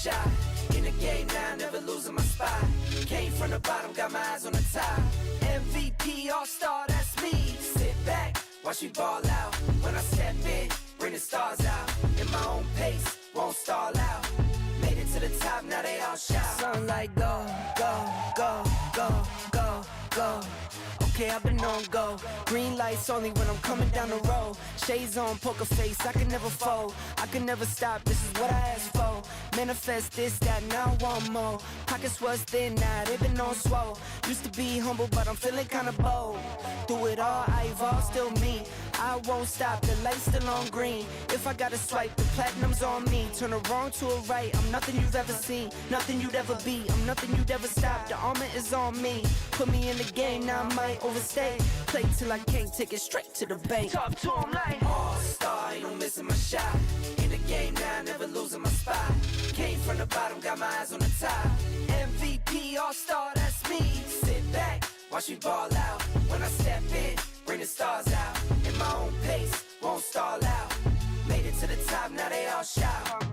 shot. In the game now, never losing my spot. Came from the bottom, got my eyes on the top. MVP, all-star, that's me. Sit back, watch me ball out. When I step in, bring the stars out. In my own pace, won't stall out. Made it to the top, now they all shout. Sunlight, go, go, go, go, go, go. Okay, I've been on go. Green lights only when I'm coming down the road. Shades on, poker face, I can never fold. I can never stop, this is what I asked for. Manifest this, that, now I want more. Pockets was thin, now they've been on swole. Used to be humble, but I'm feeling kinda bold. Through it all, I evolve, still me. I won't stop, the light's still on green. If I gotta swipe, the platinum's on me. Turn a wrong to a right, I'm nothing you've ever seen. Nothing you'd ever be, I'm nothing you'd ever stop. The armor is on me. Put me in the game, now I might overstay. Play till I can't, take it straight to the bank. Talk to him like all-star, ain't no missing my shot. In the game now, never losing my spot. Came from the bottom, got my eyes on the top. MVP, all-star, that's me. Sit back, watch me ball out. When I step in, bring the stars out. In my own pace, won't stall out. Made it to the top, now they all shout.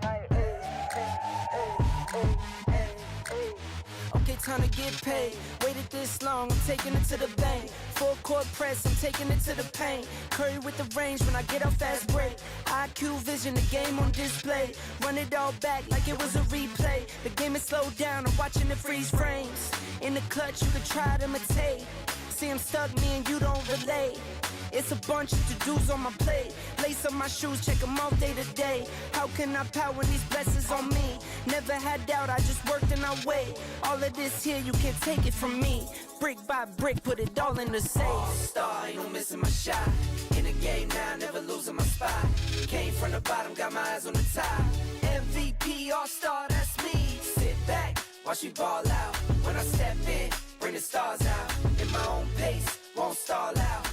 Okay, time to get paid. Waited this long, I'm taking it to the bank. Full court press, I'm taking it to the paint. Curry with the range when I get off fast break. IQ vision, the game on display. Run it all back like it was a replay. The game is slowed down, I'm watching it freeze frames. In the clutch, you could try to imitate. See I'm stuck, me and you don't relate. It's a bunch of to-dos on my plate. Lace up my shoes, check them out day to day. How can I power when these blessings on me? Never had doubt, I just worked and I wait. All of this here, you can't take it from me. Brick by brick, put it all in the safe. All-star, ain't no missing my shot. In the game now, never losing my spot. Came from the bottom, got my eyes on the top. MVP, all-star, that's me. Sit back, watch me ball out. When I step in, bring the stars out. In my own pace, won't stall out.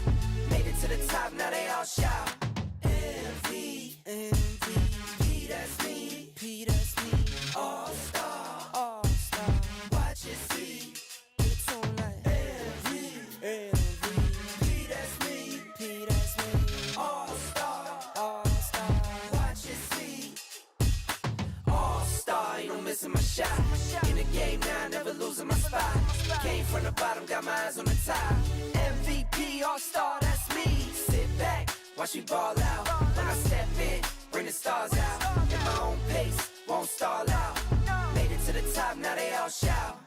Made it to the top, now they all shout. MVP, that's me. P, that's me. All-star, all-star. Watch it see. It's on like MVP, that's me. P, that's me. All-star, all-star. Watch it see. All-star, ain't no missing my shot. In the game now, never losing my spot. Came from the bottom, got my eyes on the top. MVP, all-star, that's me. Sit back, watch me ball out. When I step in, bring the stars out. In my own pace, won't stall out. Made it to the top, now they all shout.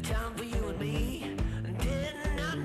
Time for you and me. Did not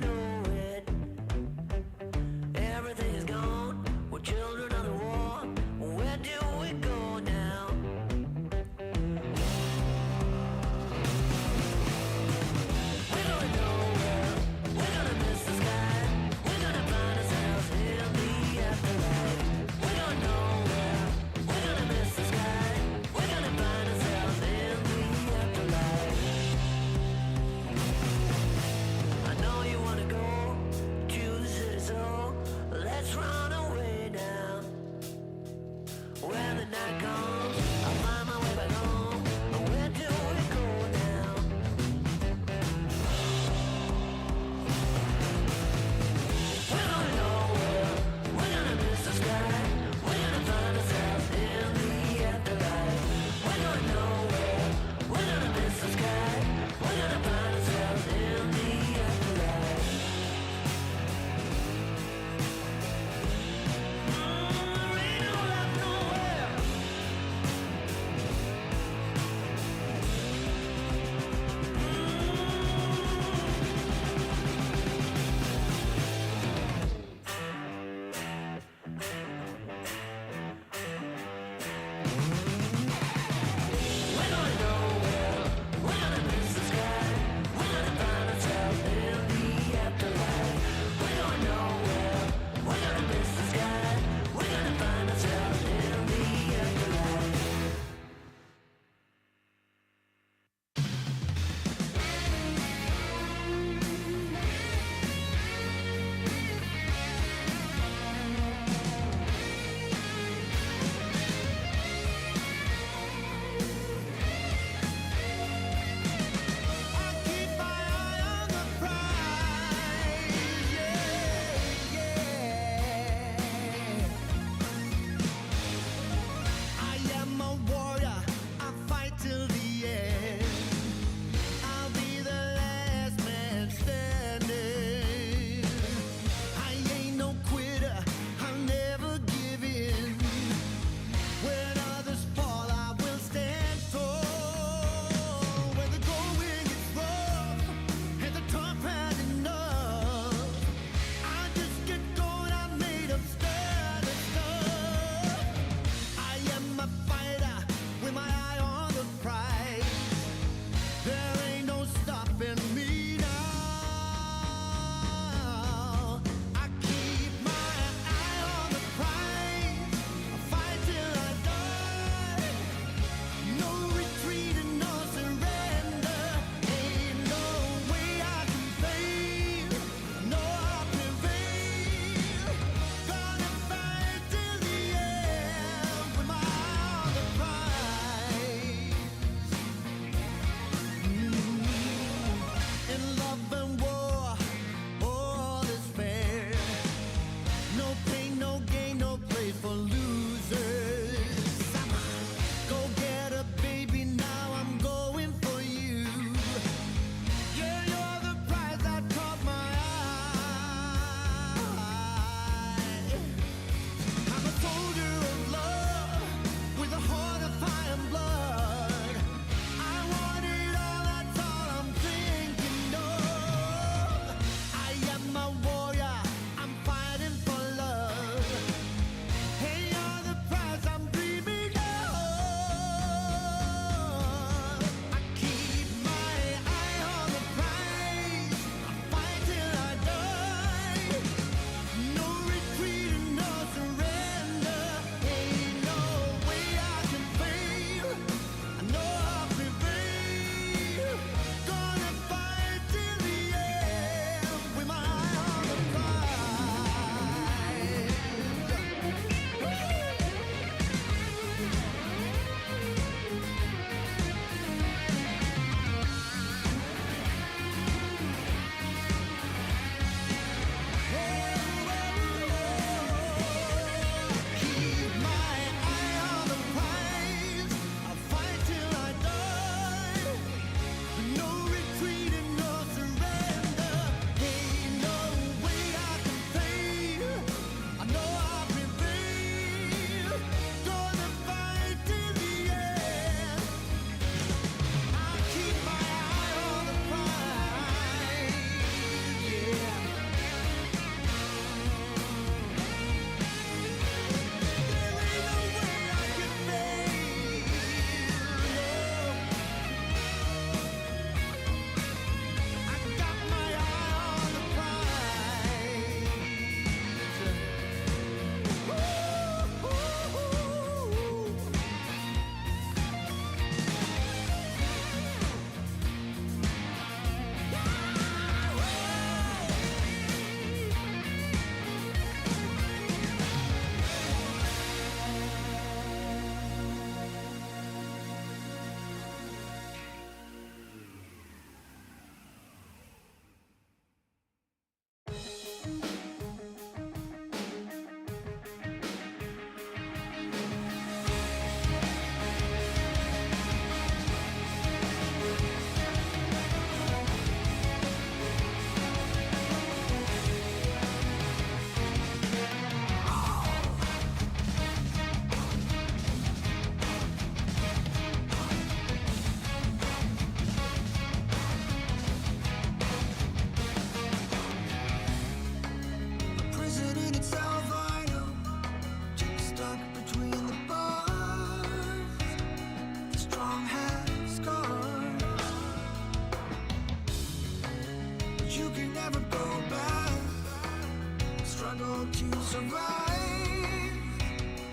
struggle to survive,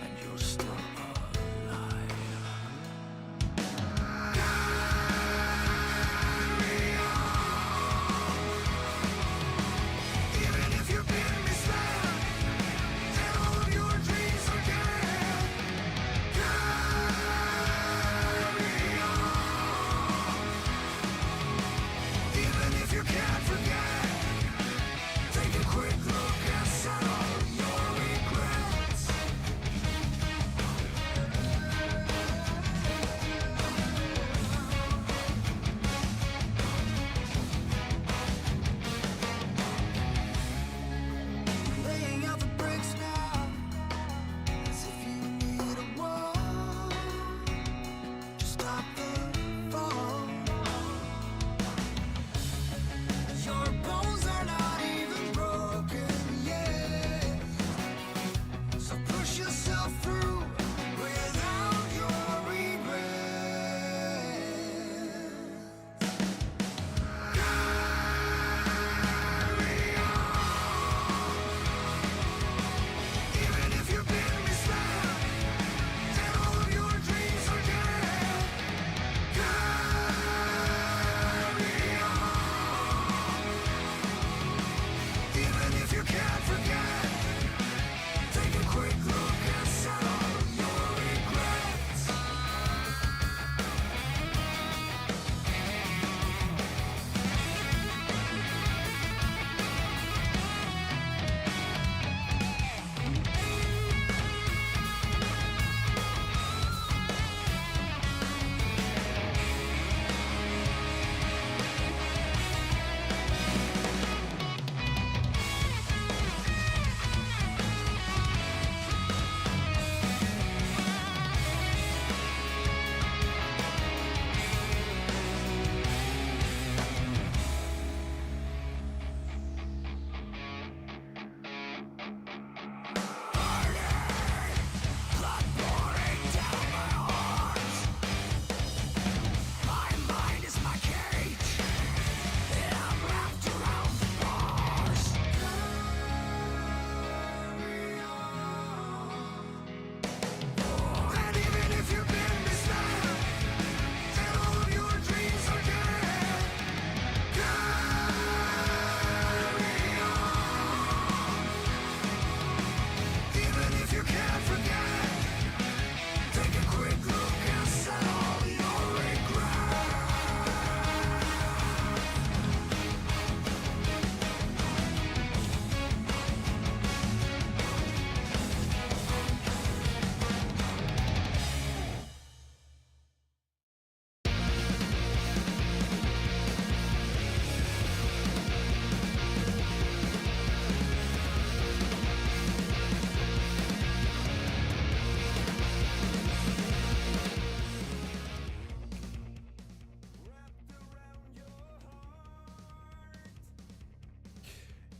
and you're still alive. Carry on. Even if you've been misled and all of your dreams are dead. Carry on. Even if you can't forget, take a quick look and settle your regrets. Laying out the bricks now, as if you need a wall to stop the fall. Your bones are not even broken yet, so push yourself through without your regrets. Carry on. Even if you've been misled and all of your dreams are dead. Carry on. Even if you can't forget, take a quick look and settle your regrets. Blood pouring down my heart. My mind is my cage, and I'm wrapped around the bars. Carry on. And even if you've been misled and all of your dreams are dead. Carry on. Even if you can't forget, take a quick look and settle your regrets.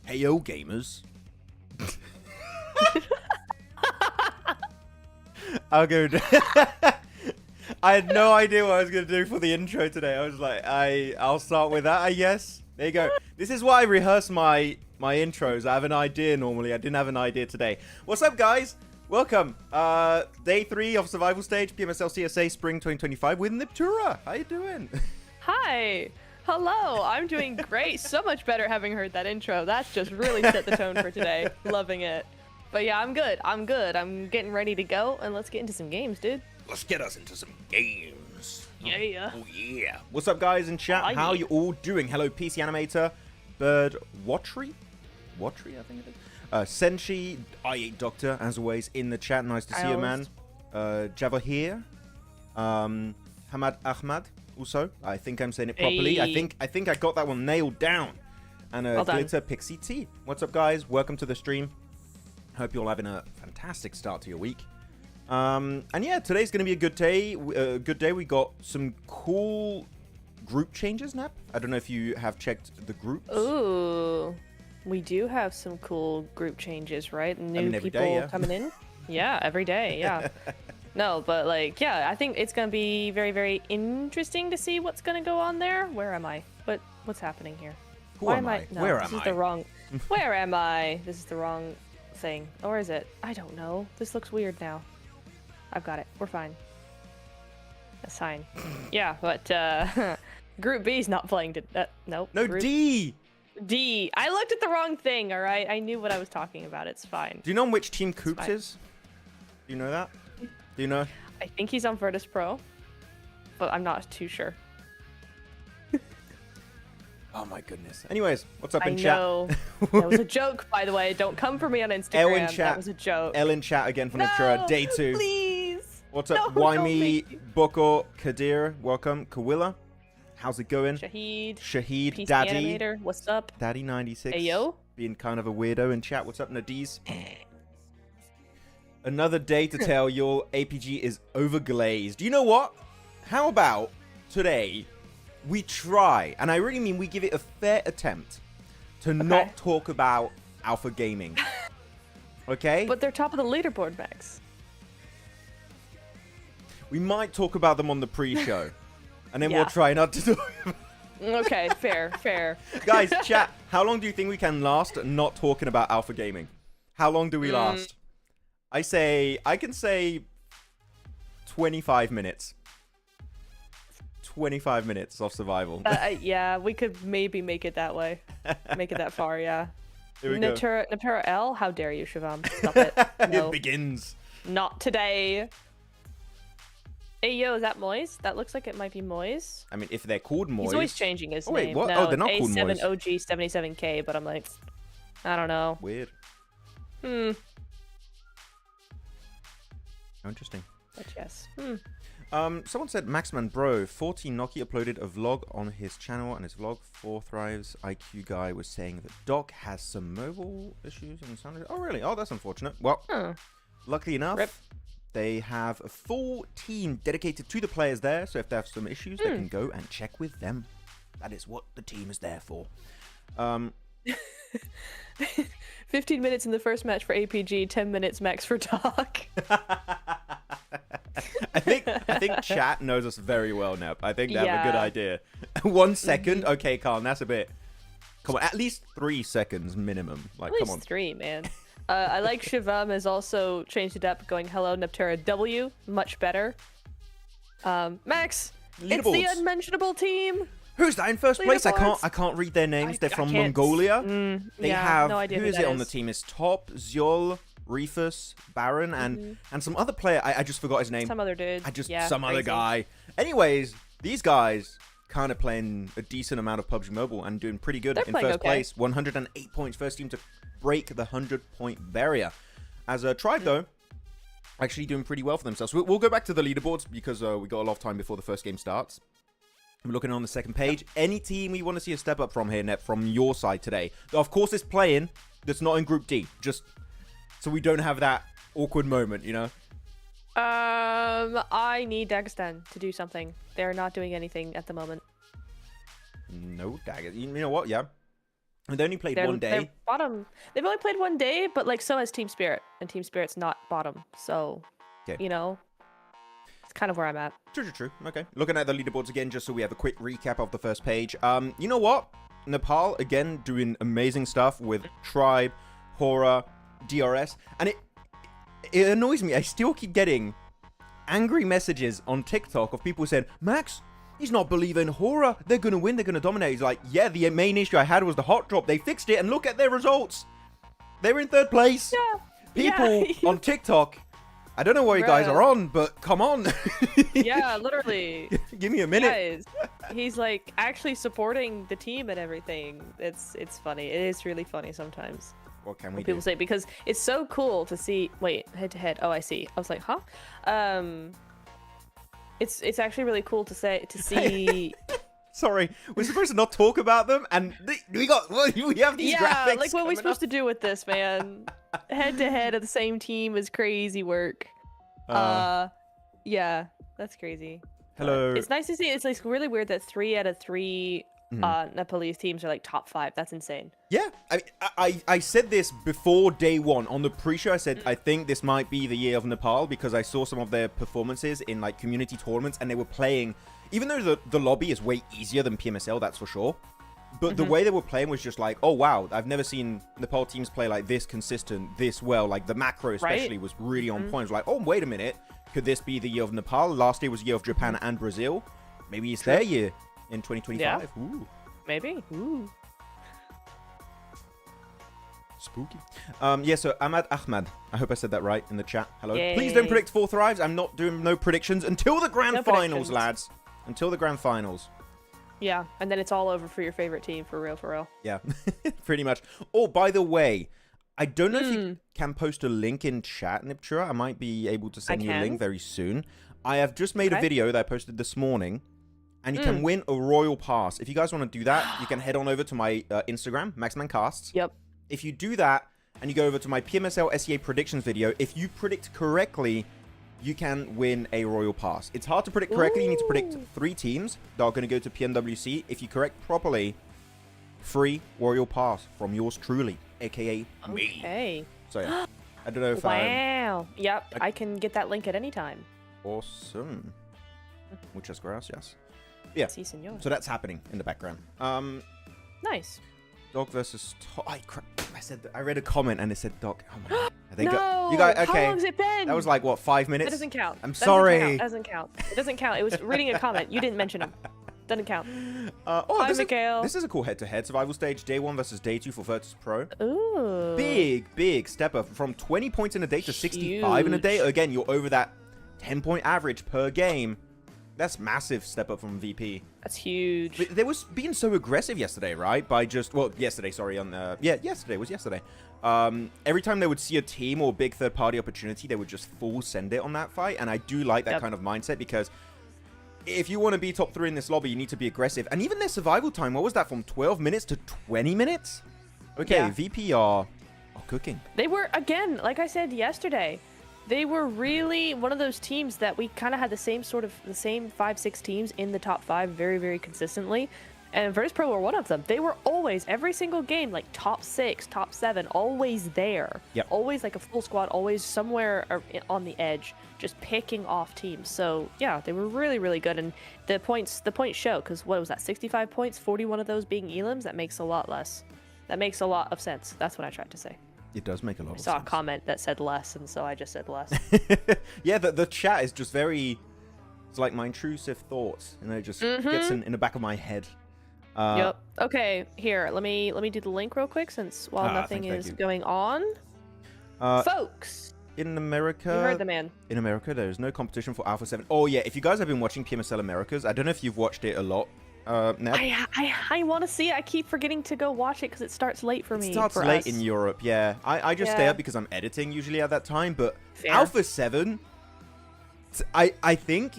Hey yo, gamers. I'll go. I had no idea what I was gonna do for the intro today. I was like, I'll start with that, I guess. There you go. This is why I rehearse my intros. I have an idea normally. I didn't have an idea today. What's up, guys? Welcome. Day 3 of survival stage, PMSL CSA Spring 2025 with Neptura. How you doing? Hi. Hello. I'm doing great. So much better having heard that intro. That's just really set the tone for today. Loving it. But yeah, I'm good. I'm good. I'm getting ready to go, and let's get into some games, dude. Let's get us into some games. Yeah. Oh yeah. What's up, guys in chat? Hi. How you all doing? Hello, PC Animator, Bird Watry, I think it is. Senshi, I8 Doctor, as always, in the chat. Nice to see you, man. Java here. Hamad Ahmad, also. I think I'm saying it properly. Hey. I think I got that one nailed down. And Well done. Glitter Pixie T. What's up, guys? Welcome to the stream. Hope you're all having a fantastic start to your week. And yeah, today's going to be a good day. We got some cool group changes, Nap. I don't know if you have checked the groups. Ooh. We do have some cool group changes, right? New every people day, yeah. coming in. Yeah, every day, yeah. No, but like, yeah, I think it's going to be very, very interesting to see what's going to go on there. Where am I? What's happening here? Who Why am I? No, Where this am is I? the wrong. Where am I? This is the wrong thing. Or is it? I don't know. This looks weird now. I've got it. We're fine. That's fine. Yeah, but Group B's not playing. Nope. No, Group D. D. I looked at the wrong thing, all right? I knew what I was talking about. It's fine. Do you know which team Coops is? Do you know that? Do you know? I think he's on Virtus Pro, but I'm not too sure. Oh my goodness. Anyways, what's up I in know. That was a joke, by the way. Don't come for me on Instagram. L in chat. That was a joke. L in chat again for No, Neptura. Day 2. Please. What's up? No, Why don't me? make me. Boko, Kadir, welcome. Kawilla, how's it going? Shahid. Shahid, PC Daddy. Animator. What's up? Daddy96. Ayo. Being kind of a weirdo in chat. What's up, Nadiz? Another day to tell your APG is overglazed. You know what? How about today we try, and I really mean we give it a fair attempt to not talk about Alpha Gaming. Okay? But they're top of the leaderboard, Max. We might talk about them on the pre-show. And then Yeah. we'll try not to talk about Okay, fair, fair. Guys, chat, how long do you think we can last not talking about Alpha Gaming? How long do we last? I can say 25 minutes. 25 minutes of survival. Yeah, we could maybe make it that way. Make it that far, yeah. Here we go. Neptura L? How dare you, Shivam? Stop it. No, It begins. not today. Hey, yo, is that Moise? That looks like it might be Moise. I mean, if they're called Moise. He's always changing his Oh, wait, name. what? No, Oh, they're not called A7 Moise. OG 77K, but I'm like, I don't know. Weird. Interesting. But yes. Someone said, Maxman, bro, 14 Noki uploaded a vlog on his channel, and his vlog, 4 Thrives IQ guy, was saying that Doc has some mobile issues and sound. Oh, really? Oh, that's unfortunate. Well, luckily enough, Rip. they have a full team dedicated to the players there, so if they have some issues, they can go and check with them. That is what the team is there for. 15 minutes in the first match for APG, 10 minutes max for Doc. I think chat knows us very well now. I think they have a good Yeah. idea. 1 second? Okay, Carl, that's a bit. Come on, at least 3 seconds minimum. Like, At come least on. 3, man. I like Shivam has also changed it up, going hello Neptura W, much better. Max, it's the Leaderboards. unmentionable team. Who's that in first place? Leaderboards. I can't read their names. They're I from can't- Mongolia. They yeah, have no idea who who is that it on the is. team? Is Top, Zyol, Reefus, Baron, and some other player. I just forgot his name. Some other dude. Yeah, some other crazy. guy. Anyways, these guys kind of playing a decent amount of PUBG Mobile and doing pretty good They're in playing first okay. place. 108 points, first team to break the 100-point barrier. As a Tribe though, actually doing pretty well for themselves. We'll go back to the leaderboards because we got a lot of time before the first game starts. I'm looking on the second page. Any team we want to see a step up from here, Nep, from your side today? Of course, it's playing that's not in Group D, just so we don't have that awkward moment, you know? I need Dagestan to do something. They're not doing anything at the moment. No dagger. You know what? Yeah. And they only played They're, one day. They're bottom. They've only played one day, but like so has Team Spirit, and Team Spirit's not bottom. So, you know, it's kind of where I'm at. True. Okay. Looking at the leaderboards again, just so we have a quick recap of the first page. You know what? Nepal, again, doing amazing stuff with Tribe, Horaa, DRS. And it annoys me. I still keep getting angry messages on TikTok of people saying, Max, he's not believing Horaa. They're going to win. They're going to dominate. He's like, yeah, the main issue I had was the hot drop. They fixed it, and look at their results. They're in 3rd place. Yeah. People on TikTok, I don't know what you guys Bruh. are on, but come on. Yeah, literally. Give me a minute. Guys, he's like actually supporting the team and everything. It's funny. It is really funny sometimes. What can we When do? people say, because it's so cool to see. Wait, head to head. Oh, I see. I was like, huh? It's actually really cool to see. Sorry, we're supposed to not talk about them, and we have these Yeah, graphics. like what are we coming supposed up. to do with this, man? Head to head of the same team is crazy work. Yeah, that's crazy. Hello. It's nice to see. It's like really weird that 3 out of 3 Nepalese teams are like top 5. That's insane. Yeah, I said this before day one on the pre-show. I said I think this might be the year of Nepal because I saw some of their performances in like community tournaments, and they were playing. Even though the lobby is way easier than PMSL, that's for sure. But the way they were playing was just like, oh, wow, I've never seen Nepal teams play like this consistent, this well. Like, the macro especially was really on point. It was like, oh, wait a minute. Could this be the year of Nepal? Last year was the year of Japan and Brazil. Maybe it's their year in 2025. Yeah. Ooh. Maybe. Ooh. Spooky. Yeah, so Ahmad Ahmad. I hope I said that right in the chat. Hello. Yay. Please don't predict 4th Thrives. I'm not doing no predictions until the grand No finals, predictions. lads. Until the grand finals. Yeah, and then it's all over for your favorite team, for real, for real. Yeah, pretty much. Oh, by the way, I don't know if you can post a link in chat, Neptura. I might be able to send you a link very soon. I have just made a video that I posted this morning, and you can win a Royal Pass. If you guys want to do that, you can head on over to my Instagram, MaxmanCasts. Yep. If you do that, and you go over to my PMSL SEA predictions video, if you predict correctly, you can win a Royal Pass. It's hard to predict correctly. You need to predict 3 teams that are going to go to PMWC. If you correct properly, free Royal Pass from yours truly, aka me. Okay. So yeah, I don't know if Wow. Yep, I can get that link at any time. Awesome. Muchas gracias. Yeah. Si, senor. So that's happening in the background. Nice. Dog versus I read a comment and it said dog. Oh my God. No. You guys, okay. How long's it been? That was like what, 5 minutes? That doesn't count. I'm sorry. That doesn't count. It doesn't count. It was reading a comment. You didn't mention him. Doesn't count. Hi, Mikhail. This is a cool head-to-head survival stage. Day 1 versus Day 2 for Virtus Pro. Ooh. Big step up from 20 points in a day to 65 in a day. Again, you're over that 10-point average per game. That's massive step up from VP. That's huge. But they was being so aggressive yesterday, right? By just, well, yesterday, sorry. Yesterday was yesterday. Every time they would see a team or big third-party opportunity, they would just full send it on that fight. And I do like that kind of mindset because if you want to be top 3 in this lobby, you need to be aggressive. And even their survival time, what was that, from 12 minutes to 20 minutes? Okay, VP are cooking. They were, again, like I said yesterday, they were really one of those teams that we kind of had the same 5-6 teams in the top 5 very, very consistently. And Virtus Pro were one of them. They were always, every single game, like top 6, top 7, always there. Yep. Always like a full squad, always somewhere on the edge, just picking off teams. So yeah, they were really, really good. And the points show, because what was that, 65 points, 41 of those being elims? That makes a lot less. That makes a lot of sense. That's what I tried to say. It does make a lot of sense. I saw a comment that said less, and so I just said less. Yeah, the chat is just very, it's like my intrusive thoughts, and it just gets in the back of my head. Yep. Okay, here, let me do the link real quick, since while nothing is going on. Folks! In America... You heard the man. In America, there is no competition for Alpha 7. Oh yeah, if you guys have been watching PMSL Americas, I don't know if you've watched it a lot. I want to see it. I keep forgetting to go watch it because it starts late for me. It starts late in Europe, yeah. I just stay up because I'm editing usually at that time, but Alpha 7, I think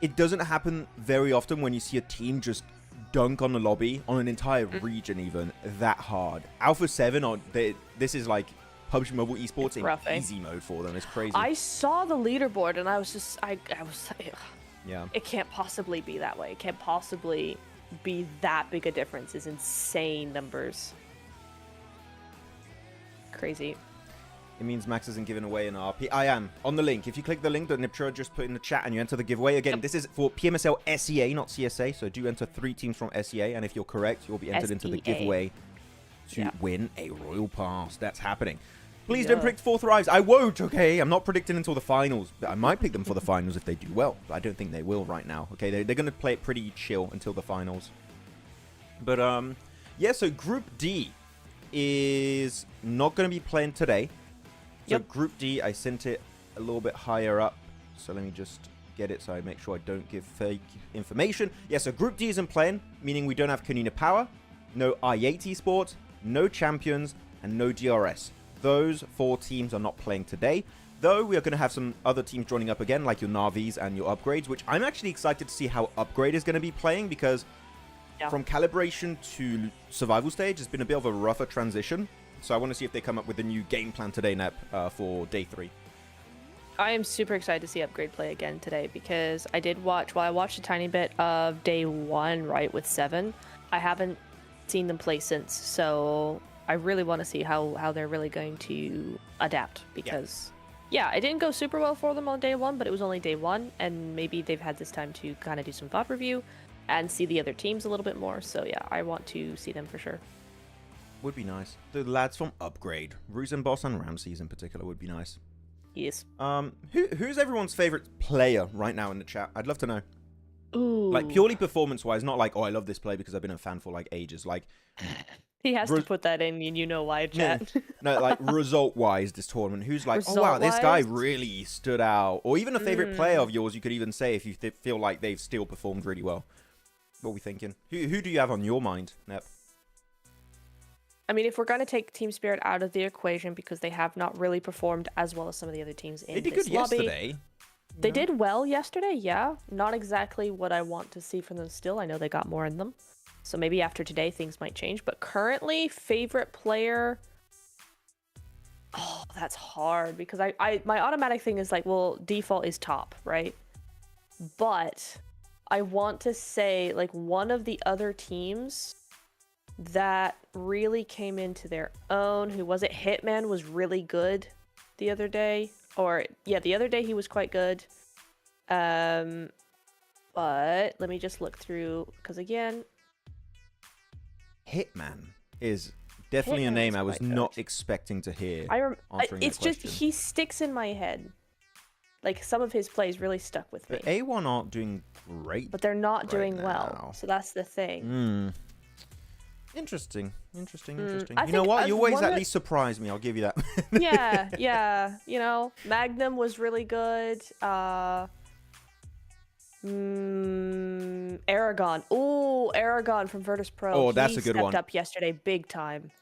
it doesn't happen very often when you see a team just dunk on the lobby, on an entire region even, that hard. Alpha 7, this is like PUBG Mobile Esports in easy mode for them. It's crazy. I saw the leaderboard and I was just, yeah. It can't possibly be that way. It can't possibly be that big a difference. It's insane numbers. Crazy. It means Max isn't giving away an RP. I am. On the link. If you click the link that Neptura just put in the chat and you enter the giveaway. Again, this is for PMSL SEA, not CSA. So do enter 3 teams from SEA. And if you're correct, you'll be entered into the giveaway to win a Royal Pass. That's happening. Please don't predict 4th Thrives. I won't, okay? I'm not predicting until the finals. I might pick them for the finals if they do well. But I don't think they will right now. Okay, they're going to play it pretty chill until the finals. But, yeah, so Group D is not going to be playing today. So Group D, I sent it a little bit higher up. So let me just get it so I make sure I don't give fake information. Yeah, so Group D isn't playing, meaning we don't have Konina Power, no AI8 Esports, no Champions, and no DRS. Those 4 teams are not playing today, though we are going to have some other teams joining up again, like your Navis and your Upgrades, which I'm actually excited to see how Upgrade is going to be playing, because from calibration to survival stage, it's been a bit of a rougher transition. So I want to see if they come up with a new game plan today, Nep, for Day 3. I am super excited to see Upgrade play again today, because I did watch, well, I watched a tiny bit of Day 1, right, with 7. I haven't seen them play since, so I really want to see how they're really going to adapt, because it didn't go super well for them on Day 1, but it was only Day 1, and maybe they've had this time to kind of do some VOD review. and see the other teams a little bit more. So yeah, I want to see them for sure. Would be nice. The lads from Upgrade, Ruse and Boss and Ramses in particular would be nice. Yes. Who's everyone's favorite player right now in the chat? I'd love to know. Ooh. Like purely performance-wise, not like, oh, I love this player because I've been a fan for like ages. Like he has to put that in, and you know why, chat. No, like result-wise, this tournament. Who's like, oh wow, this guy really stood out. Or even a favorite player of yours, you could even say if you feel like they've still performed really well. What are we thinking? Who do you have on your mind, Nep? I mean, if we're going to take Team Spirit out of the equation because they have not really performed as well as some of the other teams in they did this good lobby. yesterday. They did well yesterday, yeah. Not exactly what I want to see from them still. I know they got more in them. So maybe after today, things might change. But currently, favorite player... Oh, that's hard because my automatic thing is like, well, default is top, right? But I want to say like one of the other teams that really came into their own. Who was it? Hitman was really good the other day. Or, yeah, the other day he was quite good. But let me just look through, because again... Hitman is definitely a name I was not expecting to hear. It's just, he sticks in my head. Like, some of his plays really stuck with me. But A1 aren't doing great. But they're not doing well. So that's the thing. Interesting. You I know what? You always one at least surprise me. I'll give you that. yeah. You know, Magnum was really good. Aragon. Ooh, Aragon from Virtus Pro. Oh, that's a good one. He stepped up yesterday big time.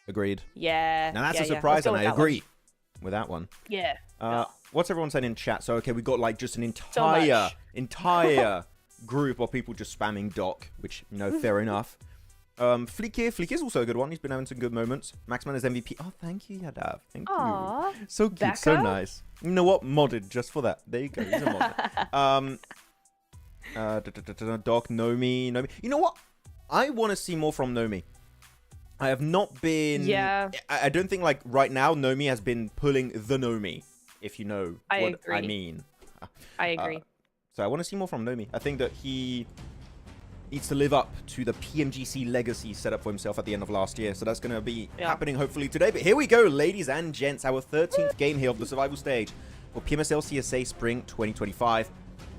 Agreed. Yeah. Now that's a surprise, and I agree with that one. Yeah. What's everyone saying in chat? So, okay, we got like just an entire group of people just spamming Doc, which, you know, fair enough. Fleek is also a good one. He's been having some good moments. Maxman is MVP. Oh, thank you, Yadav. Thank you. So cute, Becca? so nice. You know what? Modded just for that. There you go. He's a mod. Doc, Nomi. You know what? I want to see more from Nomi. I have not been... Yeah. I don't think, like, right now, Nomi has been pulling the Nomi, if you know what I mean. I agree. So I want to see more from Nomi. I think that he needs to live up to the PMGC legacy set up for himself at the end of last year. So that's going to be happening hopefully today. But here we go, ladies and gents. Our 13th game here of the survival stage for PMSL CSA Spring 2025.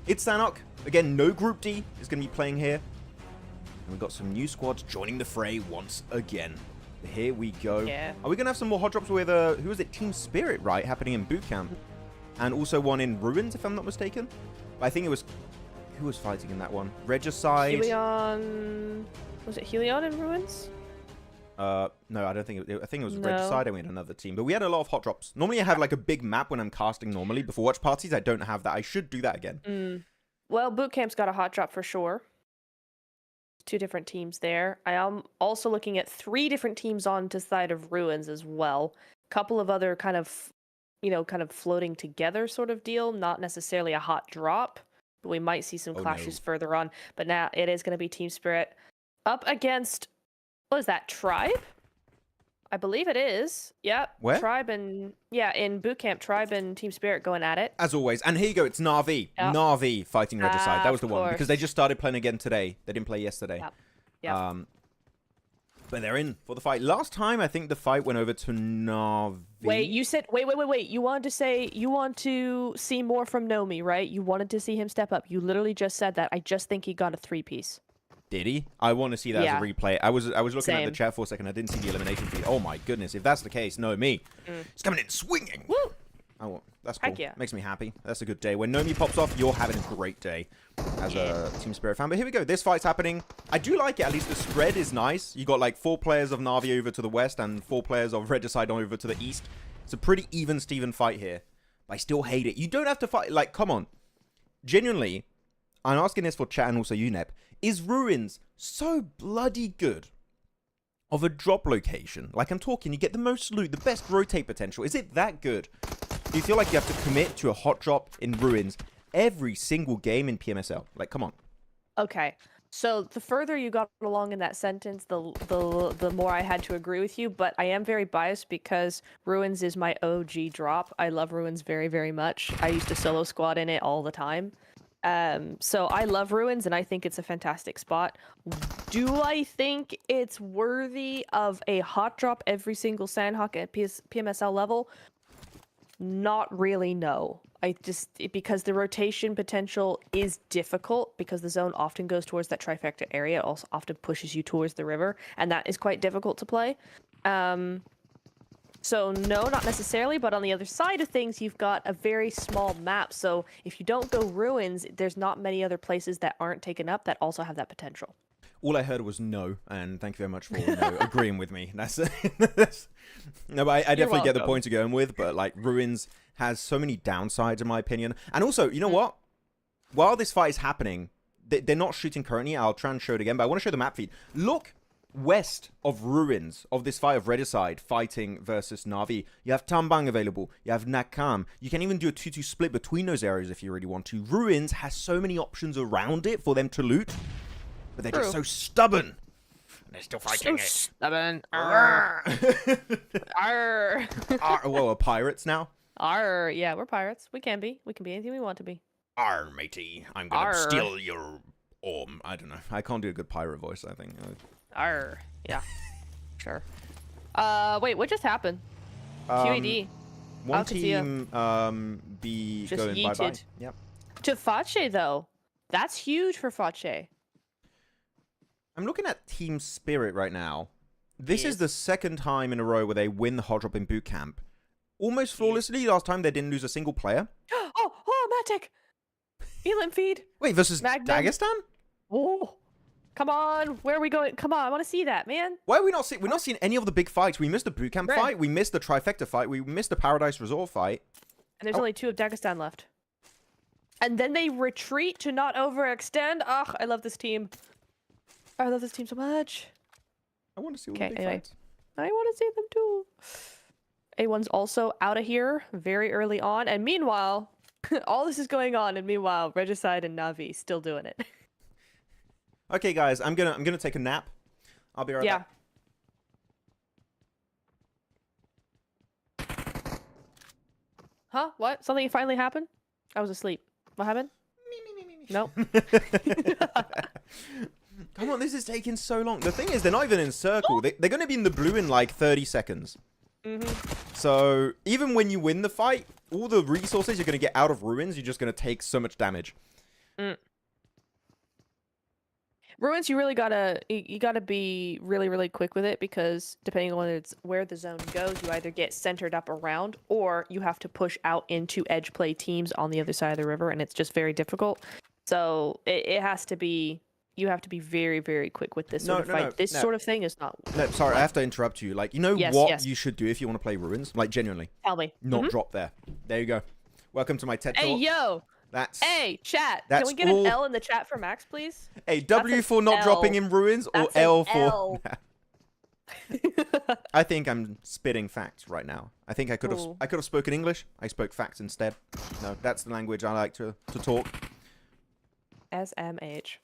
It's Sanok. Again, no Group D is going to be playing here. And we've got some new squads joining the fray once again. Here we go. Yeah. Are we going to have some more hot drops with, who was it? Team Spirit, right? Happening in boot camp. And also one in Ruins, if I'm not mistaken. But I think it was... Who was fighting in that one? Regicide. HELLION. Was it HELLION in Ruins? No, I don't think I think it was Regicide and we had another team. But we had a lot of hot drops. Normally I have like a big map when I'm casting normally. Before watch parties, I don't have that. I should do that again. Well, boot camp's got a hot drop for sure. 2 different teams there. I am also looking at 3 different teams on to side of Ruins as well. Couple of other kind of, you know, kind of floating together sort of deal. Not necessarily a hot drop. But we might see some clashes further on. But now it is going to be Team Spirit up against, what is that, Tribe? I believe it is. Yep. Where? Tribe and, yeah, in boot camp, Tribe and Team Spirit going at it. As always. And here you go. It's Na'Vi. Yep. Na'Vi fighting Regicide. That was the one. Because they just started playing again today. They didn't play yesterday. Yep. But they're in for the fight. Last time, I think the fight went over to Na'Vi. Wait, you said... Wait. You wanted to say... You want to see more from Nomi, right? You wanted to see him step up. You literally just said that. I just think he got a 3-piece. Did he? I want to see that as a replay. I was looking at the chat for a second. I didn't see the elimination feed. Oh my goodness. If that's the case, Nomi. He's coming in swinging. Woo! Oh, that's cool. Heck yeah. Makes me happy. That's a good day. When Nomi pops off, you're having a great day as a Team Spirit fan. But here we go. This fight's happening. I do like it. At least the spread is nice. You got like 4 players of Na'Vi over to the west and 4 players of Regicide over to the east. It's a pretty even-Steven fight here. But I still hate it. You don't have to fight. Like, come on. Genuinely, I'm asking this for chat and also UNEP. Is Ruins so bloody good of a drop location? Like, I'm talking, you get the most loot, the best rotate potential. Is it that good? Do you feel like you have to commit to a hot drop in Ruins every single game in PMSL? Like, come on. Okay. So the further you got along in that sentence, the more I had to agree with you. But I am very biased because Ruins is my OG drop. I love Ruins very, very much. I used to solo squad in it all the time. So I love Ruins, and I think it's a fantastic spot. Do I think it's worthy of a hot drop every single Sandhawk at PMSL level? Not really, no. Because the rotation potential is difficult, because the zone often goes towards that trifecta area. It also often pushes you towards the river, and that is quite difficult to play. So no, not necessarily, but on the other side of things, you've got a very small map. So if you don't go Ruins, there's not many other places that aren't taken up that also have that potential. All I heard was no, and thank you very much for agreeing with me. That's no, but I definitely get the point you're going with, but like Ruins has so many downsides in my opinion. And also, you know what? While this fight is happening, they're not shooting currently. I'll try and show it again, but I want to show the map feed. Look west of Ruins, of this fight of Regicide fighting versus Na'Vi. You have Tambang available. You have Nakam. You can even do a 2-2 split between those areas if you really want to. Ruins has so many options around it for them to loot, but they're just so stubborn. And they're still fighting it. Stubborn. Arr. Arr. Well, we're pirates now. Arr. Yeah, we're pirates. We can be. We can be anything we want to be. Arr, matey. I'm gonna steal your I don't know. I can't do a good pirate voice, I think. Arr. Yeah. Sure. Wait, what just happened? QED. One AlQadsiah. team be Just going bye-bye. yeeted. Yep. To Fache, though. That's huge for Fache. I'm looking at Team Spirit right now. This is the second time in a row where they win the hot drop in boot camp. Almost flawlessly. Last time they didn't lose a single player. Oh, Matic. Elim feed. Wait, versus Magnum. Dagestan? Oh. Come on. Where are we going? Come on. I want to see that, man. Why are we not seeing? We're not seeing any of the big fights. We missed the boot camp Red. fight. We missed the trifecta fight. We missed the Paradise Resort fight. And there's only 2 of Dagestan left. And then they retreat to not overextend. Ugh, I love this team. I love this team so much. I want to see all the big fights. I want to see them too. A1's also out of here very early on. And meanwhile, all this is going on. And meanwhile, Regicide and Na'Vi still doing it. Okay, guys, I'm gonna take a nap. I'll be right back. Huh? What? Something finally happened? I was asleep. What happened? Nope. Come on, this is taking so long. The thing is, they're not even in circle. They're going to be in the blue in like 30 seconds. So even when you win the fight, all the resources you're going to get out of Ruins, you're just going to take so much damage. Ruins, you really gotta be really quick with it, because depending on where the zone goes, you either get centered up around, or you have to push out into edge play teams on the other side of the river, and it's just very difficult. So it has to be. You have to be very quick with this sort of fight. This sort of thing is not. No, sorry, I have to interrupt you. Like, you know what you should do if you want to play Ruins? Like, genuinely. Tell me. Not drop there. There you go. Welcome to my TED Talk. Hey, yo. Hey, chat. Can we get an L in the chat for Max, please? Hey, W for not dropping in Ruins, or L for... I think I'm spitting facts right now. I think I could have spoken English. I spoke facts instead. No, that's the language I like to talk. SMH.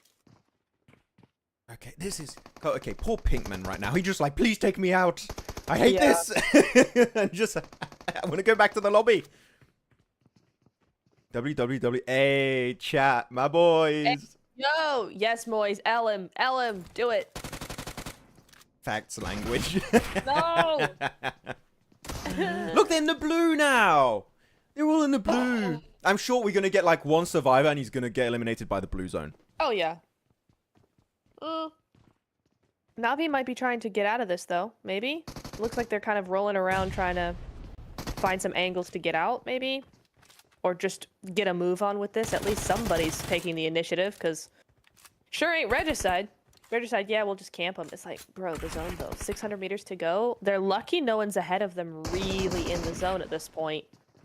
Okay, this is... Okay, poor Pinkman right now. He just like, please take me out. I hate this. I want to go back to the lobby. WWW. Hey, chat, my boys. Hey, yo, yes, boys. LM, do it. Facts language. No. Look, they're in the blue now. They're all in the blue. I'm sure we're going to get like one survivor and he's going to get eliminated by the blue zone. Oh, yeah. Na'Vi might be trying to get out of this, though. Maybe. Looks like they're kind of rolling around trying to find some angles to get out, maybe. Or just get a move on with this. At least somebody's taking the initiative, because sure ain't Regicide. Regicide, yeah, we'll just camp them. It's like, bro, the zone, though. 600 meters to go. They're lucky no one's ahead of them really in the zone at this point.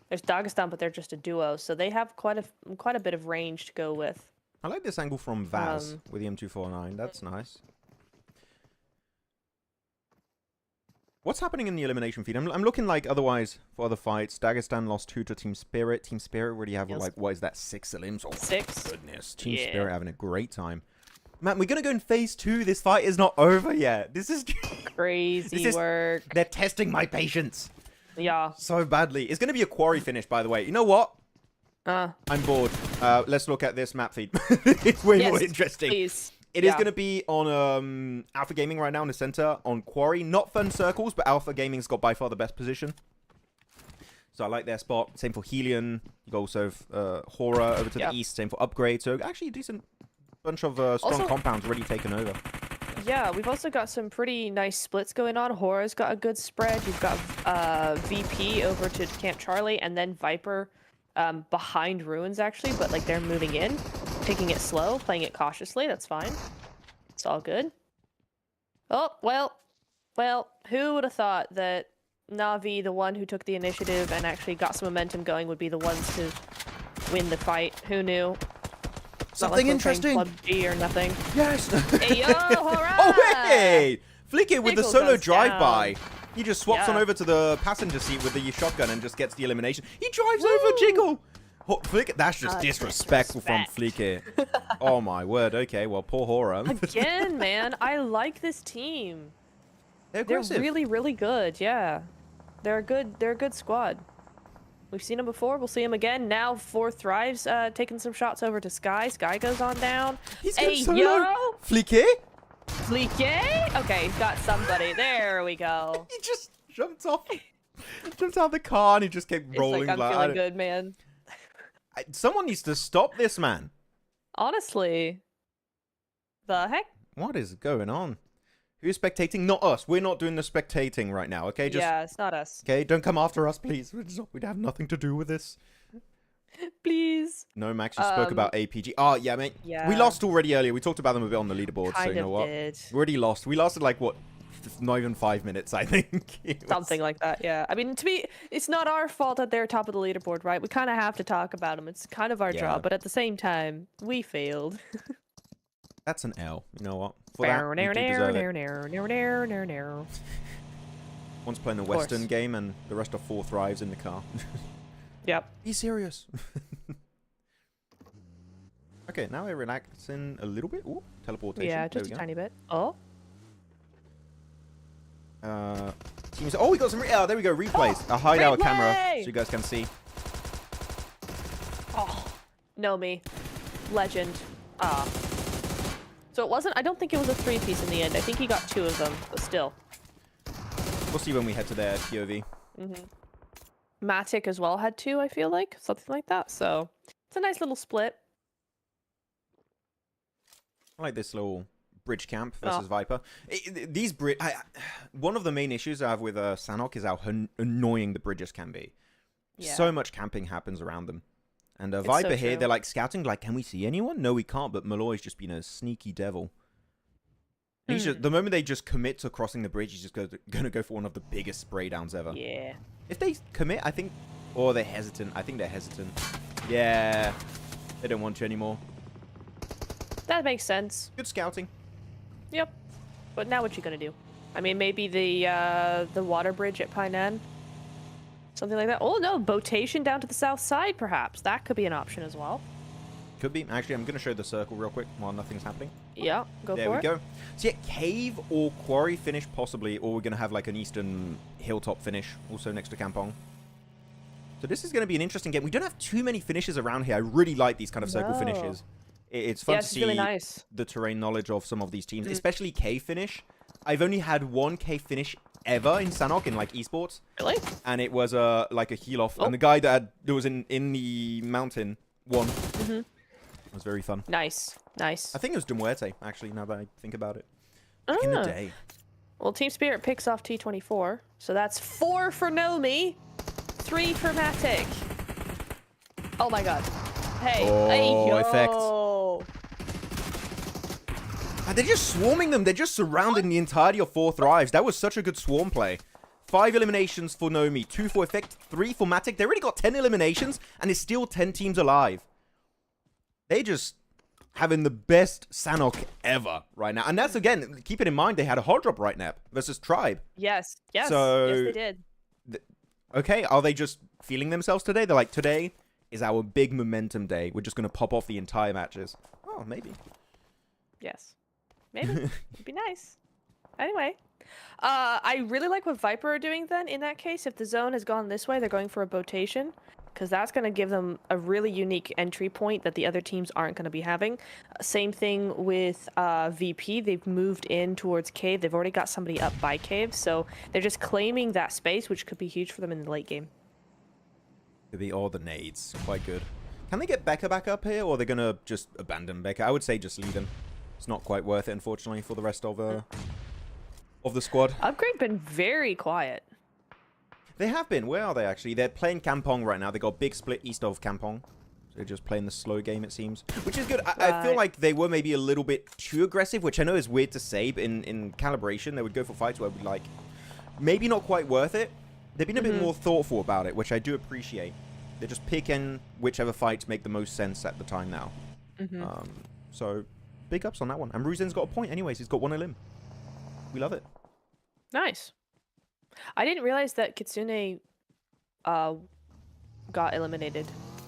There's Dagestan, but they're just a duo, so they have quite a bit of range to go with. I like this angle from Vaz with the M249. That's nice. What's happening in the elimination feed? I'm looking like otherwise for other fights. Dagestan lost 2 to Team Spirit. Team Spirit already have like, what is that, 6 elims? Oh, 6. Goodness. Team Spirit having a great time. Man, we're going to go in phase 2. This fight is not over yet. This is crazy work. They're testing my patience. Yeah. So badly. It's going to be a quarry finish, by the way. You know what? I'm bored. Let's look at this map feed. It's way more interesting. Please. It is going to be on Alpha Gaming right now in the center on Quarry. Not Fun Circles, but Alpha Gaming's got by far the best position. So I like their spot. Same for HELLION. You got also Horaa over to the east. Same for Upgrade. So actually a decent bunch of strong compounds already taken over. Yeah, we've also got some pretty nice splits going on. Horaa's got a good spread. You've got VP over to Camp Charlie, and then Viper behind Ruins, actually. But, like, they're moving in, taking it slow, playing it cautiously. That's fine. It's all good. Oh, well, who would have thought that Na'Vi, the one who took the initiative and actually got some momentum going, would be the ones to win the fight? Who knew? Something interesting. PUBG or nothing. Yes. Hey, yo, Horaa! Oh, hey! Flicky with the solo drive-by. Down. He just swaps on over to the passenger seat with the shotgun and just gets the elimination. He drives over Jiggle. Flicky, that's just disrespectful from Flicky. Oh, my word. Okay, well, poor Horaa. Again, man, I like this team. They're really, really good. Yeah, they're a good squad. We've seen them before. We'll see them again. Now, 4 Thrives taking some shots over to Sky. Sky goes on down. He's hey, solo. yo! Flicky? Flicky? Okay, he's got somebody. There we go. He just jumped off. Jumped out of the car and he just kept rolling. It's like, I'm feeling good, man. Someone needs to stop this man. Honestly. The heck? What is going on? Who's spectating? Not us. We're not doing the spectating right now, okay? Yeah, it's not us. Okay, don't come after us, please. We'd have nothing to do with this. Please. No, Max, you spoke about APG. Oh, yeah, mate. Yeah. We lost already earlier. We talked about them a bit on the leaderboard, so you know what? Did. We already lost. We lasted, like, what? Not even 5 minutes, I think. Something like that, yeah. I mean, it's not our fault that they're top of the leaderboard, right? We kind of have to talk about them. It's kind of our job, but at the same time, we failed. That's an L. You know what? For that, you do deserve it. One's playing the Western game, and the rest are 4 Thrives in the car. Yep. Be serious. Okay, now we're relaxing a little bit. Ooh, teleportation. Yeah, just a tiny bit. Oh. Teams. Oh, we got some. There we go. Replays. I'll hide our camera so you guys can see. Oh, know me, legend. So it wasn't. I don't think it was a 3-piece in the end. I think he got 2 of them, but still. We'll see when we head to their POV. Matic as well had 2. I feel like something like that. So it's a nice little split. I like this little bridge camp versus Viper. One of the main issues I have with Sanhok is how annoying the bridges can be. Yeah. So much camping happens around them. And Viper so here, they're like scouting, like, can we see anyone? No, we can't, but Malloy's just been a sneaky devil. He's just, the moment they just commit to crossing the bridge, he's just going to go for one of the biggest spray downs ever. Yeah. If they commit, I think... Or they're hesitant. I think they're hesitant. Yeah. They don't want you anymore. That makes sense. Good scouting. Yep. But now what you gonna do? I mean, maybe the water bridge at Painan? Something like that. Oh, no. Botation down to the south side, perhaps. That could be an option as well. Could be. Actually, I'm going to show the circle real quick while nothing's happening. Yeah, go for it. There we go. So, yeah, cave or quarry finish, possibly. Or we're going to have, like, an eastern hilltop finish, also next to Kampong. So this is going to be an interesting game. We don't have too many finishes around here. I really like these kind of circle finishes. It's fun to see really nice. The terrain knowledge of some of these teams, especially cave finish. I've only had 1 cave finish ever in Sanhok in, like, esports. Really? And it was, like, a heal-off. And the guy that was in the mountain won. It was very fun. Nice. Nice. I think it was Demuerte, actually, now that I think about it. Back in the day. Well, Team Spirit picks off T24. So that's 4 for Nomi, 3 for Matic. Oh, my God. Hey. Oh, hey, yo. effect. And they're just swarming them. They're just surrounding the entirety of 4 Thrives. That was such a good swarm play. 5 eliminations for Nomi, 2 for Effect, 3 for Matic. They already got 10 eliminations, and it's still 10 teams alive. They just having the best Sanhok ever right now. And that's, again, keep it in mind, they had a hard drop right now versus Tribe. Yes. Yes. So, yes, they did. Okay, are they just feeling themselves today? They're like, today is our big momentum day. We're just going to pop off the entire matches. Oh, maybe. Yes. Maybe. It'd be nice. Anyway. I really like what Viper are doing then, in that case. If the zone has gone this way, they're going for a botation. because that's going to give them a really unique entry point that the other teams aren't going to be having. Same thing with VP. They've moved in towards Cave. They've already got somebody up by Cave, so they're just claiming that space, which could be huge for them in the late game. Could be all the nades. Quite good. Can they get Becca back up here, or are they going to just abandon Becca? I would say just leave him. It's not quite worth it, unfortunately, for the rest of the squad. Upgrade been very quiet. They have been. Where are they, actually? They're playing Kampong right now. They got a big split east of Kampong. So they're just playing the slow game, it seems. Which is good. I feel like they were maybe a little bit too aggressive, which I know is weird to say, but in calibration, they would go for fights where we'd like, maybe not quite worth it. They've been a bit more thoughtful about it, which I do appreciate. They're just picking whichever fights make the most sense at the time now. So, big ups on that one. And Ruzin's got a point anyways. He's got one elim. We love it. Nice. I didn't realize that Kitsune got eliminated.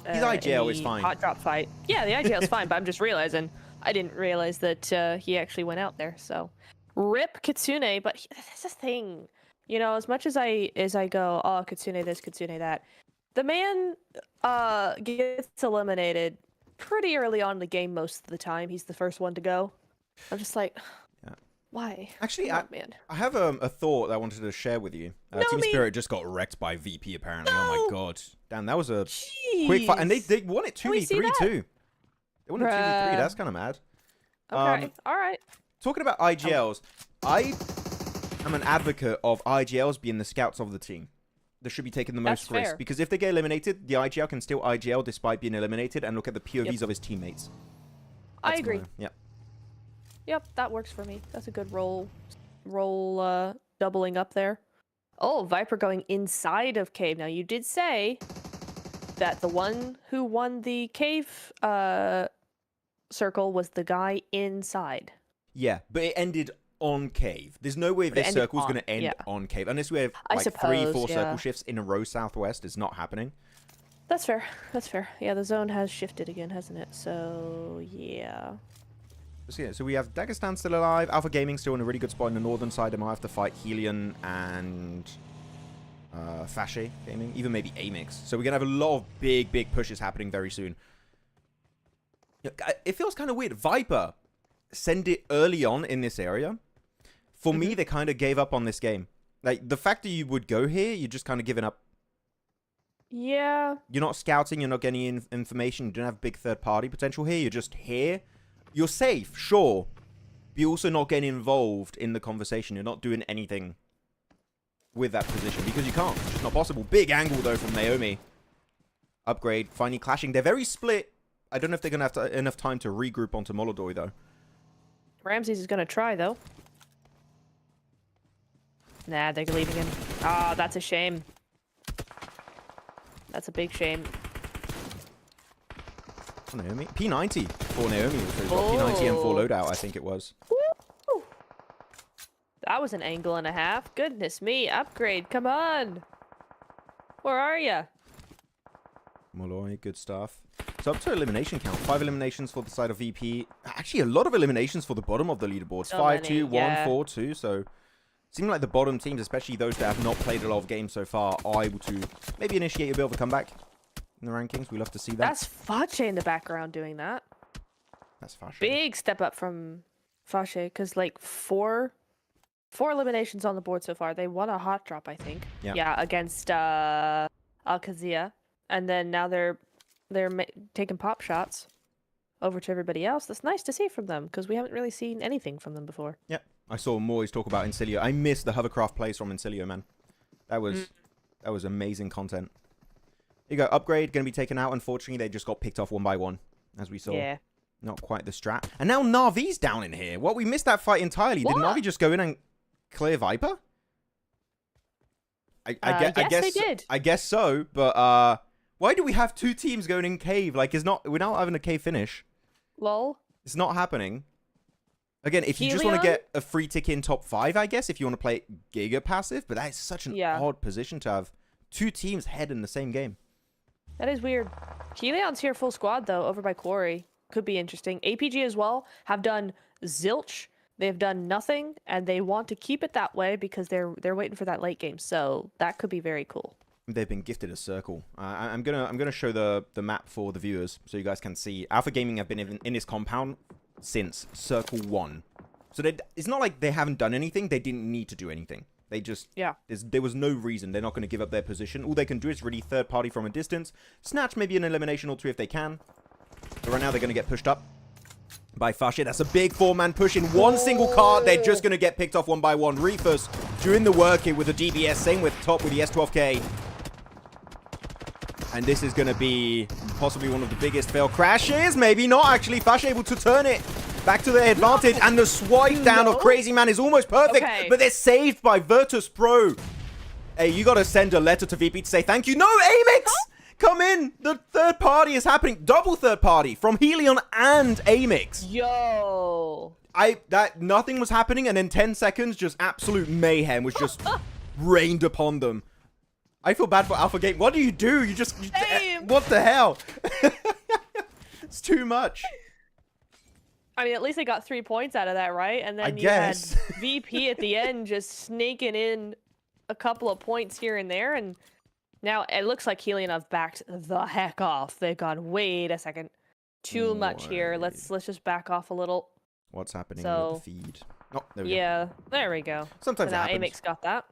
His IGL is fine. Hot drop fight. Yeah, the IGL is fine, but I'm just realizing I didn't realize that he actually went out there. So, rip Kitsune. But that's the thing, you know. As much as I go, oh, Kitsune this, Kitsune that, the man gets eliminated pretty early on in the game most of the time. He's the first one to go. I'm just like, why? Actually, Come on, man. I have a thought I wanted to share with you. Team Spirit just got wrecked by VP, apparently. No. Oh, my God. Damn, that was a quick fight. And they won it 2v3, too. They won it 2v3. That's kind of mad. Okay, all right. Talking about IGLs, I am an advocate of IGLs being the scouts of the team. They should be taking the most risk. Because if they get eliminated, the IGL can still IGL despite being eliminated and look at the POVs of his teammates. I agree. Yep. Yep, that works for me. That's a good roll doubling up there. Oh, Viper going inside of Cave. Now, you did say that the one who won the Cave circle was the guy inside. Yeah, but it ended on Cave. There's no way this circle is going to end on Cave. Unless we have like 3-4 circle shifts in a row southwest. It's not happening. That's fair. That's fair. Yeah, the zone has shifted again, hasn't it? So, yeah. So we have Dagestan still alive. Alpha Gaming still in a really good spot in the northern side. They might have to fight HELLION and Fache Gaming. Even maybe AMIX. So we're going to have a lot of big pushes happening very soon. It feels kind of weird. Viper send it early on in this area. For me, they kind of gave up on this game. Like, the fact that you would go here, you're just kind of giving up. Yeah. You're not scouting. You're not getting information. You don't have big third-party potential here. You're just here. You're safe, sure. But you're also not getting involved in the conversation. You're not doing anything with that position because you can't. It's just not possible. Big angle, though, from Naomi. Upgrade, finally clashing. They're very split. I don't know if they're going to have enough time to regroup onto Molodoi, though. Ramses is going to try, though. Nah, they're leaving him. Ah, that's a shame. That's a big shame. Naomi. P90 for Naomi. Also P90 and 4 loadout, I think it was. Woo! That was an angle and a half. Goodness me. Upgrade. Come on. Where are you? Molloy, good stuff. So up to elimination count. 5 eliminations for the side of VP. Actually, a lot of eliminations for the bottom of the leaderboards. So 5-2, 1, yeah. 4-2. So seems like the bottom teams, especially those that have not played a lot of games so far, are able to maybe initiate a bit of a comeback in the rankings. We love to see that. That's Fache in the background doing that. That's Fache. Big step up from Fache, because like four eliminations on the board so far. They won a hot drop, I think. Yeah, against AlQadsiah, and then now they're taking pop shots over to everybody else. That's nice to see from them because we haven't really seen anything from them before. Yep. I saw Moyes talk about Incilio. I missed the hovercraft plays from Incilio, man. That was amazing content. Here you go. Upgrade going to be taken out. Unfortunately, they just got picked off one by one, as we saw. Yeah. Not quite the strat. And now Na'Vi's down in here. What? We missed that fight entirely. What? Did Na'Vi just go in and clear Viper? I guess they did. I guess so. But why do we have 2 teams going in cave? Like, we're not having a cave finish. Lol. It's not happening. Again, if you just want to get a free tick in top 5, I guess, if you want to play Giga passive, but that is such an odd position to have 2 teams head in the same game. That is weird. Hellion's here full squad, though, over by Quarry. Could be interesting. APG as well have done zilch. They've done nothing, and they want to keep it that way because they're waiting for that late game. So that could be very cool. They've been gifted a circle. I'm gonna show the map for the viewers so you guys can see. Alpha Gaming have been in this compound since Circle 1. So it's not like they haven't done anything. They didn't need to do anything. They just... Yeah. There was no reason. They're not going to give up their position. All they can do is really third party from a distance. Snatch maybe an elimination or two if they can. But right now they're going to get pushed up by Fache. That's a big 4-man push in one single car. They're just going to get picked off one by one. Reefus doing the work here with the DBS. Same with Top with the S12K. And this is going to be possibly one of the biggest fail crashes. Maybe not, actually. Fache able to turn it back to their advantage. And the swipe down of Crazy Man is almost perfect. Okay. But they're saved by Virtus Pro. Hey, you got to send a letter to VP to say thank you. No, AMIX! Come in. The third party is happening. Double third party from HELLION and AMIX. Yo. Nothing was happening. And in 10 seconds, just absolute mayhem was just rained upon them. I feel bad for Alpha Game. What do? You what the hell? It's too much. I mean, at least they got 3 points out of that, right? And then I guess. had VP at the end just sneaking in a couple of points here and there. And now it looks like HELLION have backed the heck off. They've gone, wait a second. Too much here. Let's just back off a little. What's happening So, with the feed? Oh, there we go. Yeah, there we go. Sometimes so now it happens. AMIX got that.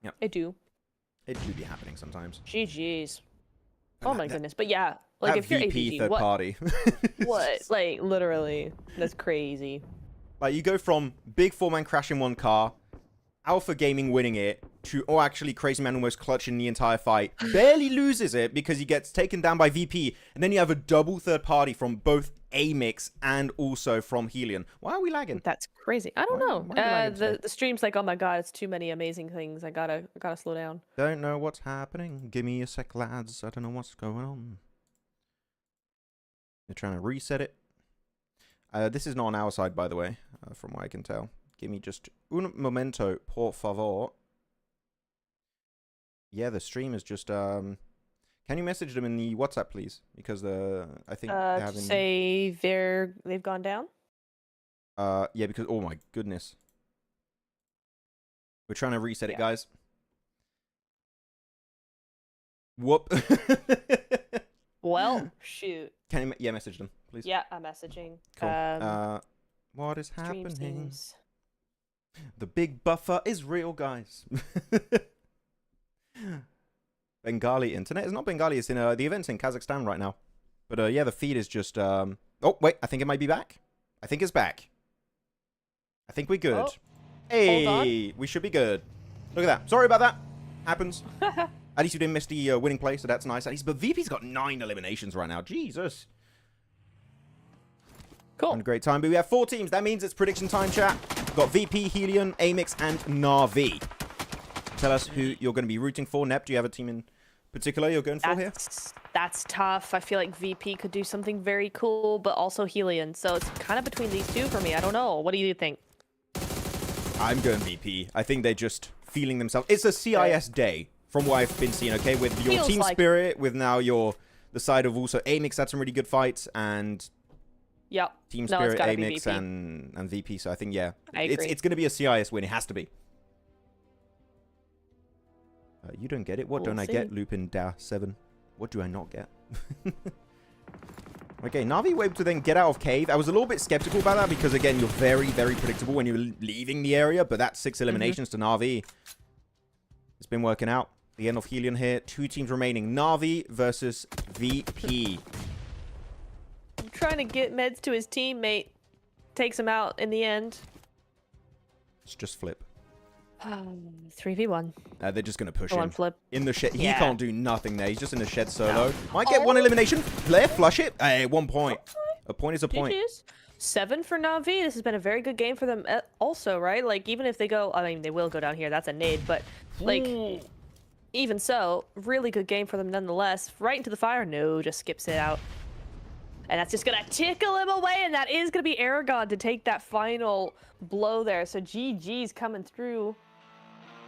Yep. It do. It do be happening sometimes. GG's. Oh my that- goodness. But yeah, like That if you're VP APG, third what? party. What? Like literally, that's crazy. Like you go from big 4-man crash in one car, Alpha Gaming winning it, to actually Crazy Man almost clutching the entire fight, barely loses it because he gets taken down by VP, and then you have a double third party from both AMIX and also from HELLION. Why are we lagging? That's crazy. I don't Why know. are we lagging today? The stream's like, oh my god, it's too many amazing things. I gotta slow down. Don't know what's happening. Give me a sec, lads. I don't know what's going on. They're trying to reset it. This is not on our side, by the way, from what I can tell. Give me just un momento, por favor. Yeah, the stream is just... Can you message them in the WhatsApp, please? Because I think they're having... Say they've gone down? Yeah, because... Oh, my goodness. We're trying to reset it, guys. Whoop. Well, shoot. Can you... message them, please. Yeah, I'm messaging. Cool. What is Stream happening? seems- The big buffer is real, guys. Bengali internet. It's not Bengali. It's in the event's in Kazakhstan right now. But yeah, the feed is just... Oh, wait. I think it might be back. I think it's back. I think we're good. Oh, hey, we should be good. Look at that. Sorry about that. Happens. At least you didn't miss the winning play, so that's nice. At least, but VP's got 9 eliminations right now. Jesus. Cool. And a great time. But we have 4 teams. That means it's prediction time, chat. Got VP, HELLION, AMIX, and Na'Vi. Tell us who you're going to be rooting for. Nep, do you have a team in particular you're going for here? That's tough. I feel like VP could do something very cool, but also HELLION. So it's kind of between these two for me. I don't know. What do you think? I'm going VP. I think they're just feeling themselves. It's a CIS day, from what I've been seeing, okay? With your Feels team like spirit, with now the side of also AMIX had some really good fights, and Yep. team No, it's spirit, gotta be AMIX, VP. and VP. So I think, yeah, I agree. it's going to be a CIS win. It has to be. You don't get it. What We'll don't I see. get? Lupin Da 7. What do I not get? Okay, Na'Vi were able to then get out of cave. I was a little bit skeptical about that because, again, you're very, very predictable when you're leaving the area. But that's 6 eliminations to Na'Vi. It's been working out. The end of HELLION here. 2 teams remaining. Na'Vi versus VP. I'm trying to get meds to his teammate. Takes him out in the end. Let's just flip. 3v1. They're just going to push Go on, him. flip. In the shed. He Yeah. can't do nothing there. He's just in the shed solo. Might get 1 elimination. Blair, flush it. Hey, 1 point. A point is a point. GG's. 7 for Na'Vi. This has been a very good game for them also, right? Like, even if they go... I mean, they will go down here. That's a nade. But, like, even so, really good game for them nonetheless. Right into the fire. No, just skips it out. And that's just going to tickle him away. And that is going to be Aragon to take that final blow there. So GG's coming through.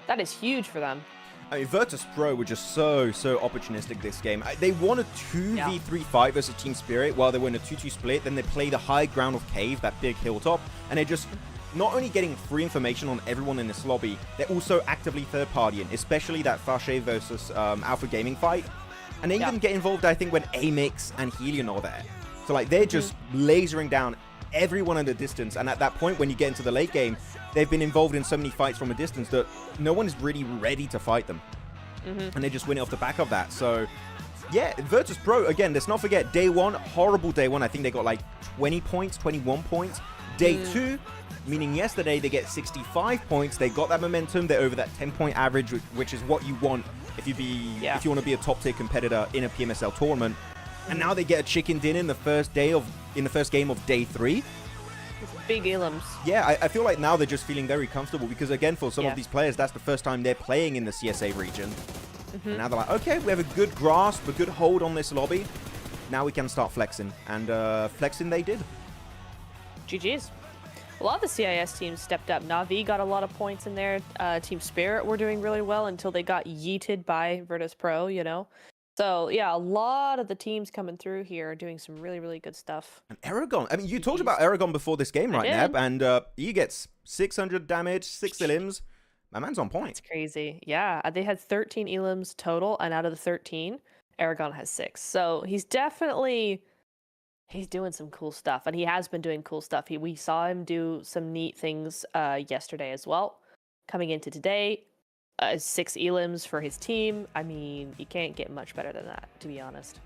That is huge for them. I mean, Virtus Pro were just so opportunistic this game. They won a 2v3 fight versus Team Spirit while they were in a 2-2 split. Then they play the high ground of Cave, that big hilltop, and they just not only getting free information on everyone in this lobby, they're also actively third-partying, especially that Fache versus Alpha Gaming fight. And they even get involved, I think, when AMIX and HELLION are there. So, like, they're just lasering down everyone in the distance. And at that point, when you get into the late game, they've been involved in so many fights from a distance that no one is really ready to fight them. And they just win it off the back of that. So, yeah, Virtus Pro, again, let's not forget, day one, horrible day one. I think they got like 20 points, 21 points. Day two, meaning yesterday, they get 65 points. They got that momentum. They're over that 10-point average, which is what you want if you want to be a top-tier competitor in a PMSL tournament. And now they get a chicken dinner in the first game of day 3. Big elims. Yeah, I feel like now they're just feeling very comfortable because, again, for some of these players, that's the first time they're playing in the CSA region. And now they're like, okay, we have a good grasp, a good hold on this lobby. Now we can start flexing. And flexing they did. GG's. A lot of the CIS teams stepped up. Na'Vi got a lot of points in there. Team Spirit were doing really well until they got yeeted by Virtus Pro, you know? So, yeah, a lot of the teams coming through here are doing some really, really good stuff. And Aragon, I mean, you talked about Aragon before this game, right, Neb? And he gets 600 damage, 6 elims. My man's on point. That's crazy. Yeah, they had 13 elims total, and out of the 13, Aragon has 6. So he's definitely... He's doing some cool stuff, and he has been doing cool stuff. We saw him do some neat things yesterday as well. Coming into today, 6 elims for his team. I mean, you can't get much better than that, to be honest.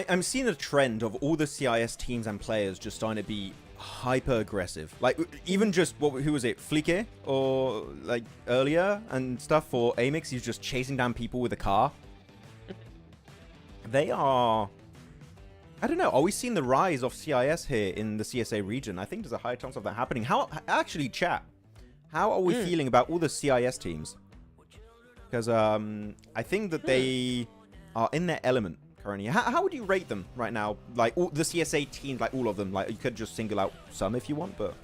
I'm seeing a trend of all the CIS teams and players just starting to be hyper aggressive. Like, even just, who was it, Flique? Or, like, earlier and stuff for AMIX, he's just chasing down people with a car. They are... I don't know. Are we seeing the rise of CIS here in the CSA region? I think there's a high chance of that happening. Actually, chat, how are we feeling about all the CIS teams? Because I think that they are in their element currently. How would you rate them right now? Like, all the CSA teams, like all of them. Like, you could just single out some if you want, but...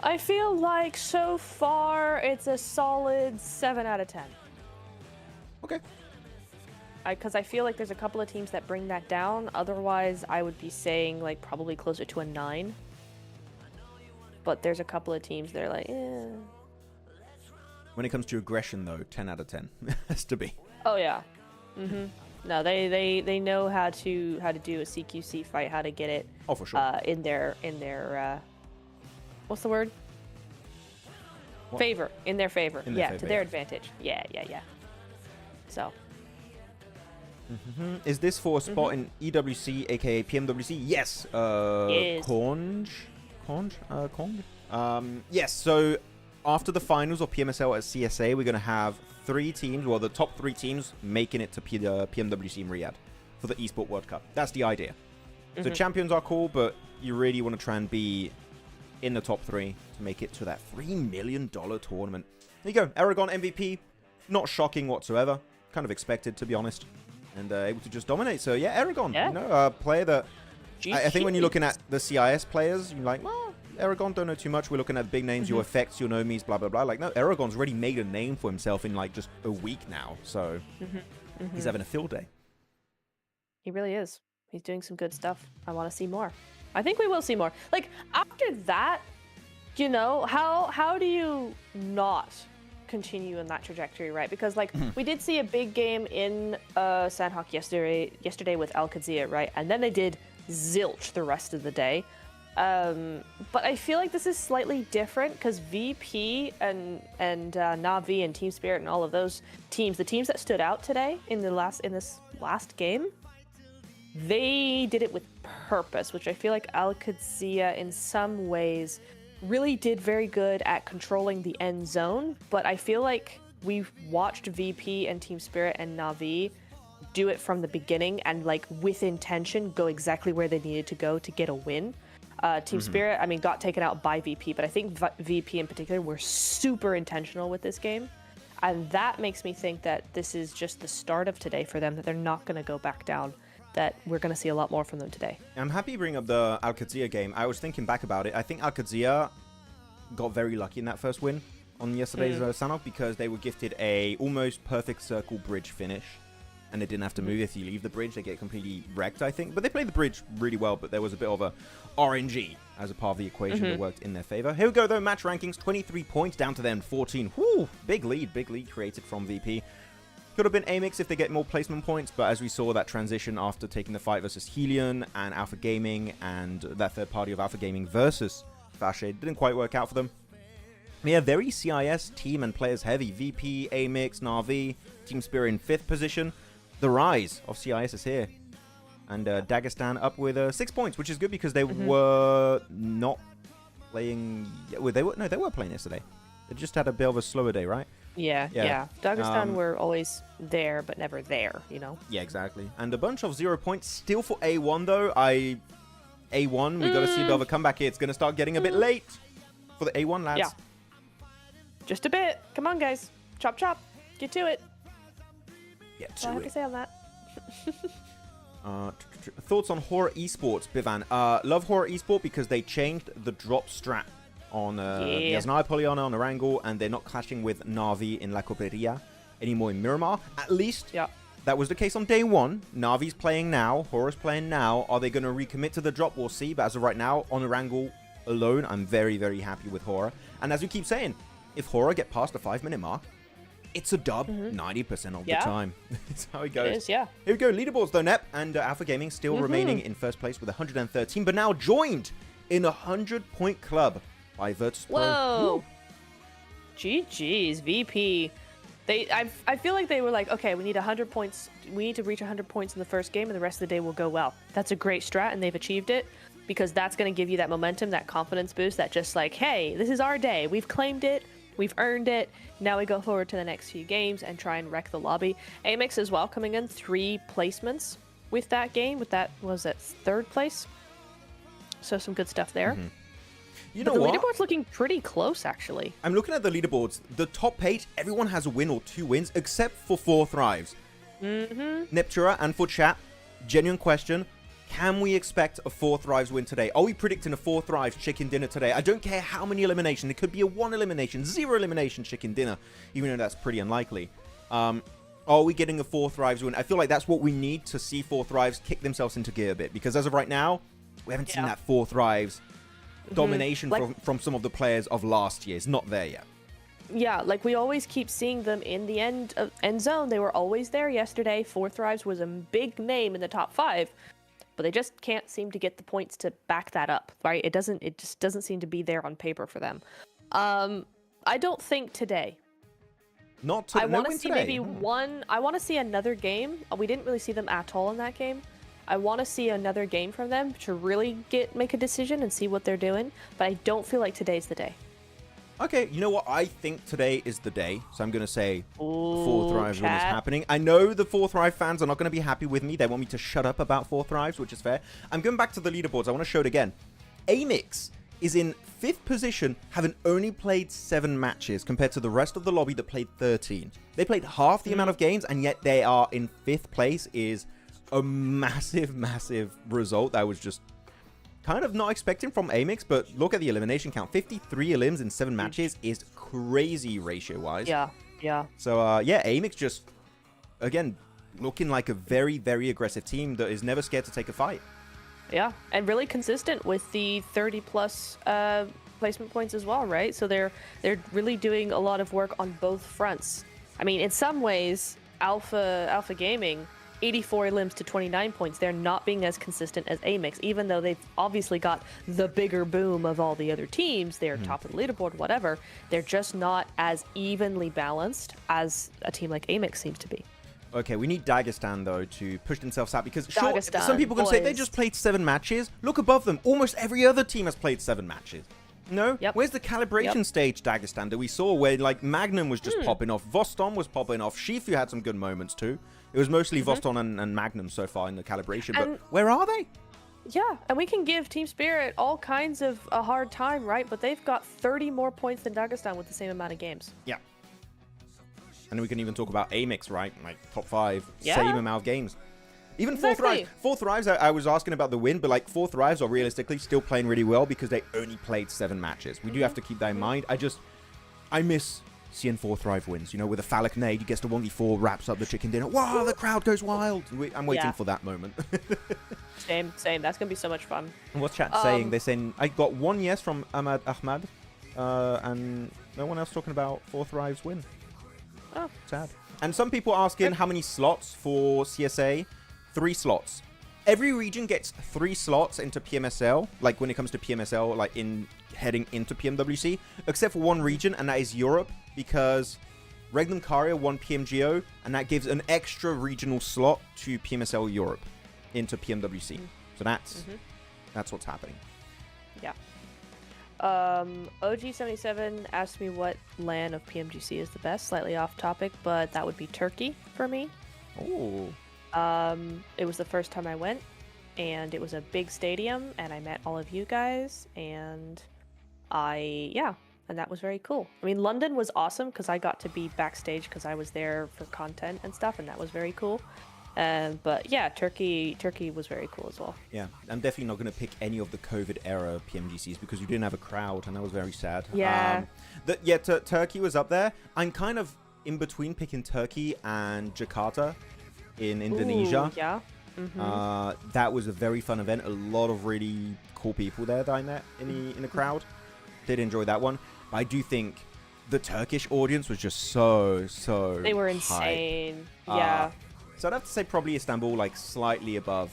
I feel like so far it's a solid 7 out of 10. Okay. Because I feel like there's a couple of teams that bring that down. Otherwise, I would be saying like probably closer to a 9. But there's a couple of teams that are like, eh. When it comes to aggression, though, 10 out of 10 has to be. Oh yeah. No, they know how to do a CQC fight, how to get it. Oh, for sure. In their what's the word? What? Favor. In their favor. In their favor, to their advantage. Yeah. So. Is this for a spot in EWC, aka PMWC? Yes. Yes. Conj? Yes, so after the finals of PMSL at CSA, we're going to have 3 teams, well, the top 3 teams making it to PMWC in Riyadh for the Esport World Cup. That's the idea. So champions are cool, but you really want to try and be in the top 3 to make it to that $3 million tournament. There you go. Aragon MVP. Not shocking whatsoever. Kind of expected, to be honest. And able to just dominate. So, yeah, Aragon, you know, a player that... I think when you're looking at the CIS players, you're like, well, Aragon don't know too much. We're looking at the big names, your effects, your nomies, blah, blah, blah. Like, no, Aragon's already made a name for himself in, like, just a week now. So, he's having a field day. He really is. He's doing some good stuff. I want to see more. I think we will see more. Like, after that, you know, how do you not continue in that trajectory, right? Because like we did see a big game in Sandhawk yesterday with AlQadsiah, right? And then they did zilch the rest of the day. But I feel like this is slightly different because VP and Na'Vi and Team Spirit and all of those teams, the teams that stood out today in this last game, they did it with purpose, which I feel like AlQadsiah in some ways really did very good at controlling the end zone, but I feel like we've watched VP and Team Spirit and Na'Vi do it from the beginning and like with intention go exactly where they needed to go to get a win. Team Spirit, I mean, got taken out by VP, but I think VP in particular were super intentional with this game. And that makes me think that this is just the start of today for them, that they're not going to go back down, that we're going to see a lot more from them today. I'm happy you bring up the AlQadsiah game. I was thinking back about it. I think AlQadsiah got very lucky in that first win on yesterday's Sanok because they were gifted a almost perfect circle bridge finish and they didn't have to move. If you leave the bridge, they get completely wrecked, I think. But they played the bridge really well, but there was a bit of a RNG as a part of the equation that worked in their favor. Here we go, though. Match rankings, 23 points down to them, 14. Whoo! Big lead created from VP. Could have been AMIX if they get more placement points, but as we saw, that transition after taking the fight versus HELLION and Alpha Gaming, and that third party of Alpha Gaming versus Fache didn't quite work out for them. Yeah, very CIS team and players heavy. VP, AMIX, Na'Vi, Team Spirit in 5th position. The rise of CIS is here. And Dagestan up with 6 points, which is good because they were not playing... Well, they were playing yesterday. They just had a bit of a slower day, right? Yeah. Dagestan were always there, but never there, you know? Yeah, exactly. And a bunch of 0 points still for A1, though. A1, we got to see a bit of a comeback here. It's going to start getting a bit late for the A1 lads. Yeah. Just a bit. Come on, guys. Chop, chop. Get to it. Get That's all I have to say on that. Thoughts on Horaa Esports, Bivan? Love Horaa Esports because they changed the drop strat on Yasnaya Poliana on Erangel, and they're not clashing with Na'Vi in La Coperia anymore in Miramar. At least that was the case on day 1. Na'Vi's playing now. Horaa's playing now. Are they going to recommit to the drop? We'll see. But as of right now, on Erangel alone, I'm very, very happy with Horaa. And as we keep saying, if Horaa get past the 5-minute mark, it's a dub 90% of the time. That's how it goes. It is, yeah. Here we go. Leaderboards, though, Nep. And Alpha Gaming still remaining in first place with 113, but now joined in a 100-point club by Virtus Pro. Whoa. GG's, VP. I feel like they were like, okay, we need 100 points. We need to reach 100 points in the first game, and the rest of the day will go well. That's a great strat, and they've achieved it. Because that's going to give you that momentum, that confidence boost, that just like, hey, this is our day. We've claimed it. We've earned it. Now we go forward to the next few games and try and wreck the lobby. AMIX as well coming in 3 placements with that game. With that, was it 3rd place? So some good stuff there. You know but the what? leaderboard's looking pretty close, actually. I'm looking at the leaderboards. The top 8, everyone has a win or 2 wins, except for 4 Thrives. Neptura and for chat, genuine question. Can we expect a 4 Thrives win today? Are we predicting a 4 Thrives chicken dinner today? I don't care how many eliminations. It could be a 1 elimination, 0 elimination chicken dinner, even though that's pretty unlikely. Are we getting a 4 Thrives win? I feel like that's what we need to see 4 Thrives kick themselves into gear a bit. Because as of right now, we haven't seen that 4 Thrives domination from some of the players of last year. It's not there yet. Yeah, like we always keep seeing them in the end zone. They were always there yesterday. 4 Thrives was a big name in the top 5. But they just can't seem to get the points to back that up, right? It just doesn't seem to be there on paper for them. I don't think today. Not today. I want to see maybe one. I want to see another game. We didn't really see them at all in that game. I want to see another game from them to really make a decision and see what they're doing. But I don't feel like today's the day. Okay, you know what? I think today is the day. So I'm going to say 4 Thrives win is happening. I know the 4 Thrive fans are not going to be happy with me. They want me to shut up about 4 Thrives, which is fair. I'm going back to the leaderboards. I want to show it again. AMIX is in 5th position, having only played 7 matches compared to the rest of the lobby that played 13. They played half the amount of games, and yet they are in 5th place. Is a massive, massive result. That was just kind of not expecting from AMIX, but look at the elimination count. 53 elims in 7 matches is crazy ratio-wise. Yeah. So, yeah, AMIX just, again, looking like a very, very aggressive team that is never scared to take a fight. Yeah, and really consistent with the 30-plus placement points as well, right? So they're really doing a lot of work on both fronts. I mean, in some ways, Alpha Gaming, 84 elims to 29 points. They're not being as consistent as AMIX, even though they've obviously got the bigger boom of all the other teams. They're top of the leaderboard, whatever. They're just not as evenly balanced as a team like AMIX seems to be. Okay, we need Dagestan, though, to push themselves out, because sure, Dagestan, some people can say they just played 7 matches. Look above them. Almost every other team has played 7 matches. No? Yep. Where's the calibration stage, Dagestan, that we saw where, like, Magnum was just popping off, Voston was popping off, Shifu had some good moments, too. It was mostly Voston and Magnum so far in the calibration, but where are they? Yeah, and we can give Team Spirit all kinds of a hard time, right? But they've got 30 more points than Dagestan with the same amount of games. Yeah. And we can even talk about AMIX, right? Like, top 5, Yeah. same amount of games. Even 4 Thrives. 4 Thrives, I was asking about the win, but, like, 4 Thrives are realistically still playing really well because they only played 7 matches. We do have to keep that in mind. I miss CN4 Thrive wins. You know, with a phallic nade, he gets the 1v4, wraps up the chicken dinner. Wow, the crowd goes wild. I'm waiting for that moment. Same. That's going to be so much fun. And what's chat saying? They're saying, I got one yes from Ahmad, and no one else talking about 4 Thrives win. Oh. Sad. And some people asking how many slots for CSA. 3 slots. Every region gets 3 slots into PMSL, like when it comes to PMSL, like in heading into PMWC, except for one region, and that is Europe, because Regnum Caria won PMGO, and that gives an extra regional slot to PMSL Europe into PMWC. So that's what's happening. Yeah. OG77 asked me what LAN of PMGC is the best. Slightly off topic, but that would be Turkey for me. Oh. It was the first time I went, and it was a big stadium, and I met all of you guys, and and that was very cool. I mean, London was awesome because I got to be backstage because I was there for content and stuff, and that was very cool. But yeah, Turkey was very cool as well. Yeah, I'm definitely not going to pick any of the COVID era PMGCs because you didn't have a crowd, and that was very sad. Yeah. Turkey was up there. I'm kind of in between picking Turkey and Jakarta in Indonesia. Ooh, yeah. That was a very fun event. A lot of really cool people there that I met in the crowd. Did enjoy that one. But I do think the Turkish audience was just so they were hype. insane. Yeah. So I'd have to say probably Istanbul, like slightly above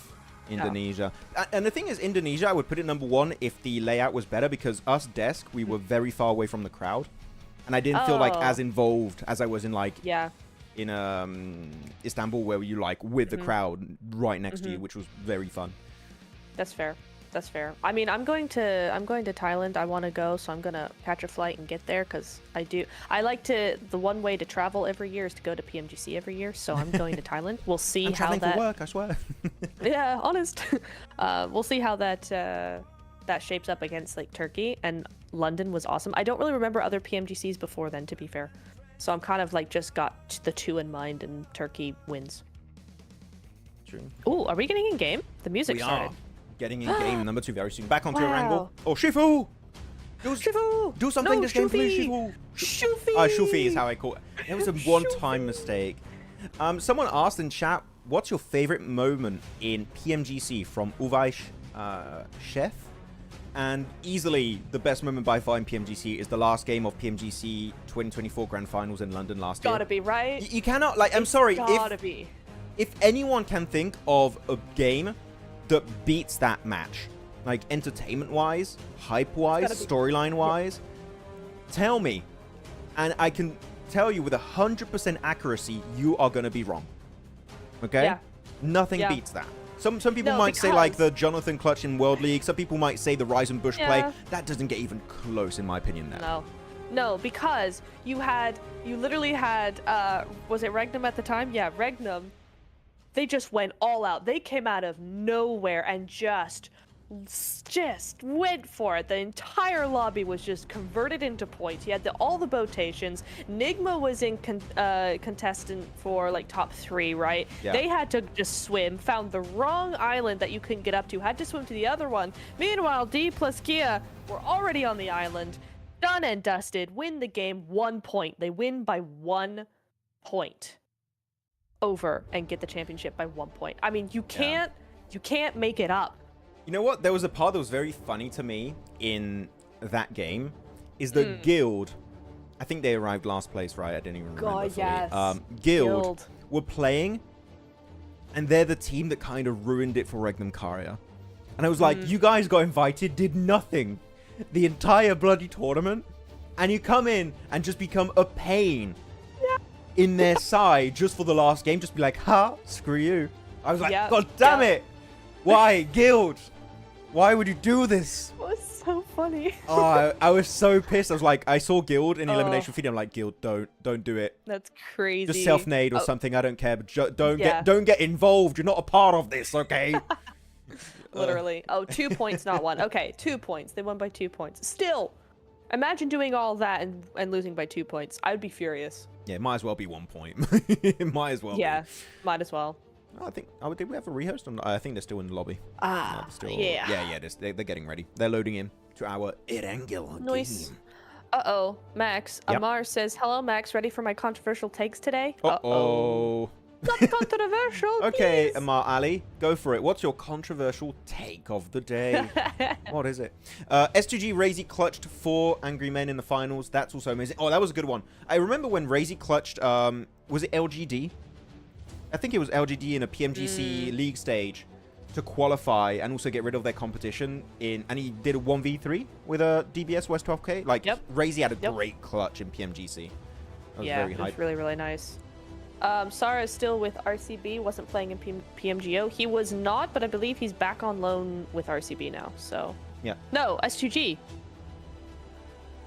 Indonesia. And the thing is, Indonesia, I would put it number 1 if the layout was better, because us desk, we were very far away from the crowd, and I didn't feel like as involved as I was in in Istanbul, where you like with the crowd right next to you, which was very fun. That's fair. I mean, I'm going to Thailand. I want to go, so I'm gonna catch a flight and get there because the one way to travel every year is to go to PMGC every year. So I'm going to Thailand. We'll see I'm how that. traveling for work, I swear. Yeah, honest. We'll see how that shapes up against like Turkey, and London was awesome. I don't really remember other PMGCs before then, to be fair. So I'm kind of like just got the 2 in mind, and Turkey wins. True. Ooh, are we getting in game? The music started. Getting in game number 2 very soon. Back onto your angle. Oh, Shifu! Do something this game, please, Shifu! Shufi! Shufi is how I call it. It was a one-time mistake. Someone asked in chat, what's your favorite moment in PMGC from Uvaish Chef? And easily the best moment by far in PMGC is the last game of PMGC 2024 Grand Finals in London last year. Gotta be, right? You cannot, like, I'm sorry. Gotta be. If anyone can think of a game that beats that match, like entertainment-wise, hype-wise, storyline-wise, tell me. And I can tell you with 100% accuracy, you are going to be wrong. Okay? Yeah. Nothing beats that. Some people might say like the Jonathan Clutch in World League. Some people might say the Rise and Bush play. That doesn't get even close in my opinion now. No, because you literally had, was it Regnum at the time? Yeah, Regnum. They just went all out. They came out of nowhere and just went for it. The entire lobby was just converted into points. You had all the botations. Nigma was in contestant for like top 3, right? Yeah. They had to just swim, found the wrong island that you couldn't get up to, had to swim to the other one. Meanwhile, D plus Kia were already on the island, done and dusted, win the game 1 point. They win by 1 point over and get the championship by 1 point. I mean, you can't make it up. You know what? There was a part that was very funny to me in that game, is that Guild, I think they arrived last place, right? I didn't even remember fully. Yes. Guild were playing, and they're the team that kind of ruined it for Regnum Caria. And I was like, you guys got invited, did nothing the entire bloody tournament, and you come in and just become a pain in their side just for the last game. Just be like, ha, screw you. I was like, God damn it. Why, Guild? Why would you do this? It was so funny. Oh, I was so pissed. I was like, I saw Guild in the elimination feed. I'm like, Guild, don't do it. That's crazy. Just self-nade or something. I don't care. But don't get involved. You're not a part of this, okay? Literally. 2 points, not 1. Okay, 2 points. They won by 2 points. Still, imagine doing all that and losing by 2 points. I would be furious. Yeah, it might as well be 1 point. It might as well be. Might as well. I think, did we have a rehost? I think they're still in the lobby. Yeah. Yeah, they're getting ready. They're loading in to our Erangel game. Uh-oh, Max. Yep. Amar says, hello, Max. Ready for my controversial takes today? Uh-oh. Not controversial, Okay, please. Amar Ali, go for it. What's your controversial take of the day? What is it? S2G Razy clutched 4 Angry Men in the finals. That's also amazing. Oh, that was a good one. I remember when Razy clutched, was it LGD? I think it was LGD in a PMGC league stage to qualify and also get rid of their competition and he did a 1v3 with a DBS West 12K. Like, Razy had a great clutch in PMGC. That was very it hype. was really, really nice. Sarah is still with RCB, wasn't playing in PMGO. He was not, but I believe he's back on loan with RCB now, so... Yeah. No, S2G.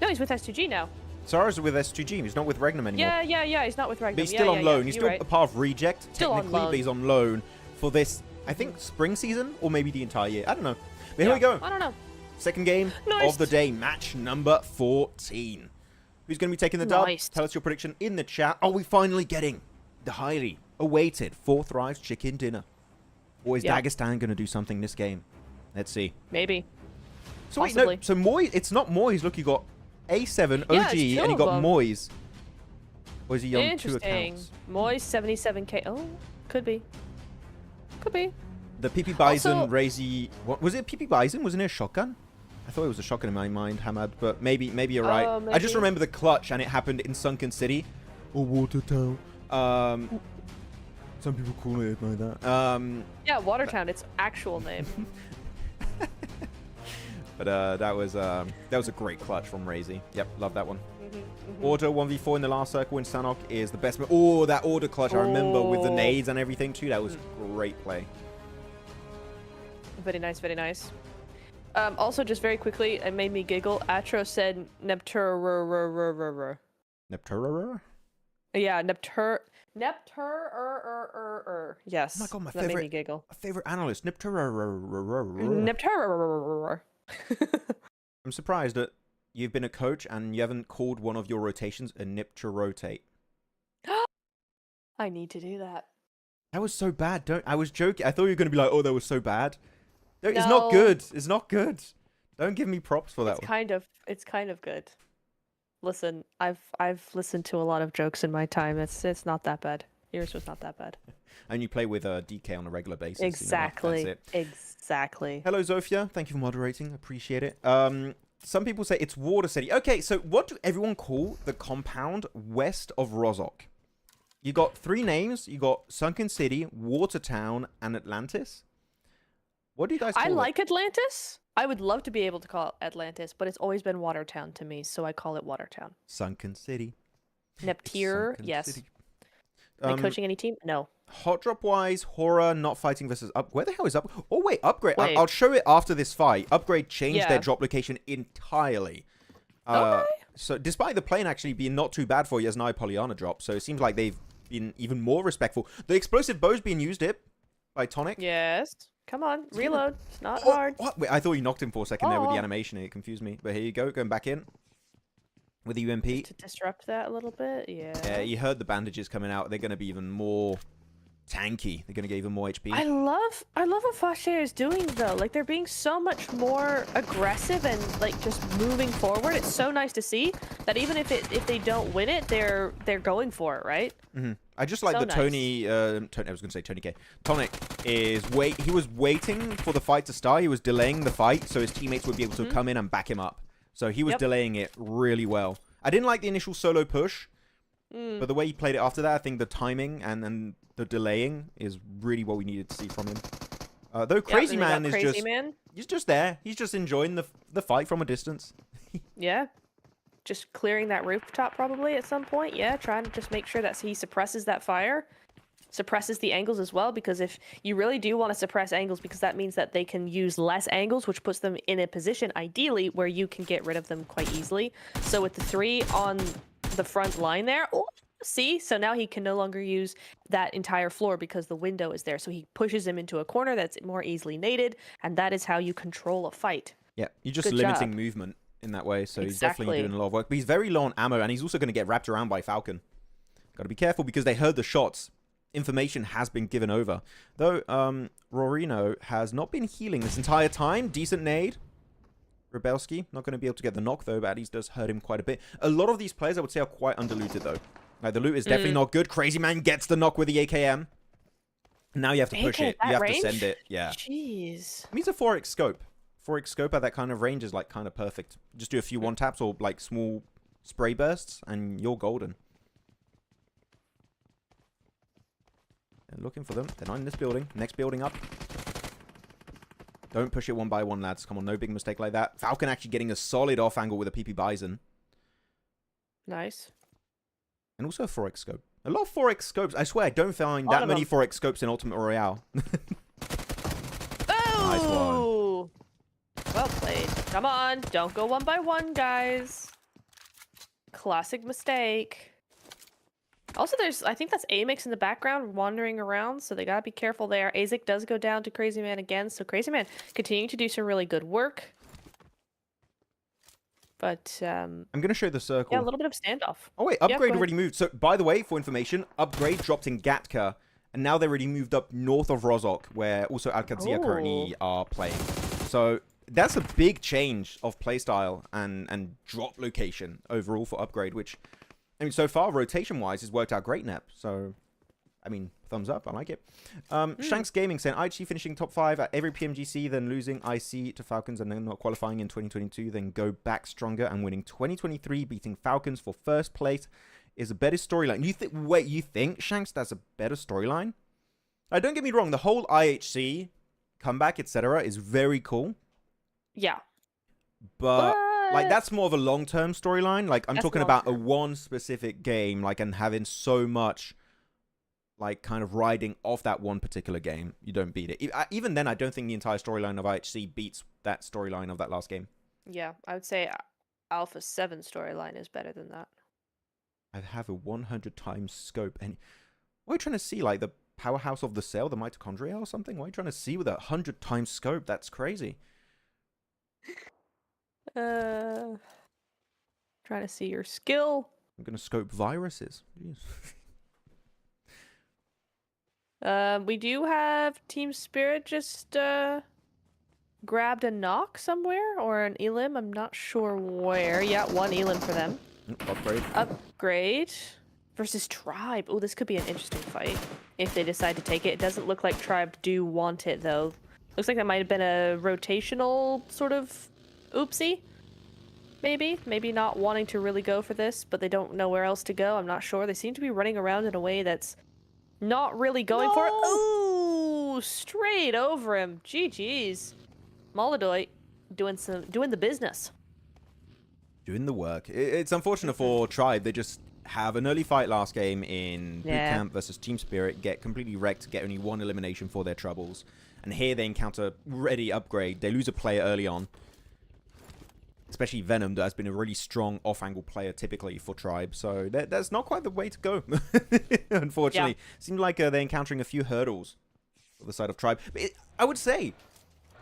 No, he's with S2G now. Sarah's with S2G. He's not with Regnum anymore. Yeah, he's not with Regnum. But he's still on loan. He's still right. a part of Reject, Still technically, but he's on loan for this, I think, spring season, or maybe the entire year. I don't know. But here we go. I don't know. Second game of the day, match number 14. Who's going to be taking the dub? Tell us your prediction in the chat. Are we finally getting the highly awaited 4 Thrives chicken dinner? Or is Dagestan going to do something this game? Let's see. Maybe. So wait, no, so Moy, it's not Moyes. Look, you got A7, OG, and you got Moyes. Or is he on 2 accounts? Moyes 77k. Oh, could be. Could be. The PP Bison, also, Razy... What, was it PP Bison? Wasn't it a shotgun? I thought it was a shotgun in my mind, Hamad, but maybe you're right. Maybe. I just remember the clutch, and it happened in Sunken City. Or Watertown. Some people call it like that. Yeah, Watertown, its actual name. But that was a great clutch from Razy. Yep, love that one. Order 1v4 in the last circle in Sanok is the best. Oh, that order clutch, I remember, with the nades and everything too. That was great play. Very nice, very nice. Also, just very quickly, it made me giggle. Atro said Neptura. Neptura? Yeah, Neptura. Yes. Oh my god, my that made me giggle. My favorite analyst, Neptura. Neptura. I'm surprised that you've been a coach and you haven't called one of your rotations a nip to rotate. I need to do that. That was so bad. I was joking. I thought you were going to be like, oh, that was so bad. No, it's not good. It's not good. Don't give me props for that one. It's kind of good. Listen, I've listened to a lot of jokes in my time. It's not that bad. Yours was not that bad. And you play with DK on a regular basis. Exactly. You know, that's it. Exactly. Hello, Zofia. Thank you for moderating. Appreciate it. Some people say it's Water City. Okay, so what do everyone call the compound west of Rozok? You got 3 names. You got Sunken City, Watertown, and Atlantis. What do you guys call it? I like Atlantis. I would love to be able to call it Atlantis, but it's always been Watertown to me, so I call it Watertown. Sunken City. Neptura, yes. City. Am I coaching any team? No. Hot drop wise, Horaa not fighting versus Up. Where the hell is Up? Oh wait, Upgrade. I'll show it after this fight. Upgrade changed their drop location entirely. Okay. So despite the plane actually being not too bad for Yasnai Polyana drop, so it seems like they've been even more respectful. The explosive bow's being used by Tonic. Yes. Come on, reload. It's not hard. What? Wait, I thought you knocked him for a second there with the animation. It confused me. But here you go, going back in with the UMP. Just to disrupt that a little bit, yeah. Yeah, you heard the bandages coming out. They're going to be even more tanky. They're going to get even more HP. I love what Fache is doing though. Like they're being so much more aggressive and like just moving forward. It's so nice to see that even if they don't win it, they're going for it, right? Mm-hmm. I just like that Tony, I was going to say Tony K. Tonic is he was waiting for the fight to start. He was delaying the fight so his teammates would be able to come in and back him up. So he was delaying it really well. I didn't like the initial solo push, but the way he played it after that, I think the timing and the delaying is really what we needed to see from him. Though Crazy Man is he's just there. He's just enjoying the fight from a distance. Yeah. Just clearing that rooftop probably at some point. Yeah, trying to just make sure that he suppresses that fire. Suppresses the angles as well, because if you really do want to suppress angles, because that means that they can use less angles, which puts them in a position, ideally, where you can get rid of them quite easily. So with the 3 on the front line there, see? So now he can no longer use that entire floor because the window is there. So he pushes him into a corner that's more easily naded, and that is how you control a fight. Yeah, you're just limiting movement in that way, so he's definitely doing a lot of work. But he's very low on ammo, and he's also going to get wrapped around by Falcon. Got to be careful because they heard the shots. Information has been given over. Though, Rorino has not been healing this entire time. Decent nade. Rebelski. Not going to be able to get the knock, though, but at least does hurt him quite a bit. A lot of these players, I would say, are quite underlooted, though. Like, the loot is definitely not good. Crazy Man gets the knock with the AKM. Now you have to push it. You have to send it. Yeah. Jeez. I mean, it's a 4x scope. 4x scope at that kind of range is, like, kind of perfect. Just do a few one-taps or, like, small spray bursts, and you're golden. They're looking for them. They're not in this building. Next building up. Don't push it one by one, lads. Come on, no big mistake like that. Falcon actually getting a solid off angle with a PP Bison. Nice. And also a 4x scope. A lot of 4x scopes. I swear, I don't find that many 4x scopes in Ultimate Royale. Oh! Nice one. Well played. Come on, don't go one by one, guys. Classic mistake. Also, I think that's AMIX in the background wandering around, so they gotta be careful there. AZIC does go down to Crazy Man again, so Crazy Man continuing to do some really good work. But, I'm gonna show the circle. yeah, a little bit of standoff. Oh wait, Upgrade already moved. So, by the way, for information, Upgrade dropped in Gatka, and now they're already moved up north of Rozhok, where also AlQadsiah currently are playing. So, that's a big change of playstyle and drop location overall for Upgrade, which... I mean, so far, rotation-wise, has worked out great, Nep. So, I mean, thumbs up. I like it. Shanks Gaming saying, IHC finishing top 5 at every PMGC, then losing IC to Falcons and then not qualifying in 2022, then go back stronger and winning 2023, beating Falcons for first place is a better storyline. You think, Shanks, that's a better storyline? Don't get me wrong. The whole IHC comeback, etc., is very cool. Yeah. But... like, that's more of a long-term storyline. Like, I'm talking about a one specific game, like, and having so much, like, kind of riding off that one particular game. You don't beat it. Even then, I don't think the entire storyline of IHC beats that storyline of that last game. Yeah, I would say Alpha 7 storyline is better than that. I have a 100 times scope. And what are you trying to see? Like, the powerhouse of the cell, the mitochondria or something? What are you trying to see with a 100 times scope? That's crazy. Trying to see your skill. I'm gonna scope viruses. We do have Team Spirit just grabbed a knock somewhere or an elim. I'm not sure where. Yeah, one elim for them. Upgrade. Upgrade versus Tribe. Oh, this could be an interesting fight if they decide to take it. It doesn't look like Tribe do want it though. Looks like that might have been a rotational sort of oopsie. Maybe not wanting to really go for this, but they don't know where else to go. I'm not sure. They seem to be running around in a way that's not really going for it. Ooh, straight over him. GG's. Molodoy doing the business. Doing the work. It's unfortunate for Tribe. They just have an early fight last game in Bootcamp versus Team Spirit, get completely wrecked, get only one elimination for their troubles. And here they encounter ready Upgrade. They lose a player early on. Especially Venom, that has been a really strong off-angle player typically for Tribe. So that's not quite the way to go, unfortunately. Yeah. Seems like they're encountering a few hurdles on the side of Tribe. But I would say,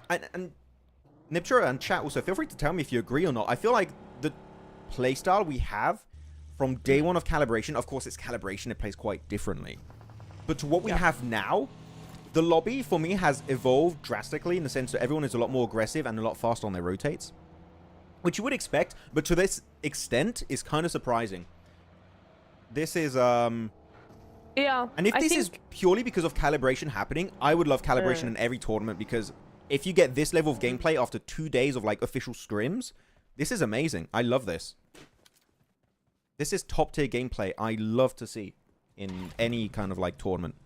and Neptura and chat also, feel free to tell me if you agree or not. I feel like the playstyle we have from day one of Calibration, of course it's Calibration, it plays quite differently. But to what we have now, the lobby for me has evolved drastically in the sense that everyone is a lot more aggressive and a lot faster on their rotates. Which you would expect, but to this extent is kind of surprising. This is, yeah. And if this is purely because of Calibration happening, I would love Calibration in every tournament, because if you get this level of gameplay after 2 days of, like, official scrims, this is amazing. I love this. This is top-tier gameplay I love to see in any kind of, like, tournament.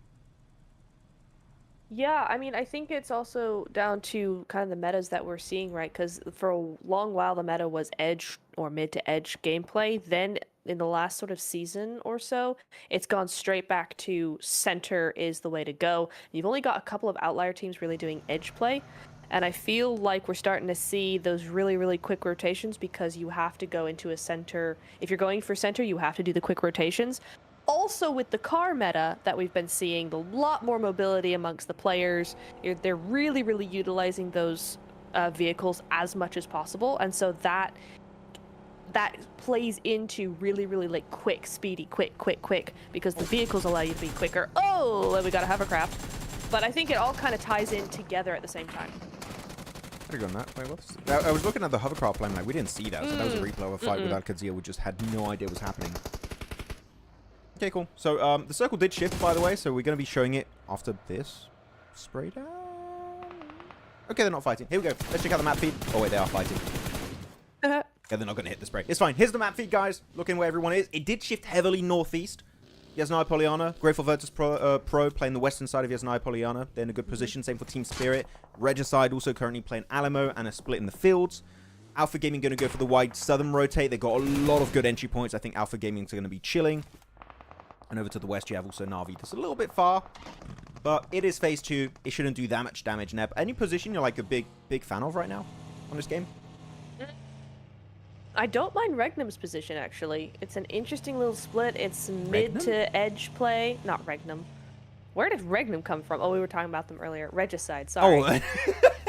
Yeah, I mean, I think it's also down to kind of the metas that we're seeing, right? Because for a long while, the meta was edge or mid to edge gameplay. Then in the last sort of season or so, it's gone straight back to center is the way to go. You've only got a couple of outlier teams really doing edge play. And I feel like we're starting to see those really, really quick rotations because you have to go into a center. If you're going for center, you have to do the quick rotations. Also, with the car meta that we've been seeing, a lot more mobility amongst the players. They're really, really utilizing those vehicles as much as possible, and so that plays into really, really like quick, speedy, quick, because the vehicles allow you to be quicker. Oh, we got a hovercraft. But I think it all kind of ties in together at the same time. could have gone that. Wait, what's... I was looking at the hovercraft plane, like, we didn't see that. So that was a replay of a fight with AlQadsiah. We just had no idea what was happening. Okay, cool. So, the circle did shift, by the way, so we're going to be showing it after this. Spray down. Okay, they're not fighting. Here we go. Let's check out the map feed. Oh, wait, they are fighting. Yeah, they're not going to hit the spray. It's fine. Here's the map feed, guys. Looking where everyone is. It did shift heavily northeast. Yasnaya Polyana, Grateful Virtus Pro playing the western side of Yasnaya Polyana. They're in a good position. Same for Team Spirit. Regicide also currently playing Alamo and a split in the fields. Alpha Gaming going to go for the wide southern rotate. They've got a lot of good entry points. I think Alpha Gaming's going to be chilling. And over to the west, you have also Na'Vi. That's a little bit far. But it is phase 2. It shouldn't do that much damage, Neb. Any position you're like a big fan of right now on this game? I don't mind Regnum's position, actually. It's an interesting little split. It's mid to edge play. Not Regnum. Where did Regnum come from? Oh, we were talking about them earlier. Regicide, sorry. Oh.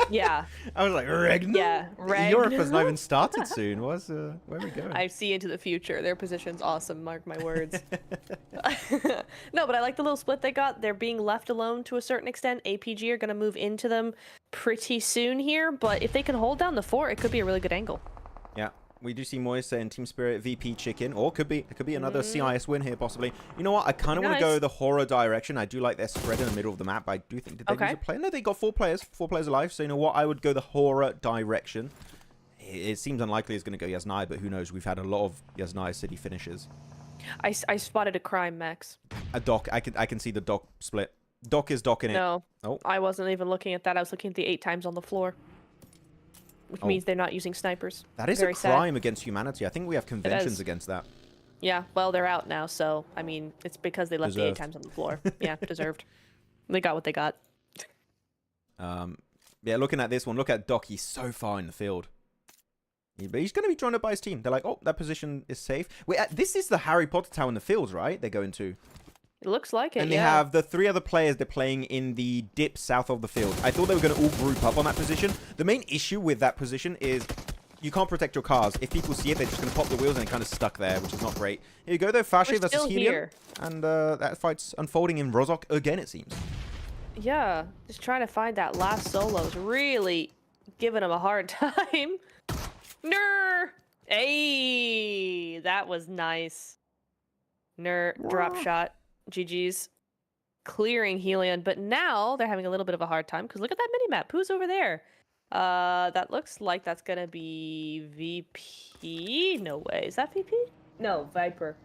Yeah. I was like, Regnum? Yeah, Regnum. Europe has not even started soon. Where are we going? I see into the future. Their position's awesome, mark my words. No, but I like the little split they got. They're being left alone to a certain extent. APG are going to move into them pretty soon here, but if they can hold down the fort, it could be a really good angle. Yeah. We do see Moise and Team Spirit VP chicken, or it could be another CIS win here possibly. You know what? I kind of want to go the horror direction. I do like their spread in the middle of the map. But I do think did they lose a player? No, they got 4 players alive. So you know what? I would go the horror direction. It seems unlikely it's going to go Yasnaya, but who knows? We've had a lot of Yasnaya City finishes. I spotted a crime, Max. A dock. I can see the dock split. Dock is docking it. No, oh. I wasn't even looking at that. I was looking at the 8 times on the floor. Which means they're not using snipers. That is very a crime sad. Against humanity. I think we have conventions against that. Yeah, well, they're out now, so, I mean, it's because they left the 8 times on the floor. Yeah, deserved. They got what they got. Yeah, looking at this one, look at Doc. He's so far in the field. But he's going to be joined up by his team. They're like, oh, that position is safe. Wait, this is the Harry Potter tower in the fields, right? They're going to. It looks like it, and they have the 3 other players they're playing in the dip south of the field. I thought they were going to all group up on that position. The main issue with that position is you can't protect your cars. If people see it, they're just going to pop the wheels and they're kind of stuck there, which is not great. Here you go, though. Fache versus HELLION. And that fight's unfolding in Rozhok again, it seems. Yeah, just trying to find that last solo is really giving him a hard time. Ner! Hey, that was nice. Ner, drop shot. GG's. Clearing HELLION, but now they're having a little bit of a hard time because look at that mini-map. Who's over there? That looks like that's gonna be VP. No way. Is that VP? No, Viper.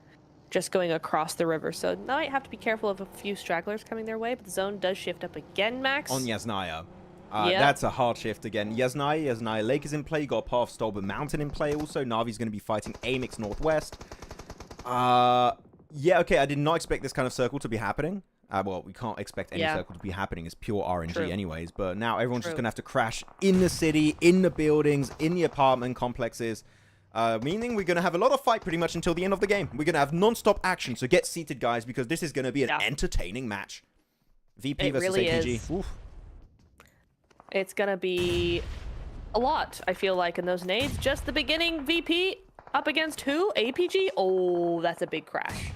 Just going across the river, so now I have to be careful of a few stragglers coming their way, but the zone does shift up again, Max. On Yasnaya. That's a hard shift again. Yasnaya Lake is in play. You got Path of Stolber Mountain in play also. Na'Vi's going to be fighting AMIX Northwest. Yeah, okay, I did not expect this kind of circle to be happening. Well, we can't expect any circle to be happening. It's pure RNG anyways. But now everyone's just going to have to crash in the city, in the buildings, in the apartment complexes. Meaning we're going to have a lot of fight pretty much until the end of the game. We're going to have non-stop action. So get seated, guys, because this is going to be an entertaining match. VP versus really APG. Is. It's going to be a lot, I feel like, in those nades. Just the beginning, VP up against who? APG? Oh, that's a big crash.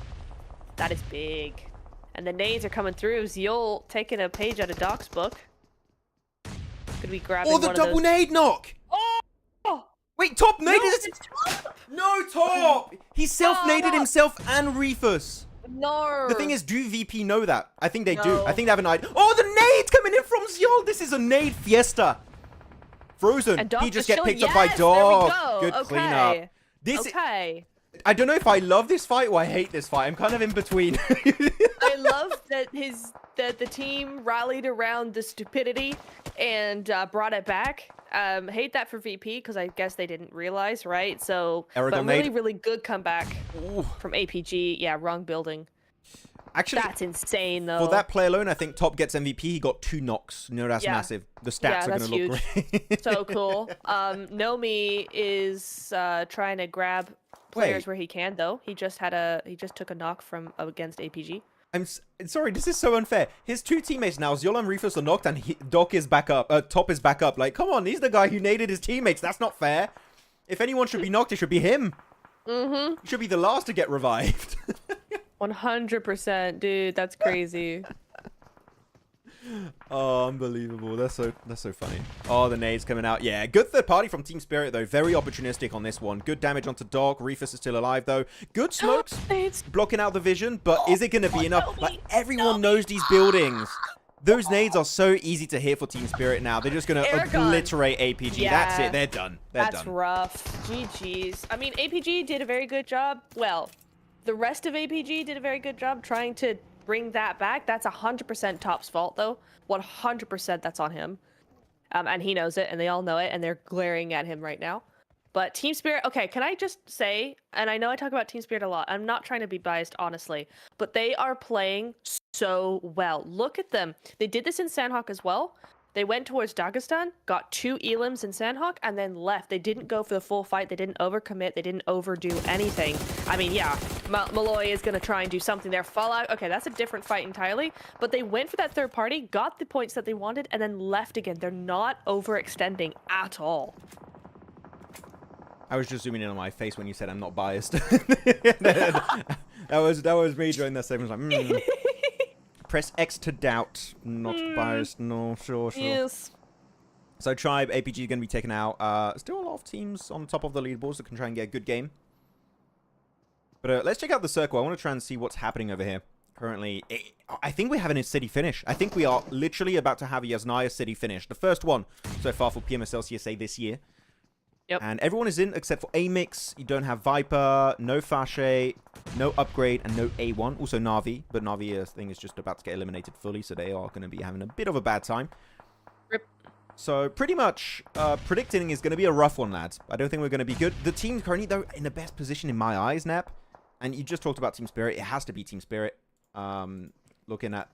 That is big. And the nades are coming through. Ziol taking a page out of Doc's book. Could be grabbing the double nade knock! Oh! Wait, Top naded it! No, Top! He self-naded himself and Reefus. No. The thing is, do VP know that? I think they do. I think they have an idea. Oh, the nade coming in from Ziol! This is a nade fiesta. Frozen. He just get picked up by Dog. Good cleanup. I don't know if I love this fight or I hate this fight. I'm kind of in between. I love that the team rallied around the stupidity and brought it back. Hate that for VP because I guess they didn't realize, right? So, but really good comeback from APG. Yeah, wrong building. Actually, that's insane though. For that play alone, I think Top gets MVP. He got 2 knocks. You know, that's massive. The stats are going to look great. So cool. Nomi is trying to grab players where he can though. He just took a knock from against APG. I'm sorry, this is so unfair. His 2 teammates now, Ziol and Reefus, are knocked, and Doc is back up. Top is back up. Like, come on, he's the guy who naded his teammates. That's not fair. If anyone should be knocked, it should be him. He should be the last to get revived. 100%, dude. That's crazy. Oh, unbelievable. That's so funny. Oh, the nades coming out. Yeah, good third party from Team Spirit, though. Very opportunistic on this one. Good damage onto Dog. Reefus is still alive, though. Good smokes. Blocking out the vision, but is it going to be enough? Like, everyone knows these buildings. Those nades are so easy to hit for Team Spirit now. They're just going to obliterate APG. Yeah, that's it. They're done. That's rough. GG's. I mean, APG did a very good job. Well, the rest of APG did a very good job trying to bring that back. That's 100% Top's fault, though. 100% that's on him. And he knows it, and they all know it, and they're glaring at him right now. But Team Spirit, okay, can I just say, and I know I talk about Team Spirit a lot, I'm not trying to be biased, honestly, but they are playing so well. Look at them. They did this in Sandhawk as well. They went towards Dagestan, got 2 elims in Sandhawk, and then left. They didn't go for the full fight. They didn't overcommit. They didn't overdo anything. I mean, yeah, Malloy is going to try and do something there. Fallout, okay, that's a different fight entirely. But they went for that third party, got the points that they wanted, and then left again. They're not overextending at all. I was just zooming in on my face when you said I'm not biased. that was me during that segment. Like, Press X to doubt. Not biased. No, sure. Yes. So Tribe, APG is going to be taken out. Still a lot of teams on top of the leaderboards that can try and get a good game. But let's check out the circle. I want to try and see what's happening over here. Currently, I think we're having a city finish. I think we are literally about to have a Yasnaya city finish. The first one so far for PMSL CSA this year. Yep. And everyone is in except for AMIX. You don't have Viper, no Fache, no Upgrade, and no A1. Also Na'Vi, but Na'Vi thing is just about to get eliminated fully, so they are going to be having a bit of a bad time. Rip. So pretty much predicting is going to be a rough one, lads. I don't think we're going to be good. The team currently, though, in the best position in my eyes, Nap. And you just talked about Team Spirit. It has to be Team Spirit. Looking at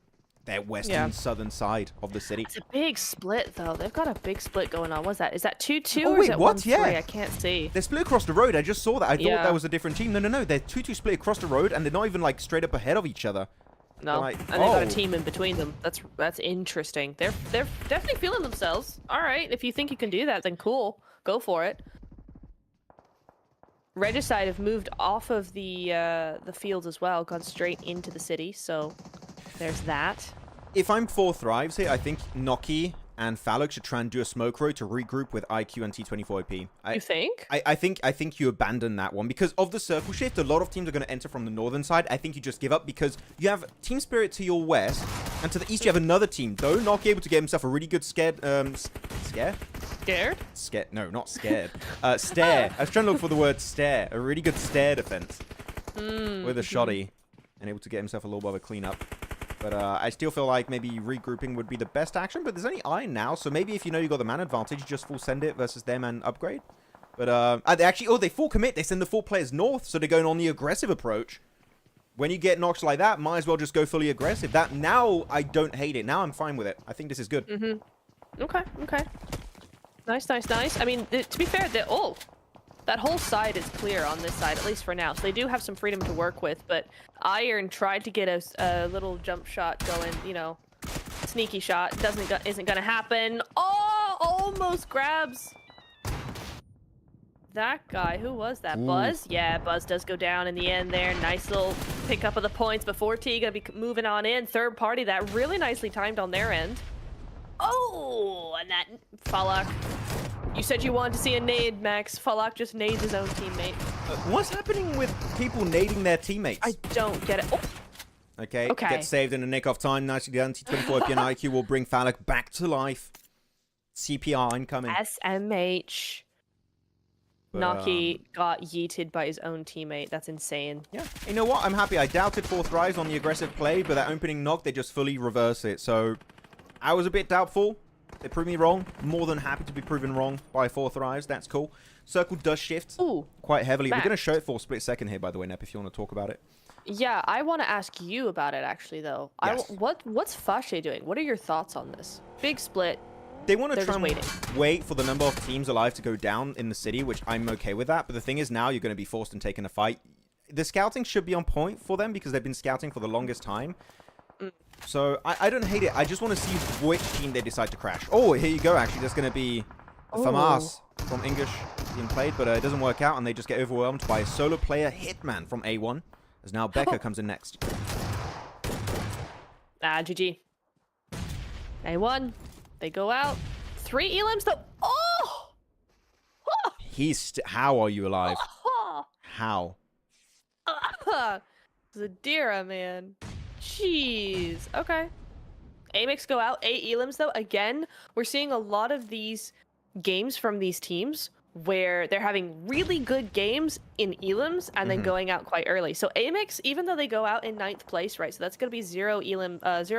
their western southern side of the city. It's a big split, though. They've got a big split going on. What's that? Is that 2-2 or is wait, it what? 1-3? Yeah. I can't see. They're split across the road. I just saw that. I thought that was a different team. No. They're 2-2 split across the road, and they're not even, like, straight up ahead of each other. No, like, and they've got a team in between them. That's interesting. They're definitely feeling themselves. All right, if you think you can do that, then cool. Go for it. Regicide have moved off of the fields as well, gone straight into the city, so there's that. If I'm 4 Thrives here, I think Noki and Phallic should try and do a smoke road to regroup with IQ and T24AP. You think? I think you abandon that one because of the circle shift. A lot of teams are going to enter from the northern side. I think you just give up because you have Team Spirit to your west, and to the east you have another team. Though Noki able to get himself a really good scare. Scared? No, not scared. Stare. I was trying to look for the word stare. A really good stare defense with a shoddy, and able to get himself a little bit of a cleanup. But I still feel like maybe regrouping would be the best action. But there's only Iron now, so maybe if you know you got the man advantage, you just full send it versus them and upgrade. But they actually, they full commit. They send the 4 players north, so they're going on the aggressive approach. When you get knocked like that, might as well just go fully aggressive. That now I don't hate it. Now I'm fine with it. I think this is good. Okay. Nice. I mean, to be fair, that whole side is clear on this side, at least for now. So they do have some freedom to work with, but Iron tried to get a little jump shot going, you know, sneaky shot. Isn't gonna happen. Oh, almost grabs that guy. Who was that? Ooh. Buzz? Yeah, Buzz does go down in the end there. Nice little pickup of the points before T gonna be moving on in. Third party, that really nicely timed on their end. Oh, and that Fallout. You said you wanted to see a nade, Max. Fallout just nades his own teammate. What's happening with people nading their teammates? I don't get it. Oh. Okay. Get saved in the nick of time. Nicely done. T24 and IQ will bring Phallic back to life. CPR incoming. SMH. Noki got yeeted by his own teammate. That's insane. Yeah. You know what? I'm happy. I doubted 4 Thrives on the aggressive play, but that opening knock, they just fully reverse it. So I was a bit doubtful. They proved me wrong. More than happy to be proven wrong by 4 Thrives. That's cool. Circle does shift quite heavily. Max. We're going to show it for a split second here, by the way, Nep, if you want to talk about it. Yeah, I want to ask you about it, actually, though. Yes. What's Fache doing? What are your thoughts on this? Big split. They want to try and wait for the number of teams alive to go down in the city, which I'm okay with that. But the thing is, now you're going to be forced and taking a fight. The scouting should be on point for them because they've been scouting for the longest time. So I don't hate it. I just want to see which team they decide to crash. Oh, here you go, actually. There's going to be the FAMAS from English being played, but it doesn't work out, and they just get overwhelmed by a solo player, Hitman, from A1, as now Becca comes in next. GG. A1. They go out. 3 elims though. Oh! How are you alive? Oh! How? Zadira, man. Jeez. Okay. AMIX go out. 8 elims though. Again, we're seeing a lot of these games from these teams where they're having really good games in elims and then going out quite early. So AMIX, even though they go out in 9th place, right? So that's going to be 0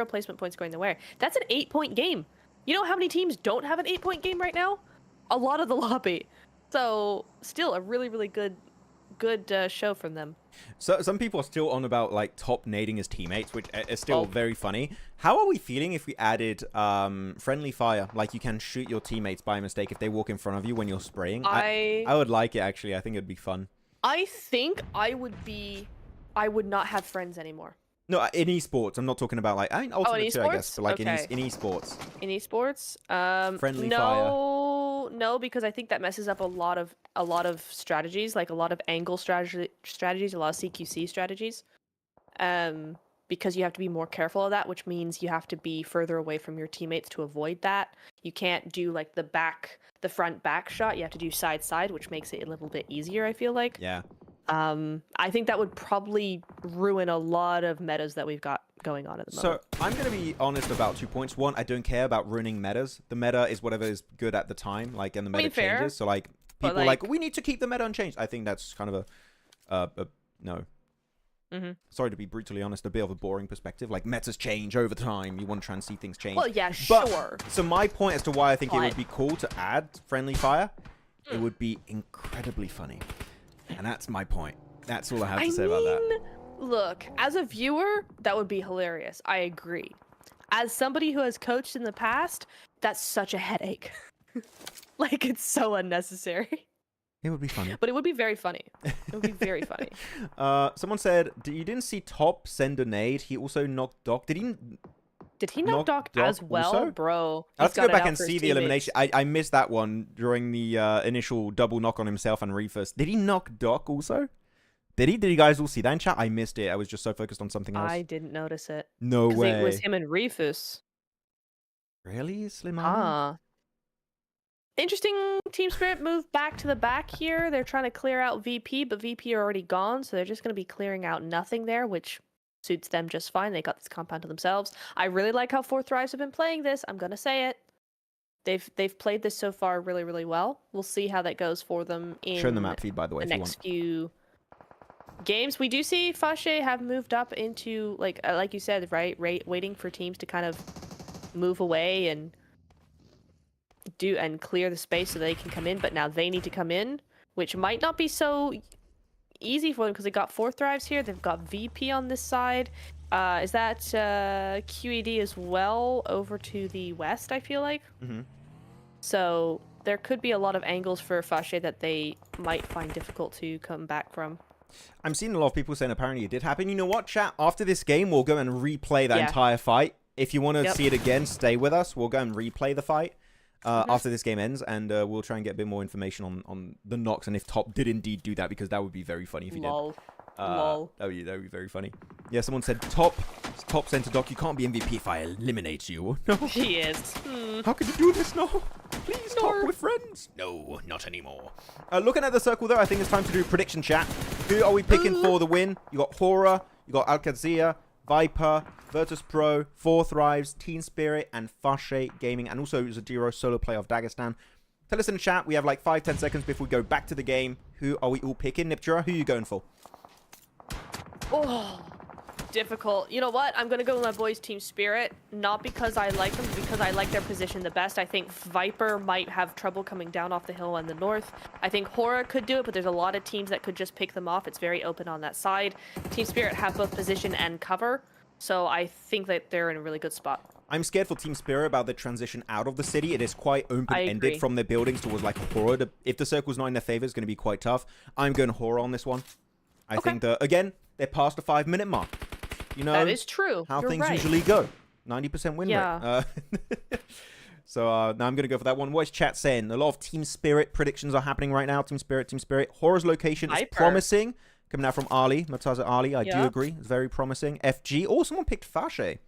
placement points going their way. That's an 8-point game. You know how many teams don't have an 8-point game right now? A lot of the lobby. So still a really, really good show from them. So some people are still on about like top nading his teammates, which is still very funny. How are we feeling if we added friendly fire? Like you can shoot your teammates by mistake if they walk in front of you when you're spraying. I would like it actually. I think it'd be fun. I think I would not have friends anymore. No, in esports. I'm not talking about like ultimate too, I guess, but like okay. in esports. In esports, friendly fire. No, because I think that messes up a lot of strategies, like a lot of angle strategies, a lot of CQC strategies. Because you have to be more careful of that, which means you have to be further away from your teammates to avoid that. You can't do like the front back shot. You have to do side, which makes it a little bit easier, I feel like. Yeah. I think that would probably ruin a lot of metas that we've got going on at the moment. So I'm going to be honest about 2 points. One, I don't care about ruining metas. The meta is whatever is good at the time, like, and the meta changes. Fair. So like people are like, we need to keep the meta unchanged. I think that's kind of a no. Sorry to be brutally honest, a bit of a boring perspective. Like metas change over time. You want to try and see things change. Well, yeah, But, sure. So my point as to why I think it would be cool to add friendly fire, it would be incredibly funny. And that's my point. That's all I have to say about that. Look, as a viewer, that would be hilarious. I agree. As somebody who has coached in the past, that's such a headache. Like, it's so unnecessary. It would be funny. But it would be very funny. It would be very funny. Someone said, you didn't see Top send a nade. He also knocked Doc. Did he knock Doc as well? Also? Bro. I have to go back and see the elimination. I missed that one during the initial double knock on himself and Refus. Did he knock Doc also? Did he? Did you guys all see that in chat? I missed it. I was just so focused on something else. I didn't notice it. No way. It was him and Refus. Really? Slimani? Interesting. Team Spirit moved back to the back here. They're trying to clear out VP, but VP are already gone, so they're just going to be clearing out nothing there, which suits them just fine. They got this compound to themselves. I really like how 4 Thrives have been playing this. I'm going to say it. They've played this so far really, really well. We'll see how that goes for them in Show the map feed, by the way, the next few games. We do see Fache have moved up into, like you said, right, waiting for teams to kind of move away and clear the space so they can come in, but now they need to come in, which might not be so easy for them because they got 4 Thrives here. They've got VP on this side. Is that QED as well over to the west, I feel like? So there could be a lot of angles for Fache that they might find difficult to come back from. I'm seeing a lot of people saying apparently it did happen. You know what, chat? After this game, we'll go and replay that entire fight. If you want to see it again, stay with us. We'll go and replay the fight after this game ends, and we'll try and get a bit more information on the knocks and if Top did indeed do that, because that would be very funny if he did. Lol. That would be very funny. Yeah, someone said Top center Doc. You can't be MVP if I eliminate you. No. He is. How could you do this? No. Please talk with friends. No, not anymore. Looking at the circle though, I think it's time to do prediction chat. Who are we picking for the win? You got Horaa, you got AlQadsiah, Viper, Virtus Pro, 4 Thrives, Team Spirit, and Fache Gaming, and also Zadiro solo play of Dagestan. Tell us in the chat. We have like 5-10 seconds before we go back to the game. Who are we all picking? Neptura, who are you going for? Oh, difficult. You know what? I'm going to go with my boys Team Spirit. Not because I like them, because I like their position the best. I think Viper might have trouble coming down off the hill on the north. I think Horaa could do it, but there's a lot of teams that could just pick them off. It's very open on that side. Team Spirit have both position and cover, so I think that they're in a really good spot. I'm scared for Team Spirit about the transition out of the city. It is quite open-ended from their buildings towards like Horaa. If the circle's not in their favor, it's going to be quite tough. I'm going Horaa on this one. I think that, again, they're past the 5-minute mark. You know, that is true. How things usually go. 90% win rate. So now I'm going to go for that one. What is chat saying? A lot of Team Spirit predictions are happening right now. Team Spirit. Horaa's location is promising. Coming out from Ali, Murtaza Ali. I do agree. It's very promising. FG. Oh, someone picked Fache.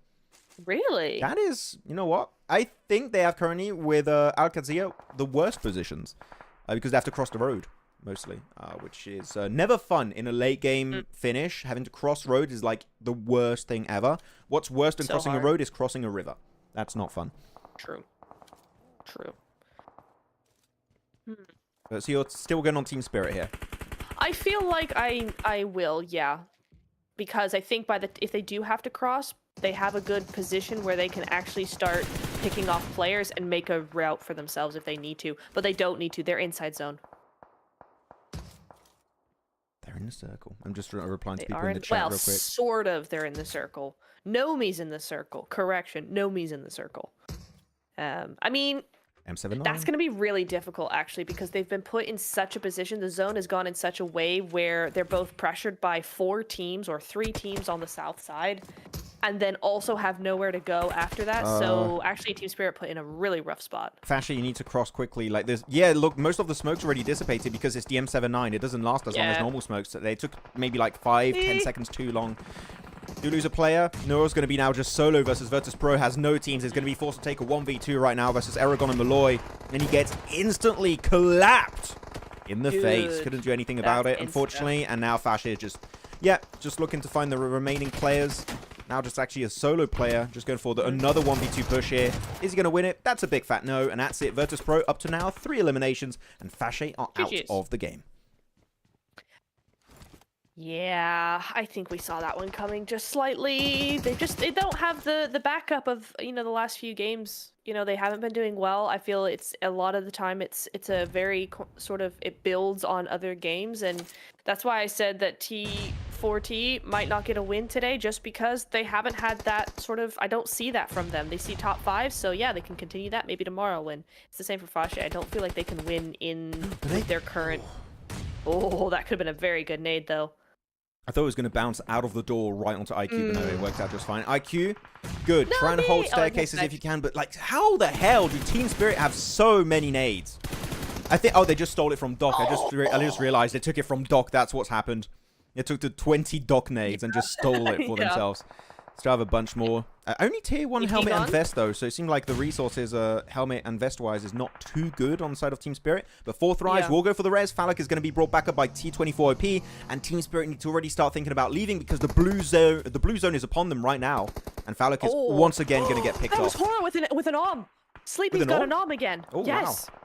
Really? That is, you know what? I think they have currently with AlQadsiah the worst positions because they have to cross the road mostly, which is never fun in a late game finish. Having to cross road is like the worst thing ever. What's worse than crossing a road is crossing a river. That's not fun. True. So you're still going on Team Spirit here. I feel like I will, yeah, because I think if they do have to cross, they have a good position where they can actually start picking off players and make a route for themselves if they need to, but they don't need to. They're inside zone. They're in the circle. I'm just replying to people in the chat real quick. Sort of. They're in the circle. Nomi's in the circle. Correction. Nomi's in the circle. I mean, M79. That's going to be really difficult, actually, because they've been put in such a position. The zone has gone in such a way where they're both pressured by 4 teams or 3 teams on the south side, and then also have nowhere to go after that. So actually, Team Spirit put in a really rough spot. Fache, you need to cross quickly. Like this. Yeah, look, most of the smoke's already dissipated because it's the M79. It doesn't last as long as normal smokes. So they took maybe like 5-10 seconds too long. Do lose a player. Noah's going to be now just solo versus Virtus Pro. Has no teams. He's going to be forced to take a 1v2 right now versus Aragon and Malloy. And he gets instantly clapped in the face. Couldn't do anything about it, unfortunately. And now Fache is just looking to find the remaining players. Now just actually a solo player. Just going for another 1v2 push here. Is he going to win it? That's a big fat no. And that's it. Virtus Pro up to now 3 eliminations. And Fache are out of the game. Yeah, I think we saw that one coming just slightly. They don't have the backup of, the last few games. They haven't been doing well. I feel it's a lot of the time it's a very sort of, it builds on other games, and that's why I said that T4T might not get a win today, just because they haven't had that sort of, I don't see that from them. They see top 5, so yeah, they can continue that. Maybe tomorrow win. It's the same for Fache. I don't feel like they can win with their current. Oh, that could have been a very good nade though. I thought it was going to bounce out of the door right onto IQ, but no, it worked out just fine. IQ, good. Try and hold staircases if you can, but like, how the hell do Team Spirit have so many nades? I think, they just stole it from Doc. I just realized they took it from Doc. That's what's happened. They took the 20 Doc nades and just stole it for themselves. Still have a bunch more. Only tier 1 helmet and vest, though, so it seemed like the resources, helmet and vest-wise, is not too good on the side of Team Spirit. But 4th Rise will go for the res. Falak is going to be brought back up by T24 OP, and Team Spirit need to already start thinking about leaving because the blue zone is upon them right now. And Falak is once again going to get picked off. That was Horaa with an AWM. Sleepy's got an AWM again. Oh, yes. Wow.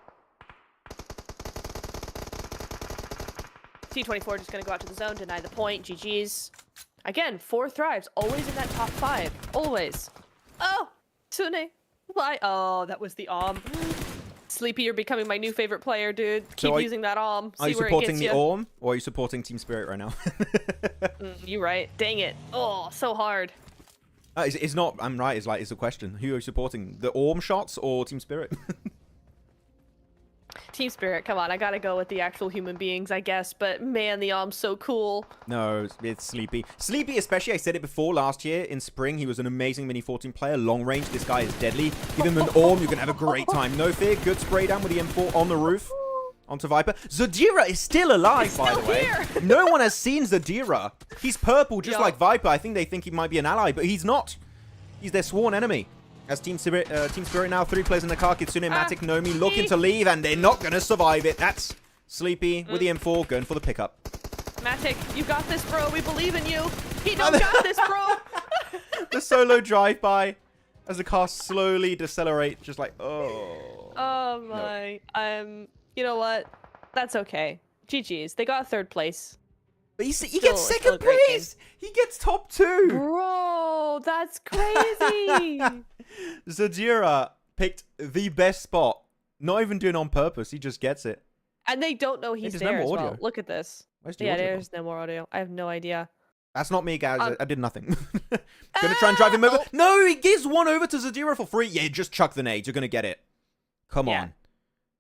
T24 just going to go out to the zone, deny the point. GG's. Again, 4 thrives, always in that top 5. Always. Oh, Tsune. Why? Oh, that was the Sleepy, you're becoming my new favorite player, dude. Keep using that AWM. Are you supporting the AWM, or are you supporting Team Spirit right now? You're right. Dang it. Oh, so hard. It's not, I'm right, it's a question. Who are you supporting? The AWM shots or Team Spirit? Team Spirit, come on, I gotta go with the actual human beings, I guess, but man, the AWM's so cool. No, it's Sleepy. Sleepy, especially, I said it before last year in spring, he was an amazing Mini 14 player, long range, this guy is deadly. Give him an AWM, you can have a great time. No fear, good spray down with the M4 on the roof. Onto Viper. Zadira is still alive, by the way. No one has seen Zadira. He's purple, just like Viper. I think they think he might be an ally, but he's not. He's their sworn enemy. As Team Spirit now, 3 players in the car. Kitsune, Matic, Nomi looking to leave, and they're not going to survive it. That's Sleepy with the M4 going for the pickup. Matic, you got this, bro. We believe in you. He don't got this, bro. The solo drive-by as the car slowly decelerate, just like, oh. Oh, my. No. You know what? That's okay. GG's. They got 3rd place. But he gets 2nd place! He gets top 2! Bro, that's crazy! Zadira picked the best spot. Not even doing it on purpose, he just gets it. And they don't know he's there as well. Look at this. Yeah, there's no more audio. I have no idea. That's not me, guys. I did nothing. Gonna try and drive him over. No, he gives one over to Zadira for free. Yeah, just chuck the nades. You're gonna get it. Come on.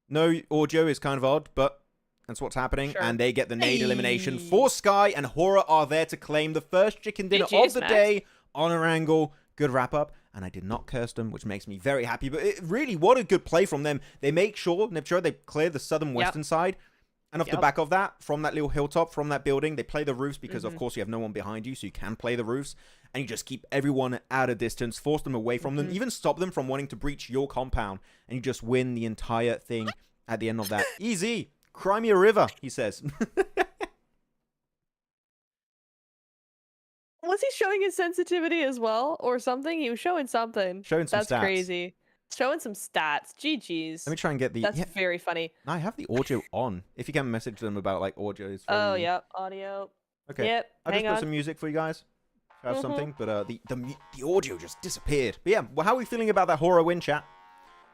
No audio is kind of odd, but that's what's happening. Sure. And they get the nade elimination for Sky, and Horaa are there to claim the first chicken dinner of the day on an angle. Good wrap up. And I did not curse them, which makes me very happy. But really, what a good play from them. They make sure, Neptura, they clear the southern western side. And off the back of that, from that little hilltop, from that building, they play the roofs because, of course, you have no one behind you, so you can play the roofs. and you just keep everyone at a distance, force them away from them, even stop them from wanting to breach your compound, and you just win the entire thing at the end of that. Easy. Cry me a river, he says. Was he showing his sensitivity as well, or something? He was showing something. Showing some That's stats. crazy. Showing some stats. GG's. Let me try and get the... That's very funny. I have the audio on. If you can message them about, like, audio. Is very... Oh, yep. Audio. Okay. Yep. I just put some music for you guys. Have something, but the audio just disappeared. But yeah, well, how are we feeling about that Horaa win, chat?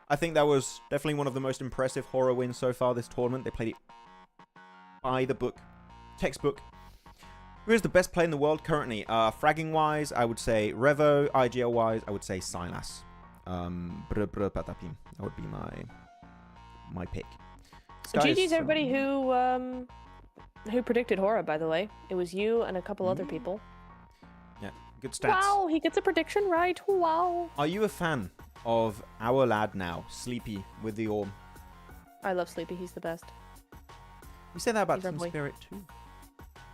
I think that was definitely one of the most impressive Horaa wins so far this tournament. They played it by the book. Textbook. Who is the best player in the world currently? Fragging-wise, I would say Revo. IGL-wise, I would say Silas. That would be my pick. GG's everybody who predicted Horaa, by the way. It was you and a couple other people. Yeah, good stats. Wow, he gets a prediction right. Wow. Are you a fan of our lad now, Sleepy, with the Orm? I love Sleepy. He's the best. We say that about He's our Team boy. Spirit too.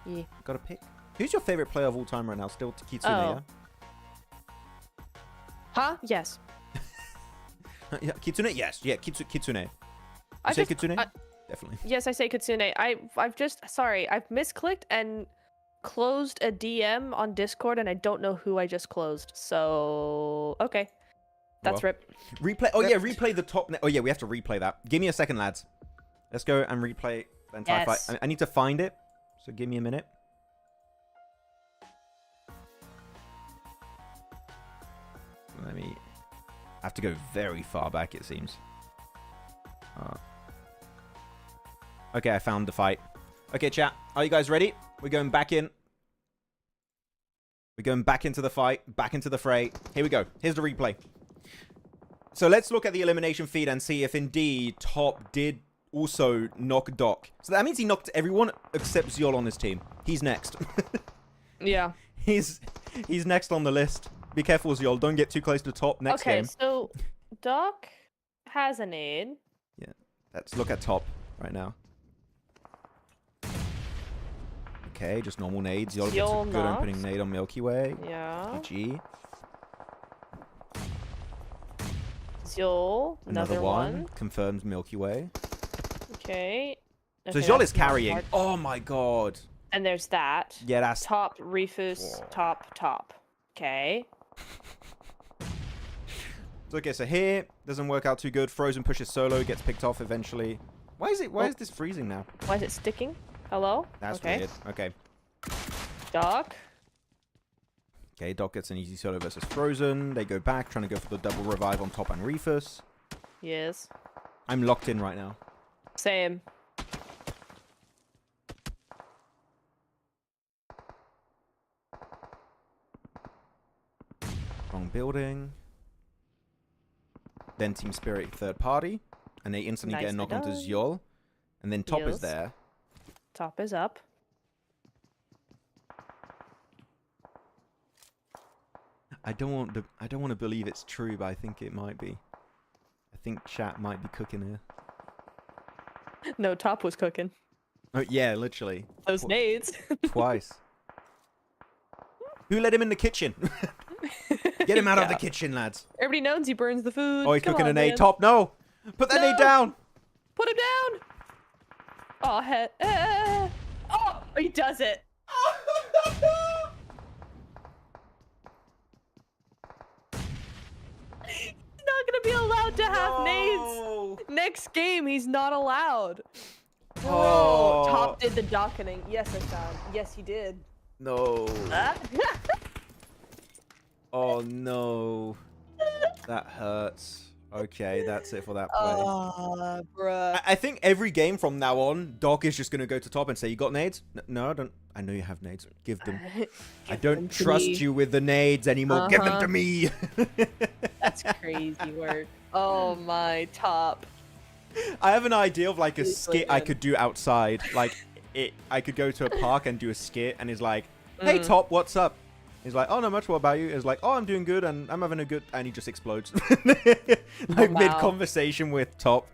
Yeah. Got a pick. Who's your favorite player of all time right now? Still Kitsune, Oh. Huh? Yes. yeah? Yeah, Kitsune? Yes. Yeah, Kitsune. You I say just- Kitsune? I- Definitely. Yes, I say Kitsune. I've just sorry, I've misclicked and closed a DM on Discord, and I don't know who I just closed. So okay, that's Well, rip. Replay. Oh, yeah, replay the top. Oh, yeah, we have to replay that. Give me a second, lads. Let's go and replay the entire Yes. fight. I need to find it, so give me a minute. Let me... I have to go very far back, it seems. Okay, I found the fight. Okay, chat. Are you guys ready? We're going back in. We're going back into the fight, back into the fray. Here we go. Here's the replay. So let's look at the elimination feed and see if indeed Top did also knock Doc. So that means he knocked everyone except Zyol on his team. He's next. Yeah. He's next on the list. Be careful, Zyol. Don't get too close to Top next Okay, game. so Doc has a nade. Yeah. Let's look at Top right now. Okay, just normal nades. Zyol gets a Zyol good knocks. opening nade on Milky Way. Yeah. GG. Zyol, another one. Confirms Milky Way. Okay. So Okay, Zyol that's is not carrying. hard. Oh my god. And there's that. Yeah, that's... Top, Refus, Whoa. top. Okay. So, okay, so here, doesn't work out too good. Frozen pushes solo, gets picked off eventually. Why is this freezing now? Why is it sticking? Hello? That's okay. weird. Okay. Doc. Okay, Doc gets an easy solo versus Frozen. They go back, trying to go for the double revive on Top and Refus. Yes. I'm locked in right now. Same. Wrong building. Then Team Spirit third party. And they instantly get a Nicely knock onto done. Zyol. And then Top is Yes. there. Top is up. I don't want to believe it's true, but I think it might be. I think chat might be cooking here. No, Top was cooking. Oh yeah, literally. Those nades. Twice. Who let him in the kitchen? Get him out of the Yeah. kitchen, lads. Everybody knows he burns the food. Oh, he's Come cooking on, a nade. man. Top, no! Put that nade No! down! Put him down. Oh, head. Oh, he does it. He's not gonna be allowed to have No! nades. Next game, he's not allowed. Bro, Oh. Top did the docketing. Yes, I found. Yes, he did. No. Oh, no. That hurts. Okay, that's it for that play. Bruh. I think every game from now on, Doc is just going to go to Top and say, you got nades? No, I don't. I know you have nades. Give them. I them don't to trust me. you with the nades anymore. Give them to me. That's crazy work. Oh my, Top. I have an idea of like a Really skit I good. could do outside. Like, I could go to a park and do a skit, and he's like, "Hey Top, what's up?" He's like, "Oh, not much. What about you?" He's like, "Oh, I'm doing good, and I'm having a good," and he just explodes, like wow. mid conversation with Top.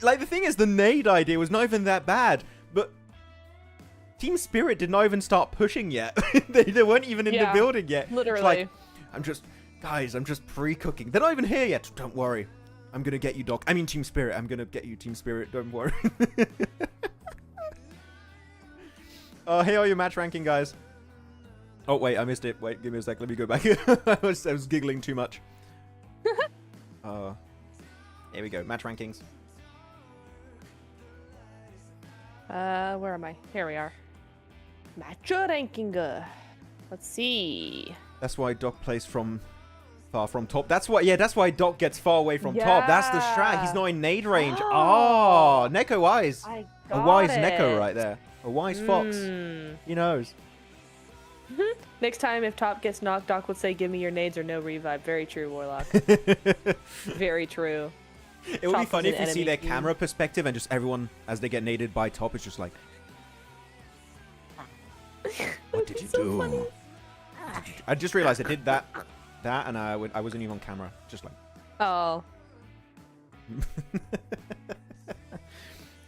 Like the thing is, the nade idea was not even that bad, but Team Spirit did not even start pushing yet. they weren't even in the building yet. Literally. It's like, guys, I'm just pre-cooking. They're not even here yet. Don't worry. I'm going to get you, Doc. I mean, Team Spirit. I'm going to get you, Team Spirit. Don't worry. Hey, are your match ranking, guys? Oh, wait, I missed it. Wait, give me a sec. Let me go back. I was giggling too much. Here we go. Match rankings. Where am I? Here we are. Match ranking. Let's see. That's why Doc plays from far from top. That's why Doc gets far away from top. That's the strat. He's not in nade range. Oh, Neko wise. A wise Neko right there. A wise fox. He knows. Next time, if top gets knocked, Doc would say, "Give me your nades or no revive." Very true, Warlock. Very true. It would be funny if you see their camera perspective and just everyone, as they get naded by top, is just like, "What did you do?" Funny. I just realized I did that, and I wasn't even on camera. Just like, oh.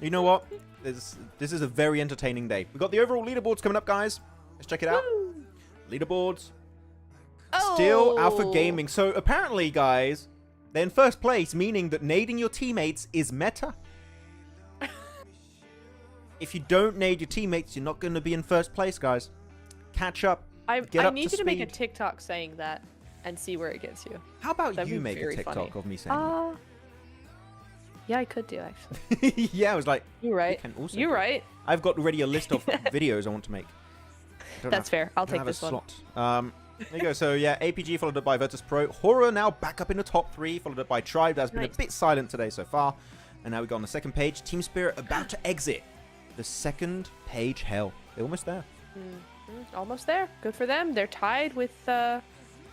You know what? This is a very entertaining day. We've got the overall leaderboards coming up, guys. Let's check it out. Woo. Leaderboards. Oh. Still Alpha Gaming. So apparently, guys, they're in first place, meaning that nading your teammates is meta. If you don't nade your teammates, you're not going to be in first place, guys. Catch up. I Get need up you to make a speed. TikTok saying that and see where it gets you. How about That'd you be make a very TikTok funny. of me saying that? Yeah, I could do, actually. Yeah, I was like, You're right. can also You're do it. right. I've got already a list of videos I want to make. That's fair. I'll take this one. Slot. There you go. So yeah, APG followed up by Virtus Pro. Horaa now back up in the top 3, followed up by Tribe. That's been a bit silent today so far. And now we go on the second page. Team Spirit about to exit the second page hell. They're almost there. Almost there. Good for them. They're tied with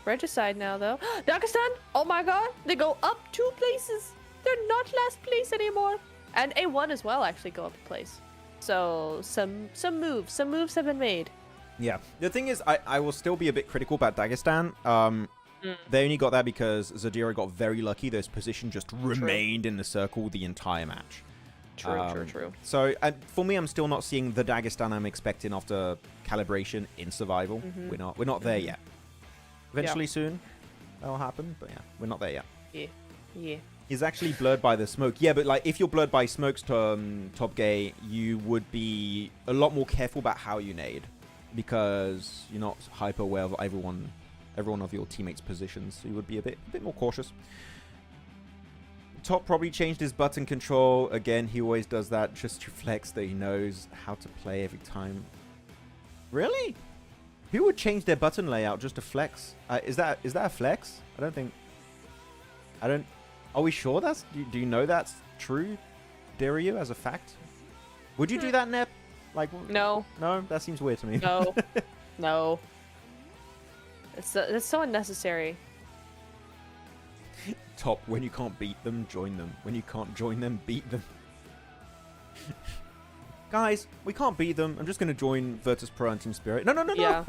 Regicide now, though. Dagestan! Oh my god! They go up 2 places. They're not last place anymore. And A1 as well actually go up a place. So some moves have been made. Yeah. The thing is, I will still be a bit critical about Dagestan. They only got that because Zadira got very lucky. Those position just remained in the circle the entire match. True. So for me, I'm still not seeing the Dagestan I'm expecting after calibration in survival. We're not there yet. Eventually soon, that'll happen. But yeah, we're not there yet. Yeah. He's actually blurred by the smoke. Yeah, but like if you're blurred by smokes, Top Gay, you would be a lot more careful about how you nade because you're not hyper aware of everyone of your teammates' positions. So you would be a bit more cautious. Top probably changed his button control. Again, he always does that just to flex that he knows how to play every time. Really? Who would change their button layout just to flex? Is that a flex? Are we sure that's... Do you know that's true, Dario, as a fact? Would you do that, Nep? Like, No. No? That seems weird to me. No. No. It's so unnecessary. Top, when you can't beat them, join them. When you can't join them, beat them. Guys, we can't beat them. I'm just going to join Virtus Pro and Team Spirit. No. Yeah.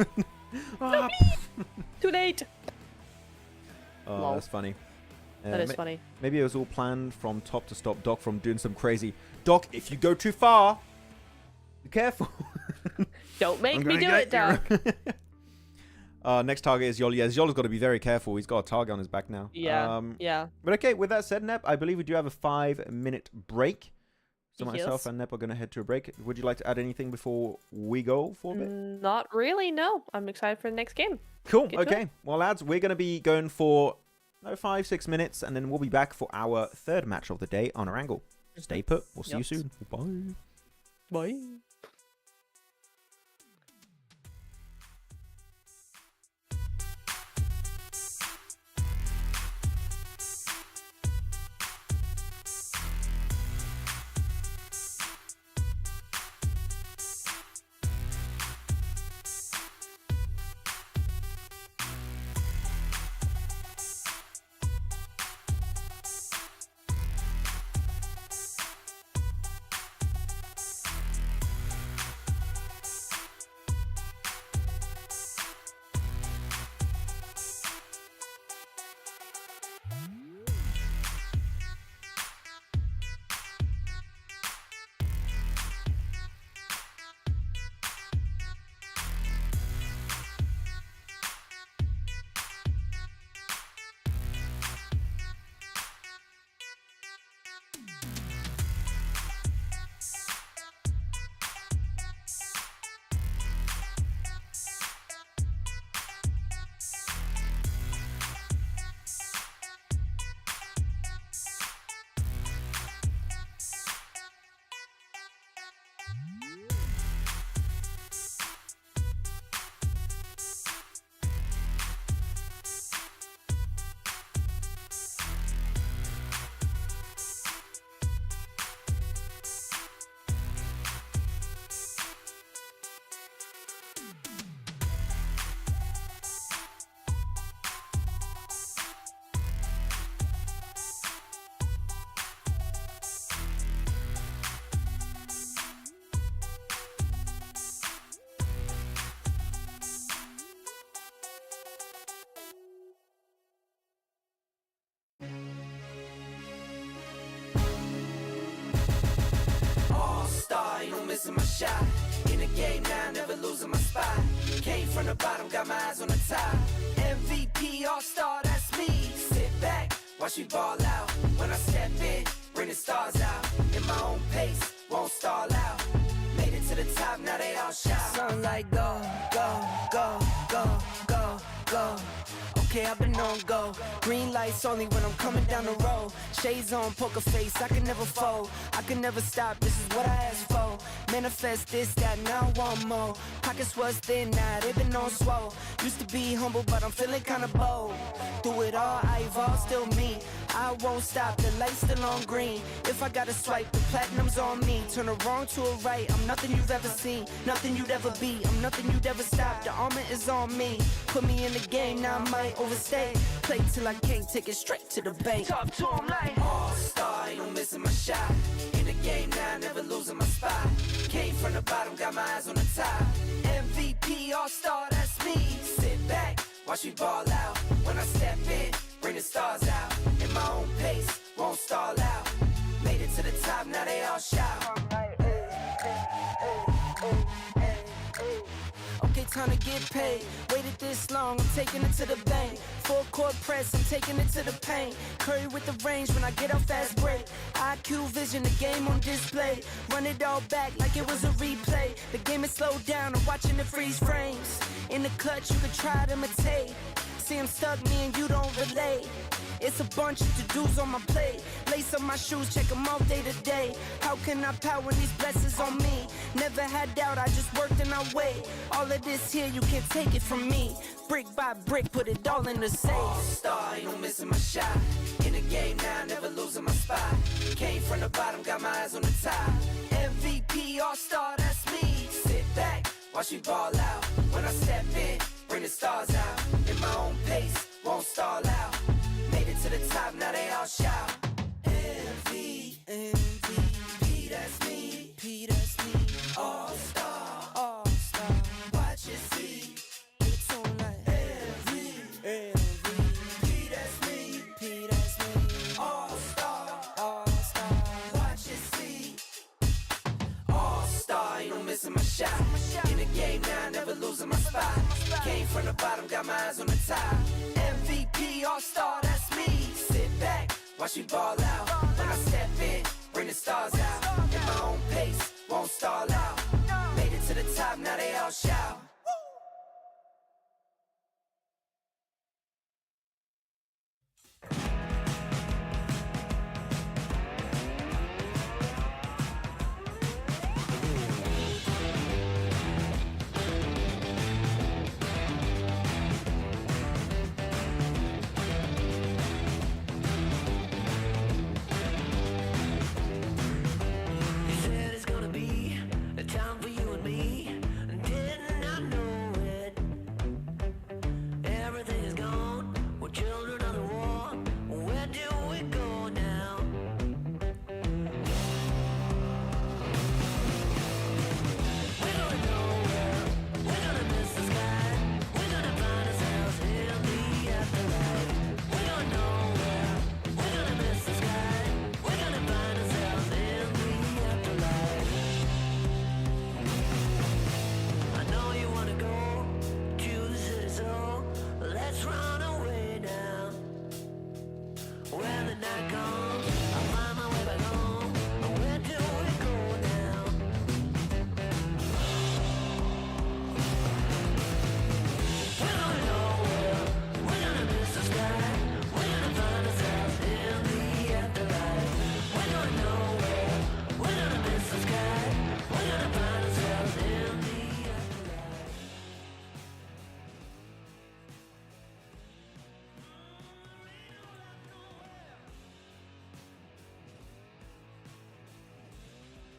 Ah. Too late. Oh, Lol. that's funny. That is funny. Maybe it was all planned from top to stop Doc from doing some crazy. Doc, if you go too far, be careful. Don't make me do it, Doc. Next target is Yol. Yes, Yol's got to be very careful. He's got a target on his back now. Yeah. But okay, with that said, Nep, I believe we do have a 5-minute break. So Yes. myself and Nep are going to head to a break. Would you like to add anything before we go for a bit? Not really, no. I'm excited for the next game. Cool. Get to Okay. Well, lads, we're going to be going for 5-6 minutes, and then we'll be back for our third match of the day on our angle. Stay put. We'll see you soon. Bye. Bye. missing my shot. In the game now, never losing my spot. Came from the bottom, got my eyes on the top. MVP, all-star, that's me. Sit back, watch me ball out. When I step in, bring the stars out. In my own pace, won't stall out. Made it to the top, now they all shout. Sunlight, go, go, go, go, go, go. Okay, I've been on go. Green lights only when I'm coming down the road. Shades on, poker face, I can never fold. I can never stop, this is what I asked for. Manifest this, that, now I want more. Pockets was thin, now they've been on swole. Used to be humble, but I'm feeling kinda bold. Through it all, I evolve, still me. I won't stop, the light's still on green. If I gotta swipe, the platinum's on me. Turn a wrong to a right, I'm nothing you've ever seen. Nothing you'd ever be, I'm nothing you'd ever stop. The armor is on me. Put me in the game, now I might overstay. Play till I can't, take it straight to the bank. Top to 'em like all-star, ain't no missing my shot. In the game now, never losing my spot. Came from the bottom, got my eyes on the top. MVP, all-star, that's me. Sit back, watch me ball out. When I step in, bring the stars out. In my own pace, won't stall out. Made it to the top, now they all shout. Okay, time to get paid. Waited this long, I'm taking it to the bank. Full court press, I'm taking it to the paint. Curry with the range when I get off fast break. IQ vision, the game on display. Run it all back like it was a replay. The game is slowed down, I'm watching it freeze frames. In the clutch, you could try to imitate. See I'm stuck, me and you don't relate. It's a bunch of to-dos on my plate. Lace up my shoes, check them out day to day. How can I power when these blessings on me? Never had doubt, I just worked and I wait. All of this here, you can't take it from me. Brick by brick, put it all in the safe. All-star, ain't no missing my shot. In the game now, never losing my spot. Came from the bottom, got my eyes on the top. MVP, all-star, that's me. Sit back, watch me ball out. When I step in, bring the stars out. In my own pace, won't stall out. Made it to the top, now they all shout. MVP, that's me. P, that's me. All-star, all-star. Watch it see. It's on like MVP, that's me. P, that's me. All-star, all-star. Watch it see. All-star, ain't no missing my shot. In the game now, never losing my spot. Came from the bottom, got my eyes on the top. MVP, all-star, that's me. Sit back, watch me ball out. When I step in, bring the stars out. In my own pace, won't stall out. Made it to the top, now they all shout. Time for you and me, didn't I know it?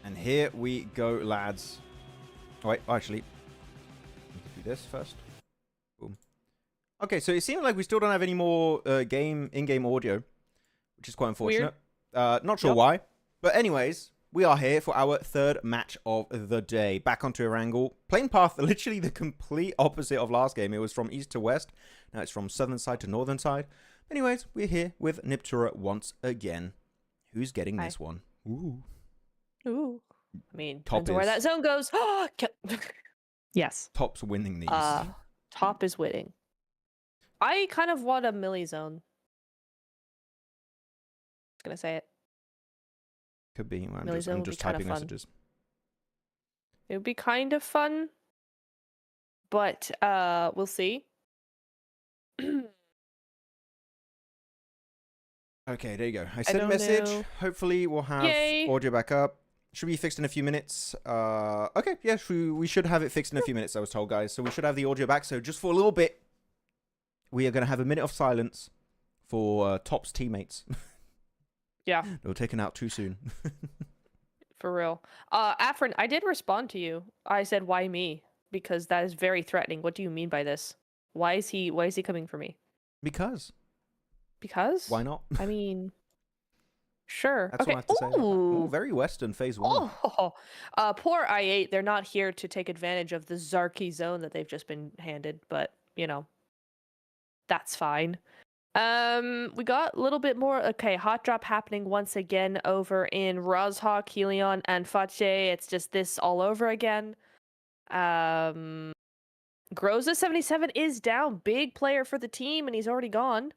And here we go, lads. Oh, wait, actually, do this first. Boom. Okay, so it seems like we still don't have any more in-game audio, which is quite unfortunate. Not sure why. But anyways, we are here for our third match of the day. Back onto Erangel. Playing path, literally the complete opposite of last game. It was from east to west. Now it's from southern side to northern side. Anyways, we're here with Neptura once again. Who's getting this one? Ooh. Ooh. I mean, Top depends on where is. that zone goes. Yes. Top's winning these. Top is winning. I kind of want a melee zone. Just gonna say it. Could be. Well, melee zone I'm would be just kinda typing fun. messages. It would be kind of fun, but we'll see. Okay, there you go. I sent a don't message. know. Hopefully, we'll have Yay. audio back up. Should be fixed in a few minutes. Okay, yeah, we should have it fixed in a few minutes, I was told, guys. So we should have the audio back. So just for a little bit, we are going to have a minute of silence for Top's teammates. Yeah, They were taken out too soon. for real. Afrin, I did respond to you. I said, "Why me?" Because that is very threatening. What do you mean by this? Why is he coming for me? Because. Because? Why not? I mean, sure. That's okay. all I have to say. Ooh. Ooh, very Western phase 1. Oh, poor I8. They're not here to take advantage of the Zarky zone that they've just been handed, but you know, that's fine. We got a little bit more. Okay, hot drop happening once again over in Rozhawk, HELLION, and Fache. It's just this all over again. Groza77 is down, big player for the team, and he's already gone.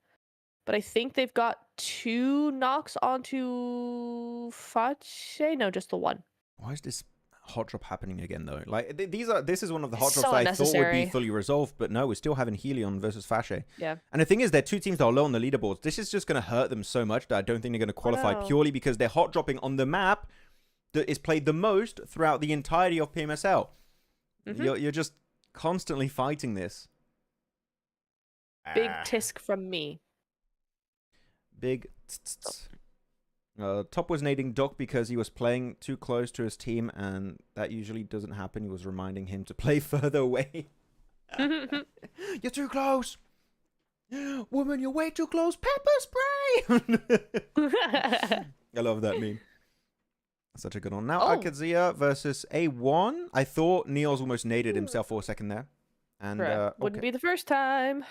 But I think they've got 2 knocks onto Fache. No, just the one. Why is this hot drop happening again, though? Like, this is one of the hot It's drops so that I thought would be unnecessary. fully resolved, but no, we're still having HELLION versus Fache. Yeah. And the thing is, they're 2 teams that are low on the leaderboards. This is just going to hurt them so much that I don't think they're going to qualify know. purely because they're hot dropping on the map that is played the most throughout the entirety of PMSL. You're just constantly fighting this. Big tisk from me. Big. Top was nading Doc because he was playing too close to his team, and that usually doesn't happen. He was reminding him to play further away. You're too close. Woman, you're way too close. Pepper spray. I love that meme. Such a good one. Now, AlQadsiah versus A1. I thought Neos almost naded himself for a second there. And Wouldn't be the first time.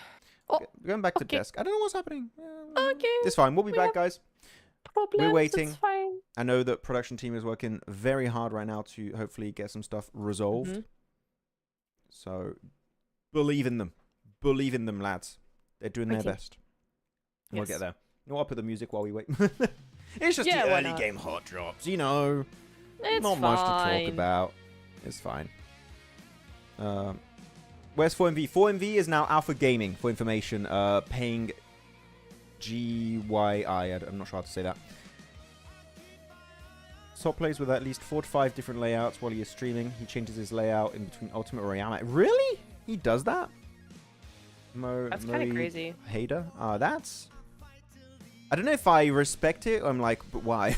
Oh, going back to okay. desk. I don't know what's happening. Okay. It's fine. We'll be back, guys. Problems, waiting. It's fine. I know that production team is working very hard right now to hopefully get some stuff resolved. So, believe in them. Believe in them, lads. They're doing their best. And we'll get there. You know what? I'll put the music while we wait. It's just the early game hot drops, you know. It's not much to talk about. It's fine. Where's 4MV? 4MV is now Alpha Gaming, for information. Paying GYI. I'm not sure how to say that. Top plays with at least 4 to 5 different layouts while he is streaming. He changes his layout in between Ultimate or AMIX. Really? He does that? That's kind of crazy. Hader? That's... I don't know if I respect it. I'm like, but why?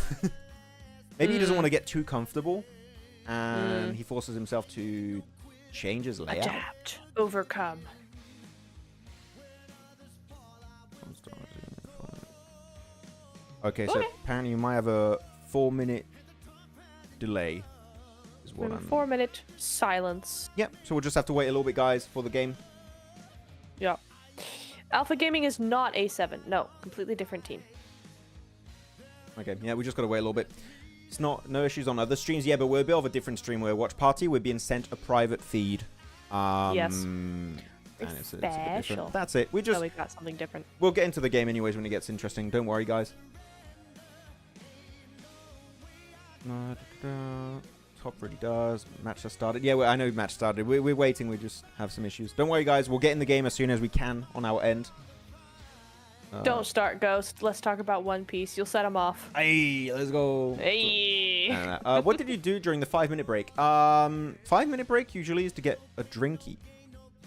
Maybe he doesn't want to get too comfortable. And he forces himself to change his layout. Adapt. Overcome. Okay, so apparently you might have a 4-minute delay. Is what 4-minute silence. Yep, so we'll just have to wait a little bit, guys, for the game. Yeah. Alpha Gaming is not A7. No, completely different team. Okay, yeah, we just got to wait a little bit. It's no issues on other streams. Yeah, but we're a bit of a different stream. We're Watch Party. We're being sent a private feed. Yes. And it's a bit Special. different. That's it. We we got something different. We'll get into the game anyways when it gets interesting. Don't worry, guys. Top really does. Match has started. Yeah, I know match started. We're waiting. We just have some issues. Don't worry, guys. We'll get in the game as soon as we can on our end. Don't start, Ghost. Let's talk about One Piece. You'll set him off. Hey, let's go. Hey. What did you do during the 5-minute break? 5-minute break usually is to get a drinky.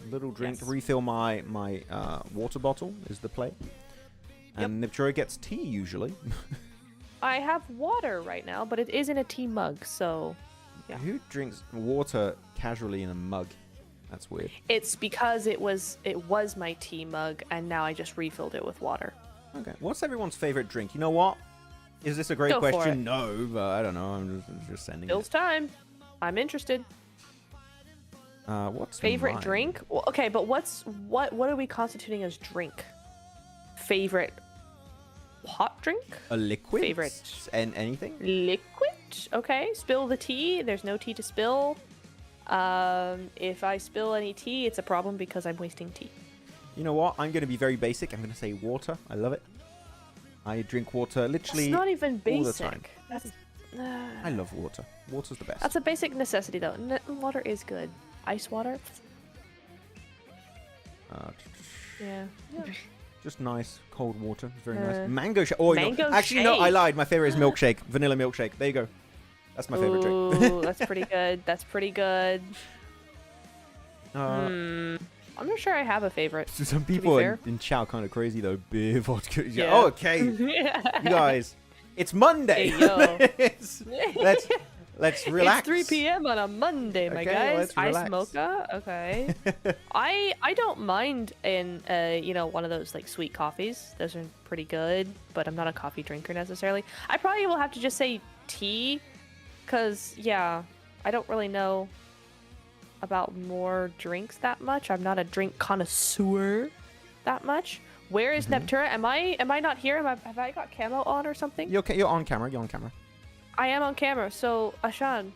A little drink. Yes. Refill my water bottle is the play. And Neptura gets tea usually. I have water right now, but it is in a tea mug, so... Yeah. Who drinks water casually in a mug? That's weird. It's because it was my tea mug, and now I just refilled it with water. Okay. What's everyone's favorite drink? You know what? Is this a great Go for question? it. No, but I don't know. I'm just sending Bill's it. time. I'm interested. What's Favorite mine? drink? Well, okay, but what are we constituting as drink? Favorite hot drink? A liquid? Favorite. And anything? Liquid? Okay, spill the tea. There's no tea to spill. If I spill any tea, it's a problem because I'm wasting tea. You know what? I'm going to be very basic. I'm going to say water. I love it. I drink water literally It's not even all the basic. time. That's, I love water. Water's the best. that's a basic necessity, though. Water is good. Ice water? Yeah. Just nice cold water. It's very Uh, nice. Mango shake. Oh, mango actually, no, I shake. lied. My favorite is milkshake. Vanilla milkshake. There you go. That's my favorite drink. Ooh, that's pretty good. That's pretty good. Uh, I'm not sure I have a favorite. Some people fair. in chat kind of crazy though. Beer, vodka. Yeah. Oh, okay. You guys, it's Monday. Hey, yo. let's relax. It's 3 p.m. on a Monday, my Okay, guys. let's Ice relax. mocha. Okay. I don't mind in one of those like sweet coffees. Those are pretty good, but I'm not a coffee drinker necessarily. I probably will have to just say tea, cause yeah, I don't really know about more drinks that much. I'm not a drink connoisseur that much. Where is Neptura? Am I not here? Have I got camo on or something? You're okay. You're on camera. You're on camera. I am on camera, so Ashan.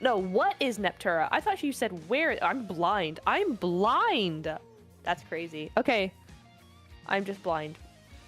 No, what is Neptura? I thought you said where. I'm blind. I'm blind. That's crazy. Okay. I'm just blind.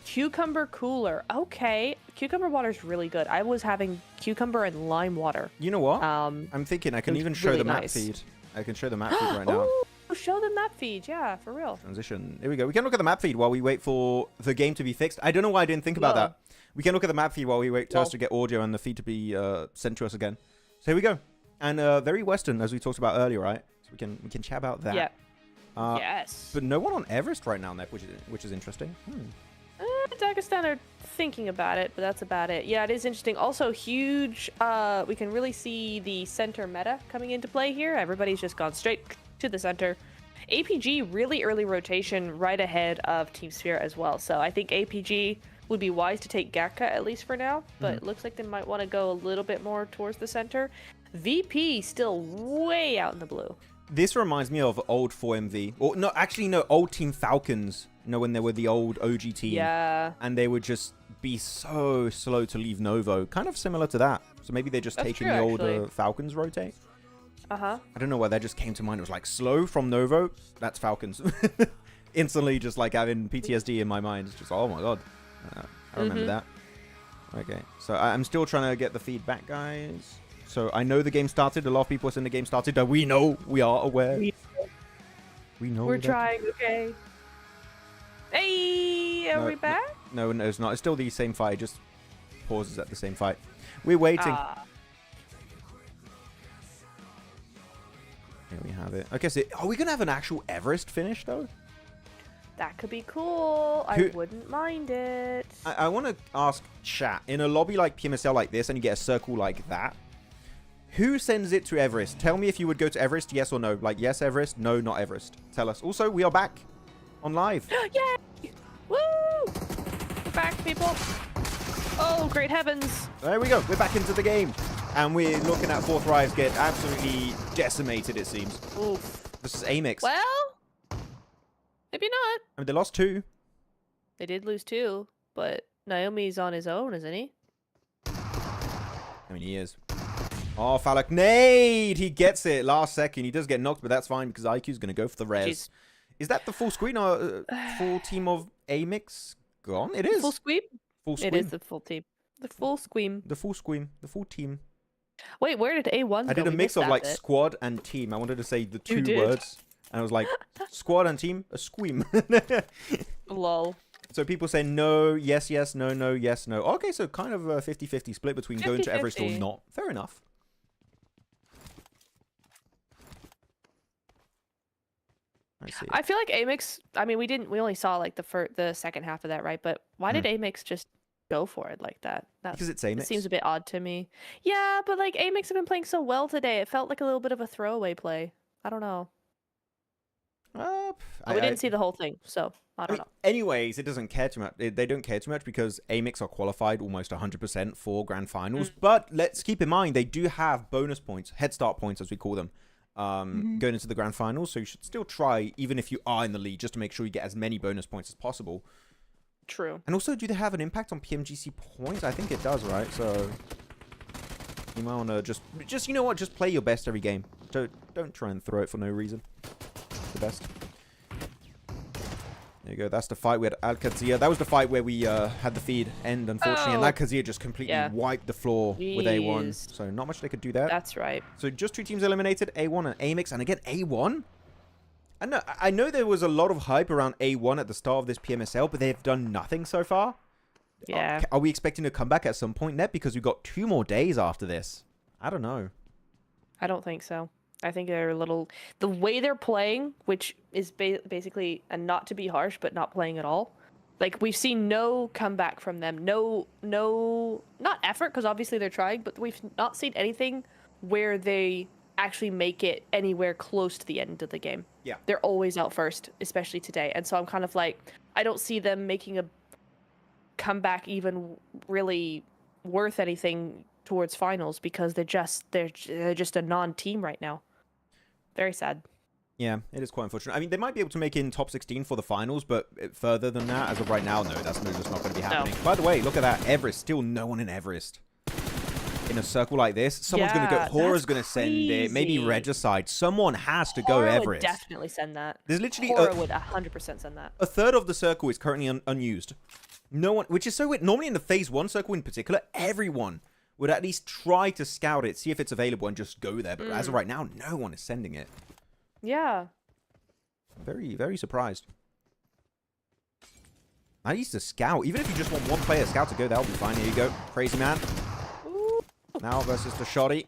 Cucumber cooler. Okay. Cucumber water is really good. I was having cucumber and lime water. You know what? Um, I'm thinking I can was even show really the map nice. feed. I can show the map feed right now. Oh, show the map feed. Yeah, for real. Transition. Here we go. We can look at the map feed while we wait for the game to be fixed. I don't know why I didn't think about Whoa. that. We can look at the map feed while we wait to Whoa. us to get audio and the feed to be sent to us again. So here we go. And very Western, as we talked about earlier, right? So we can chat about that. Yeah. Uh, Yes. But no one on Everest right now, Nep, which is interesting. Dagestan are thinking about it, but that's about it. Yeah, it is interesting. Also, huge. We can really see the center meta coming into play here. Everybody's just gone straight to the center. APG really early rotation right ahead of Team Sphere as well. So I think APG would be wise to take Gatka at least for now, but it looks like they might want to go a little bit more towards the center. VP still way out in the blue. This reminds me of old 4MV. Or no, actually no, old Team Falcons. You know, when they were the old OG team. Yeah. And they would just be so slow to leave Novo. Kind of similar to that. So maybe they're just That's taking true, the old actually. Falcons rotate. Uh-huh. I don't know why that just came to mind. It was like slow from Novo. That's Falcons. Instantly just like having PTSD in my mind. It's just, oh my god. I remember that. Okay. So I'm still trying to get the feedback, guys. So I know the game started. A lot of people are saying the game started. We know. We are aware. We know. We're that- trying, okay. Hey, are No, we back? No, it's not. It's still the same fight. It just pauses at the same fight. We're waiting. Here we have it. Okay, so are we going to have an actual Everest finish, though? That could be cool. I Who- wouldn't mind it. I want to ask chat. In a lobby like PMSL like this, and you get a circle like that, who sends it to Everest? Tell me if you would go to Everest, yes or no. Like, yes, Everest, no, not Everest. Tell us. Also, we are back on live. Yay! Woo! We're back, people. Oh, great heavens. There we go. We're back into the game. And we're looking at Fourth Rise get absolutely decimated, it seems. Oof. This is AMIX. Well, maybe not. I mean, they lost 2. They did lose 2, but Naomi's on his own, isn't he? I mean, he is. Oh, Falak nade! He gets it last second. He does get knocked, but that's fine because IQ's going to go for the res. Jeez. Is that the full screen or full team of AMIX gone? It is. Full squeam? Full It is the full team. The full squeam. The full scream. The full team. Wait, where did A1 go? I did a We mix missed of that like bit. squad and team. I wanted to say the two did. words. And I was like, squad and team, a squeam. Lol. So people say no, yes, yes, no, no, yes, no. Okay, so kind of a 50-50 split between going to Everest or 50-50. not. Fair enough. I see. I feel like AMIX, I mean, we only saw like the second half of that, right? But why did AMIX just go for it like that? Because it's It AMIX. seems a bit odd to me. Yeah, but like AMIX have been playing so well today. It felt like a little bit of a throwaway play. I don't know. We didn't see the whole thing, so I don't know. Anyways, it doesn't care too much. They don't care too much because AMIX are qualified almost 100% for grand finals. But let's keep in mind they do have bonus points, head start points as we call them, going into the grand finals. So you should still try, even if you are in the lead, just to make sure you get as many bonus points as possible. True. And also, do they have an impact on PMGC points? I think it does, right? So you might want to just you know what? Just play your best every game. Don't try and throw it for no reason. It's the best. There you go. That's the fight with AlQadsiah. That was the fight where we had the feed end, unfortunately. And AlQadsiah just completely wiped the floor with A1. So not much they could do there. That's right. So just 2 teams eliminated, A1 and AMIX. And again, A1? I know there was a lot of hype around A1 at the start of this PMSL, but they've done nothing so far. Yeah. Are we expecting to come back at some point, Net? Because we've got 2 more days after this. I don't know. I don't think so. I think they're a little... The way they're playing, which is basically, and not to be harsh, but not playing at all. Like, we've seen no comeback from them. No, not effort, because obviously they're trying, but we've not seen anything where they actually make it anywhere close to the end of the game. Yeah. They're always out first, especially today. And so I'm kind of like, I don't see them making a comeback even really worth anything towards finals, because they're just a non-team right now. Very sad. Yeah, it is quite unfortunate. I mean, they might be able to make it in top 16 for the finals, but further than that, as of right now, no, that's just not going to be happening. No. By the way, look at that. Everest. Still no one in Everest. In a circle like this, someone's going to go. Hora's going to send it. Maybe Regicide. Someone has to go Everest. Would definitely send that. There's literally Hora would 100% send that. A third of the circle is currently unused. No one, which is so weird. Normally in the phase 1 circle in particular, everyone would at least try to scout it, see if it's available, and just go there. But as of right now, no one is sending it. Yeah. Very, very surprised. I used to scout. Even if you just want one player scout to go, that'll be fine. Here you go. Crazy man. Ooh. Now versus the Shoddy.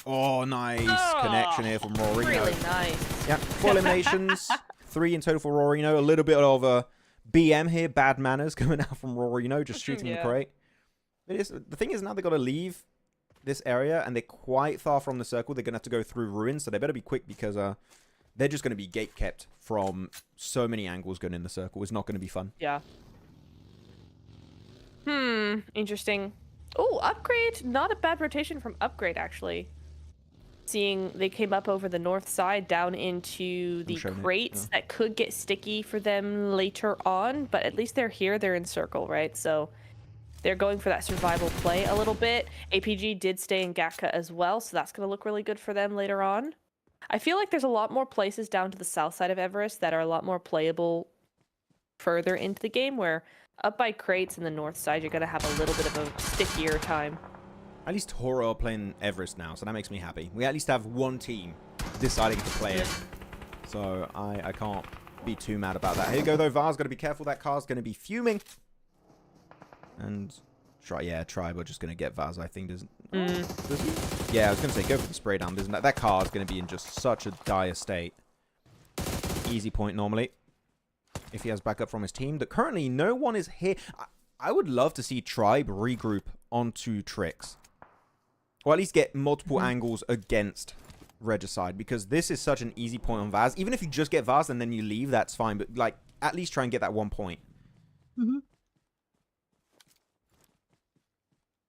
Oh, nice connection here from Rorino. Really nice. Yeah, 4 eliminations. 3 in total for Rorino. A little bit of a BM here. Bad manners coming out from Rorino. Just shooting the crate. The thing is, now they've got to leave this area, and they're quite far from the circle. They're going to have to go through ruins, so they better be quick, because they're just going to be gate kept from so many angles going in the circle. It's not going to be fun. Yeah. Interesting. Oh, Upgrade. Not a bad rotation from Upgrade, actually. Seeing they came up over the north side down into the crates that could get sticky for them later on, but at least they're here. They're in circle, right? So they're going for that survival play a little bit. APG did stay in Gatka as well, so that's going to look really good for them later on. I feel like there's a lot more places down to the south side of Everest that are a lot more playable further into the game, where up by crates in the north side, you're going to have a little bit of a stickier time. At least Horaa are playing Everest now, so that makes me happy. We at least have one team deciding to play it. So I can't be too mad about that. Here you go, though. Var's got to be careful. That car's going to be fuming. And Tribe are just going to get Vaz, I think. Does he? Yeah, I was going to say, go for the spray down. That car is going to be in just such a dire state. Easy point normally. If he has backup from his team. But currently, no one is here. I would love to see Tribe regroup onto Trix. Or at least get multiple angles against Regicide. Because this is such an easy point on Vaz. Even if you just get Vaz and then you leave, that's fine. But, like, at least try and get that 1 point.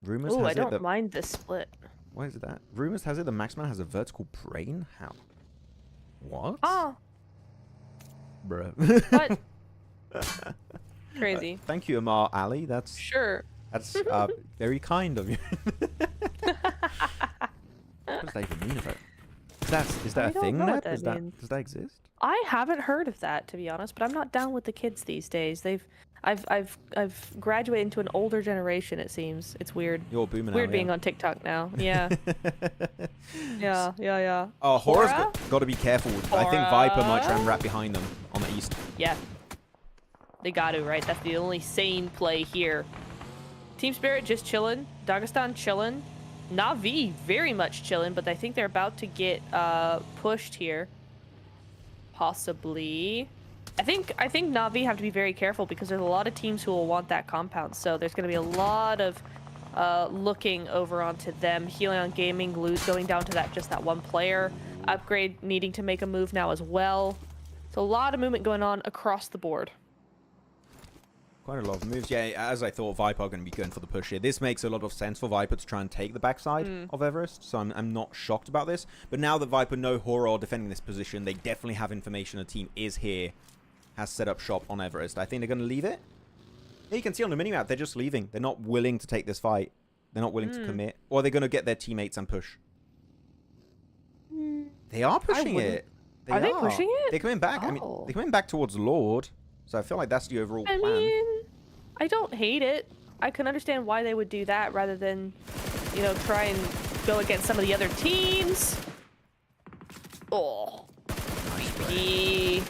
Rumors has I don't mind this split. Why is that? Rumors has it the Maxman has a vertical brain? How? What? Oh. Bruh. What? Crazy. Thank you, Amar Ali. That's very kind of you. What does that even mean about it? Is that a thing, Nep? Does that exist? I haven't heard of that, to be honest, but I'm not down with the kids these days. I've graduated into an older generation, it seems. It's weird. You're booming Weird out, being on TikTok now. Yeah. yeah. Oh, Hora's got to be careful. I think Viper might try and wrap behind them on the east. Yeah. They got to, right? That's the only sane play here. Team Spirit just chilling. Dagestan chilling. Na'Vi very much chilling, but I think they're about to get pushed here. Possibly. I think Na'Vi have to be very careful, because there's a lot of teams who will want that compound. So there's going to be a lot of looking over onto them. HELLION Gaming, Lose going down to that one player. Upgrade needing to make a move now as well. So a lot of movement going on across the board. Quite a lot of moves. Yeah, as I thought, Viper are going to be going for the push here. This makes a lot of sense for Viper to try and take the backside of Everest, so I'm not shocked about this. But now that Viper know Horaa are defending this position, they definitely have information a team is here, has set up shop on Everest. I think they're going to leave it. Yeah, you can see on the minimap, they're just leaving. They're not willing to take this fight. They're not willing to commit. Or they're going to get their teammates and push. They are pushing it. Are they pushing it? They're coming back. I mean, Oh. they're coming back towards Lord. So I feel like that's the overall plan. I mean, I don't hate it. I can understand why they would do that rather than, you know, try and go against some of the other teams. Oh. Crispy.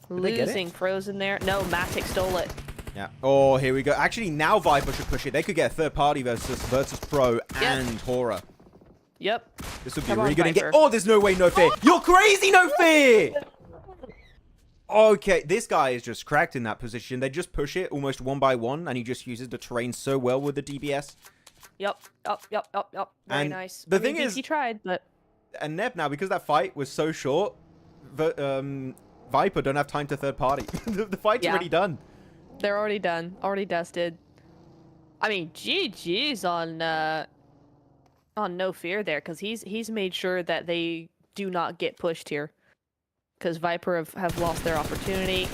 they get it? Losing Frozen there. No, Matic stole it. Yeah. Oh, here we go. Actually, now Viper should push it. They could get a third party versus Pro and Horaa. Yep. This would be Come really on, good. And get. Viper. Oh, there's no way, no fear. You're crazy, no fear. Okay, this guy is just cracked in that position. They just push it almost one by one, and he just uses the terrain so well with the DBS. Yep. Very And nice. the I mean, thing is- he tried, but And Neb now, because that fight was so short, Viper don't have time to third party. the fight's Yeah. already done. they're already done. Already dusted. I mean, GG's on No Fear there, because he's made sure that they do not get pushed here. Because Viper have lost their opportunity.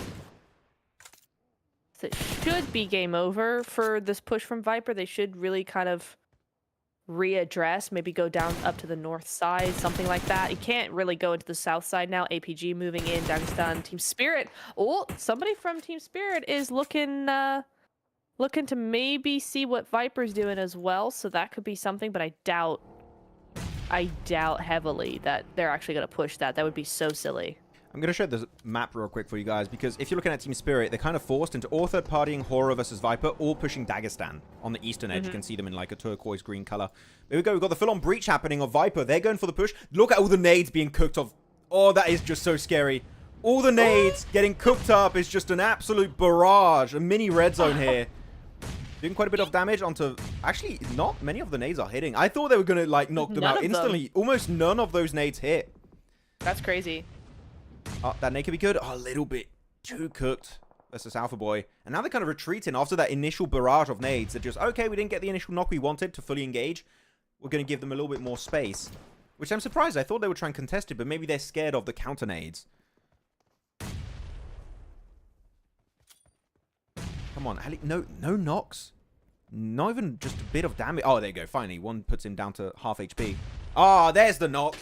So it should be game over for this push from Viper. They should really kind of readdress, maybe go down up to the north side, something like that. You can't really go into the south side now. APG moving in, Dagestan, Team Spirit. Oh, somebody from Team Spirit is looking to maybe see what Viper's doing as well, so that could be something, but I doubt heavily that they're actually going to push that. That would be so silly. I'm going to show the map real quick for you guys, because if you're looking at Team Spirit, they're kind of forced into all third-partying Horaa versus Viper, all pushing Dagestan on the eastern edge. You can see them in like a turquoise green color. There we go. We've got the full-on breach happening of Viper. They're going for the push. Look at all the nades being cooked off. Oh, that is just so scary. All the nades getting cooked up is just an absolute barrage. A mini red zone here. Doing quite a bit of damage onto... Actually, not many of the nades are hitting. I thought they were going to like knock them None out of them. instantly. Almost none of those nades hit. That's crazy. Oh, that nade could be good. Oh, a little bit too cooked versus Alpha Boy. And now they're kind of retreating after that initial barrage of nades. They're just, okay, we didn't get the initial knock we wanted to fully engage. We're going to give them a little bit more space. Which I'm surprised. I thought they would try and contest it, but maybe they're scared of the counter nades. Come on, Ali. No knocks. Not even just a bit of damage. Oh, there you go. Finally, one puts him down to half HP. Ah, there's the knock.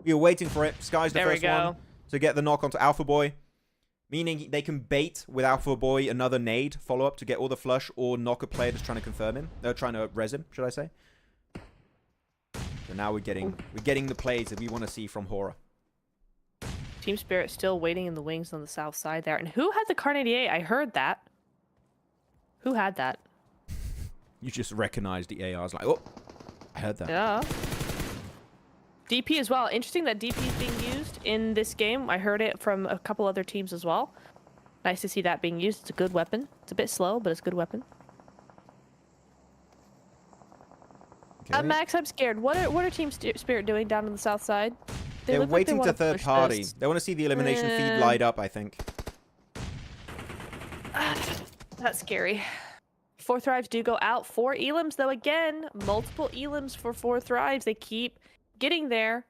We were waiting for it. Sky's the There we first one go. to get the knock onto Alpha Boy. Meaning they can bait with Alpha Boy another nade follow-up to get all the flush, or knock a player that's trying to confirm him. They're trying to res him, should I say. So now we're getting the plays that we want to see from Horaa. Team Spirit still waiting in the wings on the south side there. And who had the Kar 98? I heard that. Who had that? You just recognized the ARs like, oh, I heard that. Yeah. DP as well. Interesting that DP is being used in this game. I heard it from a couple other teams as well. Nice to see that being used. It's a good weapon. It's a bit slow, but it's a good weapon. Okay. Max, I'm scared. What are Team Spirit doing down on the south side? They're look like they waiting to wanna third push party. this. They want to see the elimination feed light up, I think. That's scary. 4 Thrives do go out. 4 elims, though, again. Multiple elims for 4 Thrives. They keep getting there.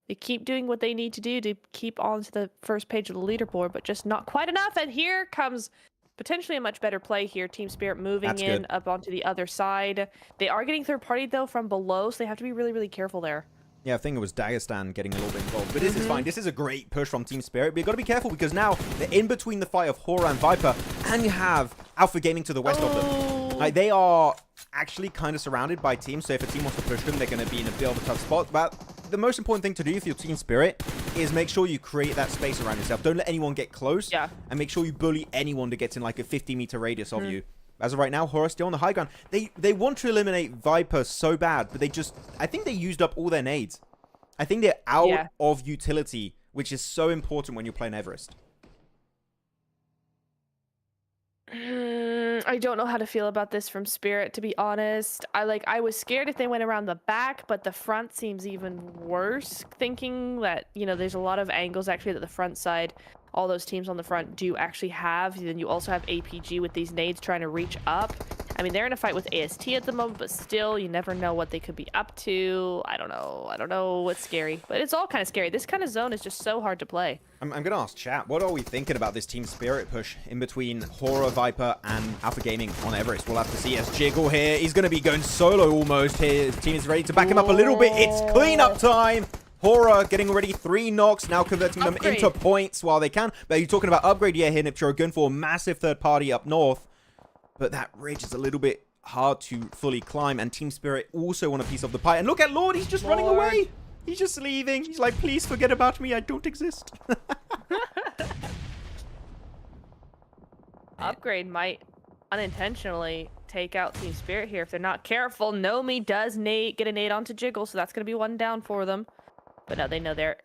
They keep doing what they need to do to keep on to the first page of the leaderboard, but just not quite enough. And here comes potentially a much better play here. Team Spirit moving That's in good. up onto the other side. They are getting third party, though, from below, so they have to be really, really careful there. Yeah, I think it was Dagestan getting a little bit involved. But this is fine. This is a great push from Team Spirit. But you've got to be careful because now they're in between the fight of Horaa and Viper. And you have Alpha Gaming to the west of them. Like, they are actually kind of surrounded by teams. So if a team wants to push them, they're going to be in a bit of a tough spot. But the most important thing to do if you're Team Spirit is make sure you create that space around yourself. Don't let anyone get close. Yeah. And make sure you bully anyone that gets in like a 50-meter radius of you. As of right now, Horaa still on the high ground. They want to eliminate Viper so bad, but I think they used up all their nades. I think they're out of utility, which is so important when you're playing Everest. I don't know how to feel about this from Spirit, to be honest. I was scared if they went around the back, but the front seems even worse, thinking that, you know, there's a lot of angles actually that the front side, all those teams on the front do actually have. Then you also have APG with these nades trying to reach up. I mean, they're in a fight with AST at the moment, but still, you never know what they could be up to. I don't know what's scary, but it's all kind of scary. This kind of zone is just so hard to play. I'm going to ask chat, what are we thinking about this Team Spirit push in between Horaa, Viper, and Alpha Gaming on Everest? We'll have to see as Jiggle here. He's going to be going solo almost here. His team is ready to back him up a little bit. It's cleanup time. Horaa getting ready 3 knocks, now converting them into points while they can. But you're talking about upgrade here, Neptura, going for a massive third party up north. But that ridge is a little bit hard to fully climb, and Team Spirit also want a piece of the pie. And look at Lord, he's just running away. He's just leaving. He's like, please forget about me. I don't exist. Upgrade might unintentionally take out Team Spirit here if they're not careful. Nomi does get a nade onto Jiggle, so that's going to be 1 down for them. But now they know they're...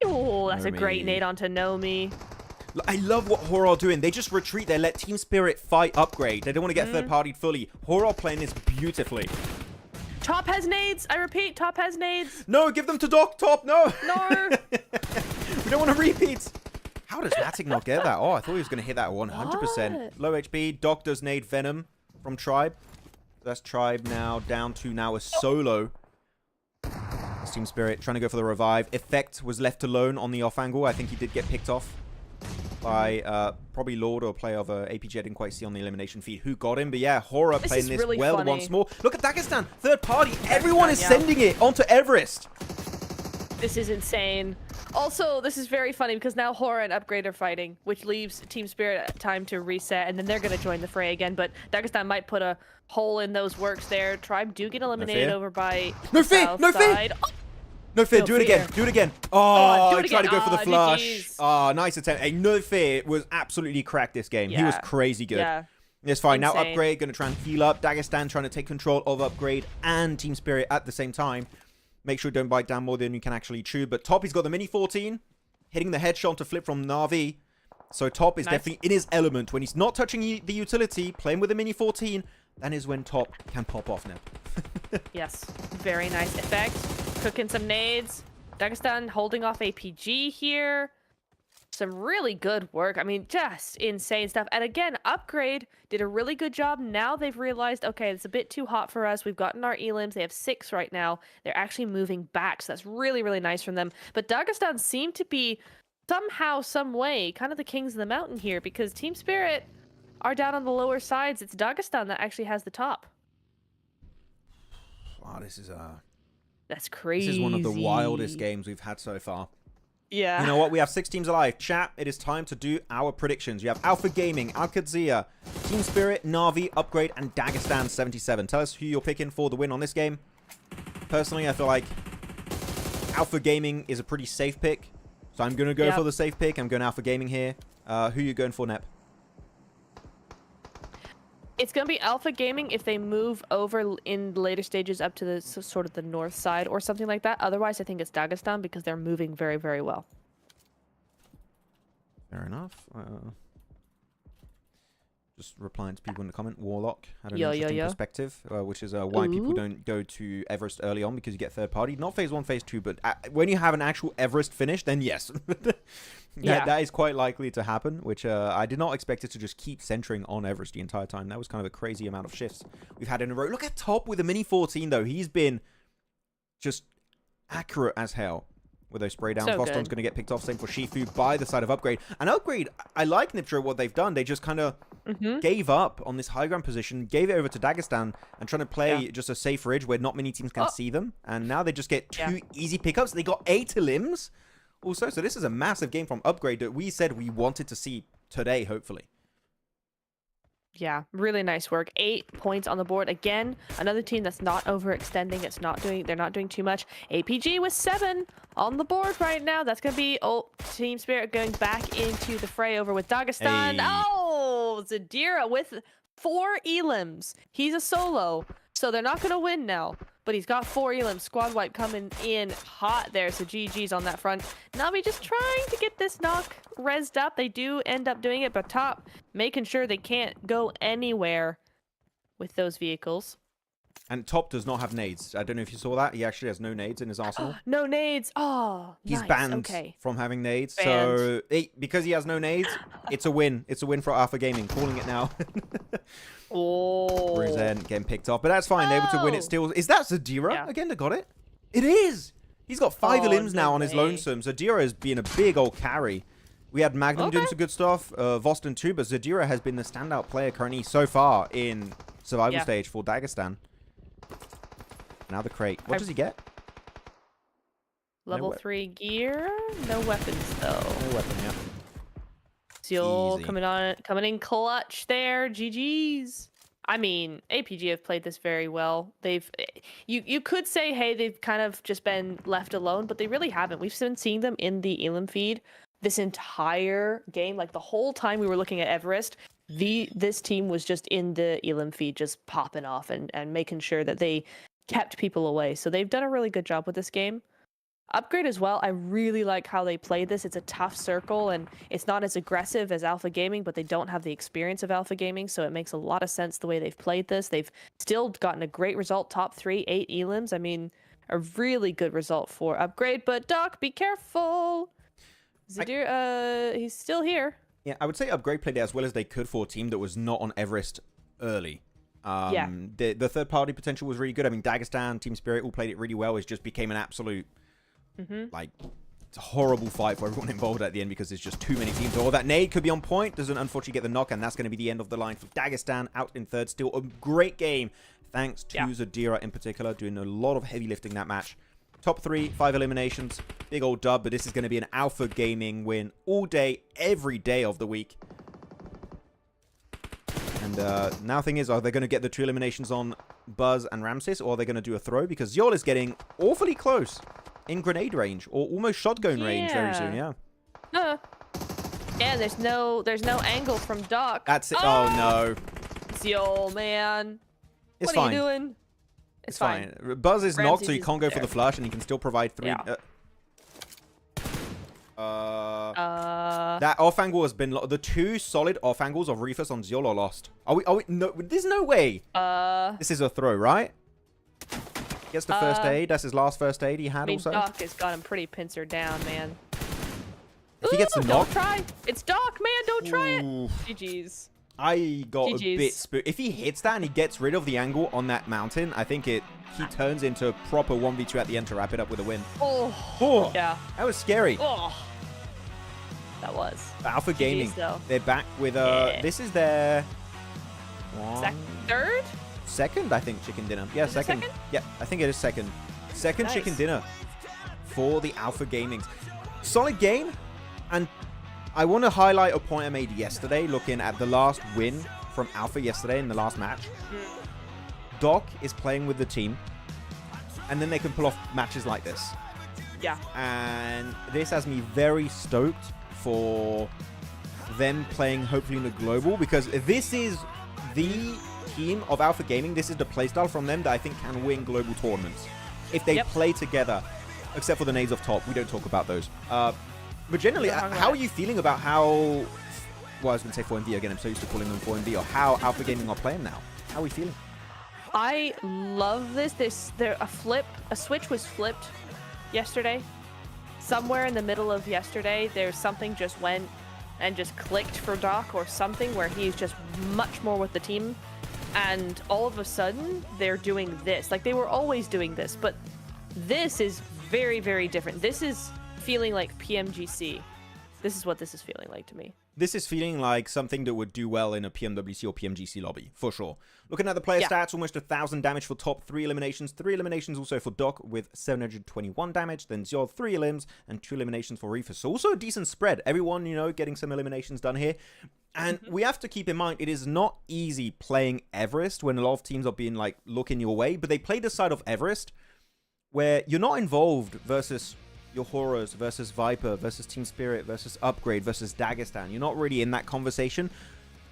Oh, that's a great nade onto Nomi. I love what Horaa are doing. They just retreat. They let Team Spirit fight upgrade. They don't want to get third-partied fully. Horaa playing this beautifully. Top has nades. I repeat, Top has nades. No, give them to Doc. Top, no. No. We don't want to repeat. How does Matic not get that? Oh, I thought he was going to hit that 100%. Low HP. Doc does nade Venom from Tribe. That's Tribe now down to a solo. That's Team Spirit trying to go for the revive. Effect was left alone on the off angle. I think he did get picked off by probably Lord or a player of APG. I didn't quite see on the elimination feed who got him. But yeah, Horaa playing this really well funny. once more. Look at Dagestan. Third party. Everyone is sending it onto Everest. This is insane. Also, this is very funny because now Horaa and Upgrade are fighting, which leaves Team Spirit time to reset, and then they're going to join the fray again. But Dagestan might put a hole in those works there. Tribe do get eliminated over by No fear! No fear! Oh! No fear, do it again. Do it again. Oh, do it tried to again. go for the Oh, flush. GGs. Oh, nice attempt. Hey, No fear was absolutely cracked this game. He was crazy good. Yeah. It's fine. Now Insane. Upgrade going to try and heal up. Dagestan trying to take control of Upgrade and Team Spirit at the same time. Make sure you don't bite down more than you can actually chew. But Top, he's got the Mini 14. Hitting the headshot to flip from Na'Vi. So Top is definitely in his element. When he's not touching the utility, playing with the Mini 14, that is when Top can pop off now. Yes. Very nice effect. Cooking some nades. Dagestan holding off APG here. Some really good work. I mean, just insane stuff. And again, Upgrade did a really good job. Now they've realized, okay, it's a bit too hot for us. We've gotten our elims. They have 6 right now. They're actually moving back. So that's really, really nice from them. But Dagestan seemed to be somehow, some way, kind of the kings of the mountain here because Team Spirit are down on the lower sides. It's Dagestan that actually has the top. Wow, this is That's crazy. This is one of the wildest games we've had so far. Yeah. You know what? We have 6 teams alive. Chat, it is time to do our predictions. You have Alpha Gaming, AlQadsiah, Team Spirit, Na'Vi, Upgrade, and Dagestan 77. Tell us who you're picking for the win on this game. Personally, I feel like Alpha Gaming is a pretty safe pick. So I'm going to go for the safe pick. I'm going Alpha Gaming here. Who are you going for, Nep? It's going to be Alpha Gaming if they move over in later stages up to the sort of the north side or something like that. Otherwise, I think it's Dagestan because they're moving very, very well. Fair enough. Just replying to people in the comment. Warlock had an interesting perspective, which is why people don't go to Everest early on because you get third party. Not phase 1, phase 2, but when you have an actual Everest finish, then yes. That is quite likely to happen, which I did not expect it to just keep centering on Everest the entire time. That was kind of a crazy amount of shifts we've had in a row. Look at Top with a Mini 14, though. He's been just accurate as hell with those spray downs. Voston's going to get picked off. Same for Shifu by the side of Upgrade. And Upgrade, I like Neptura, what they've done. They just kind of gave up on this high ground position, gave it over to Dagestan, and trying to play just a safe ridge where not many teams can see them. And now they just get 2 easy pickups. They got 8 elims also. So this is a massive game from Upgrade that we said we wanted to see today, hopefully. Yeah, really nice work. 8 points on the board. Again, another team that's not overextending. They're not doing too much. APG with 7 on the board right now. That's going to be, Team Spirit going back into the fray over with Dagestan. Hey. Oh, Zadira with 4 elims. He's a solo, so they're not going to win now. But he's got 4 elims. Squad wipe coming in hot there, so GG's on that front. Na'Vi just trying to get this knock rezzed up. They do end up doing it, but Top making sure they can't go anywhere with those vehicles. And Top does not have nades. I don't know if you saw that. He actually has no nades in his arsenal. No nades. Oh, He's nice. banned from having nades. So because he has no nades, it's a win. It's a win for Alpha Gaming. Calling it now. Oh, 100% getting picked off. But that's fine. Able to win it still. Is that Zadira Yeah. again that got it? It is. He's got 5 Oh, elims now no on his way. lonesome. Zadira has been a big old carry. We had Magnum doing Okay. some good stuff, Voston too, but Zadira has been the standout player currently so far in survival Yeah. stage for Dagestan. Now the crate. What does he get? Level wep- 3 gear. No weapons though. No weapon, yeah. Seal Easy. coming in clutch there. GG's. I mean, APG have played this very well. You could say, hey, they've kind of just been left alone, but they really haven't. We've been seeing them in the elim feed this entire game. Like the whole time we were looking at Everest, this team was just in the elim feed, just popping off and making sure that they kept people away. So they've done a really good job with this game. Upgrade as well. I really like how they play this. It's a tough circle and it's not as aggressive as Alpha Gaming, but they don't have the experience of Alpha Gaming, so it makes a lot of sense the way they've played this. They've still gotten a great result, top 3, 8 elims. I mean, a really good result for Upgrade, but Doc, be careful. Zadir, he's still here. Yeah, I would say Upgrade played it as well as they could for a team that was not on Everest early. Yeah. The third party potential was really good. I mean, Dagestan, Team Spirit all played it really well. It just became an absolute, like, it's a horrible fight for everyone involved at the end because there's just too many teams. Or that nade could be on point. Doesn't unfortunately get the knock, and that's going to be the end of the line for Dagestan out in third. Still a great game, thanks to Zadira in particular, doing a lot of heavy lifting that match. Top 3, 5 eliminations. Big old dub, but this is going to be an Alpha Gaming win all day, every day of the week. And now thing is, are they going to get the 2 eliminations on Buzz and Ramses, or are they going to do a throw? Because Yol is getting awfully close in grenade range, or almost shotgun range very soon, yeah. And there's no angle from Doc. That's it. Oh, no. Zeol, man. It's What fine. are you doing? It's fine. Buzz is knocked, so Ramses he can't go for there. the flush, and he can still provide 3. Yeah. That off angle has been the 2 solid off angles of Refus on Zeol are lost. Are we? No, there's no way. This is a throw, right? Gets the first aid. That's his last first aid he had. I mean, also. Doc has got him pretty pincered down, man. If he gets the Ooh, knock, don't try. It's Doc, man. Don't try it. Ooh. GG's. I got a GG's. bit spooked. If he hits that and he gets rid of the angle on that mountain, I think he turns into a proper 1v2 at the end to wrap it up with a win. Oh, yeah. That was scary. Oh, that was. Alpha Gaming, though. they're back with this is their Third? second, I think, chicken dinner. Yeah, Is it second. second? Yeah, I think it is second. Second Nice. chicken dinner for the Alpha Gamings. Solid game, and I want to highlight a point I made yesterday, looking at the last win from Alpha yesterday in the last match. Doc is playing with the team, and then they can pull off matches like this. Yeah. And this has me very stoked for them playing hopefully in the global, because this is the team of Alpha Gaming. This is the playstyle from them that I think can win global tournaments if they play together, except for the nades of top. We don't talk about those. But generally, how are you feeling about how, well, I was going to say 4MV again, I'm so used to calling them 4MV, or how Alpha Gaming are playing now? How are we feeling? I love this. A switch was flipped yesterday. Somewhere in the middle of yesterday, there's something just went and just clicked for Doc or something where he's just much more with the team. And all of a sudden, they're doing this. Like, they were always doing this, but this is very, very different. This is feeling like PMGC. This is what this is feeling like to me. This is feeling like something that would do well in a PMWC or PMGC lobby, for sure. Looking at the player stats, almost 1,000 damage for top 3 eliminations. 3 eliminations also for Doc with 721 damage. Then Zio, 3 elims and 2 eliminations for Reefer. So also a decent spread. Everyone, you know, getting some eliminations done here. And we have to keep in mind, it is not easy playing Everest when a lot of teams are being, like, looking your way. But they play the side of Everest where you're not involved versus your Horaas versus Viper versus Team Spirit versus Upgrade versus Dagestan. You're not really in that conversation,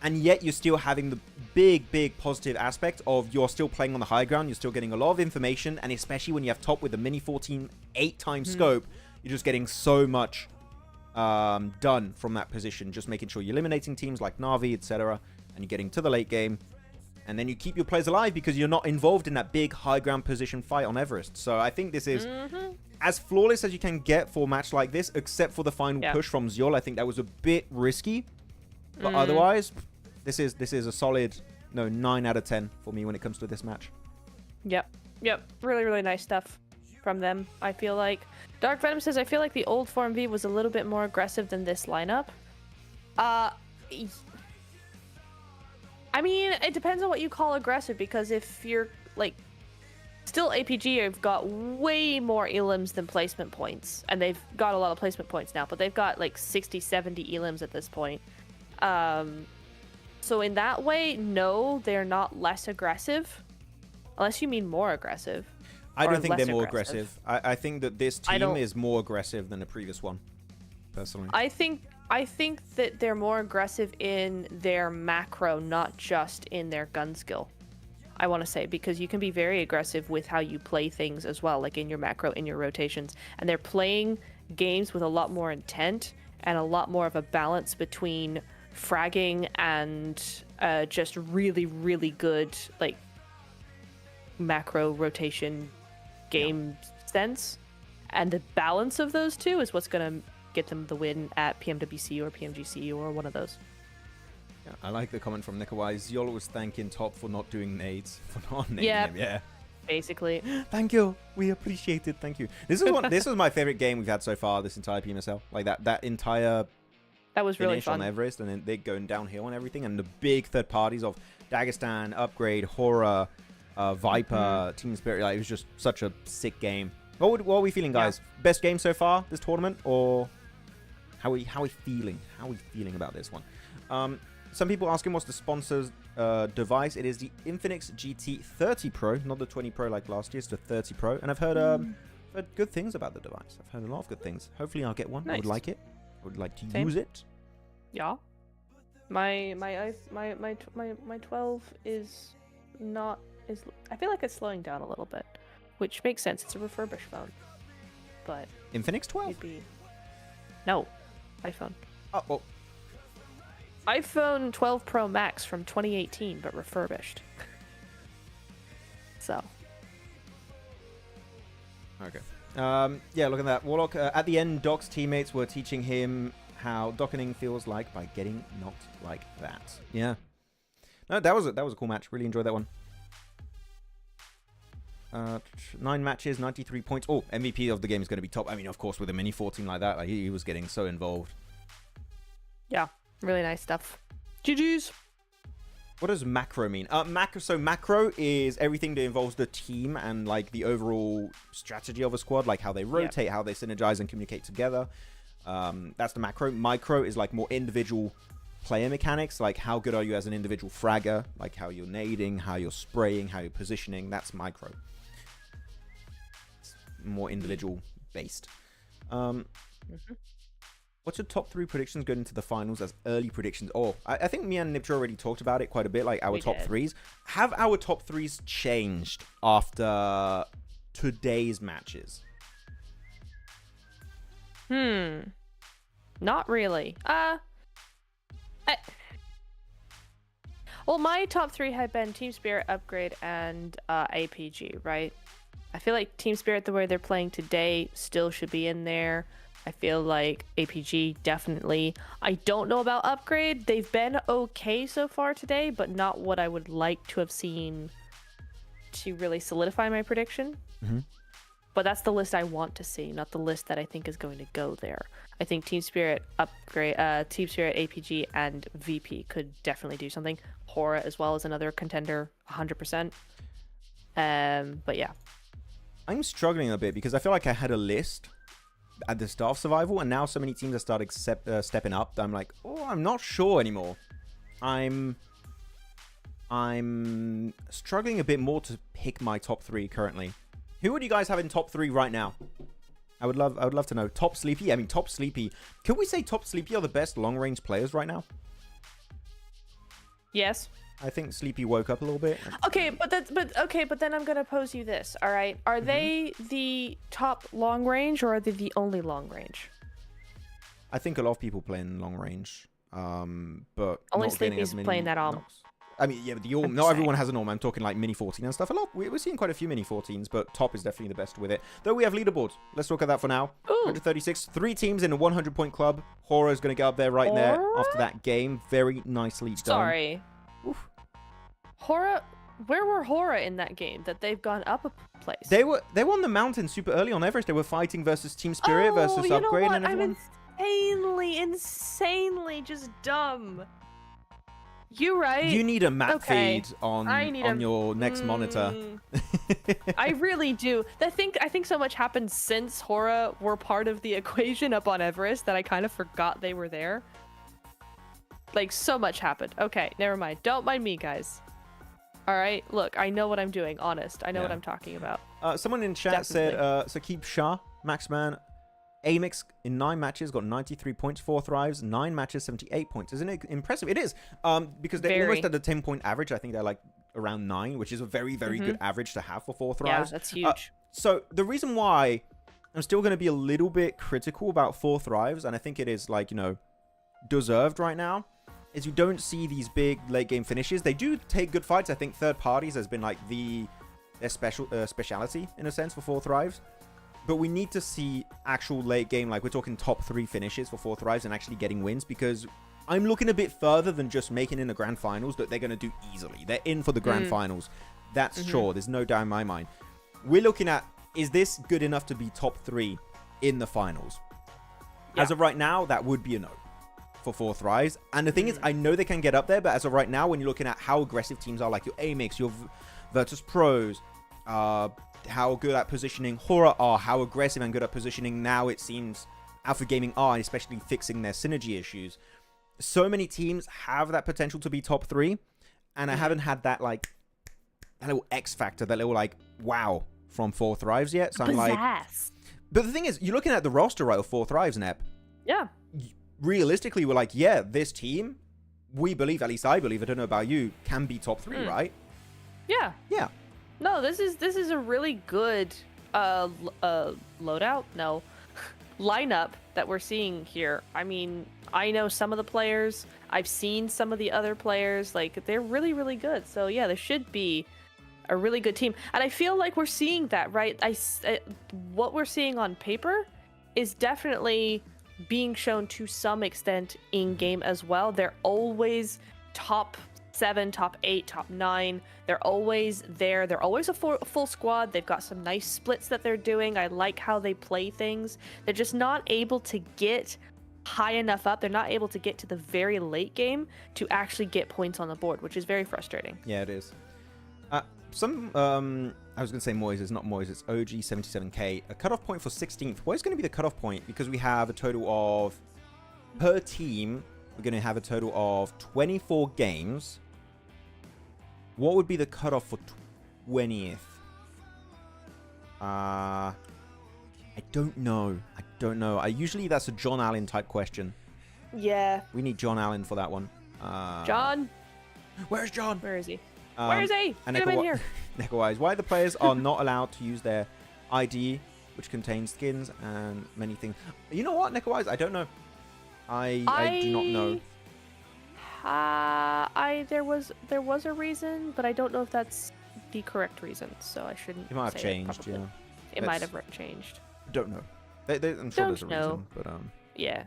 and yet you're still having the big positive aspect of you're still playing on the high ground. You're still getting a lot of information, and especially when you have top with the mini 14 8-time scope, you're just getting so much done from that position, just making sure you're eliminating teams like Na'Vi, etc., and you're getting to the late game, and then you keep your players alive because you're not involved in that big high ground position fight on Everest. So I think this is as flawless as you can get for a match like this, except for the final push from Zeol. I think that was a bit risky, but otherwise, this is a solid No, 9 out of 10 for me when it comes to this match. Yep. Really, really nice stuff from them, I feel like. Dark Venom says, I feel like the old Form V was a little bit more aggressive than this lineup. I mean, it depends on what you call aggressive, because if you're, like, still APG have got way more elims than placement points, and they've got a lot of placement points now, but they've got, like, 60, 70 elims at this point. So in that way, no, they're not less aggressive, unless you mean more aggressive. I don't think they're more aggressive. I think that this team is more aggressive than the previous one, personally. I think that they're more aggressive in their macro, not just in their gun skill. I want to say, because you can be very aggressive with how you play things as well, like in your macro, in your rotations. And they're playing games with a lot more intent and a lot more of a balance between fragging and just really, really good, like, macro rotation game sense. And the balance of those two is what's going to get them the win at PMWC or PMGC or one of those. Yeah, I like the comment from Nikawai. Yolo was thanking Top for not doing nades, for not naming him. Yeah, basically. Thank you. We appreciate it. Thank you. This is one. This was my favorite game we've had so far. This entire PMSL, like that entire. That was really finish fun. On Everest, and then they're going downhill and everything, and the big third parties of Dagestan, Upgrade, Horaa, Viper, Team Spirit. Like, it was just such a sick game. What are we feeling, guys? Yeah. Best game so far this tournament, or how we feeling? How are we feeling about this one? Some people asking what's the sponsor's device. It is the Infinix GT 30 Pro, not the 20 Pro like last year. It's the 30 Pro, and I've heard good things about the device. I've heard a lot of good things. Hopefully, I'll get one. Nice. I would like it. I would like to Same. use it. Yeah. My 12 is not I feel like it's slowing down a little bit, which makes sense. It's a refurbished phone. But Infinix 12? No, iPhone. Oh, well. iPhone 12 Pro Max from 2018, but refurbished. So. Okay. Yeah, look at that. Warlock, at the end, Doc's teammates were teaching him how docketing feels like by getting knocked like that. Yeah. No, that was a cool match. Really enjoyed that one. 9 matches, 93 points. Oh, MVP of the game is going to be Top. I mean, of course, with a mini 14 like that, like he was getting so involved. Yeah, really nice stuff. GG's. What does macro mean? Macro is everything that involves the team and like the overall strategy of a squad, like how they rotate, how they synergize and communicate together. That's the macro. Micro is like more individual player mechanics, like how good are you as an individual fragger, like how you're nading, how you're spraying, how you're positioning. That's micro. It's more individual based. What's your top 3 predictions going into the finals as early predictions? Oh, I think me and Neptura already talked about it quite a bit, like our top 3s. Have our top 3s changed after today's matches? Not really. Well, my top 3 had been Team Spirit, Upgrade, and APG, right? I feel like Team Spirit, the way they're playing today, still should be in there. I feel like APG, definitely. I don't know about Upgrade. They've been okay so far today, but not what I would like to have seen to really solidify my prediction. But that's the list I want to see, not the list that I think is going to go there. I think Team Spirit, Upgrade, Team Spirit, APG, and VP could definitely do something. Horaa as well as another contender, 100%. But yeah. I'm struggling a bit because I feel like I had a list at the start of Survival, and now so many teams have started stepping up that I'm like, oh, I'm not sure anymore. I'm struggling a bit more to pick my top 3 currently. Who would you guys have in top 3 right now? I would love to know. Top Sleepy. I mean, Top Sleepy. Can we say Top Sleepy are the best long range players right now? Yes. I think Sleepy woke up a little bit. Okay, but then I'm gonna pose you this. All right, are they the top long range, or are they the only long range? I think a lot of people play in long range, but only not Sleepy's playing that ARM. I mean, yeah, but not everyone has an ARM. I'm talking like mini 14 and stuff. We're seeing quite a few mini 14s, but Top is definitely the best with it. Though we have leaderboards. Let's look at that for now. 136, 3 teams in a 100-point club. Horaa is going to get up there right there after that game. Very nicely done. Sorry. Oof. Horaa, where were Horaa in that game that they've gone up a place? They were on the mountain super early on Everest. They were fighting versus Team Spirit versus you know Upgrade what? and everyone. I'm insanely just dumb. You right. You need a map Okay. feed on I need your next monitor. I really do. I think so much happened since Horaa were part of the equation up on Everest that I kind of forgot they were there. Like, so much happened. Okay, never mind. Don't mind me, guys. All right, look, I know what I'm doing. Honest, I know what I'm talking about. Someone in chat said, Saqib Shah, Maxman, AMIX in 9 matches got 93 points, 4 thrives, 9 matches, 78 points. Isn't it impressive? It is, because they're almost at the 10-point average. I think they're like around 9, which is a very, very good average to have for 4 thrives. Yeah, that's huge. So the reason why I'm still going to be a little bit critical about 4 thrives, and I think it is like, you know, deserved right now, is you don't see these big late game finishes. They do take good fights. I think third parties has been like their speciality in a sense for 4 thrives. But we need to see actual late game, like we're talking top 3 finishes for 4 thrives and actually getting wins, because I'm looking a bit further than just making in the grand finals that they're going to do easily. They're in for the grand finals. That's sure. There's no doubt in my mind. We're looking at, is this good enough to be top 3 in the finals? Yeah. As of right now, that would be a no for 4 thrives. And the thing is, I know they can get up there, but as of right now, when you're looking at how aggressive teams are, like your AMIX, your Virtus Pros, how good at positioning Horaa are, how aggressive and good at positioning now it seems Alpha Gaming are, and especially fixing their synergy issues. So many teams have that potential to be top 3, and I haven't had that like that little X factor, that little like wow from 4 thrives yet. So I'm like, but the thing is, you're looking at the roster right of 4 thrives, Nep. Yeah. Realistically, we're like, yeah, this team, we believe, at least I believe, I don't know about you, can be top 3, right? Yeah. Yeah. No, this is a really good loadout. No, lineup that we're seeing here. I mean, I know some of the players. I've seen some of the other players. Like, they're really, really good. So yeah, there should be a really good team, and I feel like we're seeing that, right? What we're seeing on paper is definitely being shown to some extent in game as well. They're always top 7, top 8, top 9. They're always there. They're always a full squad. They've got some nice splits that they're doing. I like how they play things. They're just not able to get high enough up. They're not able to get to the very late game to actually get points on the board, which is very frustrating. Yeah, it is. I was going to say Moyes, it's not Moyes, it's OG77K. A cutoff point for 16th. What is going to be the cutoff point? Because we have a total of, per team, we're going to have a total of 24 games. What would be the cutoff for 20th? I don't know. Usually that's a John Allen type question. Yeah. We need John Allen for that one. John? Where's John? Where is he? Where is he? And Get him in here. Neckawise, why the players are not allowed to use their ID, which contains skins and many things. You know what, Neckawise? I don't know. I do not know. There was a reason, but I don't know if that's the correct reason, so I shouldn't. It might have say changed, yeah. It might have changed. Don't know. I'm sure there's a reason, but yeah.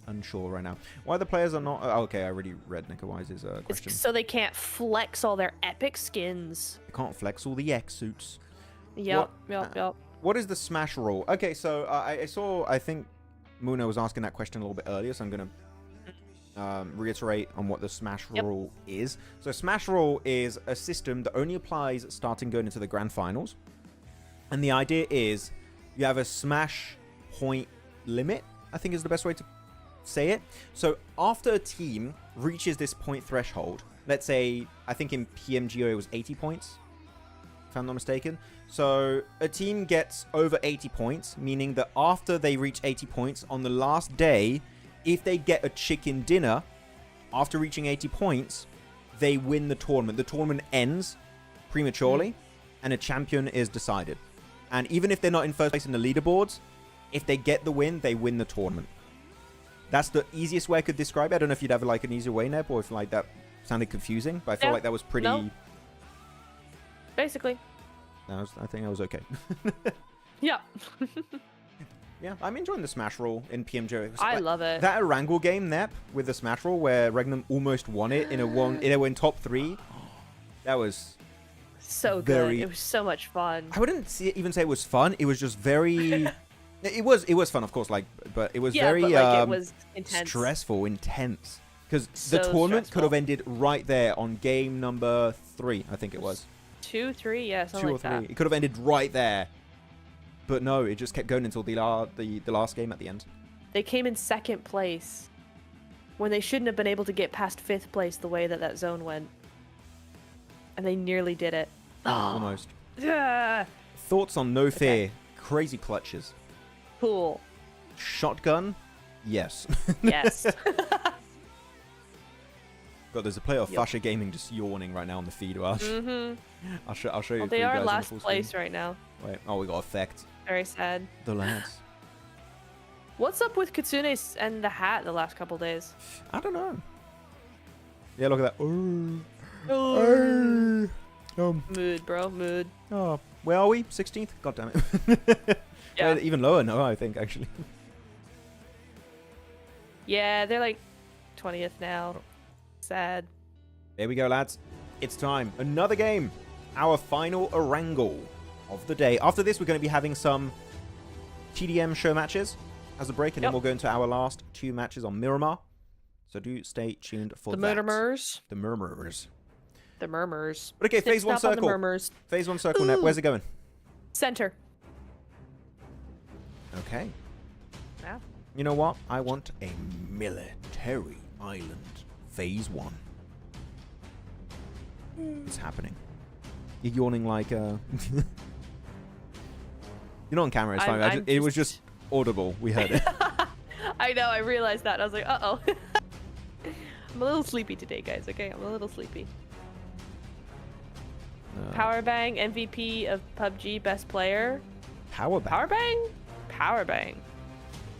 Unsure right now. Why the players are not... Oh, okay, I already read Nickawise's question. It's so they can't flex all their epic skins. They can't flex all the X suits. Yep. What is the smash rule? Okay, so I think Muna was asking that question a little bit earlier, so I'm going to reiterate on what the smash rule is. So smash rule is a system that only applies starting going into the grand finals. And the idea is you have a smash point limit, I think is the best way to say it. So after a team reaches this point threshold, let's say, I think in PMGO it was 80 points, if I'm not mistaken. So a team gets over 80 points, meaning that after they reach 80 points on the last day, if they get a chicken dinner after reaching 80 points, they win the tournament. The tournament ends prematurely and a champion is decided. And even if they're not in first place in the leaderboards, if they get the win, they win the tournament. That's the easiest way I could describe it. I don't know if you'd have like an easier way, Neb, or if like that sounded confusing, but I feel like that was pretty... No. Basically. I think I was okay. Yeah. Yeah, I'm enjoying the smash roll in PMJ. I love it. That Erangel game, Nep, with the smash roll where Regnum almost won it in a one... They were in top 3. That was So very- good. It was so much fun. I wouldn't even say it was fun. It was just very. It was fun, of course. Like, but it was Yeah, very but like it was intense. stressful, intense. Because So the tournament could have stressful. ended right there on game number 3. I think it was 2, 3, yeah, 2 something or like 3. that. It could have ended right there. But no, it just kept going until the last game at the end. They came in 2nd place when they shouldn't have been able to get past 5th place the way that zone went. And they nearly did it. Almost. Yeah. Thoughts on No Fear? Crazy clutches. Cool. Shotgun? Yes. Yes. God, there's a player of Yup. Fache Gaming just yawning right now on the feed. Well, Mm-hmm. I'll show you. Well, for they you are guys on the last full place screen. right now. Wait, oh, we got effect. Very sad. The lads. What's up with Kitsune and the hat the last couple days? I don't know. Yeah, look at that. Ooh. Mood, bro. Mood. Oh, where are we? 16th? God damn it. Yeah. Even lower, no, I think, actually. Yeah, they're like 20th now. Sad. There we go, lads. It's time. Another game. Our final Orangle of the day. After this, we're going to be having some TDM show matches as a break, and then Yep. we'll go into our last 2 matches on Miramar. So do stay tuned for The that. murmurs. The murmurs. The murmurs. But okay, phase 1 Stop on the circle. murmurs. Phase 1 circle, net. Where's it going? Center. Okay. Yeah. You know what? I want a military island. Phase 1. It's happening. You're yawning like You're not on camera, it's fine. I'm It was just audible. We heard it. I know, I realized that. I was like, uh-oh. I'm a little sleepy today, guys, okay? I'm a little sleepy. Powerbang, MVP of PUBG, best player. Powerbang. Powerbang? Powerbang.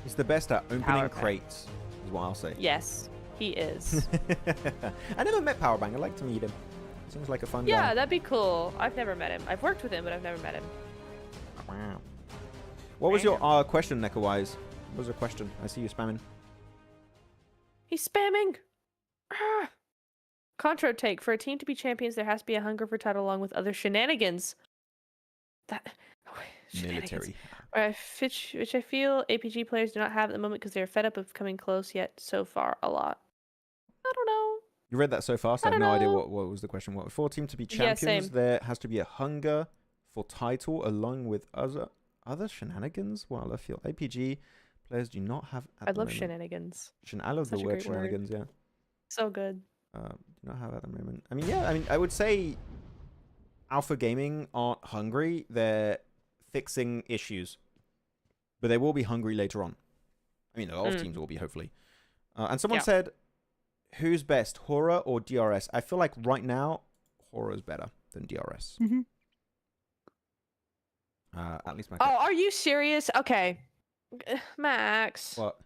He's the best at opening Powerbang. crates, is what I'll say. Yes, he is. I never met Powerbang. I'd like to meet him. Seems like a fun guy. Yeah, that'd be cool. I've never met him. I've worked with him, but I've never met him. Wow. What was your question, Nekawise? What was your question? I see you spamming. He's spamming. Ah. Contro take. For a team to be champions, there has to be a hunger for title along with other shenanigans. That shenanigans. Military. Which I feel APG players do not have at the moment because they are fed up of coming close yet so far a lot. I don't know. You read that so fast, I I have don't no idea know. what was the question. What, for a team to be Yeah, champions, same. there has to be a hunger for title along with other shenanigans? Well, I feel APG players do not have at I the love moment. shenanigans. I love the Such a word great word. shenanigans, yeah. So good. Do not have at the moment. I mean, yeah, I would say Alpha Gaming aren't hungry. They're fixing issues. But they will be hungry later on. I mean, a lot of teams will be, hopefully. And someone Yeah. said, who's best, Horaa or DRS? I feel like right now, Hora's better than DRS. Mm-hmm. At least my... Oh, are you serious? Okay. Max. What?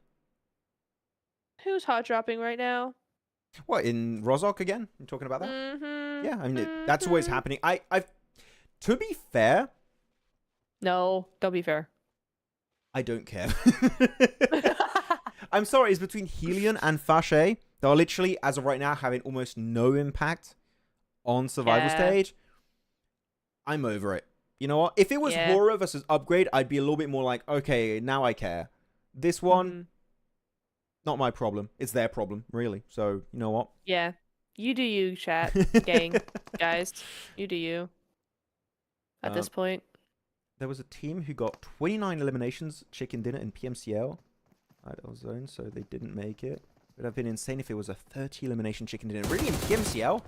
Who's hot dropping right now? What, in Rozok again? You talking about that? Mm-hmm. Yeah, I mean, that's always happening. I've... To be fair, No, don't be fair. I don't care. I'm sorry, it's between HELLION and Fache. They are literally, as of right now, having almost no impact on survival Yeah. stage. I'm over it. You know what? If it was Yeah. Horaa versus Upgrade, I'd be a little bit more like, okay, now I care. This one, Mhm. not my problem. It's their problem, really. So, you know what? Yeah. You do you, chat. Gang. Guys. You do you. At this point. There was a team who got 29 eliminations chicken dinner in PMCL. Idle zone, so they didn't make it. It would have been insane if it was a 30 elimination chicken dinner. Really, in PMCL?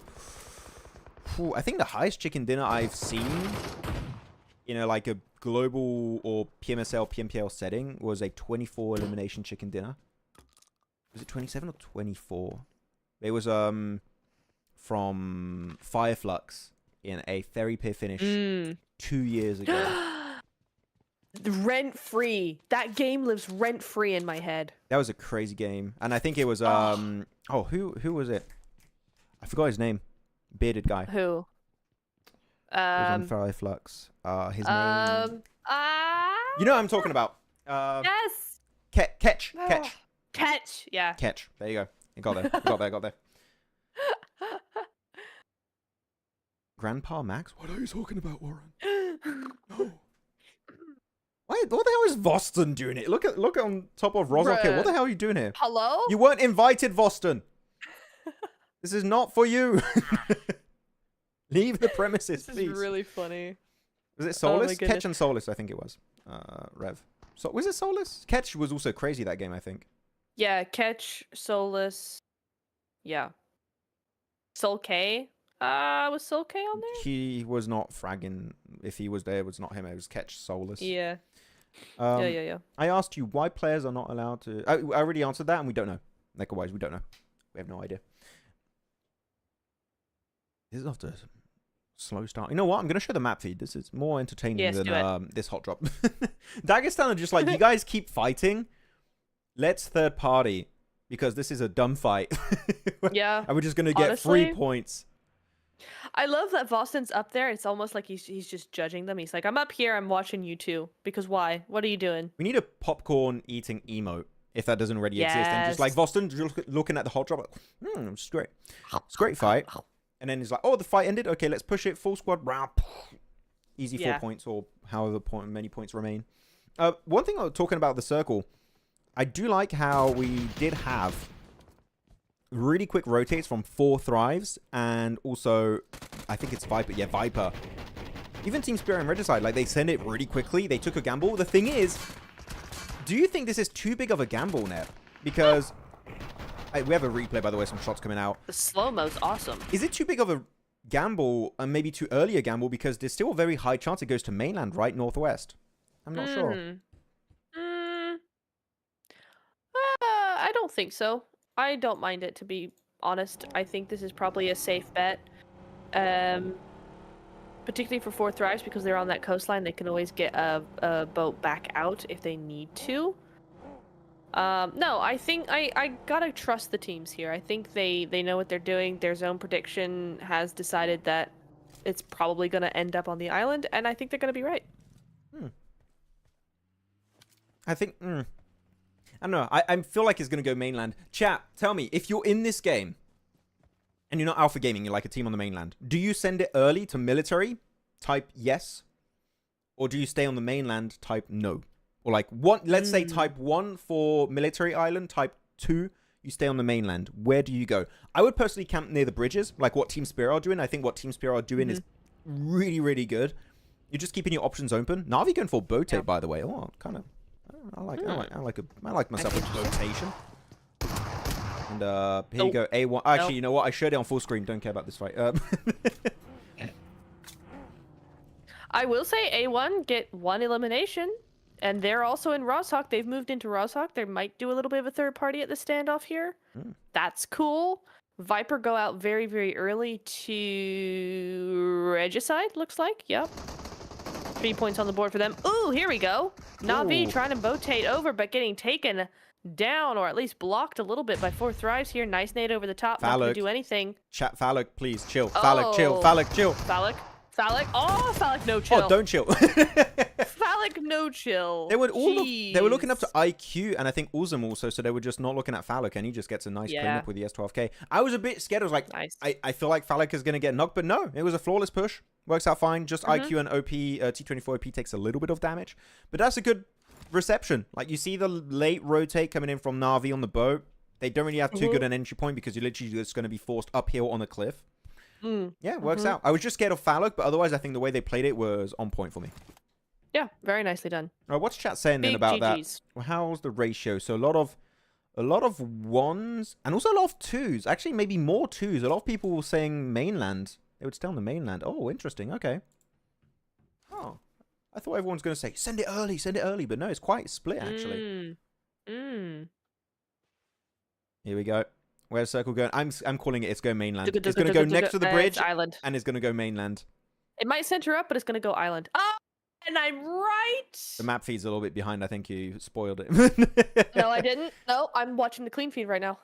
Whew, I think the highest chicken dinner I've seen in a, like a global or PMSL, PMPL setting was a 24 elimination chicken dinner. Was it 27 or 24? It was from Fireflux in a Fairy Pier finish 2 years ago. Rent free. That game lives rent free in my head. That was a crazy game, and I think it was who was it? I forgot his name. Bearded guy. Who? It was on Fireflux. His name. You know what I'm talking about. Yes. Catch. Catch. Yeah. Catch. There you go. You got there. Got there. Grandpa Max? What are you talking about, Warren? No. What the hell is Voston doing it? Look on top of Rozok here. What the hell are you doing here? Hello? You weren't invited, Voston. This is not for you. Leave the premises, This please. is really funny. Was it Oh Solus? my goodness. Ketch and Solus, I think it was. Rev. So was it Solus? Ketch was also crazy that game, I think. Yeah, Catch, Solus. Yeah. Soul K. Was Soul K on there? He was not fragging. If he was there, it was not him. It was Ketch Solus. Yeah. Um, Yeah. I asked you why players are not allowed to. I already answered that, and we don't know. Likewise, we don't know. We have no idea. This is after a slow start. You know what? I'm going to show the map feed. This is more entertaining Yes, do than it. this hot drop. Dagestan are just like, you guys keep fighting. Let's third party. Because this is a dumb fight. Yeah. And we're just going to get 3 Honestly, points. I love that Voston's up there. It's almost like he's just judging them. He's like, I'm up here. I'm watching you two. Because why? What are you doing? We need a popcorn eating emote. If that doesn't already exist. And just like Voston just looking at the hot drop. It's great. It's a great fight. And then he's like, oh, the fight ended. Okay, let's push it. Full squad. Easy 4 points or however many points remain. One thing I was talking about the circle. I do like how we did have really quick rotates from 4 Thrives. And also, I think it's Viper. Yeah, Viper. Even Team Spirit and Regicide, like they send it really quickly. They took a gamble. The thing is, do you think this is too big of a gamble, Neb? Because... we have a replay, by the way, some shots coming out. The slow-mo's awesome. Is it too big of a gamble and maybe too early a gamble? Because there's still a very high chance it goes to mainland, right? Northwest. I'm not sure. I don't think so. I don't mind it, to be honest. I think this is probably a safe bet. Particularly for 4 Thrives, because they're on that coastline. They can always get a boat back out if they need to. No, I think I gotta trust the teams here. I think they know what they're doing. Their zone prediction has decided that it's probably gonna end up on the island, and I think they're gonna be right. I think... I don't know. I feel like it's going to go mainland. Chat, tell me, if you're in this game and you're not Alpha Gaming, you're like a team on the mainland, do you send it early to military? Type yes. Or do you stay on the mainland? Type no. Or like, let's say type 1 for military island, type 2, you stay on the mainland. Where do you go? I would personally camp near the bridges, like what Team Spirit are doing. I think what Team Spirit are doing is really, really good. You're just keeping your options open. Navi going for boat tape, by the way. Oh, kind of. I like myself a rotation. And here you go, A1. Actually, you know what? I showed it on full screen. Don't care about this fight. I will say A1 get 1 elimination, and they're also in Rozhok. They've moved into Rozhok. They might do a little bit of a third party at the standoff here. That's cool. Viper go out very, very early to Regicide, looks like. Yep. 3 points on the board for them. Ooh, here we go. Navi trying to botate over, but getting taken down, or at least blocked a little bit by 4 Thrives here. Nice nade over the top. Not going to do anything. Chat, Phallic, please, chill. Phallic, chill. Phallic, chill. Phallic. Oh, Phallic, no chill. Oh, don't chill. Phallic, no chill. They were looking up to IQ, and I think Uzum also, so they were just not looking at Phallic, and he just gets a nice clean up with the S12K. I was a bit scared. I was like, nice. I feel like Phallic is going to get knocked, but no, it was a flawless push. Works out fine. Just IQ and OP, T24 OP takes a little bit of damage, but that's a good reception. Like, you see the late rotate coming in from Navi on the boat. They don't really have too good an entry point because you're literally just going to be forced uphill on a cliff. Yeah, it works out. I was just scared of Phallic, but otherwise I think the way they played it was on point for me. Yeah, very nicely done. All right, what's chat saying then about that? Well, how's the ratio? So a lot of 1s and also a lot of 2s. Actually, maybe more 2s. A lot of people were saying mainland. They would stay on the mainland. Oh, interesting. Okay. Oh, I thought everyone's going to say send it early, but no, it's quite split actually. Here we go. Where's Circle going? I'm calling it. It's going mainland. It's going to go next to the bridge, island, and it's going to go mainland. It might center up, but it's going to go island. Oh, and I'm right. The map feed's a little bit behind. I think you spoiled it. No, I didn't. No, I'm watching the clean feed right now.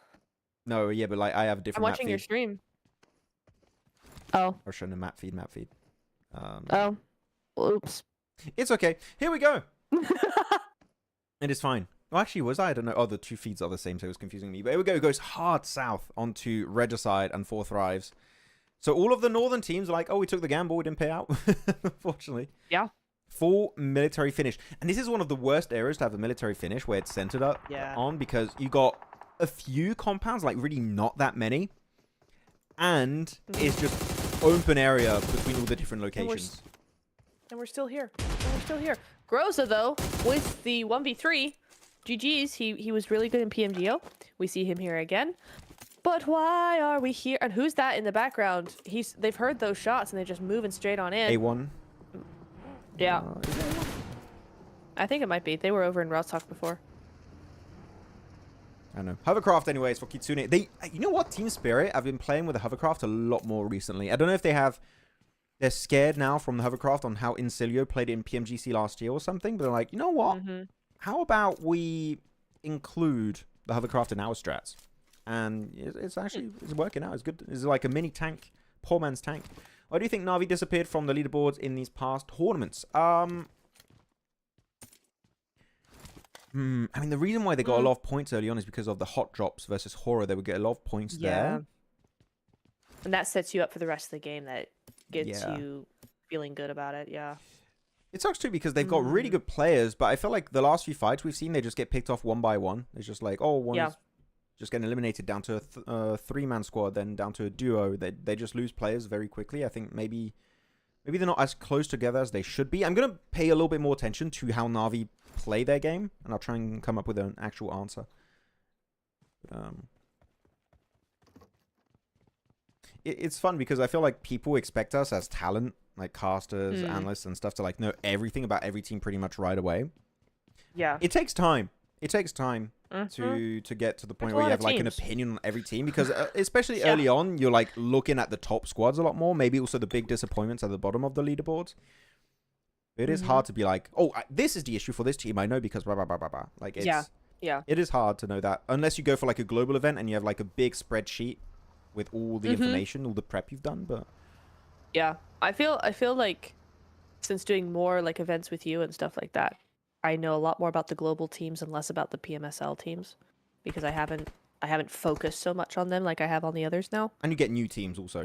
No, yeah, but like I have a different. I'm watching your stream. Oh. Or showing the map feed. Oh. Oops. It's okay. Here we go. It is fine. Well, actually, was I? I don't know. Oh, the 2 feeds are the same, so it was confusing me. But here we go. It goes hard south onto Regicide and 4 Thrives. So all of the northern teams are like, oh, we took the gamble, we didn't pay out, unfortunately. Yeah. Full military finish. And this is one of the worst areas to have a military finish where it's centered up on, because you got a few compounds, like really not that many. And it's just open area between all the different locations. And we're still here. Groza, though, with the 1v3, GG's, he was really good in PMGO. We see him here again. But why are we here? And who's that in the background? They've heard those shots and they're just moving straight on in. A1. Yeah. I think it might be. They were over in Rostock before. I don't know. Hovercraft, anyways, for Kitsune. You know what? Team Spirit, I've been playing with the hovercraft a lot more recently. I don't know if they're scared now from the hovercraft on how Incilio played it in PMGC last year or something. But they're like, you know what? How about we include the hovercraft in our strats? And it's working out. It's good. It's like a mini tank. Poor man's tank. Why do you think Na'Vi disappeared from the leaderboards in these past tournaments? I mean, the reason why they got a lot of points early on is because of the hot drops versus Horaa. They would get a lot of points there. And that sets you up for the rest of the game. That gets you feeling good about it. Yeah. It sucks too because they've got really good players, but I feel like the last few fights we've seen, they just get picked off one by one. It's just like, oh, one's just getting eliminated down to a three-man squad, then down to a duo. They just lose players very quickly. I think maybe they're not as close together as they should be. I'm going to pay a little bit more attention to how Na'Vi play their game, and I'll try and come up with an actual answer. But, it's fun because I feel like people expect us as talent, like casters, analysts, and stuff, to like know everything about every team pretty much right away. Yeah. It takes time. It takes time to get to the point where you have like an opinion on every team, because especially early on, you're like looking at the top squads a lot more. Maybe also the big disappointments at the bottom of the leaderboards. It is hard to be like, oh, this is the issue for this team. I know because blah, blah, blah, blah, blah. Like, it's, it is hard to know that. Unless you go for like a global event and you have like a big spreadsheet with all the information, all the prep you've done. But yeah, I feel like since doing more like events with you and stuff like that, I know a lot more about the global teams and less about the PMSL teams, because I haven't focused so much on them like I have on the others now. And you get new teams also,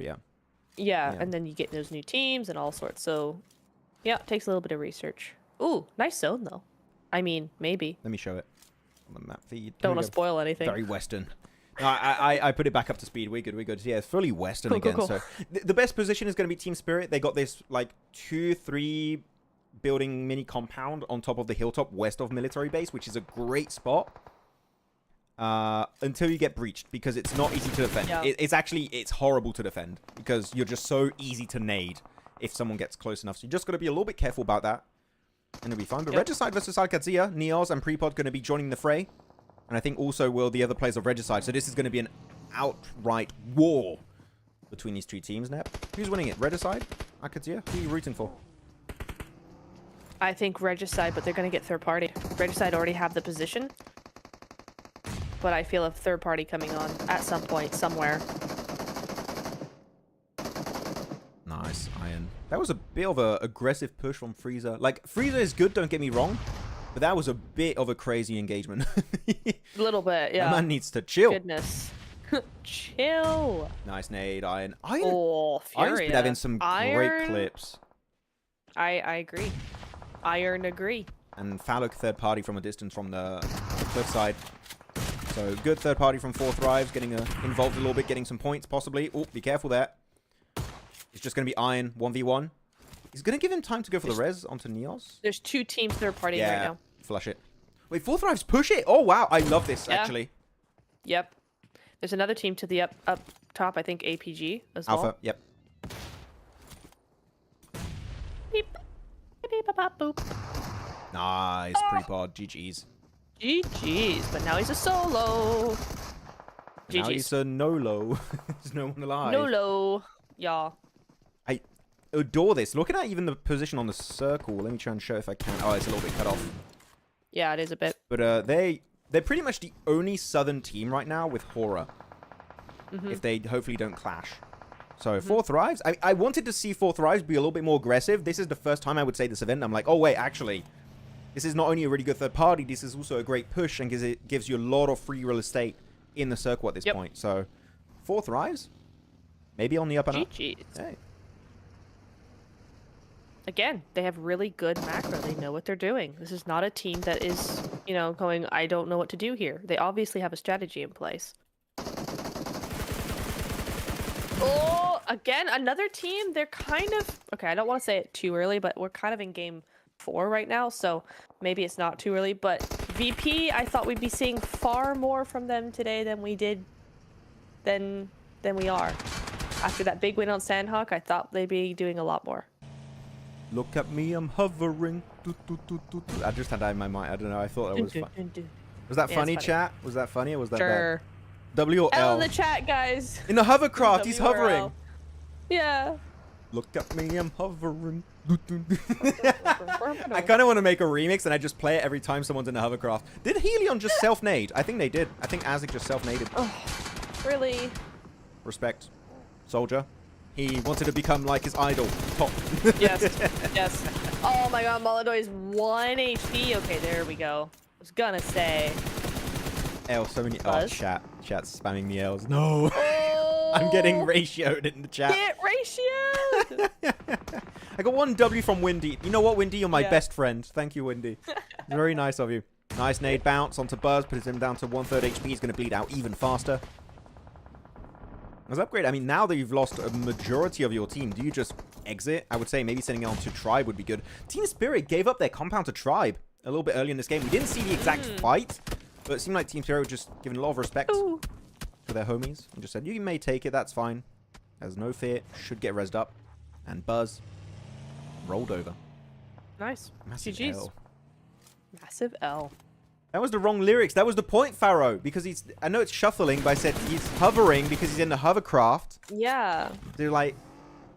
Yeah, and then you get those new teams and all sorts. So yeah, it takes a little bit of research. Ooh, nice zone though. I mean, maybe. Let me show it on the map feed. Don't want to spoil anything. Very Western. No, I put it back up to speed. We're good. Yeah, it's fully Western again. Cool. So the best position is going to be Team Spirit. They got this like 2-3 building mini compound on top of the hilltop west of military base, which is a great spot until you get breached, because it's not easy to defend. Yeah. It's horrible to defend because you're just so easy to nade if someone gets close enough. So you just got to be a little bit careful about that, and it'll be fine. But Regicide versus AlQadsiah, Neos and Prepod going to be joining the fray. And I think also will the other players of Regicide. So this is going to be an outright war between these two teams, Nep. Who's winning it? Regicide? AlQadsiah? Who are you rooting for? I think Regicide, but they're going to get third party. Regicide already have the position. But I feel a third party coming on at some point, somewhere. Nice, Iron. That was a bit of an aggressive push from Freezer. Like, Freezer is good, don't get me wrong. But that was a bit of a crazy engagement. A little bit, yeah. That man needs to chill. Goodness. Chill. Nice nade, Iron. Oh, Furia. Iron's been having some great clips. I agree. Iron agree. And Falloc third party from a distance from the cliff side. So good third party from 4 Thrives, getting involved a little bit, getting some points possibly. Oh, be careful there. It's just going to be Iron 1v1. He's going to give him time to go for the res onto Neos. There's 2 teams third partying right now. Flush it. Wait, 4 Thrives push it? Oh, wow. I love this, actually. Yep. There's another team to the up top, I think APG as well. Alpha, yep. Beep. Beep, bop, boop. Nice, Prepod. GG's. GG's, but now he's a solo. GG's. Now he's a no-low. There's no one alive. No-low. Yeah. I adore this. Looking at even the position on the circle. Let me try and show if I can. Oh, it's a little bit cut off. Yeah, it is a bit. But they're pretty much the only southern team right now with Horaa. If they hopefully don't clash. So 4 Thrives. I wanted to see 4 Thrives be a little bit more aggressive. This is the first time I would say this event. I'm like, oh wait, actually, this is not only a really good third party, this is also a great push and it gives you a lot of free real estate in the circle at this point. So 4 Thrives. Maybe on the up and up. GG's. Hey. Again, they have really good macro. They know what they're doing. This is not a team that is, you know, going, I don't know what to do here. They obviously have a strategy in place. Oh, again, another team. They're kind of, okay, I don't want to say it too early, but we're kind of in game 4 right now, so maybe it's not too early. But VP, I thought we'd be seeing far more from them today than we did, than we are. After that big win on Sandhawk, I thought they'd be doing a lot more. Look at me, I'm hovering. I just had that in my mind. I don't know. I thought it was fun. Was that Yeah, funny, it's funny. chat? Was that funny or was that Sure. bad? W or L L? in the chat, guys. In the hovercraft, he's W or hovering. L. Yeah. Look at me, I'm hovering. I kind of want to make a remix and I just play it every time someone's in the hovercraft. Did HELLION just self-nade? I think they did. I think ASIC just self-naded. Oh, really? Respect. Soldier. He wanted to become like his idol. Top. Yes. Yes. Oh my god, Molodoi is 1 HP. Okay, there we go. I was gonna say. L, so many. Oh, Buzz? chat's spamming the L's. No. Oh, I'm getting ratioed in the chat. Get ratio. I got 1 W from Windy. You know what, Windy? You're my Yeah. best friend. Thank you, Windy. Very nice of you. Nice nade bounce onto Buzz. Puts him down to 1/3 HP. He's going to bleed out even faster. As upgrade, I mean, now that you've lost a majority of your team, do you just exit? I would say maybe sending it on to Tribe would be good. Team Spirit gave up their compound to Tribe a little bit early in this game. We didn't see the exact fight, but it seemed like Team Spirit were just giving a lot of respect Ooh. to their homies and just said, you may take it, that's fine. Has no fear, should get rezzed up. And Buzz rolled over. Nice. Massive GG's. L. Massive L. That was the wrong lyrics. That was the point, Pharaoh. Because he's... I know it's shuffling, but I said he's hovering because he's in the hovercraft. Yeah. They're like...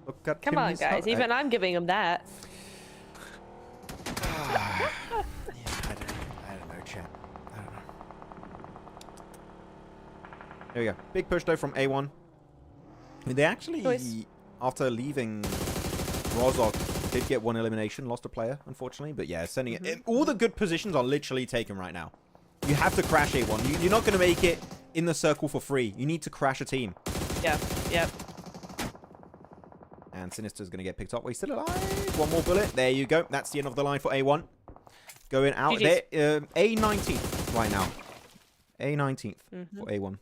Look at Come him, on, he's guys. Even I'm giving him that. Yeah, I don't know, chat. I don't know. There we go. Big push, though, from A1. I mean, they actually, Nice. after leaving Rozok, did get 1 elimination. Lost a player, unfortunately. But yeah, sending it... All the good positions are literally taken right now. You have to crash A1. You're not going to make it in the circle for free. You need to crash a team. Yeah. Yep. And Sinister's going to get picked up. Well, he's still alive. 1 more bullet. There you go. That's the end of the line for A1. Going out GG's. there. A19th right now. A19th for A1.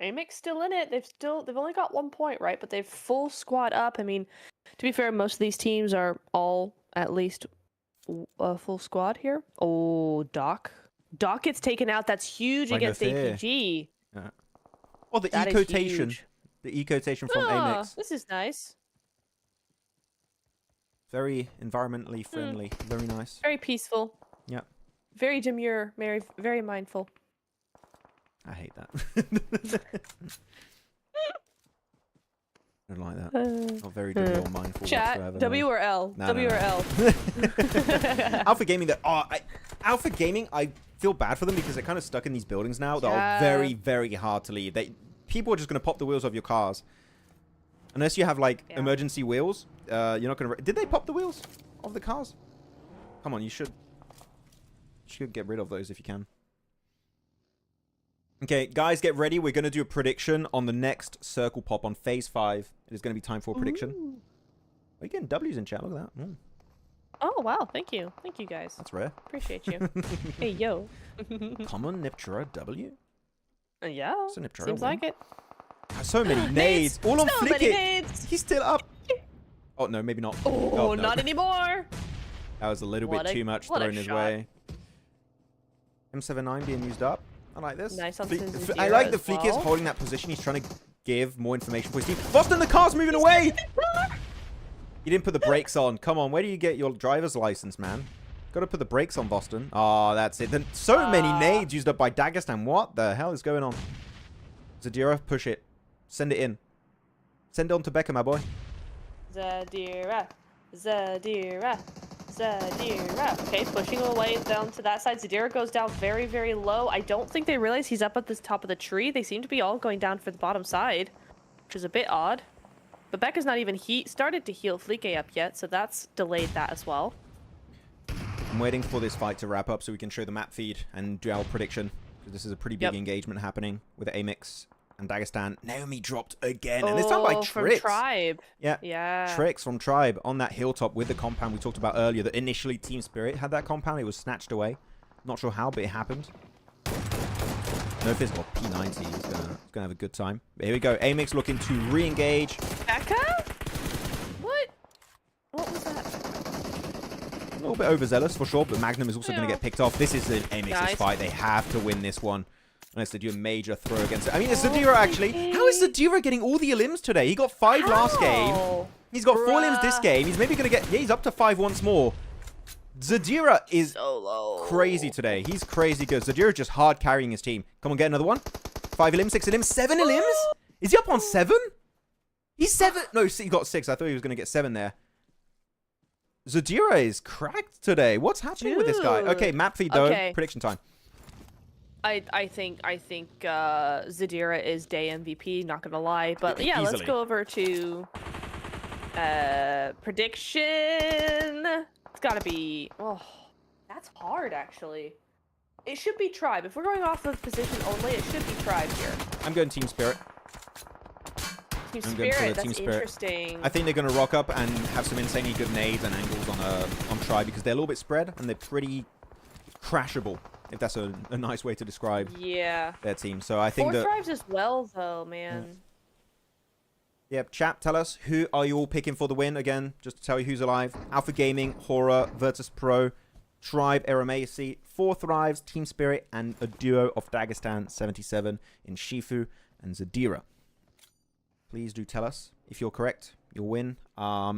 AMIX still in it. They've only got 1 point, right? But they've full squad up. I mean, to be fair, most of these teams are all at least a full squad here. Oh, Doc. Doc gets taken out. That's huge Like no against fear. APG. Yeah. Oh, the That is eco-tation. huge. The eco-tation from Ah, AMIX. this is nice. Very environmentally friendly. Very nice. Very peaceful. Yeah. Very demure. Very, very mindful. I hate that. I don't like that. Not very demure or mindful Chat, whatsoever. W or L? No, W no, or no. L? Alpha Gaming, Alpha Gaming, I feel bad for them because they're kind of stuck in these buildings now that Yeah. are very, very hard to leave. People are just going to pop the wheels of your cars. Unless you have, like, Yeah. emergency wheels, you're not going to... Did they pop the wheels of the cars? Come on, you should get rid of those if you can. Okay, guys, get ready. We're going to do a prediction on the next circle pop on phase 5. It is going to be time for a prediction. Ooh. Are you getting W's in chat? Look at that. Oh, wow. Thank you. Thank you, guys. That's rare. Appreciate you. Hey, yo. Common Neptura W? Yeah. It's a Neptura Seems win. like it. So many nades. All on So flick many it. nades. He's still up. Oh, no, maybe not. Oh, no. not anymore. That was a little What bit a- too much what a thrown his shot. way. M79 being used up. I like this. Nice on Fle- Suzuki I like the as Fleek is well. holding that position. He's trying to give more information for his team. Boston, the car's moving away. You didn't put the brakes on. Come on, where do you get your driver's license, man? Got to put the brakes on, Boston. Oh, that's it. Then so many nades used up by Dagestan. What the hell is going on? Zadira, push it. Send it in. Send it on to Becca, my boy. Zadira. Zadira. Zadira. Okay, pushing away down to that side. Zadira goes down very, very low. I don't think they realize he's up at the top of the tree. They seem to be all going down for the bottom side, which is a bit odd. But Becca's not even started to heal Fleeke up yet, so that's delayed that as well. I'm waiting for this fight to wrap up so we can show the map feed and do our prediction. This is a pretty big engagement happening with AMIX and Dagestan. Naomi dropped again, and this time by Tricks. From Tribe. Yeah. Tricks from Tribe on that hilltop with the compound we talked about earlier. That initially Team Spirit had that compound. It was snatched away. Not sure how, but it happened. No physical. P90. He's gonna have a good time. But here we go. AMIX looking to re-engage. Becca? What? What was that? A little bit overzealous for sure, but Magnum is also going to get picked off. This is an AMIX's fight. They have to win this one. Unless they do a major throw against it. I mean, it's Zadira actually. How is Zadira getting all the elims today? He got 5 last game. He's got 4 elims this game. He's maybe going to get... Yeah, he's up to 5 once more. Zadira is crazy today. He's crazy good. Zadira just hard carrying his team. Come on, get another one. 5 elims, 6 elims, 7 elims? Is he up on 7? He's 7. No, he got 6. I thought he was going to get 7 there. Zadira is cracked today. What's happening with this guy? Okay, map feed though. Prediction time. I think Zadira is day MVP, not gonna lie. But yeah, Easily. let's go over to prediction. It's gotta be that's hard actually. It should be Tribe. If we're going off of position only, it should be Tribe here. I'm going Team Spirit. Team Spirit, that's interesting. I think they're going to rock up and have some insanely good nades and angles on Tribe because they're a little bit spread and they're pretty crashable, if that's a nice way to describe their team. So I think that... 4 Thrives as well, though, man. Yep, chat, tell us, who are you all picking for the win? Again, just to tell you who's alive. Alpha Gaming, Horaa, Virtus Pro, Tribe, AEROMACY, 4 Thrives, Team Spirit, and a duo of Dagestan 77 in Shifu and Zadira. Please do tell us if you're correct. You'll win. A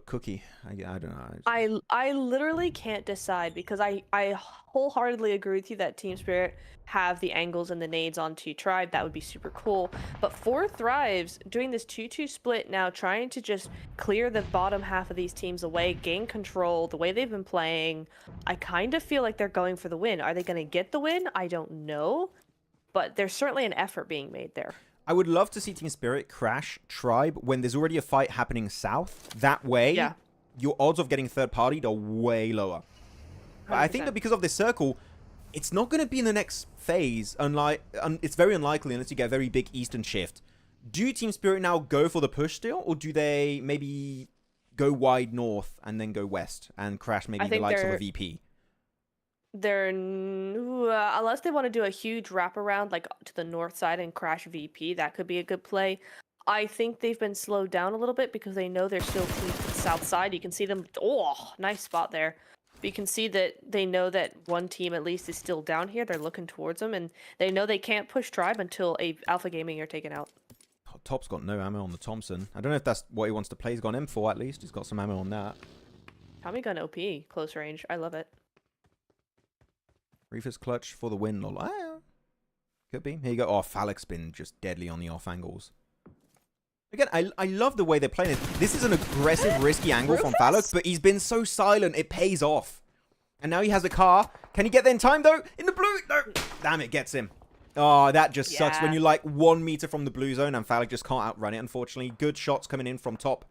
cookie. I don't know. I literally can't decide because I wholeheartedly agree with you that Team Spirit have the angles and the nades onto Tribe. That would be super cool. But 4 Thrives doing this 2-2 split now, trying to just clear the bottom half of these teams away, gain control, the way they've been playing. I kind of feel like they're going for the win. Are they going to get the win? I don't know. But there's certainly an effort being made there. I would love to see Team Spirit crash Tribe when there's already a fight happening south. That way, your odds of getting third-partied are way lower. But 100%. I think that because of this circle, it's not going to be in the next phase. It's very unlikely unless you get a very big eastern shift. Do Team Spirit now go for the push still? Or do they maybe go wide north and then go west and crash maybe the likes of a VP? They're unless they want to do a huge wraparound like to the north side and crash VP, that could be a good play. I think they've been slowed down a little bit because they know they're still teams to the south side. You can see them. Oh, nice spot there. But you can see that they know that one team at least is still down here. They're looking towards them, and they know they can't push Tribe until Alpha Gaming are taken out. Top's got no ammo on the Thompson. I don't know if that's what he wants to play. He's got an M4 at least. He's got some ammo on that. Tommy gun OP, close range. I love it. Reefer's clutch for the win, lol. Could be. Here you go. Oh, Phallic's been just deadly on the off angles. Again, I love the way they're playing it. This is an aggressive, risky angle from Phallic, but he's been so silent, it pays off. And now he has a car. Can he get there in time, though? In the blue? No. Damn it, gets him. Oh, that just sucks when you're like 1 meter from the blue zone and Phallic just can't outrun it, unfortunately. Good shots coming in from Top.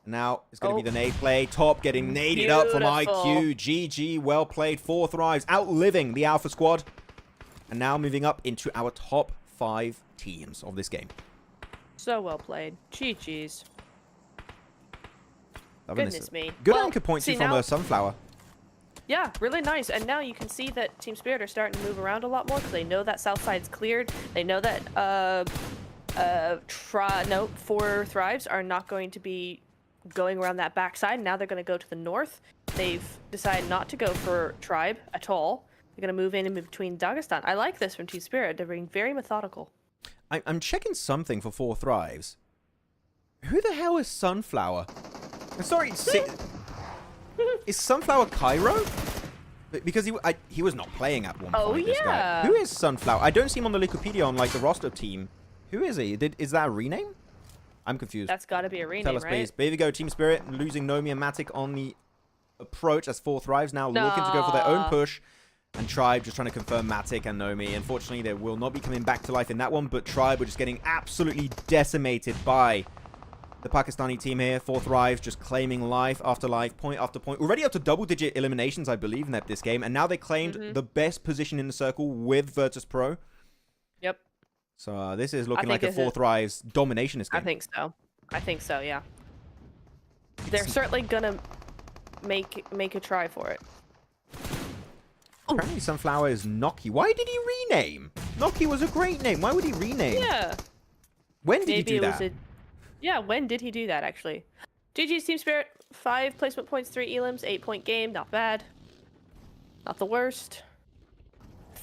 Now it's going to be the nade play. Top getting naded up from IQ. GG, well played. 4 Thrives, outliving the Alpha squad. And now moving up into our top 5 teams of this game. So well played. GG's. Goodness me. Good anchor points from a Sunflower. Yeah, really nice. And now you can see that Team Spirit are starting to move around a lot more because they know that south side's cleared. They know that 4 Thrives are not going to be going around that backside. Now they're going to go to the north. They've decided not to go for Tribe at all. They're going to move in between Dagestan. I like this from Team Spirit. They're being very methodical. I'm checking something for 4 Thrives. Who the hell is Sunflower? I'm sorry, is Sunflower Cairo? Because he was not playing at one point. Oh, this guy. Who is Sunflower? I don't see him on the Wikipedia on like the roster team. Who is he? Is that a rename? I'm confused. That's got to be a rename, Tell us, please. But here we go, Team Spirit losing Nomi and Matic on the approach as 4 Thrives now looking to go for their own push. And Tribe just trying to confirm Matic and Nomi. Unfortunately, they will not be coming back to life in that one. But Tribe were just getting absolutely decimated by The Pakistani team here, 4th Rise, just claiming life after life, point after point. Already up to double-digit eliminations, I believe, in this game. And now they claimed the best position in the circle with Virtus Pro. Yep. So this is looking like a 4th Rise dominationist game. I think so. I think so, yeah. They're certainly going to make a try for it. Apparently Sunflower is Noki. Why did he rename? Noki was a great name. Why would he rename? Yeah. When did he do that? Yeah, when did he do that, actually? GG's Team Spirit, 5 placement points, 3 elims, 8-point game. Not bad. Not the worst.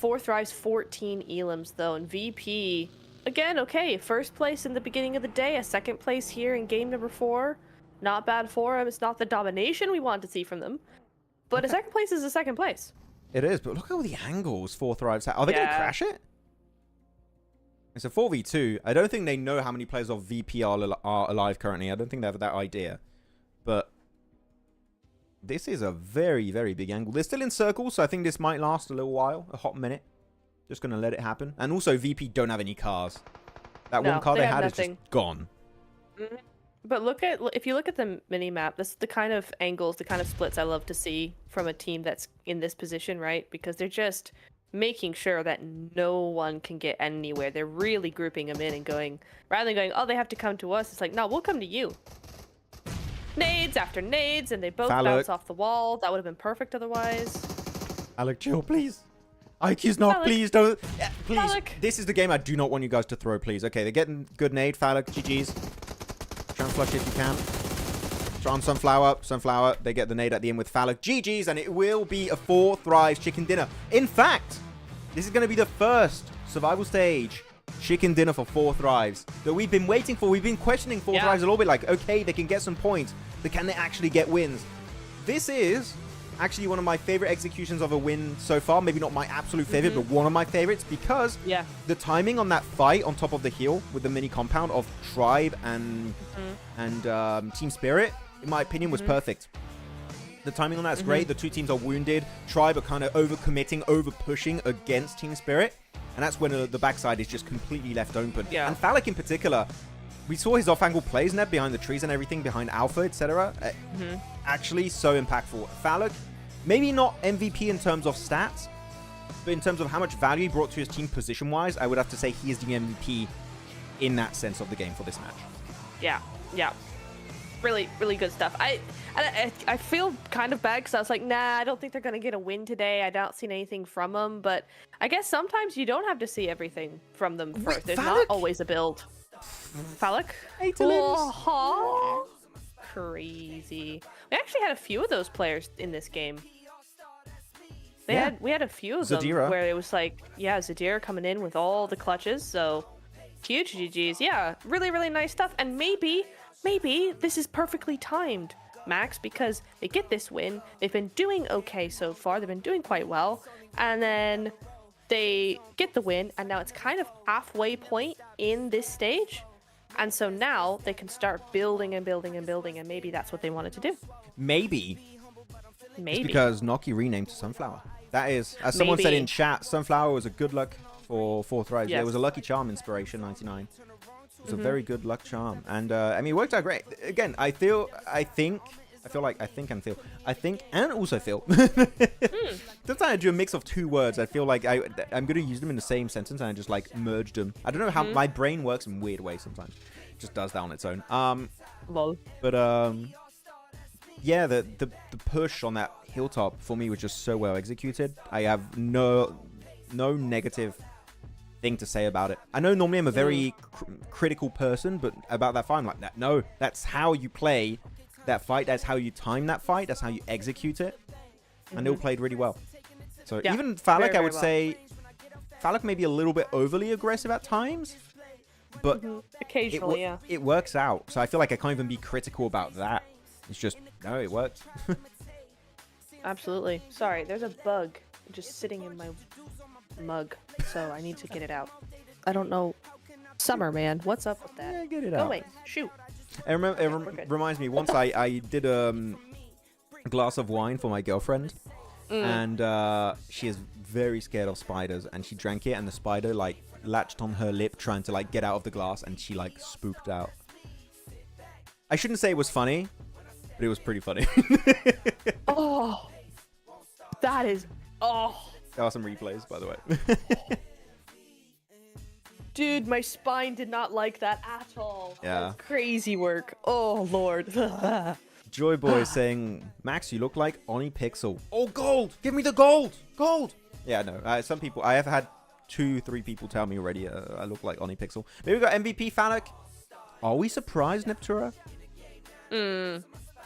4th Rise, 14 elims, though. And VP, again, okay. 1st place in the beginning of the day. A 2nd place here in game number 4. Not bad for him. It's not the domination we want to see from them. But a 2nd place is a 2nd place. It is, but look at all the angles 4th Rise have. Are they going to crash it? It's a 4v2. I don't think they know how many players of VP are alive currently. I don't think they have that idea. But this is a very, very big angle. They're still in circles, so I think this might last a little while. A hot minute. Just going to let it happen. And also, VP don't have any cars. That one car they had is just gone. But if you look at the mini-map, this is the kind of angles, the kind of splits I love to see from a team that's in this position, right? Because they're just making sure that no one can get anywhere. They're really grouping them in and going, rather than going, oh, they have to come to us. It's like, no, we'll come to you. Nades after nades, and they both bounce off the wall. That would have been perfect otherwise. Alec, chill, please. IQ's not, please don't. Yeah, please. Alec. This is the game I do not want you guys to throw, please. Okay, they're getting good nade. Falak, GG's. Try and flush it if you can. Try on Sunflower. Sunflower, they get the nade at the end with Falak. GG's, and it will be a 4th Rise chicken dinner. In fact, this is going to be the first survival stage chicken dinner for 4th Rise that we've been waiting for. We've been questioning 4th Rise a little bit, like, okay, they can get some points, but can they actually get wins? This is actually one of my favorite executions of a win so far. Maybe not my absolute favorite, but one of my favorites, because the timing on that fight on top of the hill with the mini compound of Tribe and Team Spirit, in my opinion, was perfect. The timing on that's great. The two teams are wounded. Tribe are kind of over-committing, over-pushing against Team Spirit. And that's when the backside is just completely left open. And Falak in particular, we saw his off-angle plays net behind the trees and everything, behind Alpha, etc. Actually, so impactful. Falak, maybe not MVP in terms of stats, but in terms of how much value he brought to his team position-wise, I would have to say he is the MVP in that sense of the game for this match. Yeah. Really, really good stuff. I feel kind of bad because I was like, nah, I don't think they're going to get a win today. I don't see anything from them. But I guess sometimes you don't have to see everything from them first. There's not always a build. Falak? Crazy. We actually had a few of those players in this game. We had a few of them where it was like, Zadira coming in with all the clutches. So huge GGs. Yeah, really, really nice stuff. And maybe this is perfectly timed, Max, because they get this win. They've been doing okay so far. They've been doing quite well. And then they get the win, and now it's kind of halfway point in this stage. And so now they can start building and building and building, and maybe that's what they wanted to do. Maybe. It's because Noki renamed to Sunflower. That is, as someone said in chat, Sunflower was a good luck for 4th Rise. Yeah, it was a lucky charm inspiration, 99. It was a very good luck charm. And, I mean, it worked out great. Again, I think, and also feel. Sometimes I do a mix of two words. I feel like I'm going to use them in the same sentence, and I just, like, merge them. I don't know how my brain works in weird ways sometimes. It just does that on its own. Lol. But, yeah, the push on that hilltop, for me, was just so well executed. I have no negative thing to say about it. I know normally I'm a very critical person, but about that fight, I'm like, no, that's how you play that fight. That's how you time that fight. That's how you execute it. And they all played really well. So even Falak, I would say, Falak may be a little bit overly aggressive at times, but occasionally, it works out. So I feel like I can't even be critical about that. It's just, no, it worked. Absolutely. Sorry, there's a bug just sitting in my mug, so I need to get it out. I don't know. Summer, man. What's up with that? Yeah, get it out. Oh, wait. Shoot. It reminds me, once I did a glass of wine for my girlfriend, and she is very scared of spiders, and she drank it, and the spider, like, latched on her lip trying to, like, get out of the glass, and she, like, spooked out. I shouldn't say it was funny, but it was pretty funny. Oh, that is. Oh, There are some replays, by the way. dude, my spine did not like that at all. Yeah. That's crazy work. Oh lord. Joy Boy is saying, Max, you look like Oni Pixel. Oh, gold! Give me the gold! Gold! Yeah, no. Some people, I have had 2-3 people tell me already I look like Oni Pixel. Maybe we got MVP Fanak. Are we surprised, Neptura?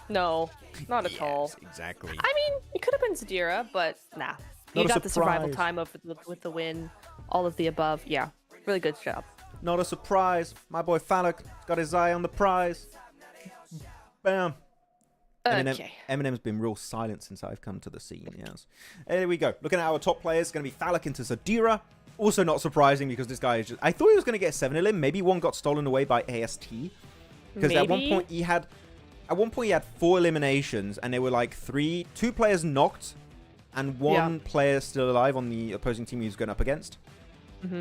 No, not at all. Exactly. I mean, it could have been Zadira, but nah. You Not a got the survival surprise. time with the win, all of the above. Yeah, really good job. Not a surprise. My boy Fanak got his eye on the prize. Bam. Okay. Eminem's been real silent since I've come to the scene, yes. There we go. Looking at our top players, going to be Falak into Zadira. Also not surprising because this guy is just... I thought he was going to get 7 elim. Maybe one got stolen away by AST. Because at one point he had... At one point he had 4 eliminations and there were like 2 players knocked and 1 player still alive on the opposing team he was going up against.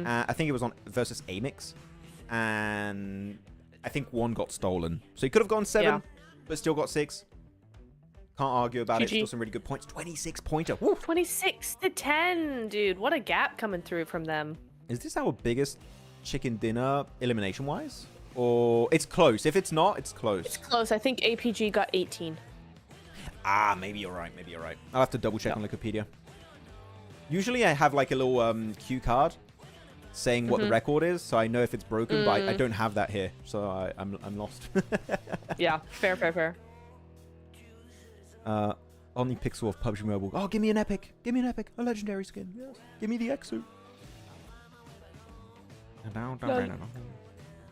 I think it was on versus AMIX. And I think 1 got stolen. So he could have gone 7, but still got 6. Can't argue about it. Still some really good points. 26 pointer. Woo. 26 to 10, dude. What a gap coming through from them. Is this our biggest chicken dinner elimination wise? Or it's close. If it's not, it's close. It's close. I think APG got 18. Ah, maybe you're right. Maybe you're right. I'll have to double check on Wikipedia. Usually I have like a little cue card saying what the record is, so I know if it's broken, but I don't have that here, so I'm lost. Yeah, fair. Only pixel of PUBG Mobile. Oh, give me an epic. Give me an epic. A legendary skin. Yes. Give me the exo.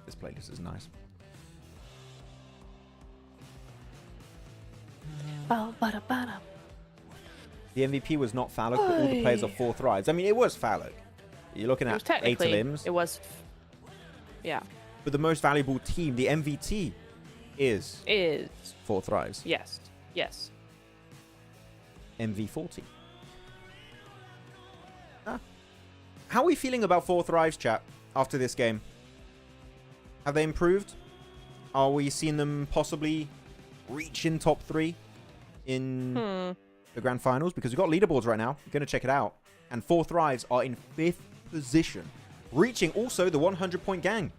This playlist is nice. The MVP was not Falak, but all the players are 4 thrives. I mean, it was Falak. You're looking It was at 8 technically, limbs. it was, yeah. But the most valuable team, the MVT, is 4 thrives. Yes. MV40. How are we feeling about 4 thrives, chat, after this game? Have they improved? Are we seeing them possibly reach in top 3 in the grand finals? Because we've got leaderboards right now. We're going to check it out. And 4 thrives are in 5th position, reaching also the 100-point gang.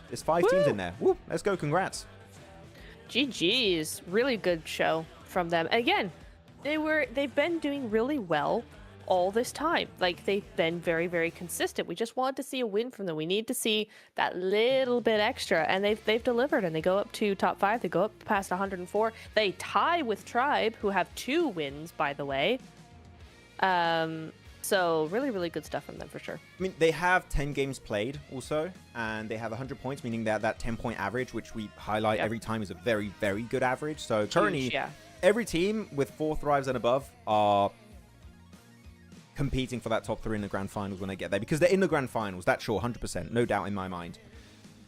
There's 5 teams in there. Woo, let's go. Congrats. GG's. Really good show from them. Again, they've been doing really well all this time. Like, they've been very, very consistent. We just wanted to see a win from them. We need to see that little bit extra, and they've delivered, and they go up to top 5. They go up past 104. They tie with Tribe, who have 2 wins, by the way. So really, really good stuff from them for sure. I mean, they have 10 games played also, and they have 100 points, meaning that 10-point average, which we highlight every time, is a very, very good average. So currently, every team with 4 thrives and above are competing for that top 3 in the grand finals when they get there, because they're in the grand finals. That's sure, 100%, no doubt in my mind.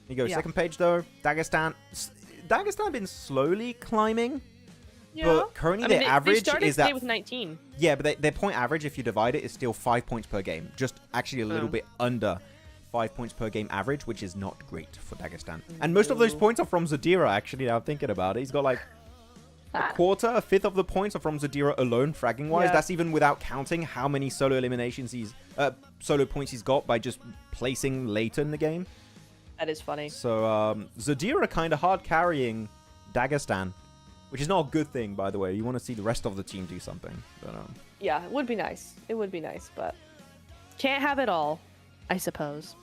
Here you go, second page though. Dagestan have been slowly climbing. Yeah. But currently their average is that with 19. Yeah, but their point average, if you divide it, is still 5 points per game. Just actually a little bit under 5 points per game average, which is not great for Dagestan. And most of those points are from Zadira, actually, now I'm thinking about it. He's got like a quarter, a fifth of the points are from Zadira alone, fragging wise. That's even without counting how many solo eliminations solo points he's got by just placing later in the game. That is funny. So Zadira kind of hard carrying Dagestan. Which is not a good thing, by the way. You want to see the rest of the team do something. But, yeah, it would be nice. It would be nice, but can't have it all, I suppose.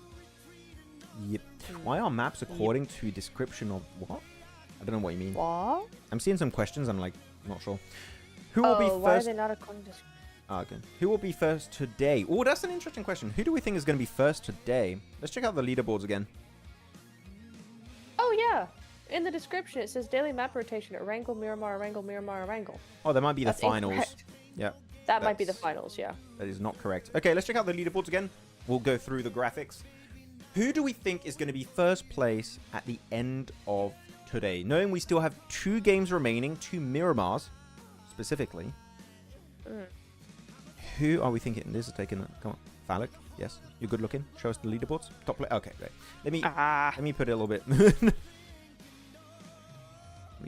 Yep. Why are maps according to description of what? I don't know what you mean. What? I'm seeing some questions. I'm like, not sure. Who will be first? Why are they not according to... Okay. Who will be first today? Oh, that's an interesting question. Who do we think is going to be first today? Let's check out the leaderboards again. Oh, yeah. In the description, it says daily map rotation at Erangel, Miramar, Erangel, Miramar, Erangel. Oh, that might be That's the finals. incorrect. Yeah. That might be the finals, yeah. That is not correct. Okay, let's check out the leaderboards again. We'll go through the graphics. Who do we think is going to be first place at the end of today? Knowing we still have 2 games remaining, 2 Miramars, specifically. Who are we thinking? This is taking... Come on. Phallic. Yes. You're good looking. Show us the leaderboards. Top play. Okay, great. Let me put it a little bit...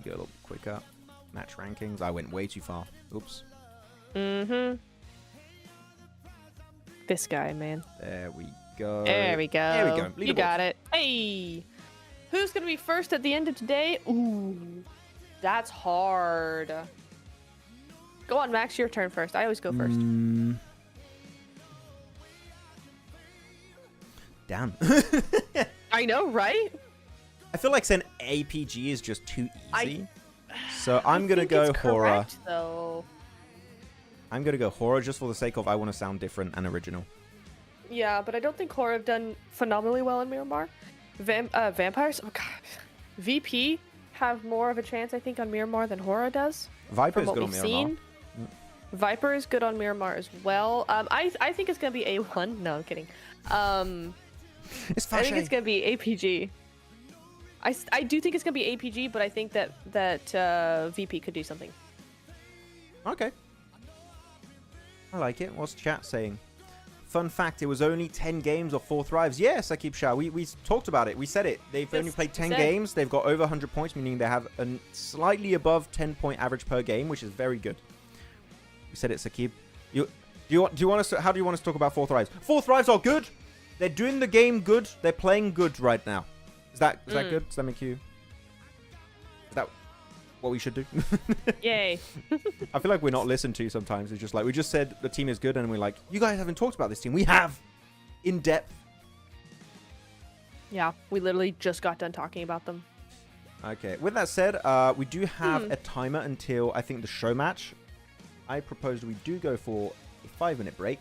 maybe go a little quicker. Match rankings. I went way too far. Oops. Mm-hmm. This guy, man. There we go. There we go. There we go. You Leaderboard. got it. Hey! Who's going to be first at the end of today? Ooh, that's hard. Go on, Max. Your turn first. I always go first. Damn. I know, right? I feel like saying APG is just too easy. So I'm going to think go it's Horaa. correct, though. I'm going to go Horaa just for the sake of I want to sound different and original. Yeah, but I don't think Horaa have done phenomenally well in Miramar. Vampires? Oh, God. VP have more of a chance, I think, on Miramar than Horaa does. Viper From is what good on we've Miramar. seen. Viper is good on Miramar as well. I think it's going to be A1. No, I'm kidding. It's I think Fache. it's going to be APG. I do think it's going to be APG, but I think that VP could do something. Okay. I like it. What's chat saying? Fun fact, it was only 10 games or 4 thrives. Yes, Akib Shah. We talked about it. We said it. They've only played 10 games. They've got over 100 points, meaning they have a slightly above 10-point average per game, which is very good. We said it, Akib. Do you want us to, how do you want us to talk about 4 thrives? 4 thrives are good. They're doing the game good. They're playing good right now. Is that good? Does that make you... Is that what we should do? Yay. I feel like we're not listened to sometimes. It's just like, we just said the team is good, and we're like, you guys haven't talked about this team. We have. In depth. Yeah, we literally just got done talking about them. Okay. With that said, we do have a timer until, I think, the show match. I proposed we do go for a 5-minute break.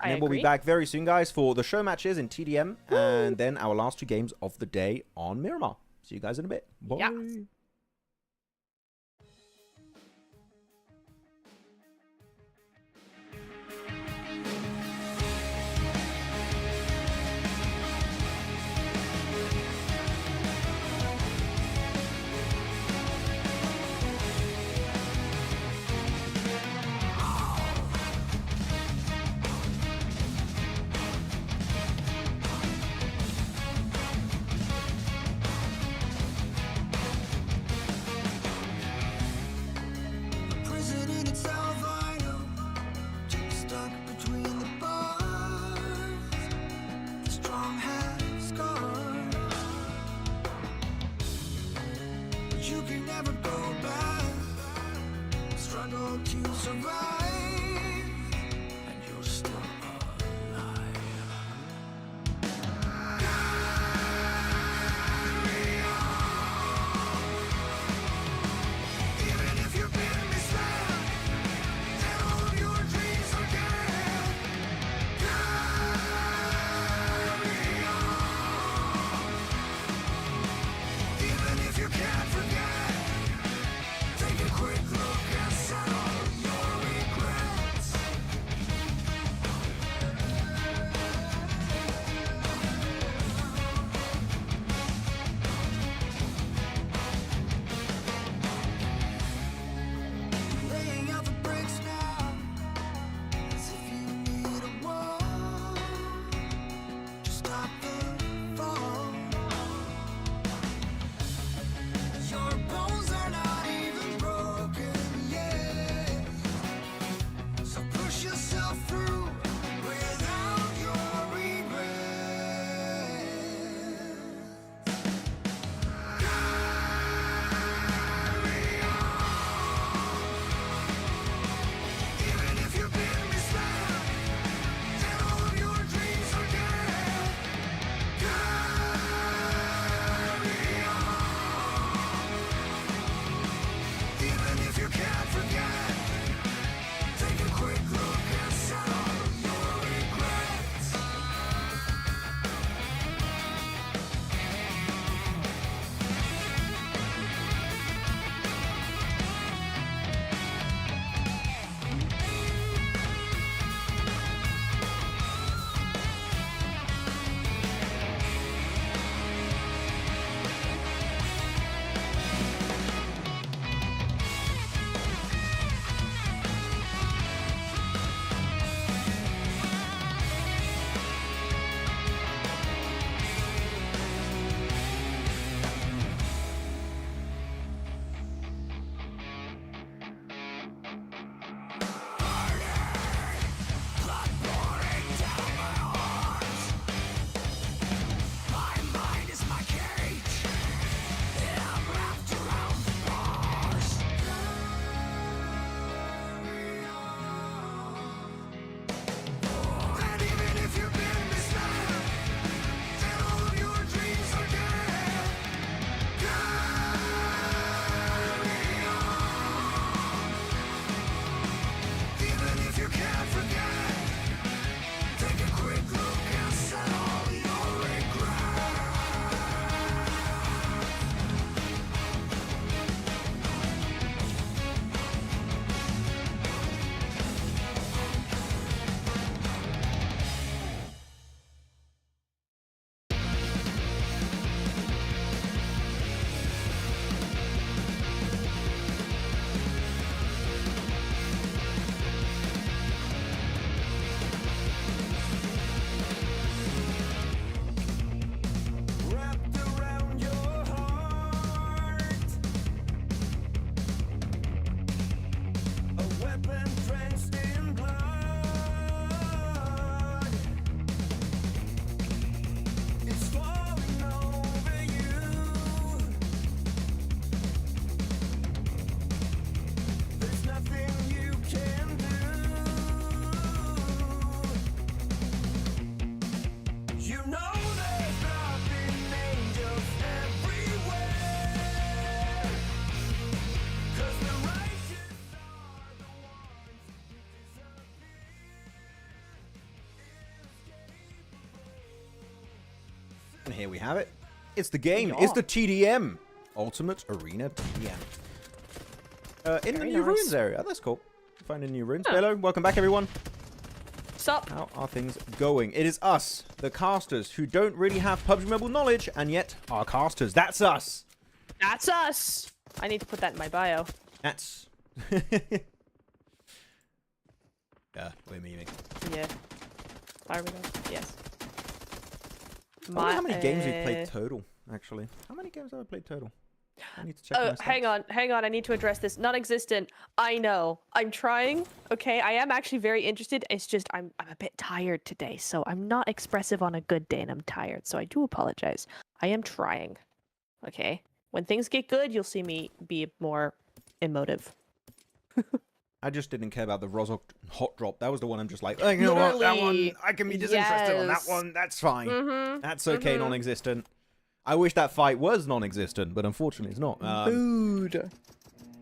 And then we'll be back very soon, guys, for the show matches in TDM. And then our last 2 games of the day on Miramar. See you guys in a bit. Bye. Yeah. Prison in itself, I know. Just stuck between the bars. The strong have scars, but you can never go back. Struggle to survive, and you're still alive. Even if you've been misled, tell all of your dreams again. Carry on. Even if you can't forget, take a quick look and settle your regrets. You know there's nothing angels everywhere. 'Cause the righteous are the ones who disappear. And here we have it. It's the game. Yeah. It's the TDM. Ultimate Arena TDM. In the Very new nice. ruins area. That's cool. Finding new ruins. Huh. Hello. Welcome back, everyone. Sup? How are things going? It is us, the casters, who don't really have PUBG Mobile knowledge, and yet are casters. That's us. That's us. I need to put that in my bio. That's... yeah, we're memeing. Yeah. Fire we go. Yes. I wonder how many games we've played total, actually. How many games have I played total? I need to check my Oh, stats. hang on. I need to address this. Non-existent. I know. I'm trying. Okay, I am actually very interested. It's just I'm a bit tired today, so I'm not expressive on a good day, and I'm tired. So I do apologize. I am trying. Okay. When things get good, you'll see me be more emotive. I just didn't care about the Rozok hot drop. That was the one I'm just like, oh, you know what? That one, Literally, I can be disinterested on that yes. one. That's fine. Mm-hmm. That's okay, non-existent. I wish that fight was non-existent, but unfortunately it's not. Food.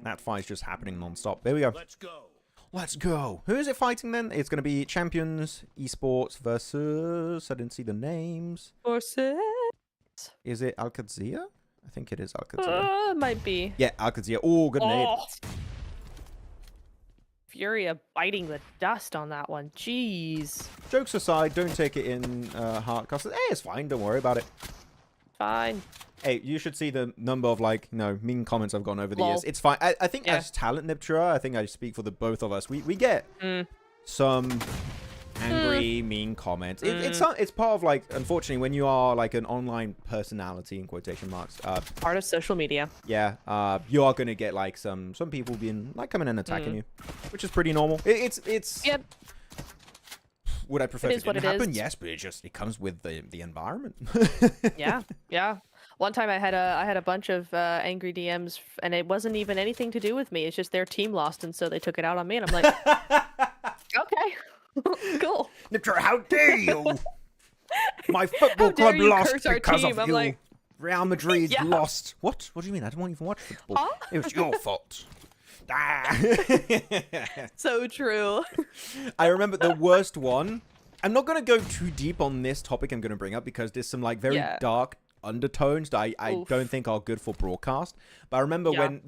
That fight's just happening non-stop. There we go. Let's go. Let's go. Who is it fighting then? It's going to be Champions Esports versus... I didn't see the names. Is it AlQadsiah? I think it is AlQadsiah. Might be. Yeah, AlQadsiah. Oh, good name. Oh. Furia biting the dust on that one. Jeez. Jokes aside, don't take it in heart. Cause, hey, it's fine. Don't worry about it. Fine. Hey, you should see the number of, like, you know, mean comments I've gotten over the Lol. years. It's fine. I think Yeah. as talent, Neptura, I think I speak for the both of us. We get some angry, mean comments. It's part of, like, unfortunately, when you are, like, an online personality, in quotation marks, Part of social media. yeah, you are going to get, like, some people being, like, coming and attacking you, which is pretty normal. It's... Yep. Would I prefer It it is what didn't it happen? is. Yes, but it comes with the environment. Yeah. Yeah. One time I had a bunch of angry DMs, and it wasn't even anything to do with me. It's just their team lost, and so they took it out on me, and I'm like, okay, cool. Neptura, how dare you? My football How dare club you lost curse our because team? of I'm you. like, Real Madrid Yeah. lost. What? What do you mean? I don't even watch football. Huh? It was your fault. Ah. So true. I remember the worst one. I'm not going to go too deep on this topic I'm going to bring up because there's some like very Yeah. dark undertones that I Oof. don't think are good for broadcast. But I remember Yeah. when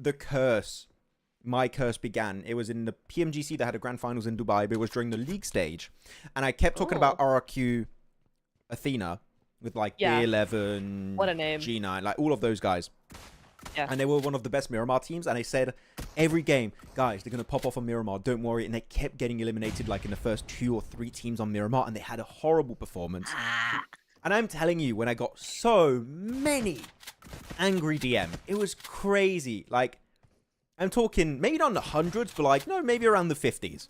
my curse began. It was in the PMGC that had a grand finals in Dubai, but it was during the league stage. And I kept talking about RRQ Athena with like Yeah. B11, What a name. G9, like all of those guys. Yeah. And they were one of the best Miramar teams. And I said, every game, guys, they're going to pop off on Miramar. Don't worry. And they kept getting eliminated like in the first 2 or 3 teams on Miramar. And they had a horrible performance. And I'm telling you, when I got so many angry DM, it was crazy. Like, I'm talking maybe not in the hundreds, but like, no, maybe around the 50s.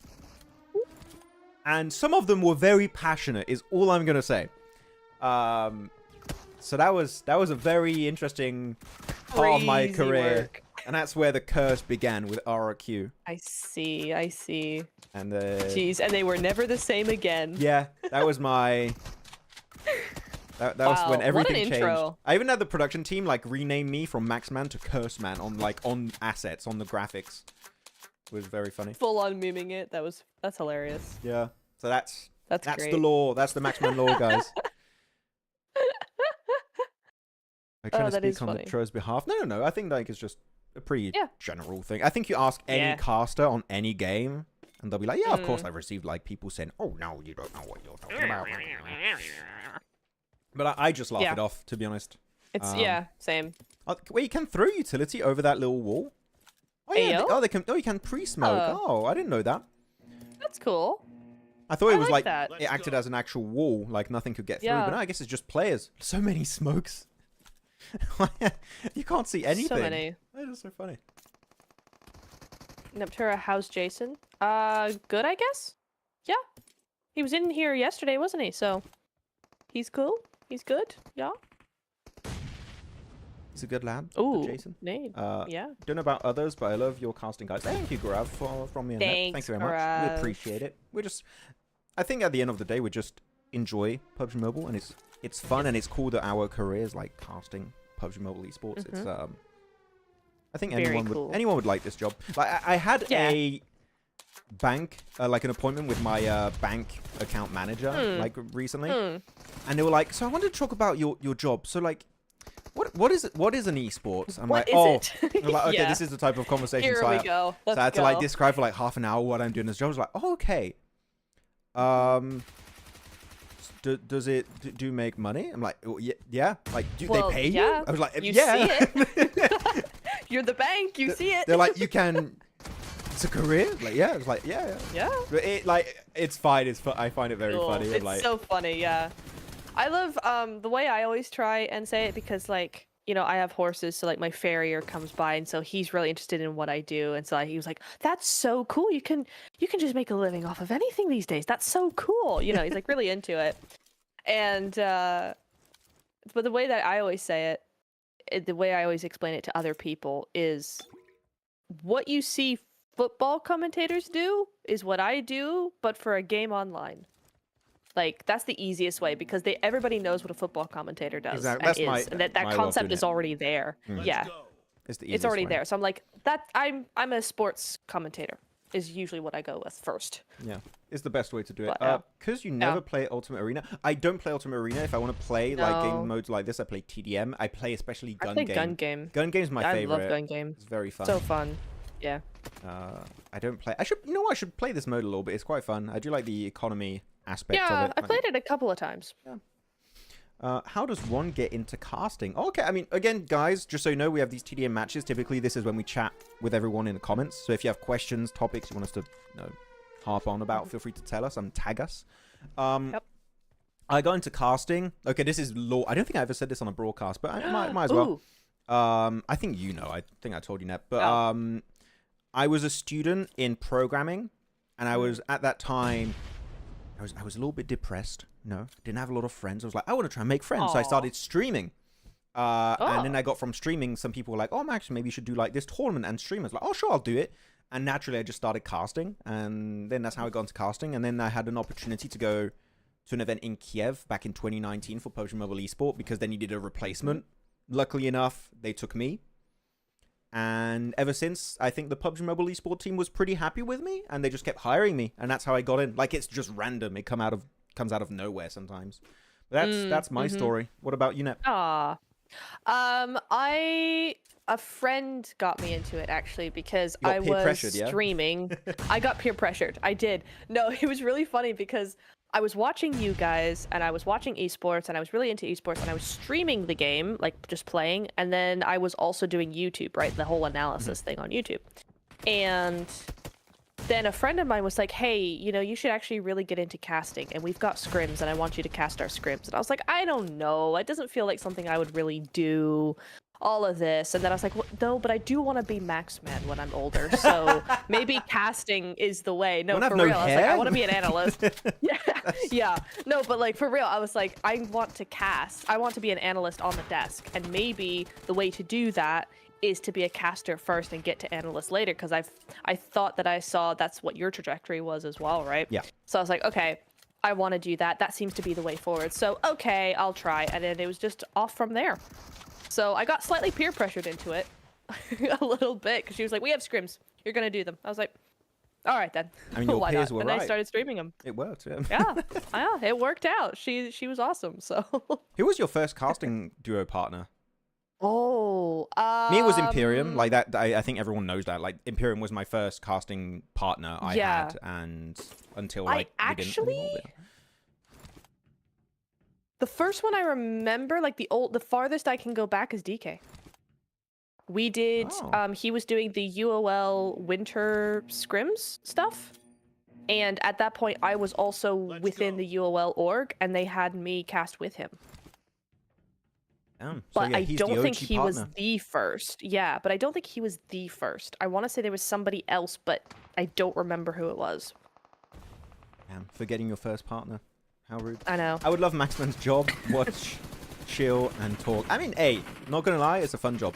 And some of them were very passionate, is all I'm going to say. So that was a very interesting part of my Crazy career. work. And that's where the curse began with RRQ. I see. I see. And Jeez, and they were never the same again. yeah, that was my... That was Wow, when what an everything changed. intro. I even had the production team like rename me from Maxman to Curseman on assets on the graphics. It was very funny. Full on memeing it. That's hilarious. Yeah. So that's Great. the law. That's the Maxman law, guys. I try to that is speak on funny. Netutra's behalf. No. I think like it's just a pretty Yeah. general thing. I think you ask any Yeah. caster on any game, and they'll be like, "Yeah, of course." I've received like people saying, "Oh no, you don't know what you're talking about." But I just laugh Yeah. it off, to be honest. It's yeah, same. Wait, you can throw utility over that little wall? Oh yeah. Ayo? They can. Oh, you can pre-smoke. Oh, I didn't know that. That's cool. I thought it was like like that. it acted as an actual wall, like nothing could get through. Yeah. But no, I guess it's just players. So many smokes. You can't see anything. So many. That is so funny. Neptura, how's Jason? Good, I guess. Yeah, he was in here yesterday, wasn't he? So he's cool. He's good. Yeah. He's a good lad. Ooh, Jason. Nate. Yeah. Don't know about others, but I love your casting, guys. Thank you, Grav, from me and Nep. Thank Thanks, you very much. Grav. We appreciate it. I think at the end of the day, we just enjoy PUBG Mobile, and it's it's fun and it's cool that our careers like casting, PUBG Mobile Esports. It's I think Very anyone cool. would like this job. Like I had a bank like an appointment with my bank account manager like recently, and they were like, so I wanted to talk about your job. So like, what is an esports? I'm What like, is oh, it? I'm like, okay, Yeah. this is the type of conversation. Here so we I, go. so I had to like describe for like half an hour what I'm doing as a job. I was like, oh, okay. Does it do you make money? I'm like, oh, yeah. Like, do Well, they pay yeah. you? I was like, You yeah. see it. You're the bank. You see it. They're like, you can. It's a career. Like, yeah. It's like, yeah. Yeah. But it like, it's fine. I find it very Cool. funny. I'm It's like, so funny, yeah. I love the way I always try and say it because like, you know, I have horses, so like my farrier comes by and so he's really interested in what I do, and so he was like, that's so cool. You can just make a living off of anything these days. That's so cool. You know, he's like really into it. And but the way that I always say it, the way I always explain it to other people is what you see football commentators do is what I do, but for a game online. Like, that's the easiest way because everybody knows what a football commentator does. Exactly. And That's is, and that my way of concept doing is it. already there. Yeah, it's the it's already easiest way. there. So I'm like, I'm a sports commentator is usually what I go with first. Yeah, it's the best way to do it. But, yeah. Because you never play Ultimate Arena. I don't play Ultimate Arena. If I want to play like No. game modes like this, I play TDM. I play especially I gun play game. gun game. Gun game's my I favorite. love gun game. It's very fun. So fun. Yeah. I don't play. You know what? I should play this mode a little bit. It's quite fun. I do like the economy aspect Yeah, of it. I played it a couple of times. How does one get into casting? Okay, I mean, again, guys, just so you know, we have these TDM matches. Typically, this is when we chat with everyone in the comments. So if you have questions, topics you want us to harp on about, feel free to tell us and tag us. Yep. I got into casting. Okay, this is law. I don't think I ever said this on a broadcast, but I might as well. Ooh. I think you know. I think I told you, Nep. But Oh. I was a student in programming, and I was at that time. I was a little bit depressed. Didn't have a lot of friends. I was like, I want to try and make friends. So I Aw. started streaming. And then Oh. I got from streaming, some people were like, oh, Max, maybe you should do like this tournament and stream. I was like, oh, sure, I'll do it. And naturally, I just started casting. And then that's how I got into casting. And then I had an opportunity to go to an event in Kiev back in 2019 for PUBG Mobile Esports because they needed a replacement. Luckily enough, they took me. And ever since, I think the PUBG Mobile Esports team was pretty happy with me. And they just kept hiring me. And that's how I got in. Like, it's just random. It comes out of nowhere sometimes. But that's my story. What about you, Nep? Ah. A friend got me into it actually because You got I peer was pressured, yeah? streaming. I got peer pressured. I did. No, it was really funny because I was watching you guys and I was watching esports and I was really into esports and I was streaming the game, like just playing, and then I was also doing YouTube, right? The whole analysis thing on YouTube. And then a friend of mine was like, hey, you should actually really get into casting, and we've got scrims and I want you to cast our scrims. And I was like, I don't know. It doesn't feel like something I would really do, all of this. And then I was like, well, no, but I do want to be Maxman when I'm older. So maybe casting is the way. No, Wanna have for no real. I was like, I hair? want to be an analyst. Yeah. No, but like for real, I was like, I want to cast. I want to be an analyst on the desk. And maybe the way to do that is to be a caster first and get to analyst later, because I thought that I saw that's what your trajectory was as well, right? Yeah. So I was like, okay, I want to do that. That seems to be the way forward. So okay, I'll try. And then it was just off from there. So I got slightly peer pressured into it a little bit because she was like, we have scrims. You're going to do them. I was like, all right then. I mean, your Why peers not? were And I right. started streaming them. It worked. Yeah. Yeah, it worked out. She was awesome. So. Who was your first casting duo partner? Oh, Me, it was Imperium. Like that, I think everyone knows that. Like Imperium was my first casting partner I Yeah. had, and until like we didn't anymore, but- The first one I remember, like the farthest I can go back is DK. We did, Oh. he was doing the UOL winter scrims stuff. And at that point, I was also within the UOL org, and they had me cast with him. Damn. So, But yeah, I he's don't the think OG he was partner. the first. Yeah, but I don't think he was the first. I want to say there was somebody else, but I don't remember who it was. Damn, forgetting your first partner. How rude. I know. I would love Maxman's job. Watch, chill, and talk. I mean, hey, not gonna lie, it's a fun job.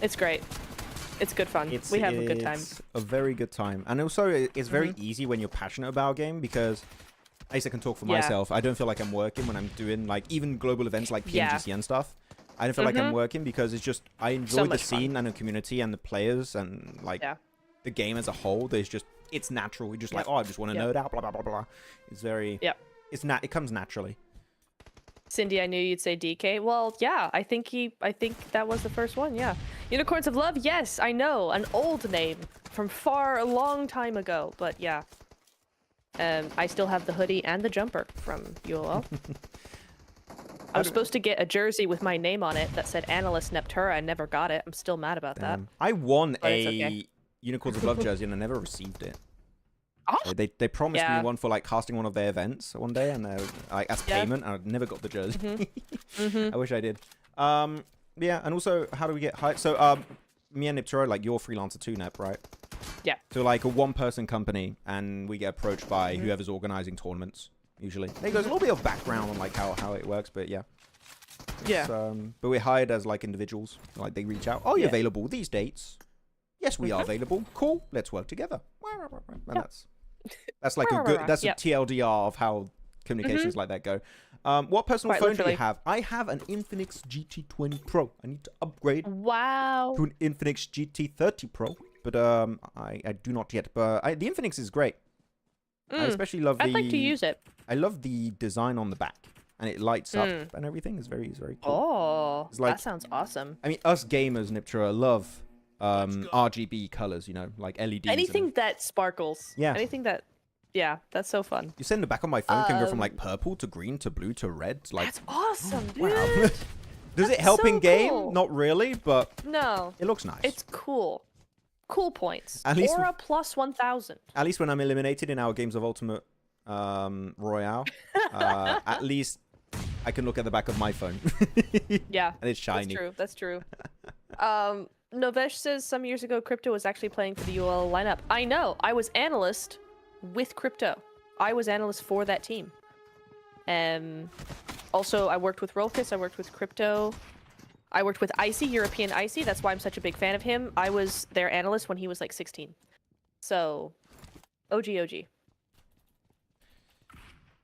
It's great. It's good fun. We have a good time. It's a very good time. And also, it's very easy when you're passionate about a game because at least I can talk for Yeah. myself. I don't feel like I'm working when I'm doing like even global events like PMGC and stuff. I don't feel like I'm working because it's just I enjoy the much fun. scene and the community and the players and like the game as a whole. There's just it's natural. We just like I just want to nerd out. Blah blah blah blah. It's very it comes naturally. Cindy, I knew you'd say DK. Well, yeah, I think that was the first one. Yeah, Unicorns of Love. Yes, I know, an old name from a long time ago. But yeah, I still have the hoodie and the jumper from ULL. I was supposed to get a jersey with my name on it that said Analyst Neptura. I never got it. I'm still mad about that. I won But it's a okay. Unicorns of Love jersey and I never received it. Oh. They promised me one for like casting one of their events one day, and like as payment, and I never got the jersey. I wish I did. Yeah, and also, how do we get hired? So, me and Neptura, like you're freelancer too, Nep, right? Yeah. So like a one-person company, and we get approached by whoever's organizing tournaments. Usually, there goes a little bit of background on like how it works, but yeah. Yeah. But we're hired as like individuals. Like they reach out. Oh, you're available these dates? Yes, we are available. Cool. Let's work together. And that's like a good. That's a TLDR of how communications like that go. What personal phone do you have? I have an Infinix GT20 Pro. I need to upgrade Wow. to an Infinix GT30 Pro, but I do not yet. But the Infinix is great. I especially love the. I'd like to use it. I love the design on the back, and it lights up and everything is very cool. Oh, It's like, that sounds awesome. I mean, us gamers, Neptura, love RGB colors. You know, like LEDs. Anything that sparkles. Yeah. Anything that. Yeah, that's so fun. You send the back of my phone can go from like purple to green to blue to red. Like, That's awesome, dude. wow. Does it help so in game? cool. Not really, but No. it looks nice. It's cool. Cool points. At least Aura plus 1,000. At least when I'm eliminated in our games of Ultimate Royale, at least I can look at the back of my phone. Yeah. And it's shiny. That's true. Novesh says some years ago Crypto was actually playing for the UL lineup. I know. I was analyst with Crypto. I was analyst for that team. Also, I worked with Rolkis. I worked with Crypto. I worked with Icy, European Icy. That's why I'm such a big fan of him. I was their analyst when he was like 16. So, OG.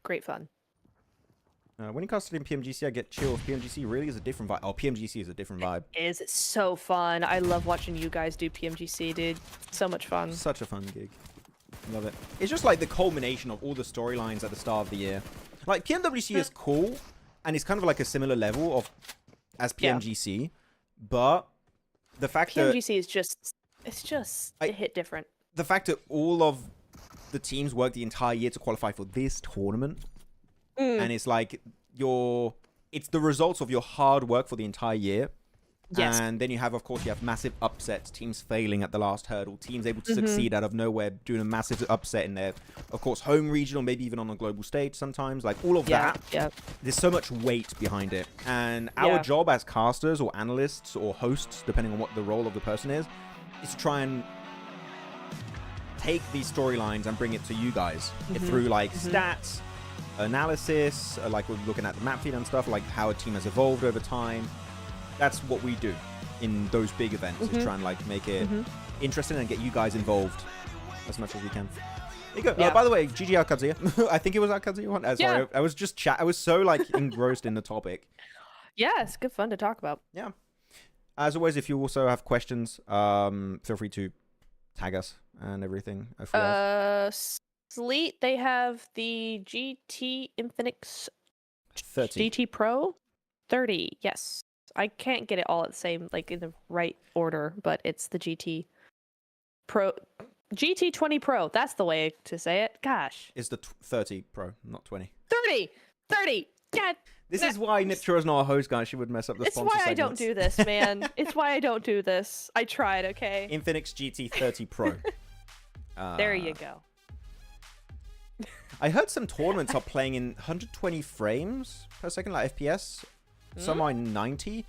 Great fun. When you casted in PMGC, I get chills. PMGC really is a different vibe. Oh, PMGC is a different vibe. It's so fun. I love watching you guys do PMGC, dude. So much fun. Such a fun gig. Love it. It's just like the culmination of all the storylines at the start of the year. Like, PMWC is cool, and it's kind of like a similar level of as PMGC, but the fact that PMGC is just, it hit different. The fact that all of the teams work the entire year to qualify for this tournament, and it's like it's the results of your hard work for the entire year. Yes. And then you have massive upsets, teams failing at the last hurdle, teams able to succeed out of nowhere, doing a massive upset in their, of course, home region or maybe even on a global stage sometimes. Like all of that, there's so much weight behind it. And our job as casters or analysts or hosts, depending on what the role of the person is to try and take these storylines and bring it to you guys through like stats, analysis, like we're looking at the map feed and stuff, like how a team has evolved over time. That's what we do in those big events, is try and like make it interesting and get you guys involved as much as we can. There you go. By the way, GG AlQadsiah. I think it was AlQadsiah one. Sorry, I was just I was so like engrossed in the topic. Yeah, it's good fun to talk about. Yeah. As always, if you also have questions, feel free to tag us and everything. Sleet, they have the GT Infinix 30. GT Pro 30. Yes. I can't get it all at the same, like in the right order, but it's the GT Pro, GT20 Pro. That's the way to say it. Gosh. It's the 30 Pro, not 20. 30. God. This is why Neptura's not a host, guys. She would mess up the sponsor It's why I don't segments. do this, man. It's why I don't do this. I tried, okay? Infinix GT30 Pro. There you go. I heard some tournaments are playing in 120 frames per second, like FPS. Some are 90.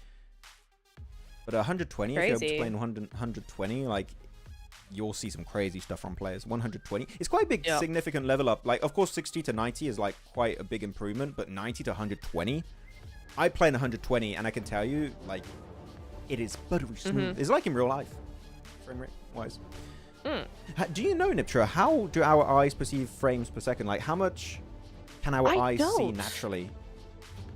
But 120, if you're able to play in 120, like, you'll see some crazy stuff from players. 120. It's quite a big, significant level up. Like, of course, 60 to 90 is, like, quite a big improvement. But 90 to 120, I play in 120, and I can tell you, like, it is buttery smooth. It's like in real life, frame rate wise. Do you know, Neptura, how do our eyes perceive frames per second? Like, how much can our I eyes see don't. naturally?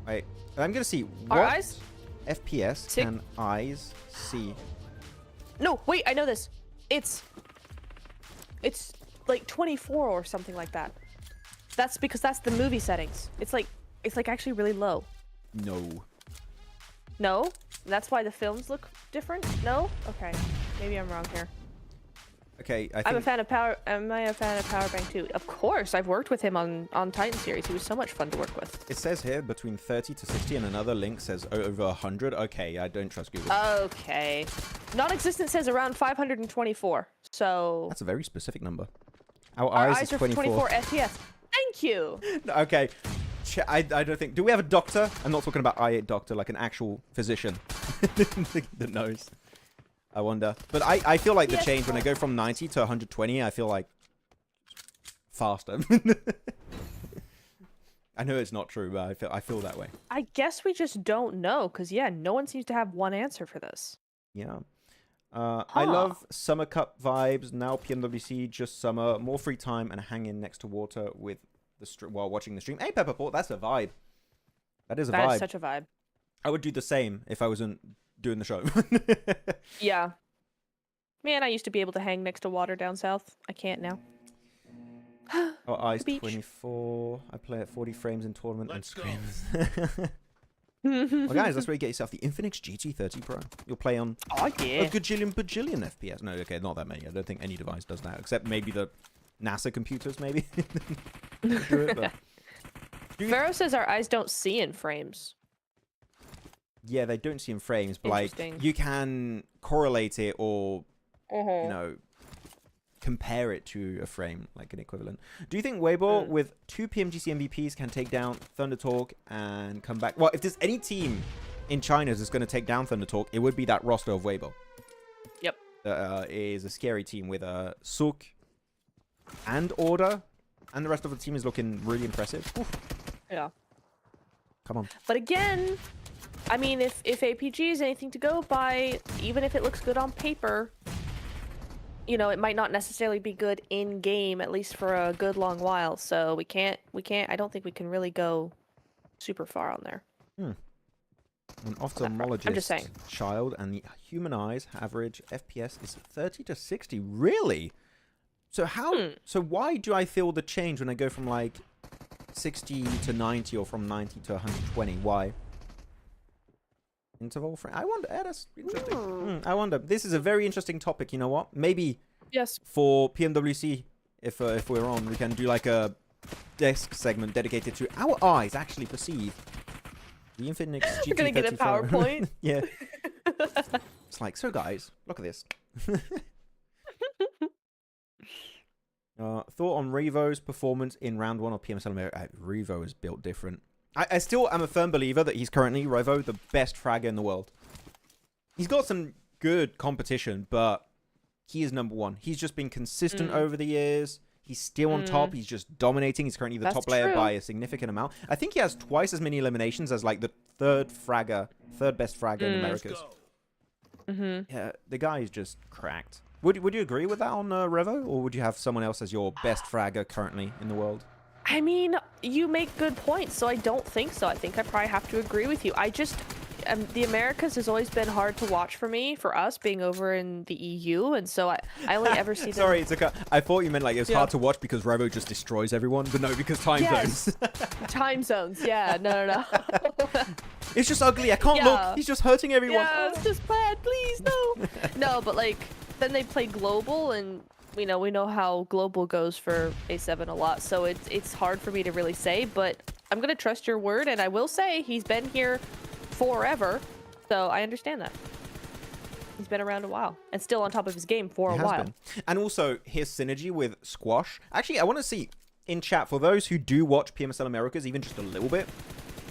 Wait, I'm gonna see Our what eyes? FPS Tick. can eyes see. No, wait, I know this. It's like 24 or something like that. That's because that's the movie settings. It's like actually really low. No. No? That's why the films look different? No? Okay. Maybe I'm wrong here. Okay, I I'm think a fan of Power. Am I a fan of Powerbank too? Of course, I've worked with him on Titan series. He was so much fun to work with. it says here between 30 to 60, and another link says over 100. Okay, I don't trust Google. Okay. Non-existent says around 524. So That's a very specific number. Our our eyes eyes are are 24. 24 FPS. Thank you. Okay. I don't think... Do we have a doctor? I'm not talking about I8 doctor, like an actual physician that knows. I wonder. But I feel like the Yes. change when I go from 90 to 120, I feel like faster. I know it's not true, but I feel that way. I guess we just don't know, because yeah, no one seems to have one answer for this. Yeah. I love Summer Cup vibes. Now PMWC, just summer, more free time, and hanging next to water with the while watching the stream. Hey, Pepperport, that's a vibe. That is a That vibe. is such a vibe. I would do the same if I wasn't doing the show. Yeah. Man, I used to be able to hang next to water down south. I can't now. Oh, Ice Beach. 24. I play at 40 frames in tournament and screams. Well, guys, that's where you get yourself the Infinix GT30 Pro. You'll play on Oh a yeah. gajillion bajillion FPS. No, okay, not that many. I don't think any device does that, except maybe the NASA computers, maybe. Do it, but... Vero says our eyes don't see in frames. Yeah, they don't see in frames, but like Interesting. you can correlate it or you know compare it to a frame, like an equivalent. Do you think Weibo with 2 PMGC MVPs can take down Thunder Talk and come back? Well, if there's any team in China that's going to take down Thunder Talk, it would be that roster of Weibo. Yep. Is a scary team with Suk and Order, and the rest of the team is looking really impressive. Oof. Yeah. Come on. But again, I mean, if APG is anything to go by, even if it looks good on paper, you know, it might not necessarily be good in game, at least for a good long while. So we can't. I don't think we can really go super far on there. An ophthalmologist I'm just saying. child, and the human eyes average FPS is 30 to 60. Really? So how? So why do I feel the change when I go from like 60 to 90 or from 90 to 120? Why? Interval frame. I wonder. That's interesting. I wonder. This is a very interesting topic. You know what? Maybe Yes. for PMWC, if we're on, we can do like a desk segment dedicated to our eyes actually perceive the Infinix GT30 We're gonna get a PowerPoint. Yeah. It's like, so guys, look at this. Thought on Revo's performance in round 1 of PMSL America. Revo is built different. I still am a firm believer that he's currently, Revo, the best fragger in the world. He's got some good competition, but he is #1. He's just been consistent over the years. He's still on top. He's just dominating. He's currently the That's top player true. by a significant amount. I think he has twice as many eliminations as like the third best fragger in Americas. Yeah, the guy is just cracked. Would you agree with that on Revo, or would you have someone else as your best fragger currently in the world? I mean, you make good points, so I don't think so. I think I probably have to agree with you. I just, the Americas has always been hard to watch for us being over in the EU, and so I only ever see them. Sorry, it's okay. I thought you meant like it was hard to watch because Revo just destroys everyone, but no, because time zones. Time zones, yeah, no. It's just ugly. I can't Yeah. look. He's just hurting everyone. Yeah, it's just bad, please, no. No, but like, then they play global, and we know how global goes for A7 a lot, so it's hard for me to really say, but I'm gonna trust your word, and I will say he's been here forever, so I understand that. He's been around a while and still on top of his game for a while. And also his synergy with Squash. Actually, I want to see in chat, for those who do watch PMSL Americas, even just a little bit,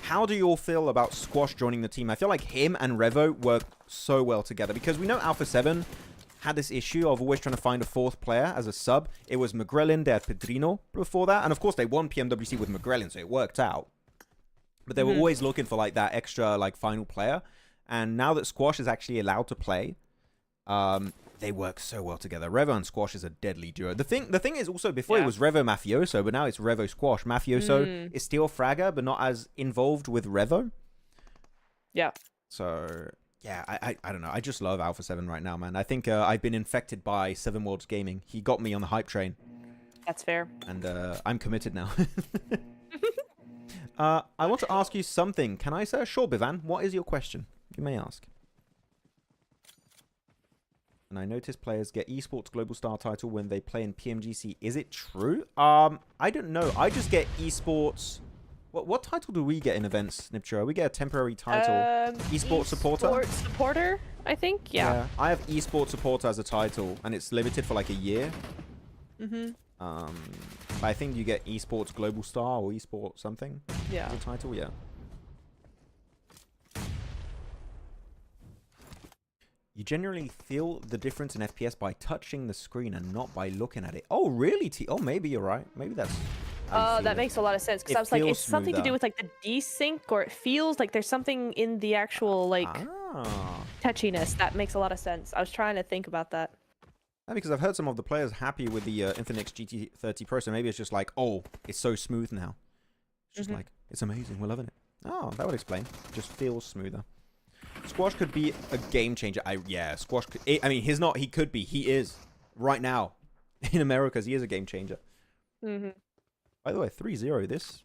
how do you all feel about Squash joining the team? I feel like him and Revo work so well together, because we know Alpha 7 had this issue of always trying to find a 4th player as a sub. It was Magrelin, they had Pedrino before that, and of course they won PMWC with Magrelin, so it worked out. But they were always looking for like that extra like final player, and now that Squash is actually allowed to play, they work so well together. Revo and Squash is a deadly duo. The thing is also, before it was Revo Mafioso, but now it's Revo Squash. Mafioso is still Fragger, but not as involved with Revo. Yeah. So yeah, I don't know. I just love Alpha 7 right now, man. I think I've been infected by Seven Worlds Gaming. He got me on the hype train. That's fair. And I'm committed now. I want to ask you something. Can I, sir? Sure, Bivan. What is your question? You may ask. And I notice players get esports global star title when they play in PMGC. Is it true? I don't know. I just get esports. What title do we get in events, Neptura? We get a temporary title. Esports supporter? Esports supporter, I think. Yeah. I have esports supporter as a title, and it's limited for like a year. But I think you get esports global star or esports something. Yeah. The title, yeah. You generally feel the difference in FPS by touching the screen and not by looking at it. Oh, really? Oh, maybe you're right. Maybe that's... that makes a lot of sense, because I was like, it's something to do with like the desync, or it feels like there's something in the actual like touchiness. That makes a lot of sense. I was trying to think about that. Yeah, because I've heard some of the players happy with the Infinix GT30 Pro, so maybe it's just like, oh, it's so smooth now. It's just like, it's amazing. We're loving it. Oh, that would explain. It just feels smoother. Squash could be a game changer. Yeah, Squash could... I mean, he's not. He could be. He is. Right now. In Americas, he is a game changer. By the way, 3-0. This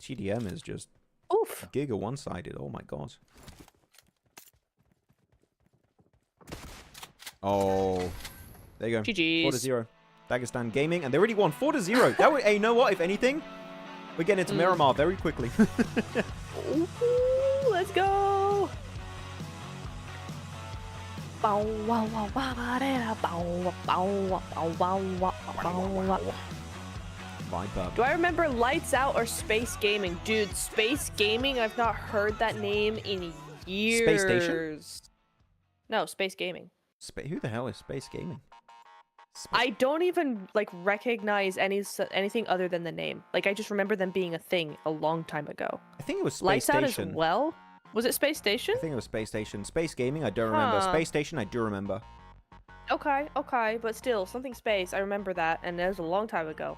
TDM is just... Oof. Giga one-sided. Oh, my God. Oh. There you go. GG's. 4-0. Dagestan Gaming. And they already won 4-0. That would... Hey, you know what? If anything, we're getting into Miramar very quickly. Ooh, let's go. Bow, wow, wow, wow, bow, bow, bow, bow, bow. Vibe. Do I remember Lights Out or Space Gaming? Dude, Space Gaming, I've not heard that name in years. Space Station? No, Space Gaming. Who the hell is Space Gaming? I don't even like recognize anything other than the name. Like, I just remember them being a thing a long time ago. I think it was Space Lights Station. Out as well? Was it Space Station? I think it was Space Station. Space Gaming, I don't remember. Space Station, I do remember. Okay, okay, but still, something space. I remember that, and that was a long time ago.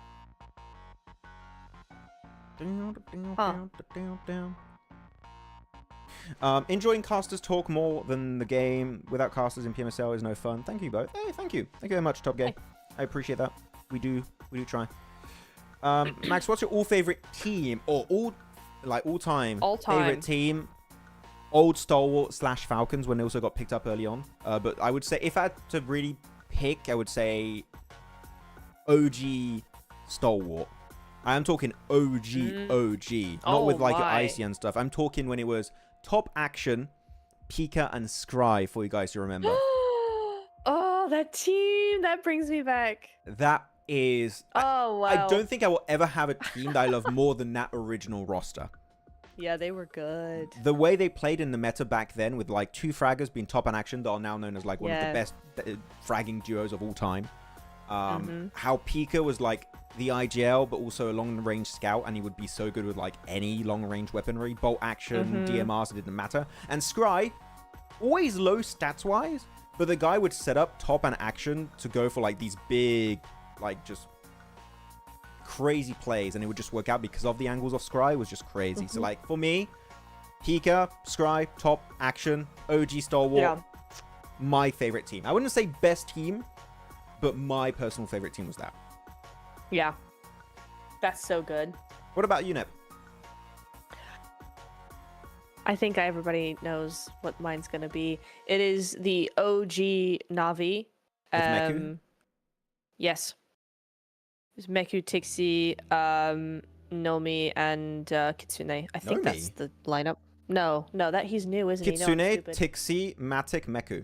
Enjoying casters talk more than the game. Without casters in PMSL is no fun. Thank you both. Hey, thank you. Thank you very much, Top Gay. I appreciate that. We do try. Max, what's your all-favorite team or all-time favorite team? Old Stalwart / Falcons when they also got picked up early on. But I would say if I had to really pick, I would say OG Stalwart. I am talking OG, not with like Icy and stuff. I'm talking when it was Top Action, Pika, and Scry for you guys to remember. Oh, that team! That brings me back. That is... Oh, wow. I don't think I will ever have a team that I love more than that original roster. Yeah, they were good. The way they played in the meta back then with like 2 fraggers being top and action that are now known as like one of the best fragging duos of all time. How Pika was like the IGL but also a long range scout, and he would be so good with like any long range weaponry, bolt action, DMRs, it didn't matter. And Scry, always low stats wise, but the guy would set up top and action to go for like these big, like just crazy plays, and it would just work out because of the angles of Scry was just crazy. So like for me, Pika, Scry, top action, OG Stalwart, my favorite team. I wouldn't say best team, but my personal favorite team was that. Yeah, that's so good. What about you, Nep? I think everybody knows what mine's gonna be. It is the OG Navi. With Meku? Yes. It's Meku, Tixi, Nomi, and Kitsune. I think that's the lineup. No, that he's new, isn't Kitsune, he? No, Tixi, Matic, Meku.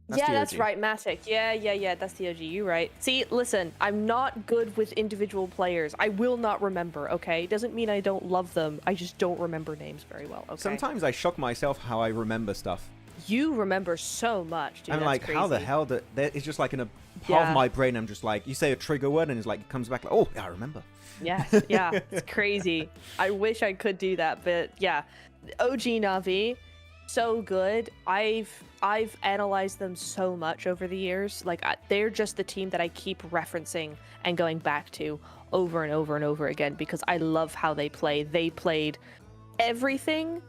That's right, Matic. Yeah, that's the OG. You're right. See, listen, I'm not good with individual players. I will not remember, okay? Doesn't mean I don't love them. I just don't remember names very well, okay? Sometimes I shock myself how I remember stuff. You remember so much, dude. I'm like, crazy. How the hell it's just like in a part of my brain, I'm just like, you say a trigger word and it's like, it comes back like, oh, yeah, I remember. Yeah, it's crazy. I wish I could do that, but yeah. OG Navi, so good. I've analyzed them so much over the years. Like they're just the team that I keep referencing and going back to over and over and over again because I love how they play. They played everything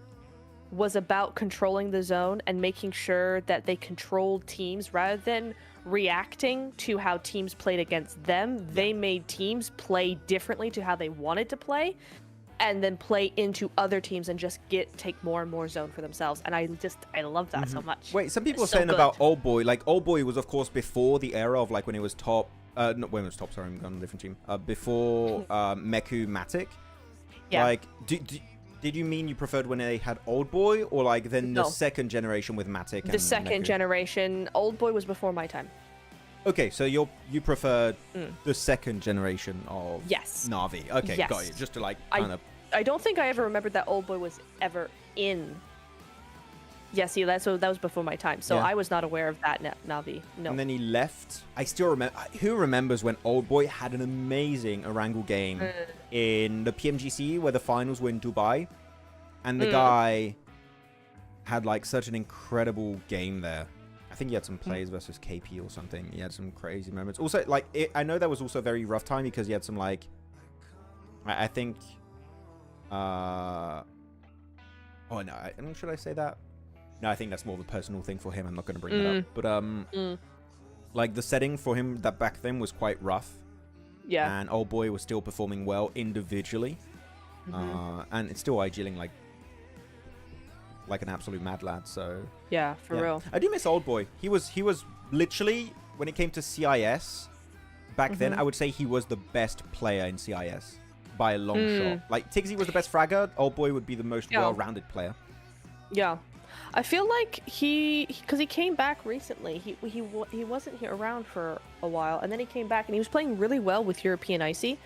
was about controlling the zone and making sure that they controlled teams rather than reacting to how teams played against them. They made teams play differently to how they wanted to play and then play into other teams and just take more and more zone for themselves. And I love that so much. Wait, some people are It's so saying good. about Old Boy. Like, Old Boy was, of course, before the era of, like, when it was top. Not when it was top, sorry, I'm on a different team. Before Meku Matic. Yeah. Like, did you mean you preferred when they had Old Boy, or, like, then the second generation with Matic and The second Meku? generation. Old Boy was before my time. Okay, so you preferred the second generation of Yes. Na'Vi. Okay, Yes. got you. Just to, like, kind of... I don't think I ever remembered that Old Boy was ever in. Yeah, see, that was before my time, so Yeah. I was not aware of that Na'Vi. No. And then he left. I still remember. Who remembers when Old Boy had an amazing Erangel game in the PMGC where the finals were in Dubai, and the guy had like such an incredible game there. I think he had some plays versus KP or something. He had some crazy moments. Also, like I know that was also a very rough time because he had some like. I think. Oh no! Should I say that? No, I think that's more of a personal thing for him. I'm not going to bring that up. But like the setting for him that back then was quite rough. Yeah. And Old Boy was still performing well individually, and it's still IGling like an absolute mad lad. So Yeah, for real. I do miss Old Boy. He was literally, when it came to CIS back then, I would say he was the best player in CIS by a long shot. Like Tigsy was the best fragger. Old Boy would be the most well-rounded player. Yeah. I feel like because he came back recently. He wasn't here around for a while, and then he came back and he was playing really well with European Icy.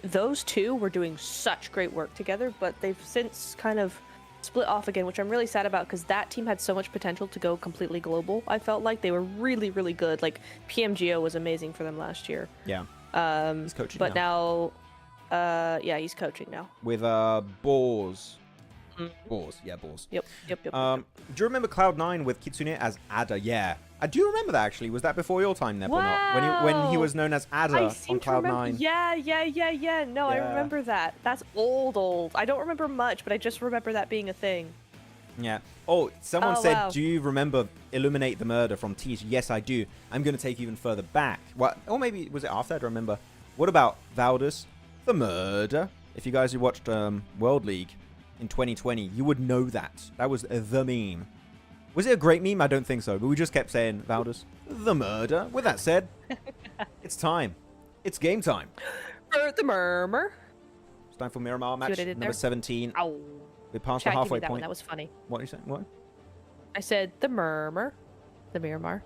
Those two were doing such great work together, but they've since kind of split off again, which I'm really sad about because that team had so much potential to go completely global. I felt like they were really, really good. Like PMGO was amazing for them last year. Yeah. He's coaching But now yeah, he's coaching now. with Boars. Boars. Yep. Do you remember Cloud9 with Kitsune as Ada? Yeah. I do remember that, actually. Was that before your time, Nep, or not? When he was known as Ada I on seem to Cloud9. remember. Yeah. No, I Yeah. remember that. That's old. I don't remember much, but I just remember that being a thing. Yeah. Oh, someone Oh, said, wow. do you remember Illuminate the Murder from Teach? Yes, I do. I'm going to take you even further back. What? Or maybe, was it after? I don't remember. What about Valdus the Murder? If you guys who watched World League in 2020, you would know that. That was the meme. Was it a great meme? I don't think so, but we just kept saying Valdus the Murder. With that said, it's time. It's game time. For the murmur. It's time for Miramar match what I did number there? 17. Ow. We passed Chat, the give me halfway that one. point. That was funny. What are you saying? What? I said the murmur. The Miramar.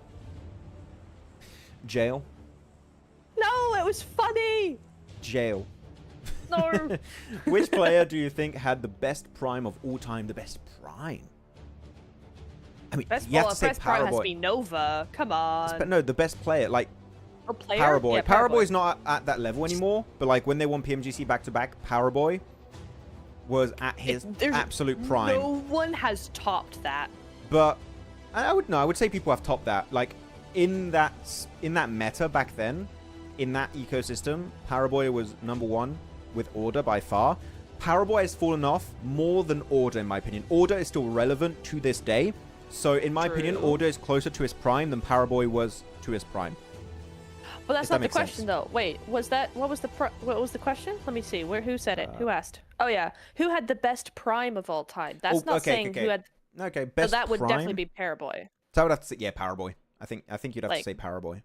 Jail. No, it was funny. Jail. No. Which player do you think had the best prime of all time? The best prime? I mean, Best you have ball, to say best prime has to Powerboy. be Nova. Come on. But no, the best player, like Or player? Powerboy. Yeah, Powerboy's not at that level anymore, but like when they won PMGC back-to-back, Powerboy was at his There's absolute prime. No one has topped that. But I would say people have topped that. Like in that meta back then, in that ecosystem, Powerboy was #1 with Order by far. Powerboy has fallen off more than Order, in my opinion. Order is still relevant to this day. So, in my opinion, Order is closer to his prime than Powerboy was to his prime. Well, that's If that not the makes question, sense. though. Wait, was that what was the question? Let me see. Who said it? Who asked? Oh yeah, who had the best prime of all time? That's not saying who had. Okay, So best that would prime? definitely be Paraboy. So I would have to say, yeah, Powerboy. I think you'd have to Like- say Powerboy.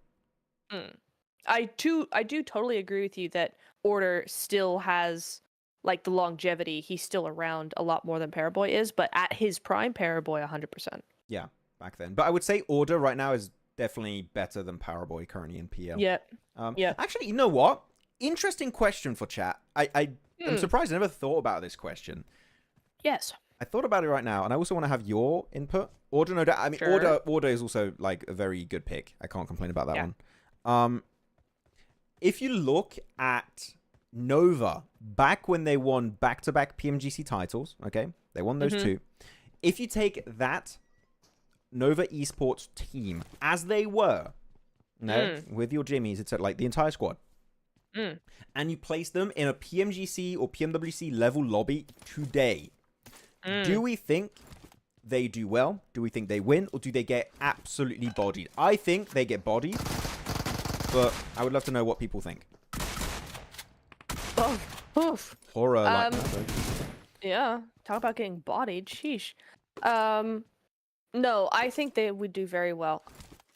I do totally agree with you that Order still has like the longevity. He's still around a lot more than Paraboy is, but at his prime, Paraboy 100%. Yeah, back then. But I would say Order right now is definitely better than Powerboy currently in PL. Yeah. Yeah. Actually, you know what? Interesting question for chat. I'm surprised I never thought about this question. Yes. I thought about it right now, and I also want to have your input. Order, no doubt. I mean, Sure. Order is also like a very good pick. I can't complain about that Yeah. one. If you look at Nova back when they won back-to-back PMGC titles, okay, they won those two. if you take that Nova Esports team as they were, with your Jimmies, it's like the entire squad, and you place them in a PMGC or PMWC level lobby today, do we think they do well? Do we think they win? Or do they get absolutely bodied? I think they get bodied, but I would love to know what people think. Oh, oof. Horror like that, though. Yeah, talk about getting bodied. Sheesh. No, I think they would do very well.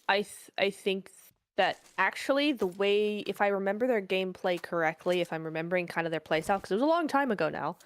I think that actually the way, if I remember their gameplay correctly, if I'm remembering kind of their playstyle, because it was a long time ago now,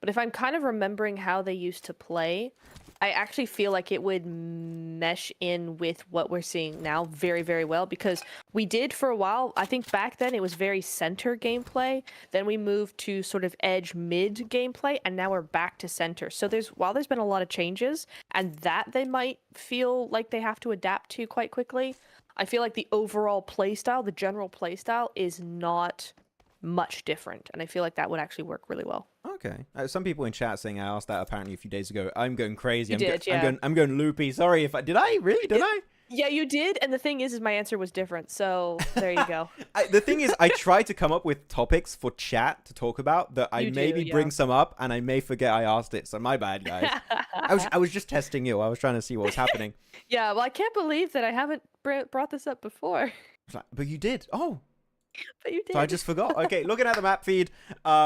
but if I'm kind of remembering how they used to play, I actually feel like it would mesh in with what we're seeing now very, very well, because we did for a while, I think back then it was very center gameplay, then we moved to sort of edge mid gameplay, and now we're back to center. So while there's been a lot of changes, and that they might feel like they have to adapt to quite quickly, I feel like the overall playstyle, the general playstyle, is not much different, and I feel like that would actually work really well. Okay. Some people in chat saying I asked that apparently a few days ago. I'm going crazy. Yeah. I'm going loopy. Sorry if I did. I really did. I? Yeah, you did. And the thing is my answer was different. So there you go. The thing is, I try to come up with topics for chat to talk about that I maybe bring some up, and I may forget I asked it. So my bad, guys. I was just testing you. I was trying to see what was happening. Yeah. Well, I can't believe that I haven't brought this up before. But you did. Oh. But you did. So I just forgot. Okay, looking at the map feed,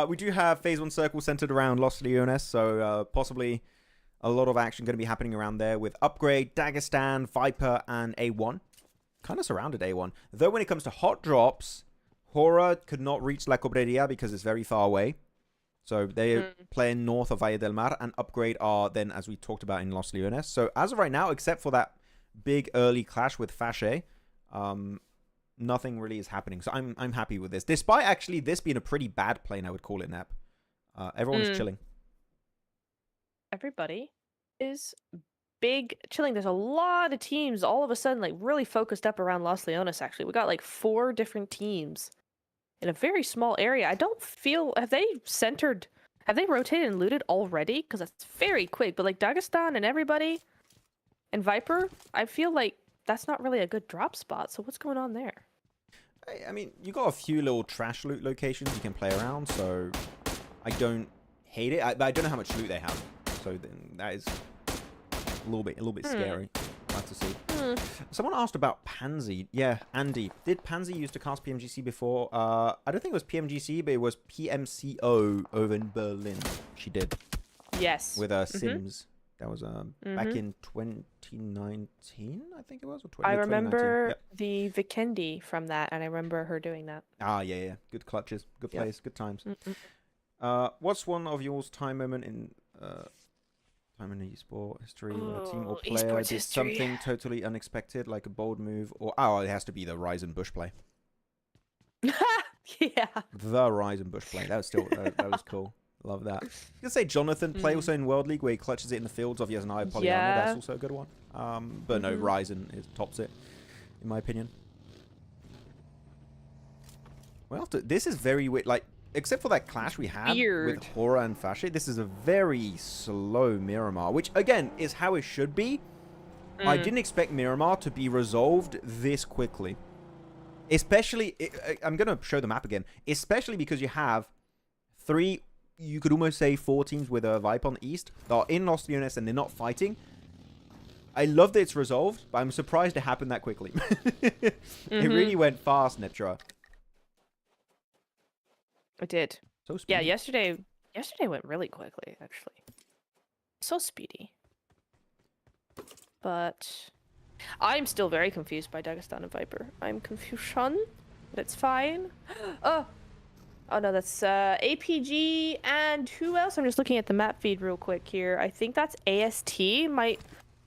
we do have Phase 1 circle centered around Los Leones, so possibly a lot of action going to be happening around there with Upgrade, Dagestan, Viper, and A1. Kind of surrounded A1. Though when it comes to hot drops, Horaa could not reach La Cobreria because it's very far away. So they're playing north of Valle del Mar, and Upgrade are then, as we talked about, in Los Leones. So as of right now, except for that big early clash with Fache, nothing really is happening, so I'm happy with this. Despite actually this being a pretty bad plane, I would call it, Nep. Everyone's chilling. Everybody is big chilling. There's a lot of teams all of a sudden like really focused up around Los Leones. Actually, we got like 4 different teams in a very small area. I don't feel have they rotated and looted already? Because that's very quick. But like Dagestan and everybody and Viper, I feel like that's not really a good drop spot. So what's going on there? I mean, you got a few little trash loot locations you can play around, so I don't hate it. But I don't know how much loot they have, so then that is a little bit scary. I'll have to see. Someone asked about Pansy. Yeah, Andy, did Pansy used to cast PMGC before? I don't think it was PMGC, but it was PMCO over in Berlin. She did. Yes. With Sims. That was back in 2019, I think it was, or I remember the Vikendi from that, and I remember her doing that. Ah, yeah. Good clutches, good plays, good times. What's one of yours time moment in esport history? A team or player did something totally unexpected, like a bold move, or it has to be the Ryzen Bush play. Yeah. The Ryzen Bush play. That was still that was cool. Love that. You can say Jonathan play also in World League where he clutches it in the fields of Yasnaya Polyana. Yeah. That's also a good one. But no, Ryzen tops it, in my opinion. Well, this is very weird. Like, except for that clash we had with Horaa and Fache, this is a very slow Miramar, which again is how it should be. I didn't expect Miramar to be resolved this quickly. Especially, I'm going to show the map again. Especially because you have 3... you could almost say 4 teams with a Vipe on the east that are in Los Leones and they're not fighting. I love that it's resolved, but I'm surprised it happened that quickly. It really went fast, Neptura. It did. So speedy. Yeah, yesterday went really quickly, actually. So speedy. But I'm still very confused by Dagestan and Viper. I'm confusion, but it's fine. Oh no, that's APG and who else? I'm just looking at the map feed real quick here. I think that's AST.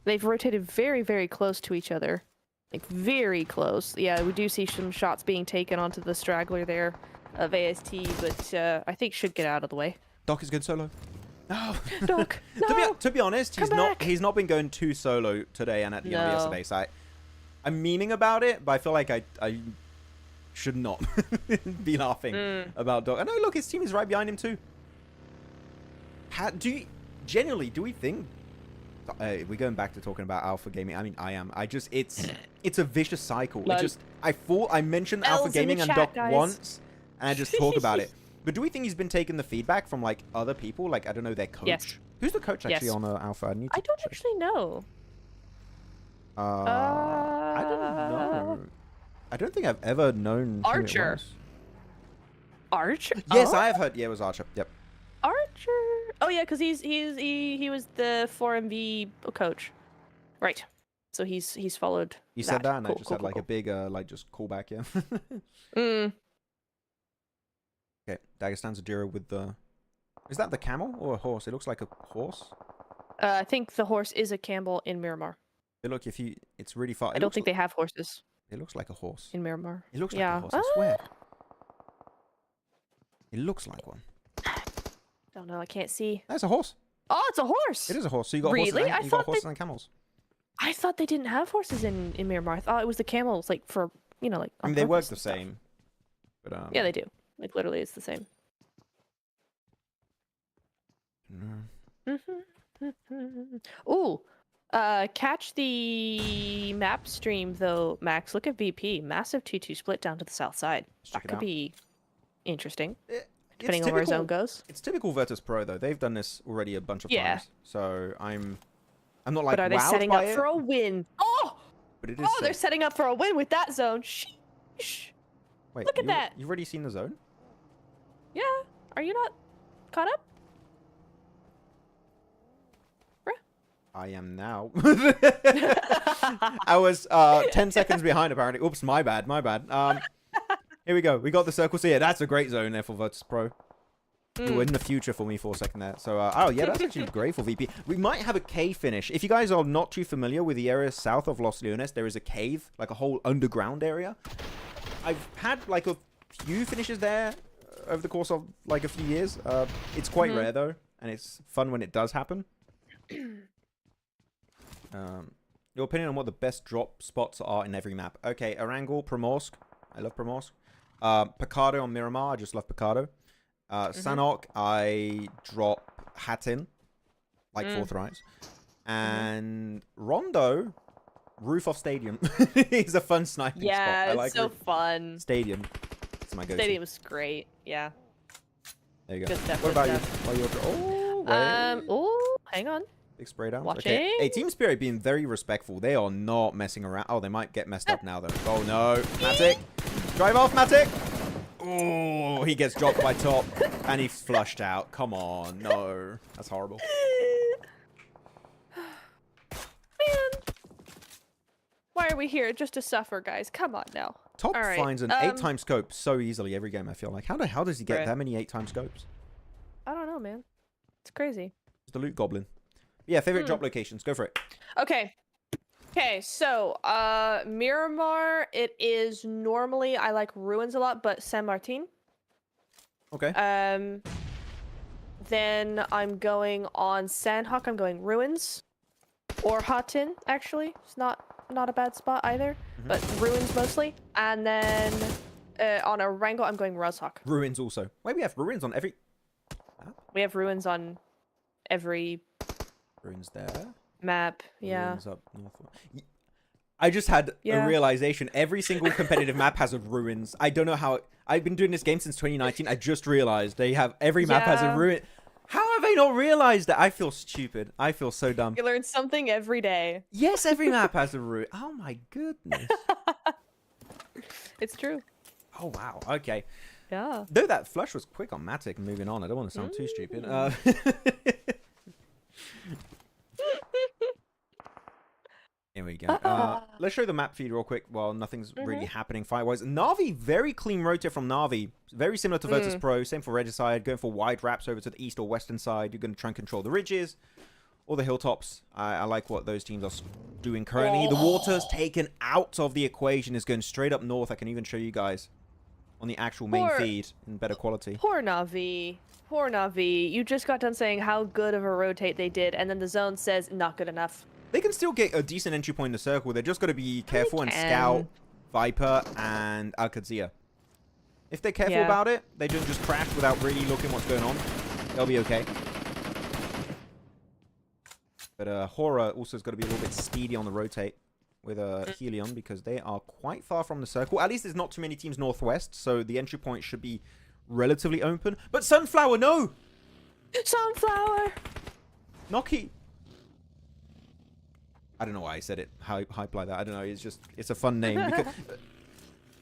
They've rotated very, very close to each other. Like, very close. Yeah, we do see some shots being taken onto the straggler there of AST, but I think should get out of the way. Doc is good solo. No. Doc, no! To be honest, he's not been going too solo today and at the end of yesterday, so I'm memeing about it, but I feel like I should not be laughing about Doc. I know, look, his team is right behind him too. Do we think we're going back to talking about Alpha Gaming. I mean, I am. It's a vicious cycle. Lol. I mentioned L's Alpha in the Gaming and chat, Doc guys. once, and I just talk about it. But do we think he's been taking the feedback from like other people? Like, I don't know, their coach? Yes. Who's the coach actually Yes. on Alpha? I need to I don't check. actually know. I don't know. I don't think I've ever known who it Archer. was. Archer? Yes, Oh, I have heard. Yeah, it was Archer. Yep. Archer. Oh yeah, because he was the 4MV coach, right? So he's followed. You said that, and I Cool, just cool, had cool, like a cool. big just callback. Yeah. Mm. Okay, Dagestan's Adira with the. Is that the camel or a horse? It looks like a horse. I think the horse is a Campbell in Miramar. Hey, look, it's really far. I don't think they have horses It looks like a horse. in Miramar. It looks like Yeah. a horse. I swear. It looks like one. Don't know. I can't see. That's a horse. Oh, it's a horse. It is a horse. So you got Really? horses. I And, you got thought horses and camels. I thought they didn't have horses in Miramar. I thought it was the camels, like for like. I mean, on they work purpose the and stuff. same. But Yeah, they do. Like literally, it's the same. Ooh, catch the map stream though, Max. Look at VP, massive 2-2 split down to the south side. Check That it could out. be interesting, It's depending on where zone goes. It's typical Virtus Pro though. They've done this already a bunch of Yeah. times. So I'm not like But are they wowed setting by up it, for a win? Oh, but it is. they're sick. setting up for a win with that zone. Shh. Wait, look at that. You've already seen the zone? Yeah, are you not caught up? I am now. I was 10 seconds behind apparently. Oops, my bad. Here we go. We got the circle. So yeah, that's a great zone there for Virtus Pro. You were in the future for me for a second there. So oh yeah, that's actually great for VP. We might have a cave finish. If you guys are not too familiar with the area south of Los Leones, there is a cave, like a whole underground area. I've had like a few finishes there over the course of like a few years. It's quite rare though, and it's fun when it does happen. Your opinion on what the best drop spots are in every map? Okay, Erangel, Primorsk. I love Primorsk. Picado on Miramar. I just love Picado. Sanok, I drop Hatin, like 4th rights. And Rondo, Roof of Stadium. He's a fun sniping spot. Yeah, I like it's so Roof- fun. Stadium. It's my go-to. Stadium was great. Yeah. There you go. Good stuff, What good about you? stuff. What are your wait. Oh, hang on. Big spray down. Watching. Okay. Hey, Team Spirit being very respectful. They are not messing around. Oh, they might get messed up now, though. Oh, no. Matic. Drive off, Matic. Oh, he gets dropped by top. And he's flushed out. Come on. No. That's horrible. Man. Why are we here? Just to suffer, guys. Come on now. Top All right, finds an 8-time scope so easily every game, I feel like. How the hell does he get Bruh. that many 8-time scopes? I don't know, man. It's crazy. He's the loot goblin. Yeah, favorite drop locations. Go for it. Okay. Okay, so Miramar, it is normally I like Ruins a lot, but San Martin. Okay. Then I'm going on Sandhawk, I'm going Ruins. Or Hatin, actually. It's not a bad spot either. But Ruins mostly. And then on a Wrangle, I'm going Rozhawk. Ruins also. Wait, we have ruins on every... We have Ruins on every Ruins there. map. Yeah. Ruins up north. I just had Yeah. a realization. Every single competitive map has a ruins. I don't know how... I've been doing this game since 2019. I just realized they have... Every map has a Yeah. ruin. How have they not realized that? I feel stupid. I feel so dumb. You learn something every day. Yes, every map has a ruin. Oh my goodness. It's true. Oh wow. Okay. Yeah. Though that flush was quick on Matic, moving on. I don't want to sound too stupid. Here we go. Let's show the map feed real quick while nothing's really happening fire-wise. Na'Vi, very clean rotate from Na'Vi. Very similar to Virtus Pro. Same for Regicide. Going for wide wraps over to the east or western side. You're going to try and control the ridges or the hilltops. I like what those teams are doing currently. The water's taken out of the equation. Is going straight up north. I can even show you guys on the actual main feed in better quality. Poor Na'Vi. Poor Na'Vi. You just got done saying how good of a rotate they did, and then the zone says not good enough. They can still get a decent entry point in the circle. They're just got to be careful and can. scout Viper and AlQadsiah. If they're careful Yeah. about it, they don't just crash without really looking what's going on. They'll be okay. But Horaa also has got to be a little bit speedy on the rotate with HELLION because they are quite far from the circle. At least there's not too many teams northwest, so the entry point should be relatively open. But Sunflower, no! Sunflower! Noki! I don't know why I said it hype like that. I don't know. It's a fun name. Because,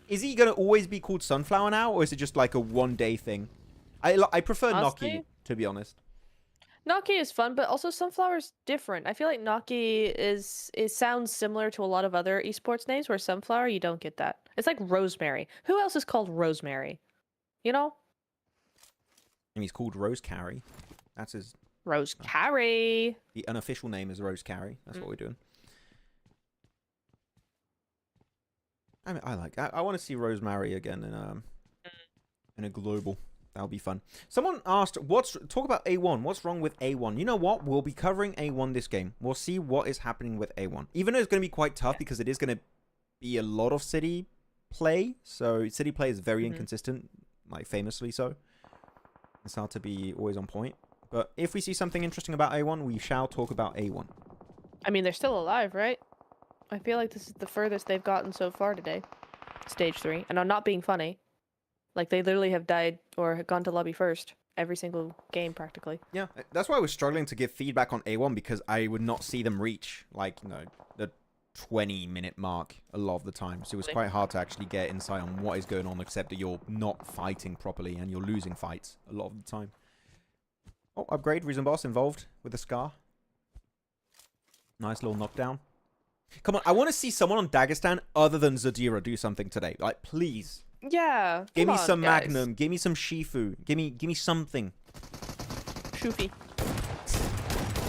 is he going to always be called Sunflower now, or is it just like a one-day thing? I prefer Honestly? Noki, to be honest. Noki is fun, but also Sunflower's different. I feel like Noki sounds similar to a lot of other esports names, where Sunflower, you don't get that. It's like Rosemary. Who else is called Rosemary? You know? And he's called Rose Carry. That's his... Rose Carry. The unofficial name is Rose Carry. That's what we're doing. I mean, I want to see Rosemary again in a global. That'll be fun. Someone asked, talk about A1. What's wrong with A1? You know what? We'll be covering A1 this game. We'll see what is happening with A1. Even though it's going to be quite tough because it is going to be a lot of city play. So city play is very inconsistent, like famously so. It's hard to be always on point. But if we see something interesting about A1, we shall talk about A1. I mean, they're still alive, right? I feel like this is the furthest they've gotten so far today. Stage 3. And I'm not being funny. Like, they literally have died or gone to lobby first every single game, practically. Yeah, that's why I was struggling to give feedback on A1, because I would not see them reach, like, you know, the 20-minute mark a lot of the time. So it was quite hard to actually get insight on what is going on, except that you're not fighting properly and you're losing fights a lot of the time. Oh, upgrade. Reason Boss involved with the Scar. Nice little knockdown. Come on, I want to see someone on Dagestan other than Zadira do something today. Like, please. Yeah. Give me come on, some guys. Magnum. Give me some Shifu. Give me something. Shoofy.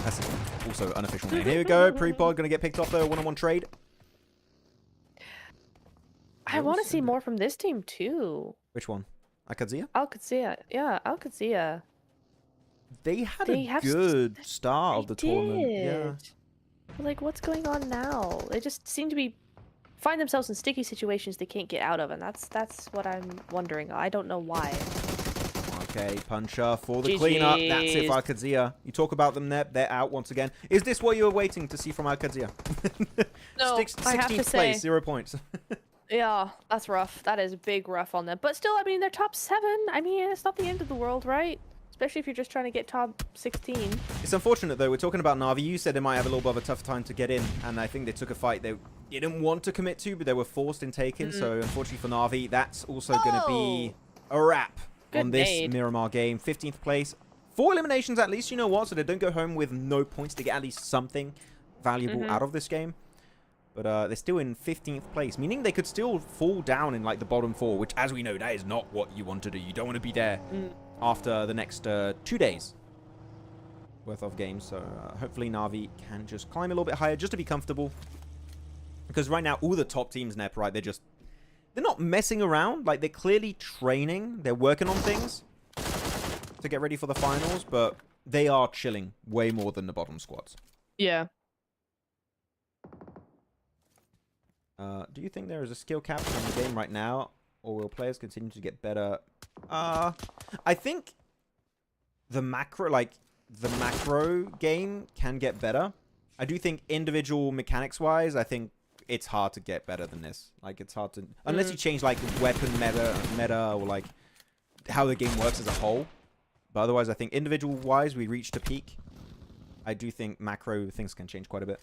That's also unofficial name. Here we go. Pre-pod going to get picked off though. One-on-one trade. I want to see more from this team, too. Which one? AlQadsiah? AlQadsiah. Yeah, AlQadsiah. They had They a have good start of the tournament. Yeah. did. But, like, what's going on now? They just seem to find themselves in sticky situations they can't get out of, and that's what I'm wondering. I don't know why. Okay, Puncher for the cleanup. That's it for GG's. AlQadsiah. You talk about them there. They're out once again. Is this what you were waiting to see from AlQadsiah? No, I have to 16th say. place, 0 points. Yeah, that's rough. That is big rough on them. But still, I mean, they're top 7. I mean, it's not the end of the world, right? Especially if you're just trying to get top 16. It's unfortunate, though. We're talking about Na'Vi. You said they might have a little bit of a tough time to get in, and I think they took a fight they didn't want to commit to, but they were forced in taking. So, unfortunately for Na'Vi, that's also going to be a wrap on this Miramar game. 15th place. 4 eliminations at least, you know what? So they don't go home with no points to get at least something valuable out of this game. But they're still in 15th place, meaning they could still fall down in, like, the bottom 4, which, as we know, that is not what you want to do. You don't want to be there after the next 2 days worth of games. So hopefully Na'Vi can just climb a little bit higher just to be comfortable. Because right now, all the top teams, Nep, right, they're not messing around. Like, they're clearly training. They're working on things to get ready for the finals, but they are chilling way more than the bottom squads. Yeah. Do you think there is a skill cap in the game right now, or will players continue to get better? I think the macro game can get better. I do think individual mechanics-wise, I think it's hard to get better than this. Like, it's hard to... Unless you change, like, weapon meta, or, like, how the game works as a whole. But otherwise, I think individual-wise, we reached a peak. I do think macro things can change quite a bit.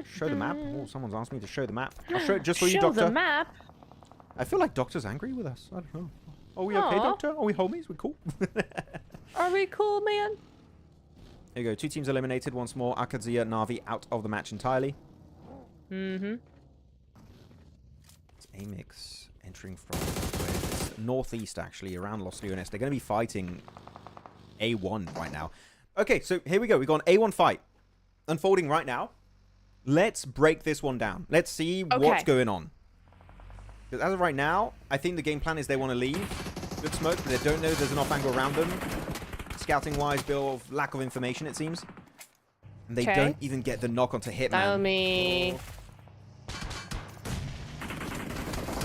Show the map. Oh, someone's asked me to show the map. I'll show it just for you, Doctor. Show the map. I feel like Doctor's angry with us. I don't know. Are we okay, Doctor? Are we homies? We're cool. Are we cool, man? There you go. 2 teams eliminated once more. AlQadsiah, Na'Vi out of the match entirely. Mm-hmm. It's AMIX entering from northeast, actually, around Los Leones. They're going to be fighting A1 right now. Okay, so here we go. We've got an A1 fight unfolding right now. Let's break this one down. Let's see what's going on. Because as of right now, I think the game plan is they want to leave. Good smoke, but they don't know there's an off angle around them. Scouting-wise, bit of lack of information, it seems. And they don't even get the knock onto Hitman. Tell me.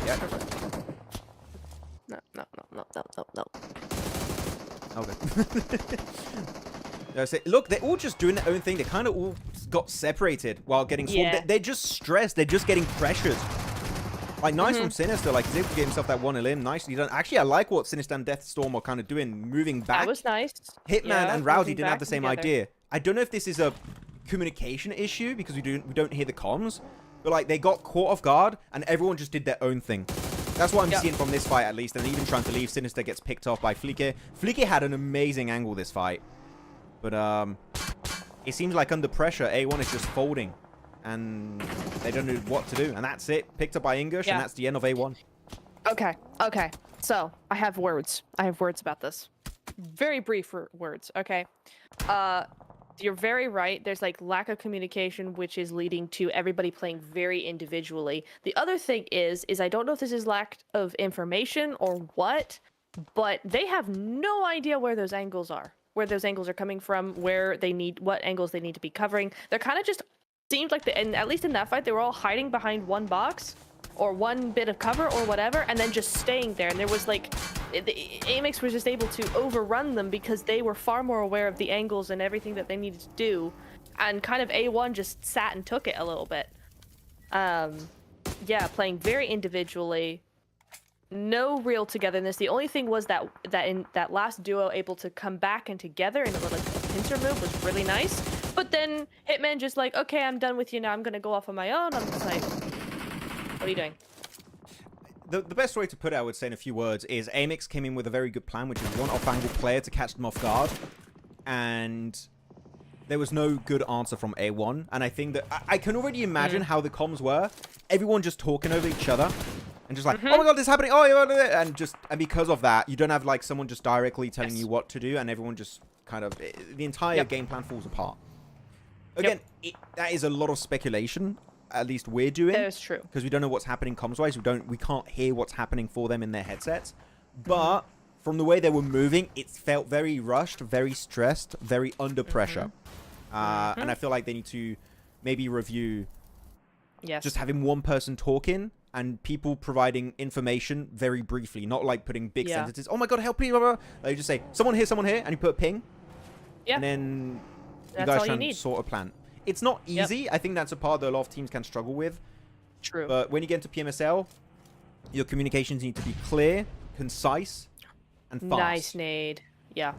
Yeah, go for it. No. Okay. Look, they're all just doing their own thing. They kind of all got separated while getting swarmed. Yeah. They're just stressed. They're just getting pressured. Like, nice from Sinister. Like, he's able to get himself that one elim. Nicely done. Actually, I like what Sinister and Deathstorm are kind of doing, moving back. That was nice. Hitman Yeah, and Rowdy moving didn't have back the same together. idea. I don't know if this is a communication issue because we don't hear the comms, but like they got caught off guard and everyone just did their own thing. That's what I'm seeing from this fight, at least. And even trying to leave, Sinister gets picked off by Flieke. Flieke had an amazing angle this fight, but it seems like under pressure, A1 is just folding, and they don't know what to do. And that's it. Picked up by English, and that's the end of A1. Okay. So I have words. I have words about this. Very brief words. Okay. You're very right. There's like lack of communication, which is leading to everybody playing very individually. The other thing is I don't know if this is lack of information or what, but they have no idea where those angles are, coming from, what angles they need to be covering. They're kind of just seemed like and at least in that fight, they were all hiding behind one box or one bit of cover or whatever, and then just staying there. And there was like, AMIX was just able to overrun them because they were far more aware of the angles and everything that they needed to do, and kind of A1 just sat and took it a little bit. Yeah, playing very individually, no real togetherness. The only thing was that in that last duo, able to come back and together in a little pincer move was really nice. But then Hitman just like, okay, I'm done with you now. I'm gonna go off on my own. I'm just like, what are you doing? The best way to put it, I would say in a few words, is AMIX came in with a very good plan, which is one off-angle player to catch them off guard. And there was no good answer from A1. And I think that I can already imagine how the comms were. Everyone just talking over each other. And just like, oh my god, this is happening. Oh, yeah. And because of that, you don't have like someone just directly telling you what to do. And everyone just kind of, the entire game plan falls apart. Again, that is a lot of speculation. At least we're doing. That is true. Because we don't know what's happening comms-wise. We can't hear what's happening for them in their headsets. But from the way they were moving, it felt very rushed, very stressed, very under pressure. And I feel like they need to maybe review just having one person talking and people providing information very briefly, not like putting big sentences. Oh my god, help me! Blah, blah. They just say, someone here, and you put a ping. And then you guys try and sort a plan. It's not easy. I think that's a part that a lot of teams can struggle with. True. But when you get into PMSL, your communications need to be clear, concise, and fast. Nice nade. Yeah.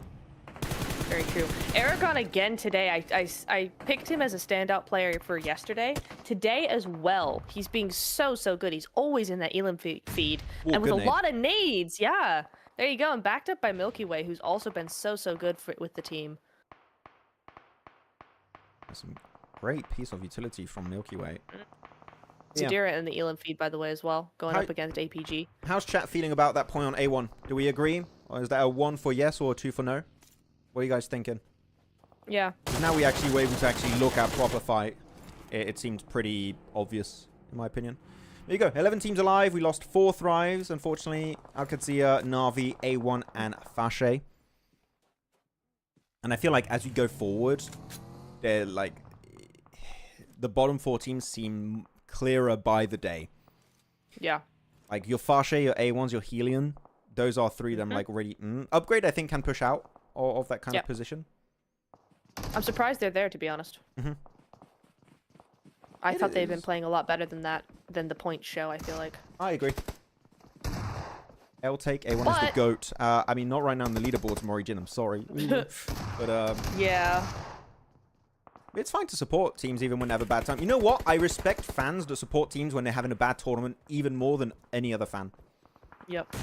Very true. Aragon again today. I picked him as a standout player for yesterday. Today as well. He's being so good. He's always in that elim feed. Ooh, and with a nade. lot of nades. Yeah. There you go. And backed up by Milky Way, who's also been so good with the team. That's some great piece of utility from Milky Way. Zadira in the elim feed, by the way, as well. Going up against APG. How's chat feeling about that point on A1? Do we agree? Or is that a 1 for yes or a 2 for no? What are you guys thinking? Yeah. Now we actually were able to actually look at proper fight. It seems pretty obvious, in my opinion. There you go. 11 teams alive. We lost 4 Thrives, unfortunately. AlQadsiah, Na'Vi, A1, and Fache. And I feel like as we go forward, they're like... The bottom 4 teams seem clearer by the day. Yeah. Like your Fache, your A1s, your HELLION. Those are 3 that I'm like already... Upgrade, I think, can push out of that kind of position. I'm surprised they're there, to be honest. I thought they've been playing a lot better than that, than the point show, I feel like. I agree. L take A1 is the GOAT. I mean, not right now on the leaderboards, Morigin, I'm sorry. But, yeah. It's fine to support teams even when they have a bad time. You know what? I respect fans that support teams when they're having a bad tournament even more than any other fan. Yep.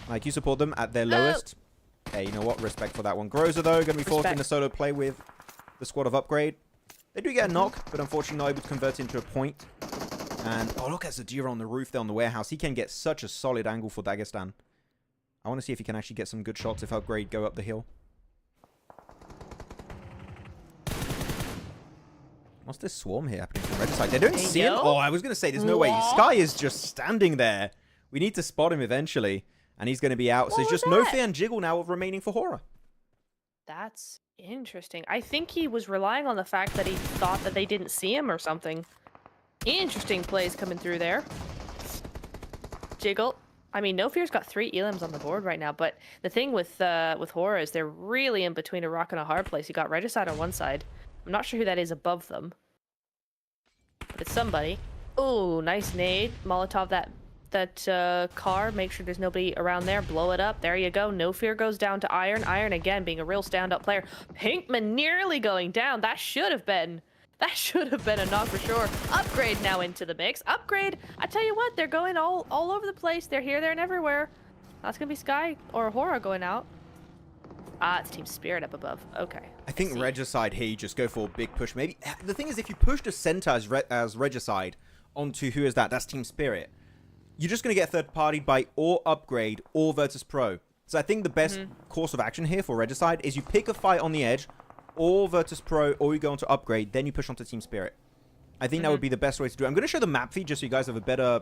Like, you support them at their lowest. Hey, you know what? Respect for that one. Groza, though, going to be forced into solo play with the squad of Upgrade. They do get a knock, but unfortunately not able to convert into a point. And, oh, look at Zadira on the roof there on the warehouse. He can get such a solid angle for Dagestan. I want to see if he can actually get some good shots if Upgrade go up the hill. What's this swarm here happening from red side? They don't see him. Oh, I was going to say, there's no way. Sky is just standing there. We need to spot him eventually. And he's going to be out. So there's just no fear and jiggle now of remaining for Horaa. That's interesting. I think he was relying on the fact that he thought that they didn't see him or something. Interesting plays coming through there. Jiggle. I mean, No Fear's got 3 elims on the board right now, but the thing with Horaa is they're really in between a rock and a hard place. You got Regicide on one side. I'm not sure who that is above them. But it's somebody. Oh, nice nade. Molotov that car. Make sure there's nobody around there. Blow it up. There you go. No Fear goes down to Iron. Iron again being a real stand-up player. Pinkman nearly going down. That should have been a knock for sure. Upgrade now into the mix. Upgrade. I tell you what, they're going all over the place. They're here, there, and everywhere. That's gonna be Sky or Horaa going out. Ah, it's Team Spirit up above. Okay. I think Regicide here, you just go for a big push. Maybe the thing is, if you push the center as Regicide onto who is that? That's Team Spirit. You're just gonna get third party by or Upgrade or Virtus Pro. So I think the best course of action here for Regicide is you pick a fight on the edge, or Virtus Pro, or you go onto Upgrade, then you push onto Team Spirit. I think that would be the best way to do it. I'm going to show the map feed just so you guys have a better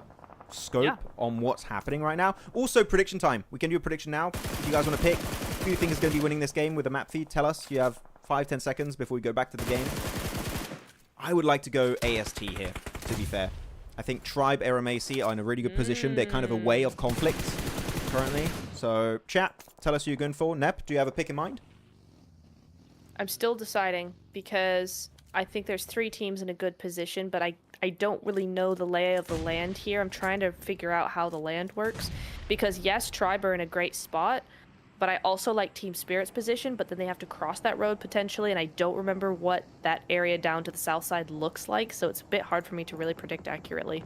scope on what's happening right now. Also, prediction time. We can do a prediction now. If you guys want to pick who you think is going to be winning this game with the map feed, tell us. You have 5-10 seconds before we go back to the game. I would like to go AST here, to be fair. I think Tribe, AEROMACY are in a really good position. They're kind of away of conflict currently. So, chat, tell us who you're going for. Nep, do you have a pick in mind? I'm still deciding because I think there's 3 teams in a good position, but I don't really know the lay of the land here. I'm trying to figure out how the land works because yes, Tribe are in a great spot, but I also like Team Spirit's position, but then they have to cross that road potentially, and I don't remember what that area down to the south side looks like, so it's a bit hard for me to really predict accurately.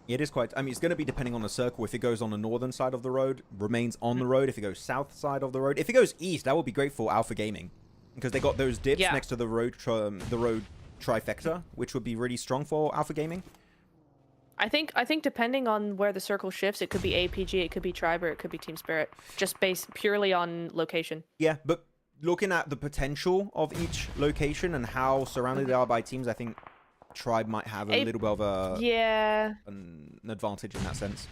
It is quite... I mean, it's going to be depending on the circle. If it goes on the northern side of the road, remains on the road. If it goes south side of the road. If it goes east, that would be great for Alpha Gaming. Because they got those dips next to the road trifecta, which would be really strong for Alpha Gaming. I think depending on where the circle shifts, it could be APG, it could be Tribe, or it could be Team Spirit, just based purely on location. Yeah, but looking at the potential of each location and how surrounded they are by teams, I think Tribe might have a little bit of an advantage in that sense.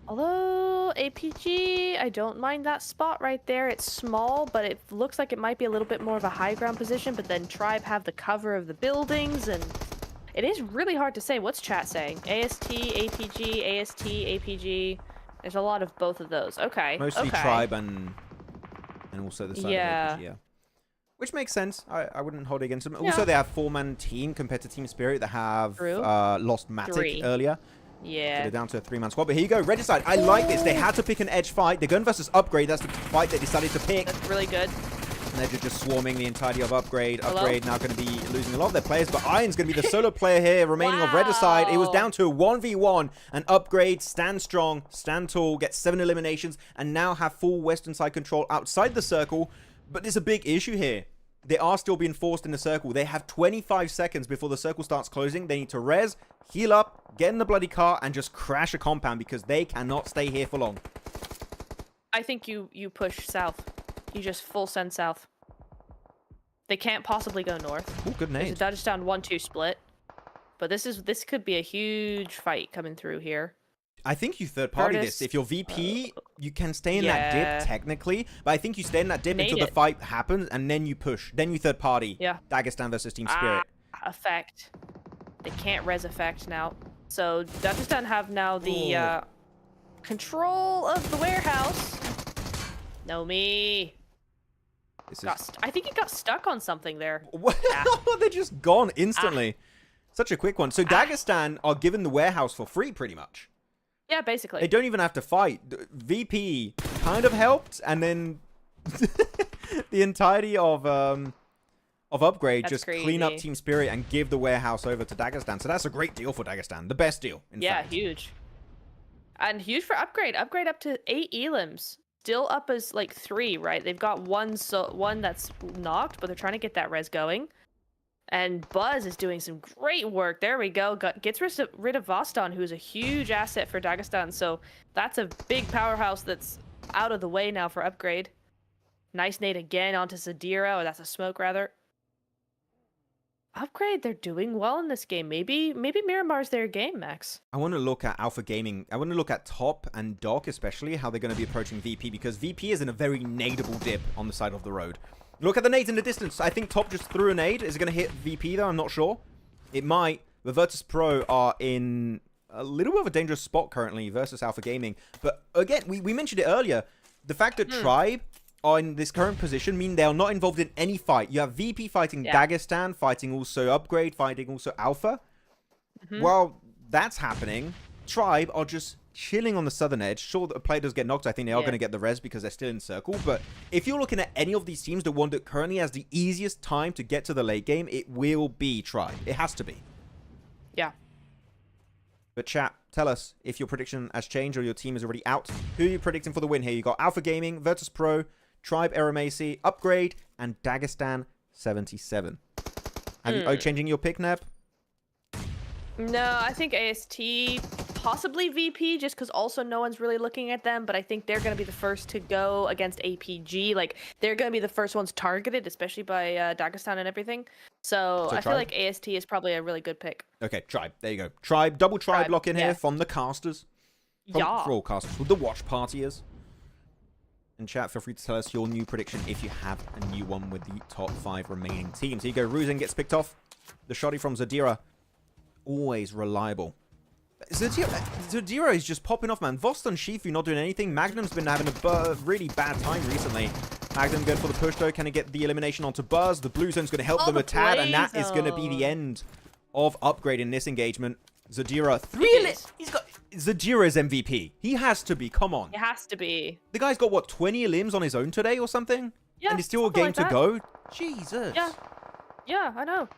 Although APG, I don't mind that spot right there. It's small, but it looks like it might be a little bit more of a high ground position, but then Tribe have the cover of the buildings, and it is really hard to say. What's chat saying? AST, APG, AST, APG. There's a lot of both of those. Okay. Mostly Tribe and also the side of APG, yeah. Which makes sense. I wouldn't hold it against them. Yeah. Also, they have 4-man team compared to Team Spirit that have lost Matic earlier. Yeah. So they're down to a 3-man squad. But here you go, Regicide. I like this. They had to pick an edge fight. They're going versus Upgrade. That's the fight they decided to pick. That's really good. And they're just swarming the entirety of Upgrade. Upgrade now going to be losing a lot of their players. But Iron's going to be the solo player here, remaining of Regicide. It was down to a 1v1. And Upgrade stand strong, stand tall, get 7 eliminations, and now have full western side control outside the circle. But there's a big issue here. They are still being forced in the circle. They have 25 seconds before the circle starts closing. They need to res, heal up, get in the bloody car, and just crash a compound because they cannot stay here for long. I think you push south. You just full send south. They can't possibly go north. Oh, good name. There's a Dodgetown 1-2 split. But this could be a huge fight coming through here. I think you third party this. If you're VP, you can stay in that dip technically, but I think you stay in that dip until the fight happens, and then you push. Then you third party. Yeah. Dagestan versus Team Spirit. Effect. They can't res effect now. So Dagestan have now the control of the warehouse. No me. I think he got stuck on something there. They're just gone instantly. Such a quick one. So Dagestan are given the warehouse for free, pretty much. Yeah, basically. They don't even have to fight. VP kind of helped, and then the entirety of Upgrade just clean up Team Spirit and give the warehouse over to Dagestan. So that's a great deal for Dagestan. The best deal, in fact. Yeah, huge. And huge for Upgrade. Upgrade up to 8 elims. Still up as, like, 3, right? They've got one that's knocked, but they're trying to get that res going. And Buzz is doing some great work. There we go. Gets rid of Voston, who's a huge asset for Dagestan. So that's a big powerhouse that's out of the way now for Upgrade. Nice nade again onto Zadira, or that's a smoke rather. Upgrade, they're doing well in this game. Maybe Miramar's their game, Max. I want to look at Alpha Gaming. I want to look at Top and Doc, especially, how they're going to be approaching VP, because VP is in a very nadeable dip on the side of the road. Look at the nades in the distance. I think Top just threw a nade. Is it going to hit VP, though? I'm not sure. It might. The Virtus Pro are in a little bit of a dangerous spot currently versus Alpha Gaming. But again, we mentioned it earlier. The fact that Tribe are in this current position mean they are not involved in any fight. You have VP fighting Dagestan, fighting also Upgrade, fighting also Alpha. While that's happening, Tribe are just chilling on the southern edge. Sure, the player does get knocked. I think they are going to get the res because they're still in circle. But if you're looking at any of these teams, the one that currently has the easiest time to get to the late game, it will be Tribe. It has to be. Yeah. But chat, tell us if your prediction has changed or your team is already out. Who are you predicting for the win here? You got Alpha Gaming, Virtus Pro, Tribe, AEROMACY, Upgrade, and Dagestan 77. Are you changing your pick, Neb? No, I think AST, possibly VP, just because also no one's really looking at them, but I think they're going to be the first to go against APG. Like, they're going to be the first ones targeted, especially by Dagestan and everything. So I feel like AST is probably a really good pick. Okay, Tribe. There you go. Tribe, double Tribe lock in here from the casters. For all casters, for the watch partyers. And chat, feel free to tell us your new prediction if you have a new one with the top 5 remaining teams. Here you go. Ruzin gets picked off. The shotty from Zadira. Always reliable. Zadira is just popping off, man. Vost and Shifu not doing anything. Magnum's been having a really bad time recently. Magnum going for the push, though. Can he get the elimination onto Buzz? The blue zone's going to help them a tad, and that is going to be the end of Upgrade in this engagement. Zadira, he's got Zadira's MVP. He has to be. Come on. It has to be. The guy's got, what, 20 elims on his own today or something? Yeah, and it's still a game to go? Jesus. Yeah. Yeah, I know.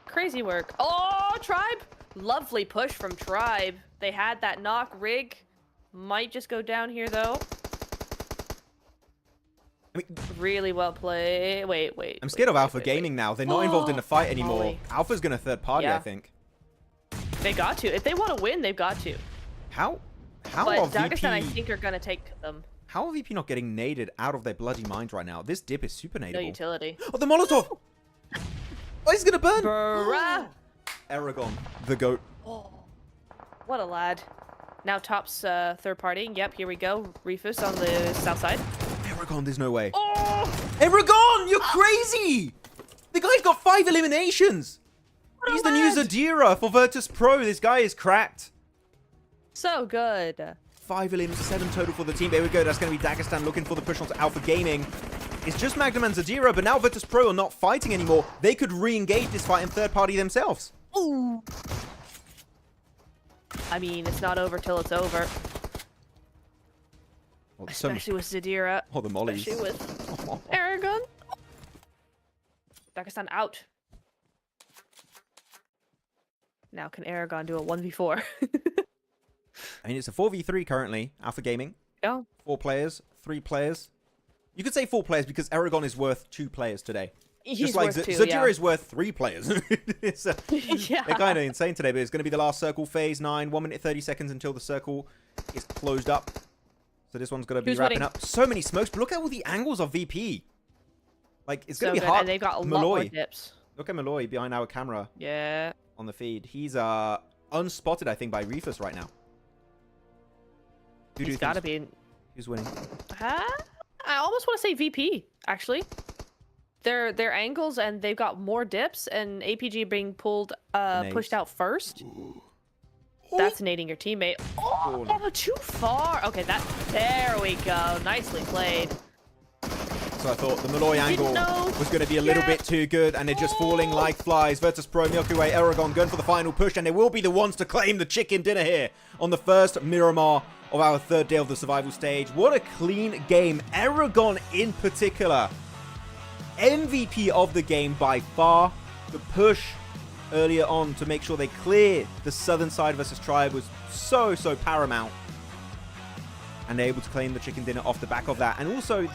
Crazy work. Oh, Tribe. Lovely push from Tribe. They had that knock. Rig might just go down here, though. I mean, really well played. Wait. I'm scared of Alpha Gaming now. They're not involved in the fight anymore. Molly. Alpha's going to third party, I think. They got to. If they want to win, they've got to. How but are Dagestan, VP... I think, are going to take them. How are VP not getting naded out of their bloody mind right now? This dip is super nadable. No utility. Oh, the Molotov! Oh, he's going to burn! Bruh. Aragon, the GOAT. Oh, what a lad. Now Top's third party. Yep, here we go. Refus on the south side. Aragon, there's no way. Oh! Aragon, you're crazy! The guy's got 5 eliminations! He's the new Zadira for Virtus Pro. This guy is cracked. So good. 5 elims, 7 total for the team. There we go. That's going to be Dagestan looking for the push onto Alpha Gaming. It's just Magnum and Zadira, but now Virtus Pro are not fighting anymore. They could re-engage this fight in third party themselves. Ooh. I mean, it's not over till it's over. Oh, Especially with Zadira. Oh, the mollies. Especially with Aragon. Dagestan out. Now can Aragon do a 1v4? I mean, it's a 4v3 currently. Alpha Gaming. Yeah. 4 players, 3 players. You could say 4 players because Aragon is worth 2 players today. He's just like worth 2, Zadira is worth 3 players. Yeah. They're kind of insane today, but it's going to be the last circle, phase 9, 1 minute 30 seconds until the circle is closed up. So this one's going to be wrapping up. So many smokes, but look at all the angles of VP. Like, it's going to be hard. And they've got a lot more dips. Look at Malloy behind our camera. Yeah. On the feed. He's unspotted, I think, by Refus right now. He's got to be. Who's winning? I almost want to say VP, actually. Their angles, and they've got more dips, and APG being pushed out first. Ooh. That's nading your teammate. Oh, too far. Okay, there we go. Nicely played. So I thought the Malloy angle was going to be a little bit too good, and they're just falling like flies. Virtus Pro, Milky Aragon going for the final push, and they will be the ones to claim the chicken dinner here on the first Miramar of our third day of the survival stage. What a clean game. Aragon in particular, MVP of the game by far. The push earlier on to make sure they clear the southern side versus Tribe was so paramount. And they're able to claim the chicken dinner off the back of that. And also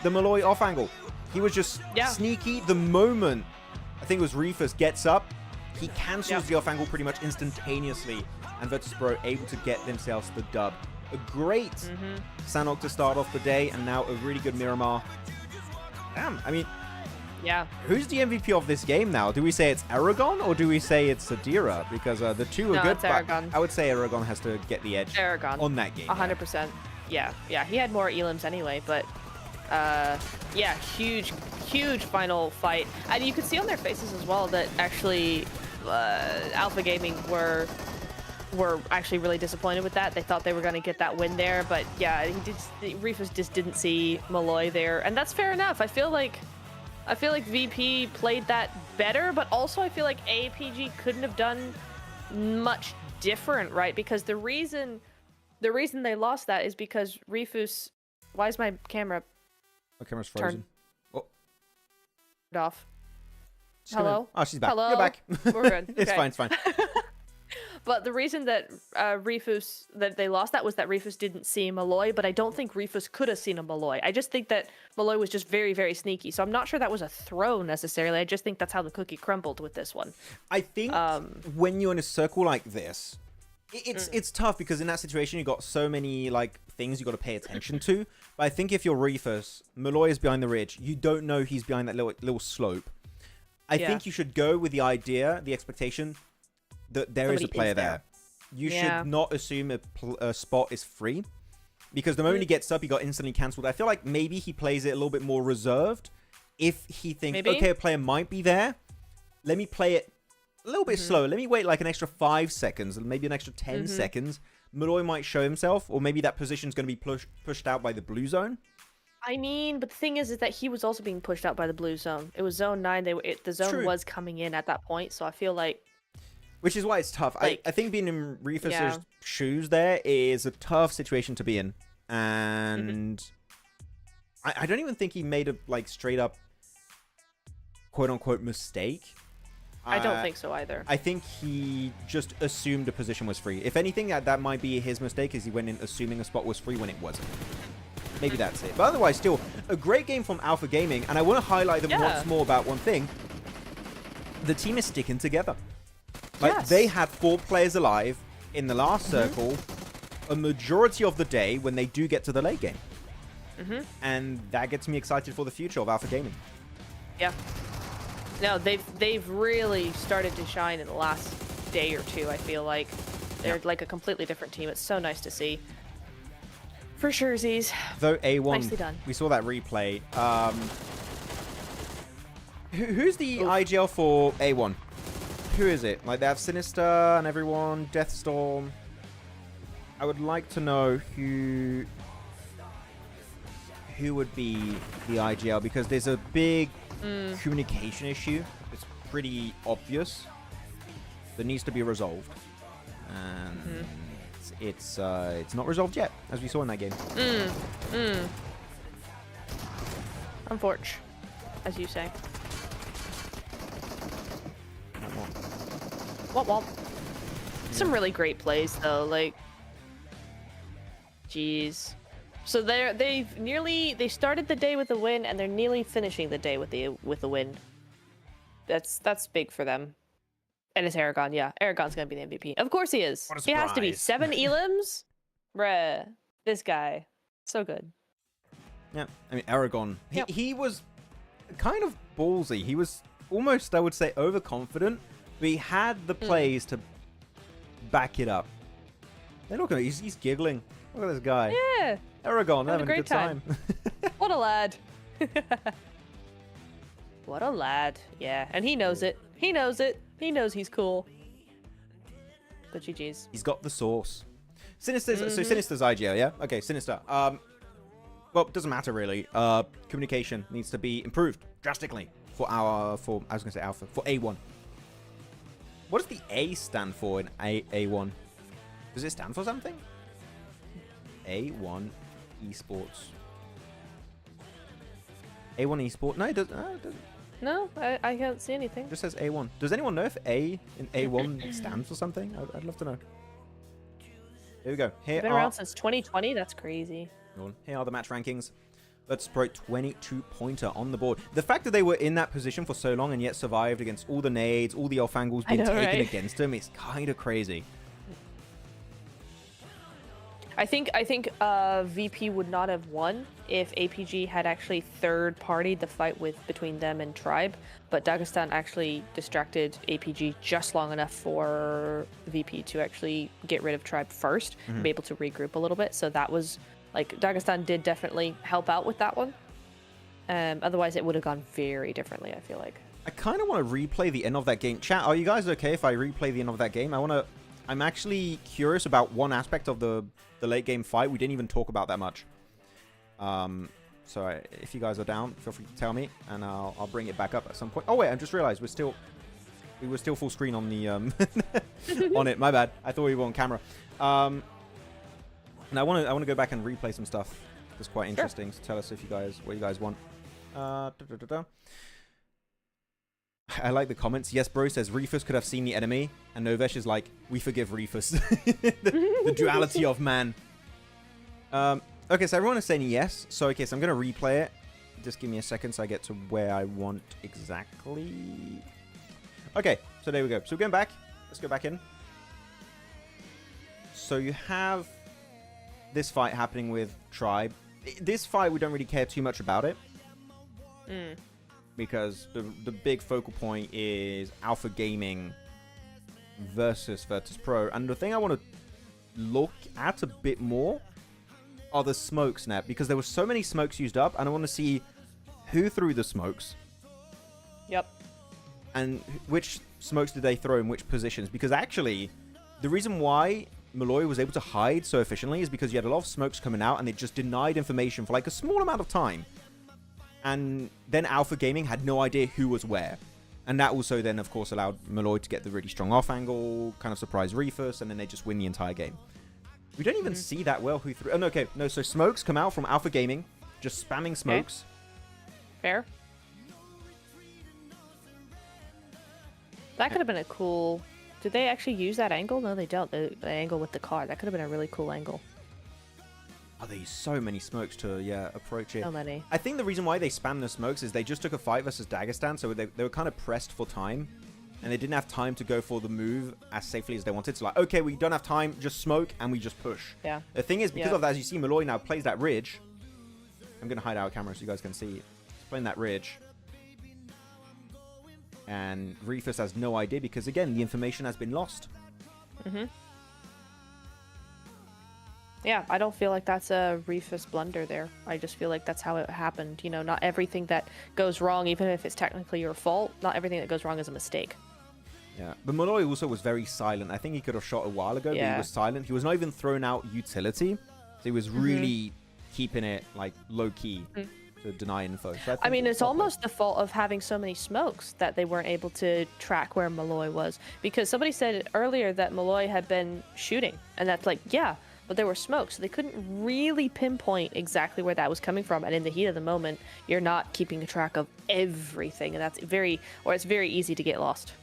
the Malloy off angle. He was just sneaky. The moment, I think it was Refus, gets up, he cancels the off angle pretty much instantaneously. And Virtus Pro able to get themselves the dub. A great Sanok to start off the day. And now a really good Miramar. Damn, I mean... Yeah. Who's the MVP of this game now? Do we say it's Aragon or do we say it's Zadira? Because the two are good. It's Aragon. I would say Aragon has to get the edge on that game. 100%. Yeah. He had more elims anyway, but yeah, huge final fight. And you could see on their faces as well that actually Alpha Gaming were were actually really disappointed with that. They thought they were going to get that win there, but yeah, Rifus just didn't see Malloy there, and that's fair enough. I feel like VP played that better, but also I feel like APG couldn't have done much different, right? Because the reason they lost that is because Rifus. Why is my camera? My camera's frozen. Oh. Off. She's coming. Hello? Oh, she's back. Hello? You're back. We're good. It's Okay. fine. It's fine. But the reason that Rifus, that they lost that was that Rifus didn't see Malloy, but I don't think Rifus could have seen a Malloy. I just think that Malloy was just very, very sneaky. So I'm not sure that was a throw necessarily. I just think that's how the cookie crumbled with this one. I think when you're in a circle like this, it's tough because in that situation you got so many like things you got to pay attention to. But I think if you're Rifus, Malloy is behind the ridge. You don't know he's behind that little slope. I think you should go with the idea, the expectation that there is a player there. You should not assume a spot is free, because the moment he gets up, he got instantly cancelled. I feel like maybe he plays it a little bit more reserved. If he thinks, okay, a player might be there, let me play it a little bit slower. Let me wait like an extra 5 seconds, maybe an extra 10 seconds. Malloy might show himself, or maybe that position's going to be pushed out by the blue zone. I mean, but the thing is that he was also being pushed out by the blue zone. It was zone 9. The zone was coming in at that point, so I feel like... Which is why it's tough. Like, I think being in Rifus' shoes there is a tough situation to be in. And I don't even think he made a like straight up quote-unquote mistake. I don't think so either. I think he just assumed the position was free. If anything, that might be his mistake, is he went in assuming a spot was free when it wasn't. Maybe that's it. But otherwise, still, a great game from Alpha Gaming. And I want to highlight them once more about one thing. The team is sticking together. Like, they had 4 players alive in the last circle a majority of the day when they do get to the late game. And that gets me excited for the future of Alpha Gaming. Yeah. No, they've really started to shine in the last day or two, I feel like. They're like a completely different team. It's so nice to see. For sure, Z's. Though A1, Nicely done. we saw that replay. Who's the IGL for A1? Who is it? Like, they have Sinister and everyone, Deathstorm. I would like to know who would be the IGL, because there's a big communication issue. It's pretty obvious that needs to be resolved. And it's not resolved yet, as we saw in that game. Unfortunate, as you say. Womp. Some really great plays though, like, jeez. So they started the day with a win, and they're nearly finishing the day with a win. That's big for them. And it's Aragon, yeah. Aragon's gonna be the MVP. Of course he is. What a He has to be. surprise. 7 elims? Bruh. This guy. So good. Yeah, I mean, Aragon, he was kind of ballsy. He was almost, I would say, overconfident, but he had the plays to back it up. Hey, look at him. He's giggling. Look at this guy. Yeah. Aragon, having a great good time. What a lad. What a lad. Yeah, and he knows it. He knows it. He knows he's cool. But GG's. He's got the sauce. Sinister's, so Sinister's IGL, yeah? Okay, Sinister. Well, it doesn't matter really. Communication needs to be improved drastically for Alpha, for A1. What does the A stand for in A1? Does it stand for something? A1 Esports. A1 Esports? No, it doesn't. No, I can't see anything. It just says A1. Does anyone know if A in A1 stands for something? I'd love to know. Here we go. Here Been around since 2020? That's crazy. Here are the match rankings. Let's throw 22-pointer on the board. The fact that they were in that position for so long and yet survived against all the nades, all the elf angles being taken against them, is kind of crazy. I think VP would not have won if APG had actually third-partied the fight between them and Tribe, but Dagestan actually distracted APG just long enough for VP to actually get rid of Tribe first and be able to regroup a little bit. So that was, like, Dagestan did definitely help out with that one. Otherwise, it would have gone very differently, I feel like. I kind of want to replay the end of that game. Chat, are you guys okay if I replay the end of that game? I want to I'm actually curious about one aspect of the late game fight. We didn't even talk about that much. So if you guys are down, feel free to tell me, and I'll bring it back up at some point. Oh wait, I just realized we were still full screen on the on it. My bad. I thought we were on camera. And I want to go back and replay some stuff. It's quite interesting. So tell us if you guys what you guys want. I like the comments. Yes, bro says Rufus could have seen the enemy, and Novesh is like, we forgive Rufus. the duality of man. Okay, so everyone is saying yes. So okay, so I'm gonna replay it. Just give me a second so I get to where I want exactly. Okay, so there we go. So we're going back. Let's go back in. So you have this fight happening with Tribe. This fight, we don't really care too much about it. Because the big focal point is Alpha Gaming versus Virtus Pro. And the thing I want to look at a bit more are the smokes now. Because there were so many smokes used up. And I want to see who threw the smokes. Yep. And which smokes did they throw in which positions. Because actually, the reason why Malloy was able to hide so efficiently is because you had a lot of smokes coming out. And it just denied information for like a small amount of time. And then Alpha Gaming had no idea who was where. And that also then, of course, allowed Malloy to get the really strong off angle, kind of surprise Rufus, and then they just win the entire game. We don't even see that well who threw... Oh, no, okay. No, so smokes come out from Alpha Gaming, just spamming smokes. Okay. Fair. That could have been a cool... Did they actually use that angle? No, they don't. The angle with the car. That could have been a really cool angle. Oh, there's so many smokes to, approach it. So many. I think the reason why they spam the smokes is they just took a fight versus Dagestan, so they were kind of pressed for time. And they didn't have time to go for the move as safely as they wanted. So like, okay, we don't have time, just smoke, and we just push. Yeah. The thing is, because of that, as you see, Malloy now plays that ridge. I'm going to hide our camera so you guys can see. He's playing that ridge. And Rufus has no idea because, again, the information has been lost. Yeah, I don't feel like that's a Rufus blunder there. I just feel like that's how it happened. You know, not everything that goes wrong, even if it's technically your fault, not everything that goes wrong is a mistake. Yeah, but Malloy also was very silent. I think he could have shot a while ago, but he was silent. He was not even throwing out utility. So he was really keeping it, like, low-key to deny info. So I mean, it's almost the fault of having so many smokes that they weren't able to track where Malloy was. Because somebody said earlier that Malloy had been shooting. And that's like, yeah, but there were smokes. So they couldn't really pinpoint exactly where that was coming from. And in the heat of the moment, you're not keeping a track of everything. And that's it's very easy to get lost,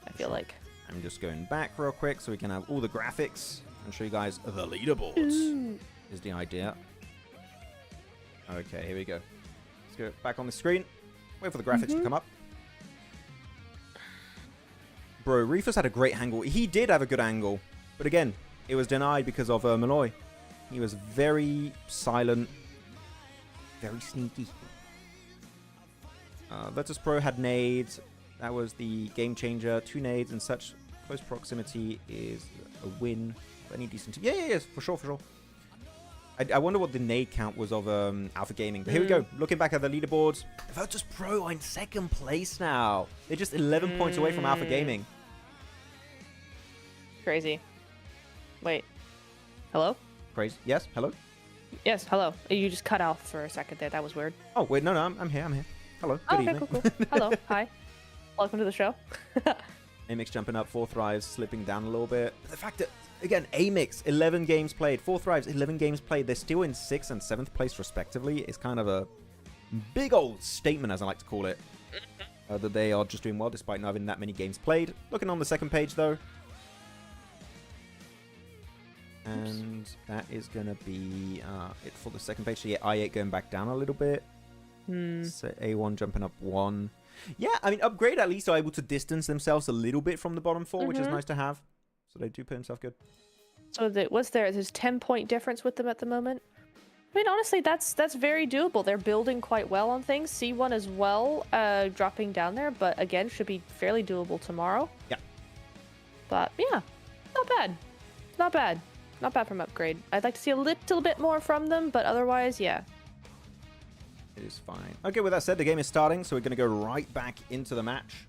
I feel like. I'm just going back real quick so we can have all the graphics and show you guys the leaderboards is the idea. Okay, here we go. Let's go back on the screen. Wait for the graphics to come up. Bro, Rufus had a great angle. He did have a good angle. But again, it was denied because of Malloy. He was very silent. Very sneaky. Virtus Pro had nades. That was the game changer. 2 nades in such close proximity is a win of any decent team. Yeah, for sure. I wonder what the nade count was of Alpha Gaming. But here we go. Looking back at the leaderboards. Virtus Pro are in 2nd place now. They're just 11 points away from Alpha Gaming. Crazy. Wait. Hello? Crazy. Yes, hello? Yes, hello. You just cut off for a second there. That was weird. Oh, wait, no, I'm here. Hello, good evening. Cool. Hello, hi. Welcome to the show. AMIX jumping up, 4 Thrives slipping down a little bit. But the fact that, again, AMIX, 11 games played. 4 Thrives, 11 games played. They're still in 6th and 7th place, respectively. It's kind of a big old statement, as I like to call it, that they are just doing well despite not having that many games played. Looking on the 2nd page, though. And that is going to be it for the 2nd page. So, yeah, I8 going back down a little bit. So A1 jumping up 1. Yeah, I mean, Upgrade at least are able to distance themselves a little bit from the bottom 4, which is nice to have. So they do put themselves good. So there's 10-point difference with them at the moment. I mean, honestly, that's very doable. They're building quite well on things. C1 as well, dropping down there, but again, should be fairly doable tomorrow. Yeah. But yeah, not bad. Not bad. Not bad from Upgrade. I'd like to see a little bit more from them, but otherwise, yeah. It is fine. Okay, with that said, the game is starting, so we're going to go right back into the match.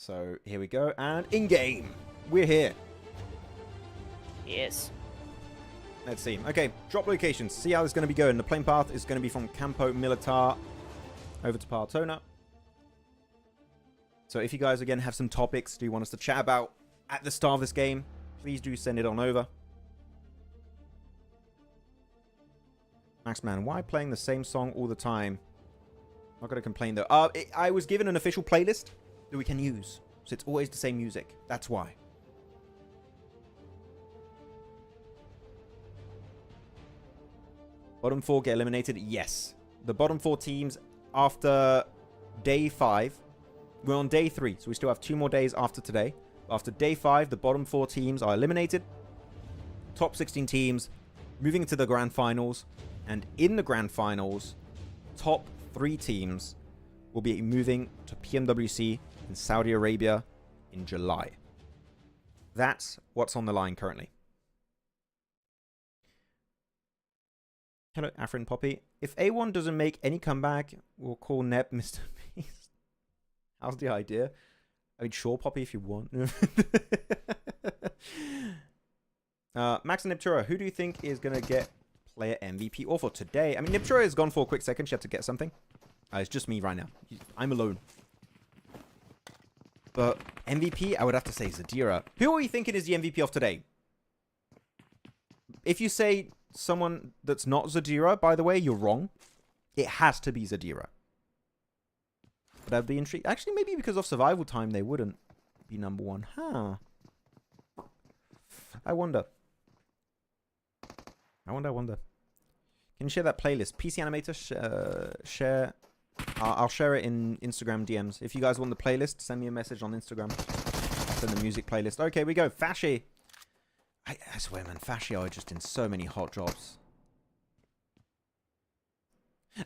So here we go. And in-game, we're here. Yes. Let's see. Okay, drop locations. See how it's going to be going. The plane path is going to be from Campo Militar over to Partona. So if you guys, again, have some topics do you want us to chat about at the start of this game, please do send it on over. Maxman, why playing the same song all the time? Not going to complain, though. I was given an official playlist that we can use. So it's always the same music. That's why. Bottom 4 get eliminated? Yes. The bottom 4 teams after day 5. We're on day 3, so we still have 2 more days after today. After day 5, the bottom 4 teams are eliminated. Top 16 teams moving into the grand finals. And in the grand finals, top 3 teams will be moving to PMWC in Saudi Arabia in July. That's what's on the line currently. Hello, Afrin Poppy. If A1 doesn't make any comeback, we'll call Nep Mr. Beast. How's the idea? I mean, sure, Poppy, if you want. Max and Neptura, who do you think is going to get player MVP or for today? I mean, Neptura has gone for a quick second. She had to get something. It's just me right now. I'm alone. But MVP, I would have to say Zadira. Who are we thinking is the MVP of today? If you say someone that's not Zadira, by the way, you're wrong. It has to be Zadira. But I'd be intrigued. Actually, maybe because of survival time, they wouldn't be number 1. Huh. I wonder. I wonder. Can you share that playlist? PC Animator, share. I'll share it in Instagram DMs. If you guys want the playlist, send me a message on Instagram. I'll send the music playlist. Okay, we go. Fache. I swear, man. Fache are just in so many hot jobs.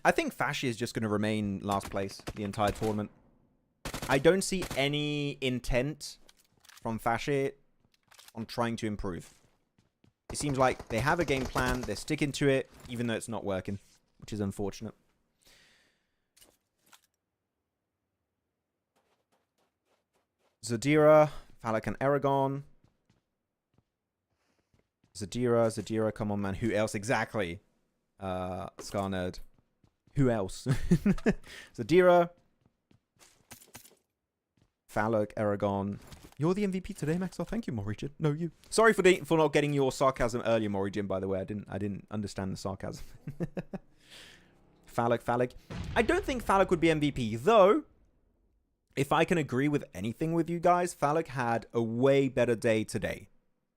I think Fache is just going to remain last place the entire tournament. I don't see any intent from Fache on trying to improve. It seems like they have a game plan, they're sticking to it, even though it's not working, which is unfortunate. Zadira, Falak and Aragon. Zadira, come on, man. Who else? Exactly. Scar Nerd. Who else? Zadira. Falak, Aragon. You're the MVP today, Maxwell. Thank you, Morigin. No, you. Sorry for not getting your sarcasm earlier, Morigin, by the way. I didn't understand the sarcasm. Falak. I don't think Falak would be MVP, though. If I can agree with anything with you guys, Falak had a way better day today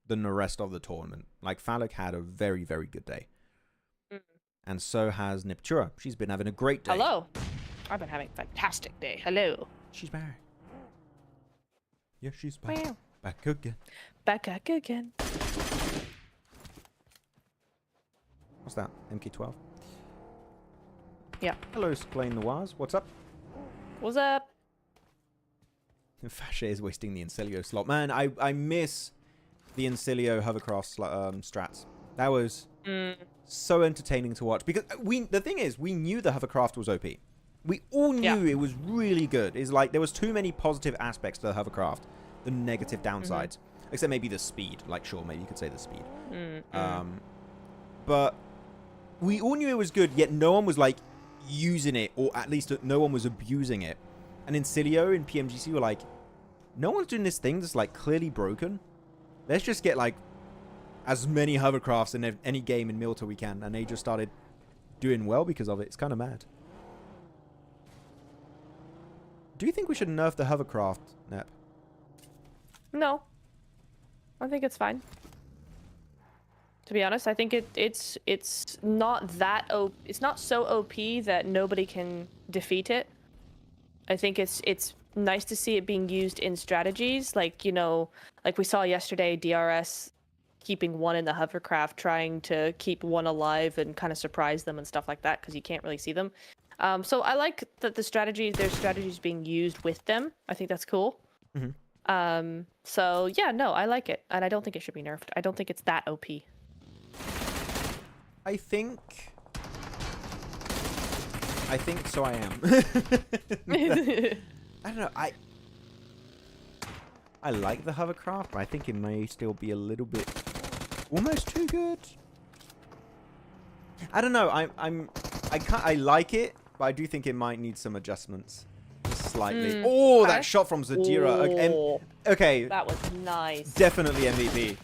than the rest of the tournament. Like, Falak had a very, very good day. And so has Neptura. She's been having a great day. Hello. I've been having a fantastic day. Hello. She's back. Yeah, she's back. Wow. Back again. Back again. What's that? MK12? Yeah. Hello, Splain Noirs. What's up? What's up? Fache is wasting the Incilio slot. Man, I miss the Incilio hovercraft strats. That was so entertaining to watch. Because the thing is, we knew the hovercraft was OP. We all knew it was really good. It's like there was too many positive aspects to the hovercraft, the negative downsides. Except maybe the speed. Like, sure, maybe you could say the speed. But we all knew it was good, yet no one was like using it, or at least no one was abusing it. And in Cilio, in PMGC, were like, no one's doing this thing that's like clearly broken. Let's just get like as many hovercrafts in any game in Milta we can. And they just started doing well because of it. It's kind of mad. Do you think we should nerf the hovercraft, Nep? No. I think it's fine. To be honest, I think it's not that it's not so OP that nobody can defeat it. I think it's nice to see it being used in strategies, like, you know, like we saw yesterday, DRS keeping one in the hovercraft, trying to keep one alive and kind of surprise them and stuff like that, because you can't really see them. So I like that there's strategies being used with them. I think that's cool. So yeah, no, I like it, and I don't think it should be nerfed. I don't think it's that OP. I think so. I am. I don't know. I like the hovercraft, but I think it may still be a little bit almost too good. I don't know. I like it, but I do think it might need some adjustments. Just slightly. Oh, that shot from Zadira. Oh, Okay. that was nice. Definitely MVP.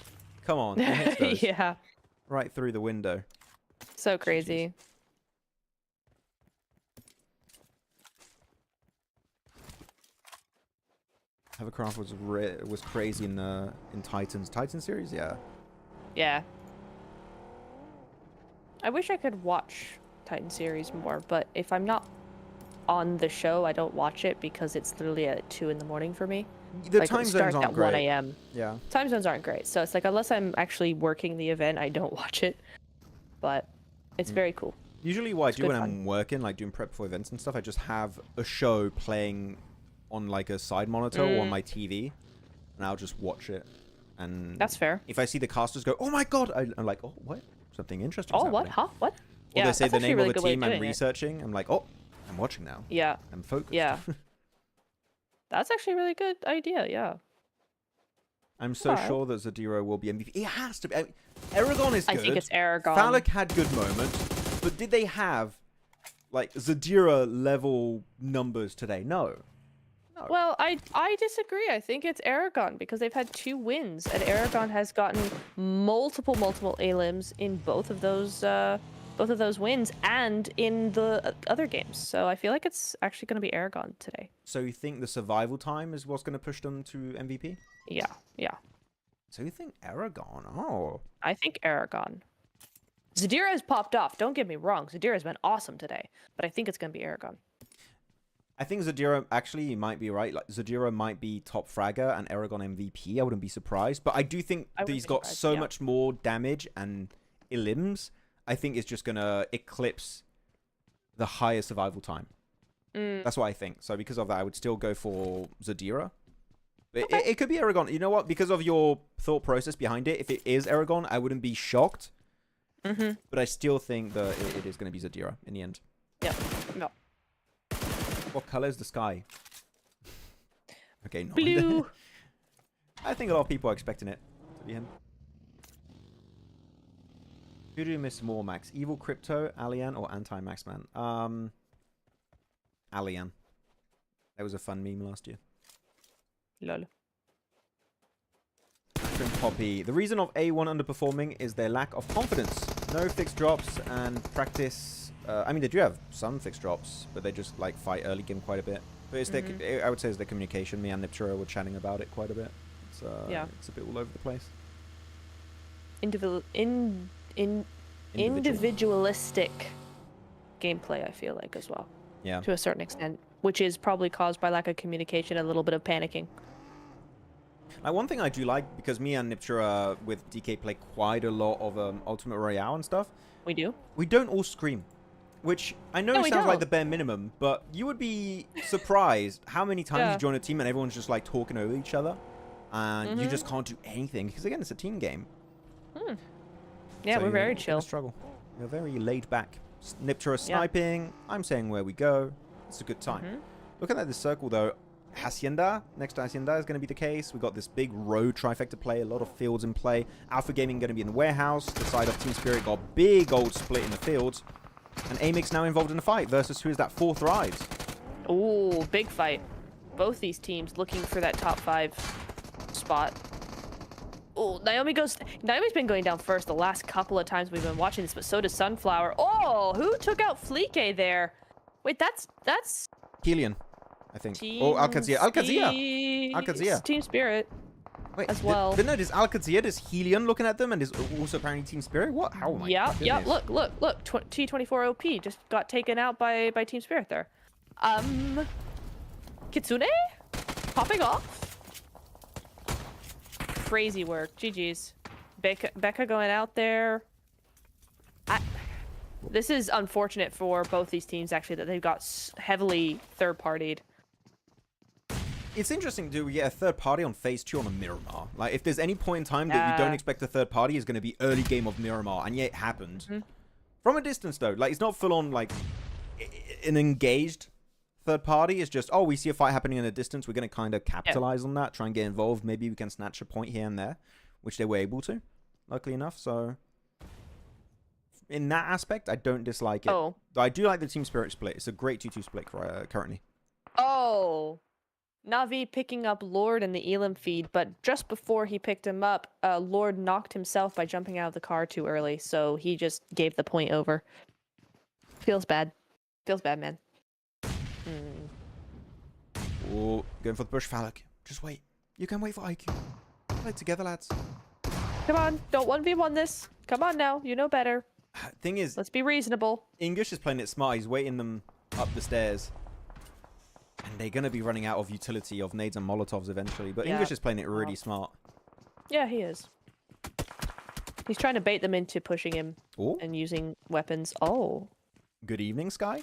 Come on. It hits those. Yeah. Right through the window. So crazy. Hovercraft was crazy in Titan series, yeah. Yeah. I wish I could watch Titan series more, but if I'm not on the show, I don't watch it because it's literally at 2 in the morning for me. The like, time it zones starts aren't at great. 1 a.m. Yeah. Time zones aren't great, so it's like unless I'm actually working the event, I don't watch it. But it's very cool. Usually what I do when fun. I'm working, like doing prep for events and stuff, I just have a show playing on like a side monitor or on my TV, and I'll just watch it. And That's fair. if I see the casters go, oh my god, I'm like, oh, what? Something interesting. Oh, what? Huh? What? Or they say that's the actually name a really of the good way team of I'm doing it. researching. I'm like, oh, I'm watching now. Yeah. I'm focused. Yeah. That's actually a really good idea, yeah. I'm so sure that Zadira will be MVP. It has to be. I mean, Aragon is good. I think it's Aragon. Falak had good moments, but did they have like Zadira level numbers today? No. Well, I disagree. I think it's Aragon because they've had 2 wins, and Aragon has gotten multiple elims in both of those wins and in the other games. So I feel like it's actually going to be Aragon today. So you think the survival time is what's going to push them to MVP? Yeah, yeah. So you think Aragon? Oh. I think Aragon. Zadira has popped off. Don't get me wrong. Zadira has been awesome today, but I think it's going to be Aragon. I think Zadira, actually, you might be right. Like, Zadira might be top fragger and Aragon MVP. I wouldn't be surprised. But I do think that he's got so much more damage and elims. I think it's just going to eclipse the higher survival time. That's what I think. So because of that, I would still go for Zadira. But it could be Aragon. You know what? Because of your thought process behind it, if it is Aragon, I wouldn't be shocked. But I still think that it is going to be Zadira in the end. Yeah. No. What color is the sky? Okay, no. Blue. I think a lot of people are expecting it to be him. Who do you miss more, Max? Evil Crypto, Alien, or Anti-Maxman? Alien. That was a fun meme last year. Lol. Akron Poppy. The reason of A1 underperforming is their lack of confidence. No fixed drops and practice. I mean, they do have some fixed drops, but they just like fight early game quite a bit. But it's their, I would say, it's their communication. Me and Neptura were chatting about it quite a bit. It's it's a bit all over the place. Individualistic gameplay, I feel like, as well. Yeah. To a certain extent, which is probably caused by lack of communication, a little bit of panicking. Like, one thing I do like, because me and Neptura with DK play quite a lot of Ultimate Royale and stuff. We do? We don't all scream. Which, I know sounds like the bare minimum, but you would be surprised how many times you join a team and everyone's just like talking over each other. And you just can't do anything. Because again, it's a team game. Yeah, So we're very gonna chill. struggle. We're very laid back. Neptura sniping. I'm saying where we go. It's a good time. Looking at this circle, though, Hacienda, next to Hacienda is going to be the case. We've got this big road trifecta play, a lot of fields in play. Alpha Gaming going to be in the warehouse. The side of Team Spirit got big old split in the fields. And AMIX now involved in a fight versus who is that 4th Rise. Ooh, big fight. Both these teams looking for that top 5 spot. Oh, Naomi's been going down first the last couple of times we've been watching this, but so does Sunflower. Oh, who took out Fleeke there? Wait, that's HELLION, I think. Team Oh, AlQadsiah. Team Spirit. Wait, as well. No, there's AlQadsiah, there's HELLION looking at them, and there's also apparently Team Spirit. What? How am I? Yeah. Look. T24 OP just got taken out by Team Spirit there. Kitsune popping off. Crazy work. GG's. Becca going out there. This is unfortunate for both these teams, actually, that they've got heavily third-partied. It's interesting, do we get a third party on phase 2 on a Miramar? Like, if there's any point in time that you don't expect a third party, is going to be early game of Miramar, and yet it happened. From a distance, though. Like, it's not full on, like, an engaged third party. It's just, oh, we see a fight happening in the distance. We're going to kind of capitalize on that, try and get involved. Maybe we can snatch a point here and there, which they were able to, luckily enough. So in that aspect, I don't dislike it. Oh. I do like the team spirit split. It's a great 2-2 split currently. Oh. Navi picking up Lord in the Elim feed, but just before he picked him up, Lord knocked himself by jumping out of the car too early, so he just gave the point over. Feels bad. Feels bad, man. Oh, going for the bush, Phallic. Just wait. You can wait for IQ. Play together, lads. Come on, don't 1v1 this. Come on now, you know better. Thing is, Let's be reasonable. English is playing it smart. He's waiting them up the stairs. And they're going to be running out of utility of nades and molotovs eventually. But Yeah. English is playing it really smart. Yeah, he is. He's trying to bait them into pushing him Oh, and using weapons. Oh. good evening, Sky.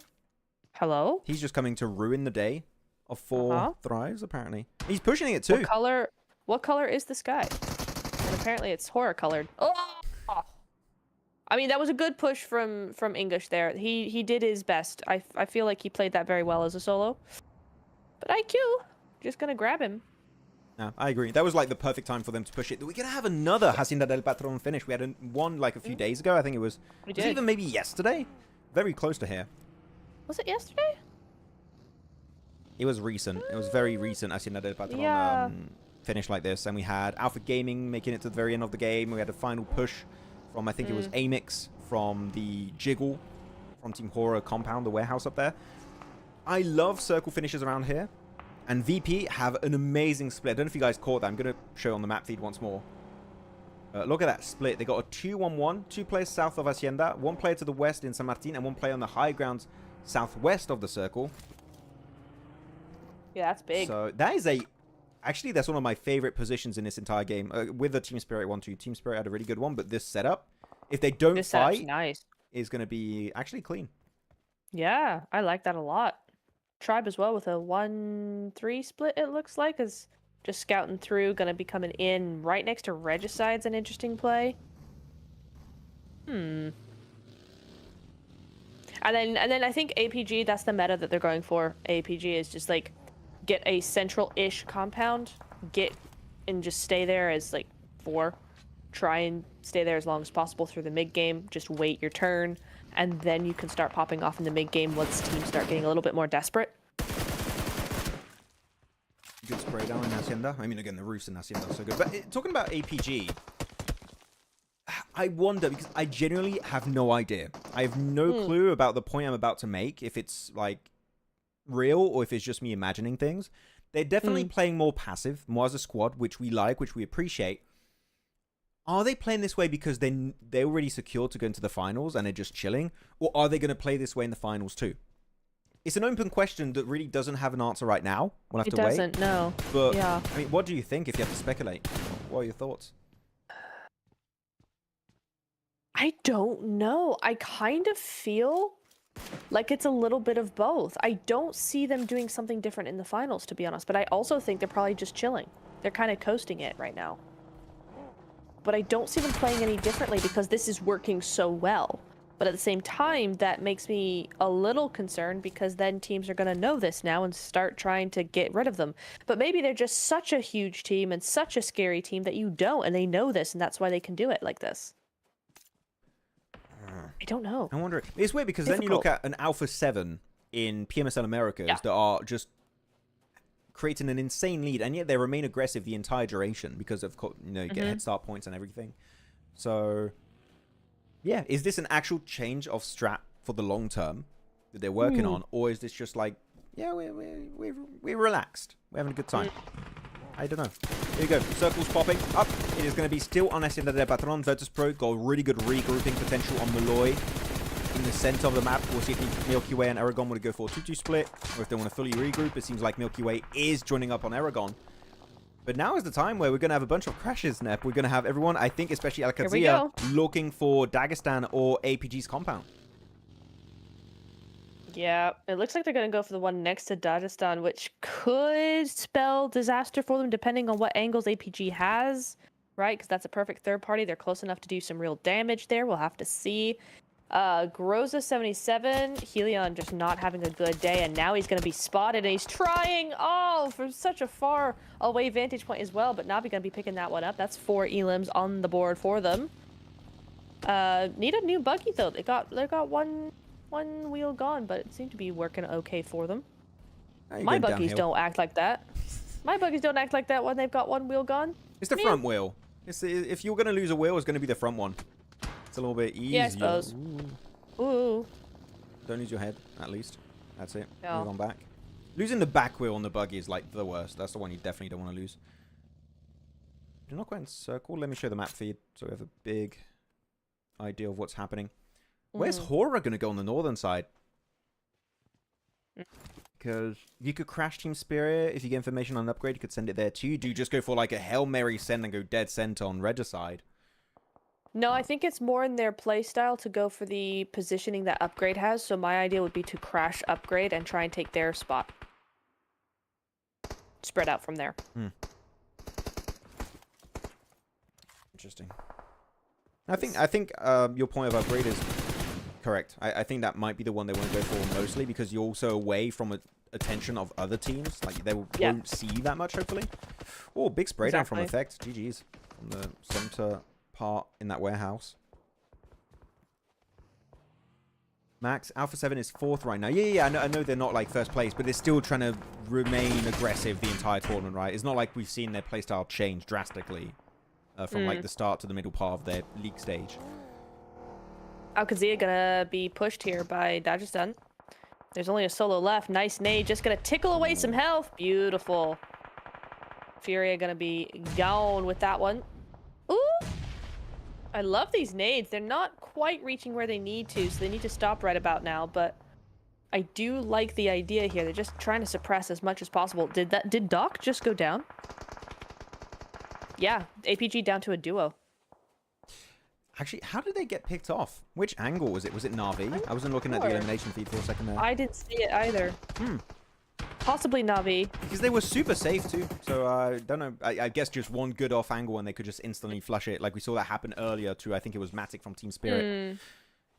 Hello? He's just coming to ruin the day of 4 Uh-huh. thrives, apparently. He's pushing it too. What color is the sky? And apparently it's horror colored. Oh! I mean, that was a good push from English there. He did his best. I feel like he played that very well as a solo. But IQ, just gonna grab him. Yeah, I agree. That was like the perfect time for them to push it. We're going to have another Hacienda del Patron finish. We had one like a few days ago. I think it was, was it even maybe yesterday? Very close to here. Was it yesterday? It was recent. It was very recent Hacienda del Patron Yeah. finish like this. And we had Alpha Gaming making it to the very end of the game. We had a final push from, I think it was AMIX from the Jiggle from Team Horaa Compound, the warehouse up there. I love circle finishes around here. And VP have an amazing split. I don't know if you guys caught that. I'm going to show it on the map feed once more. Look at that split. They got a 2-1-1. 2 players south of Hacienda. 1 player to the west in San Martin. And 1 player on the high grounds southwest of the circle. Yeah, that's big. So that is actually, that's one of my favorite positions in this entire game. With the Team Spirit 1-2. Team Spirit had a really good one. But this setup, if they don't This setup's fight, nice. is going to be actually clean. Yeah, I like that a lot. Tribe as well with a 1-3 split, it looks like, is just scouting through, gonna be coming in right next to Regicide's an interesting play. And then I think APG, that's the meta that they're going for. APG is just like get a central-ish compound, get and just stay there as like 4. Try and stay there as long as possible through the mid game. Just wait your turn. And then you can start popping off in the mid game once teams start getting a little bit more desperate. Good spray down in Hacienda. I mean, again, the roofs in Hacienda are so good. But talking about APG, I wonder, because I genuinely have no idea. I have no clue about the point I'm about to make, if it's like real or if it's just me imagining things. They're definitely playing more passive, more as a squad, which we like, which we appreciate. Are they playing this way because they're already secured to go into the finals and they're just chilling? Or are they going to play this way in the finals too? It's an open question that really doesn't have an answer right now. We'll have to wait. It doesn't, no. But, yeah. I mean, what do you think if you have to speculate? What are your thoughts? I don't know. I kind of feel like it's a little bit of both. I don't see them doing something different in the finals, to be honest. But I also think they're probably just chilling. They're kind of coasting it right now. But I don't see them playing any differently because this is working so well. But at the same time, that makes me a little concerned because then teams are going to know this now and start trying to get rid of them. But maybe they're just such a huge team and such a scary team that you don't, and they know this, and that's why they can do it like this. I don't know. I wonder. It's weird because then you look at an Alpha 7 in PMSL Americas that are just creating an insane lead, and yet they remain aggressive the entire duration because of, you know, you get head start points and everything. So, yeah, is this an actual change of strat for the long term that they're working on, or is this just like, yeah, we're relaxed, we're having a good time? I don't know. Here you go. Circles popping up. It is going to be still on Hacienda del Patron. Virtus Pro got a really good regrouping potential on Malloy in the center of the map. We'll see if Milky Way and Aragon want to go for a 2-2 split, or if they want to fully regroup. It seems like Milky Way is joining up on Aragon. But now is the time where we're going to have a bunch of crashes, Nep. We're going to have everyone, I think, especially AlQadsiah, looking for Dagestan or APG's compound. Yeah, it looks like they're going to go for the one next to Dagestan, which could spell disaster for them depending on what angles APG has, right? Because that's a perfect third party. They're close enough to do some real damage there. We'll have to see. Groza77, HELLION just not having a good day, and now he's going to be spotted, and he's trying, for such a far away vantage point as well, but Navi going to be picking that one up. That's 4 elims on the board for them. Need a new buggy, though. They got one wheel gone, but it seemed to be working okay for them. My buggies don't act like that. My buggies don't act like that when they've got one wheel gone. It's the front wheel. If you're going to lose a wheel, it's going to be the front one. It's a little bit easier. Yeah, I suppose. Ooh. Don't lose your head, at least. That's it. No. Move on back. Losing the back wheel on the buggy is like the worst. That's the one you definitely don't want to lose. Do not go in circle. Let me show the map feed so we have a big idea of what's happening. Where's Horaa going to go on the northern side? Because you could crash Team Spirit. If you get information on an upgrade, you could send it there too. Do you just go for like a Hail Mary send and go dead center on Regicide? No, I think it's more in their playstyle to go for the positioning that upgrade has. So my idea would be to crash upgrade and try and take their spot. Spread out from there. Interesting. I think your point of upgrade is correct. I think that might be the one they want to go for mostly because you're also away from attention of other teams. Like they won't see that much, hopefully. Oh, big spray down from Effect. GG's. On the center part in that warehouse. Max, Alpha 7 is 4th right now. Yeah, I know they're not like first place, but they're still trying to remain aggressive the entire tournament, right? It's not like we've seen their playstyle change drastically from like the start to the middle part of their league stage. AlQadsiah gonna be pushed here by Dagestan. There's only a solo left. Nice nade, just gonna tickle away some health. Beautiful. Furia gonna be gone with that one. Ooh! I love these nades. They're not quite reaching where they need to, so they need to stop right about now, but I do like the idea here. They're just trying to suppress as much as possible. Did Doc just go down? Yeah, APG down to a duo. Actually, how did they get picked off? Which angle was it? Was it Na'Vi? I wasn't looking at the elimination feed for a second there. I didn't see it either. Possibly Na'Vi. Because they were super safe too. So I don't know. I guess just one good off angle and they could just instantly flush it. Like we saw that happen earlier to, I think it was Matic from Team Spirit. It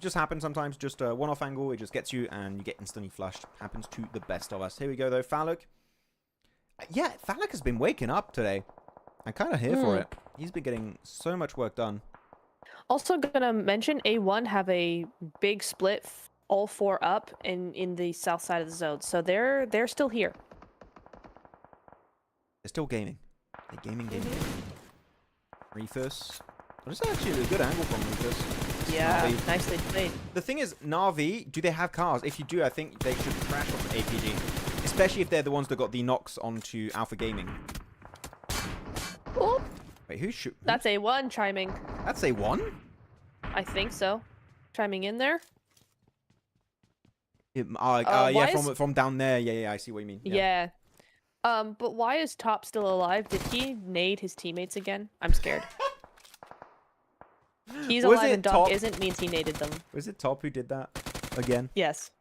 just happens sometimes. Just one off angle. It just gets you and you get instantly flushed. Happens to the best of us. Here we go though. Faluk. Yeah, Faluk has been waking up today. I'm kind of here for it. He's been getting so much work done. Also gonna mention A1 have a big split, all 4 up in the south side of the zone, so they're still here. They're still gaming. They're gaming. Refus. Well, this is actually a good angle from Refus. Yeah, Na'Vi. nicely played. The thing is, Na'Vi, do they have cars? If you do, I think they should crash off the APG, especially if they're the ones that got the knocks onto Alpha Gaming. Oh. Wait, who shoot? That's A1 chiming. That's A1? I think so. Chiming in there. Yeah, from down there. Yeah, I see what you mean. Yeah. But why is Top still alive? Did he nade his teammates again? I'm scared. He's alive and Doc isn't means he naded them. Was it Top who did that again? Yes.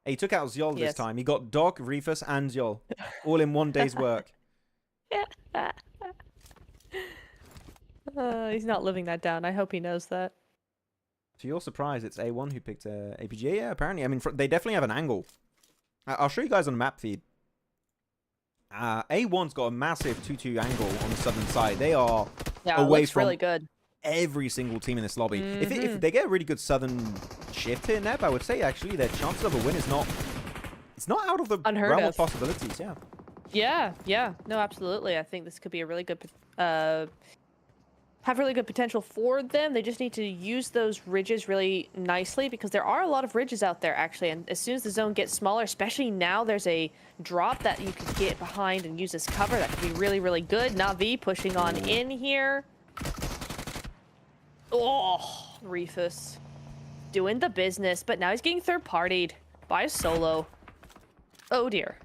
Hey, he took out Zyol this time. He got Doc, Refus, and Zyol all in one day's work. He's not living that down. I hope he knows that. To your surprise, it's A1 who picked APG. Yeah, apparently. I mean, they definitely have an angle. I'll show you guys on the map feed. A1's got a massive 2-2 angle on the southern side. They are away from really good. Every single team in this lobby. If they get a really good southern shift here, Neb, I would say actually their chances of a win is not. It's not out of the realm of possibilities. Yeah. No, absolutely. I think this could be a really good. Have really good potential for them. They just need to use those ridges really nicely because there are a lot of ridges out there actually, and as soon as the zone gets smaller, especially now there's a drop that you can get behind and use as cover, that could be really, really good. Na'Vi pushing on in here. Oh, Refus doing the business, but now he's getting third-partied by a solo. Oh dear.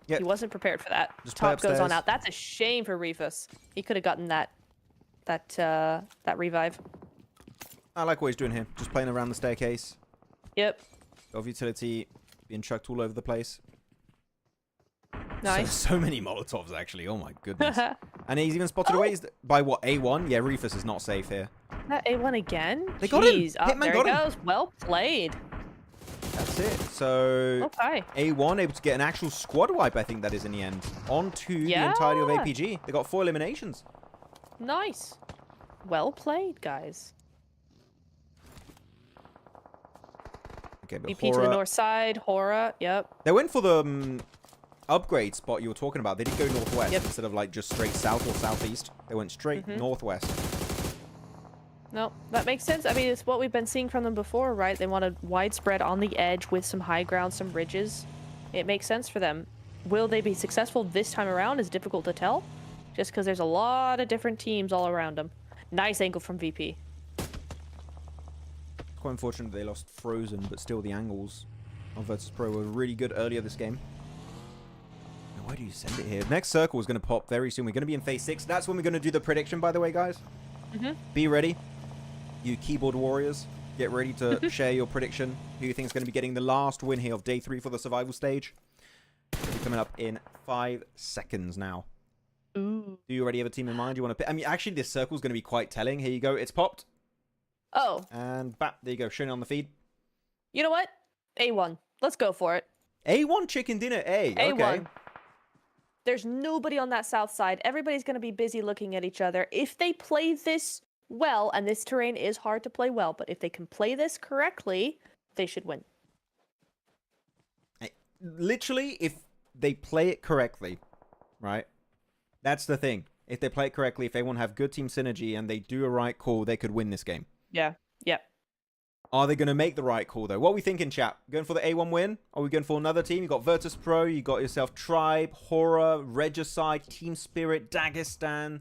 Yep. He wasn't prepared for that. Just Top goes on out. That's a shame for Refus. He could have gotten that revive. I like what he's doing here. Just playing around the staircase. Yep. Of utility being chucked all over the place. Nice. So many Molotovs actually. Oh my goodness. And he's even spotted away by what? A1? Yeah, Refus is not safe here. That A1 again? They got him. Jeez. Oh, Hitman there got he him. goes. Well played. That's it. So Okay. A1 able to get an actual squad wipe, I think that is in the end. On to the entirety of APG. They got 4 eliminations. Nice. Well played, guys. Okay, but VP to the north side. Horaa. Yep. They went for the upgrade spot you were talking about. They did go northwest instead of like just straight south or southeast. They went straight northwest. No, that makes sense. I mean, it's what we've been seeing from them before, right? They wanted widespread on the edge with some high ground, some ridges. It makes sense for them. Will they be successful this time around is difficult to tell, just because there's a lot of different teams all around them. Nice angle from VP. Quite unfortunate they lost Frozen, but still the angles of Virtus Pro were really good earlier this game. Now, why do you send it here? Next circle is going to pop very soon. We're going to be in phase 6. That's when we're going to do the prediction, by the way, guys. Be ready. You keyboard warriors, get ready to share your prediction. Who you think is going to be getting the last win here of day 3 for the survival stage? It'll be coming up in 5 seconds now. Ooh. Do you already have a team in mind? You want to pick? I mean, actually, this circle is going to be quite telling. Here you go. It's popped. Oh. And bap, there you go. Showing it on the feed. You know what? A1. Let's go for it. A1 chicken dinner. A. A1. Okay. There's nobody on that south side. Everybody's going to be busy looking at each other. If they play this well, and this terrain is hard to play well, but if they can play this correctly, they should win. Literally, if they play it correctly, right? That's the thing. If they play it correctly, if they want to have good team synergy and they do a right call, they could win this game. Yeah. Yep. Are they going to make the right call, though? What are we thinking, chat? Going for the A1 win? Are we going for another team? You got Virtus Pro, you got yourself Tribe, Horaa, Regicide, Team Spirit, Dagestan,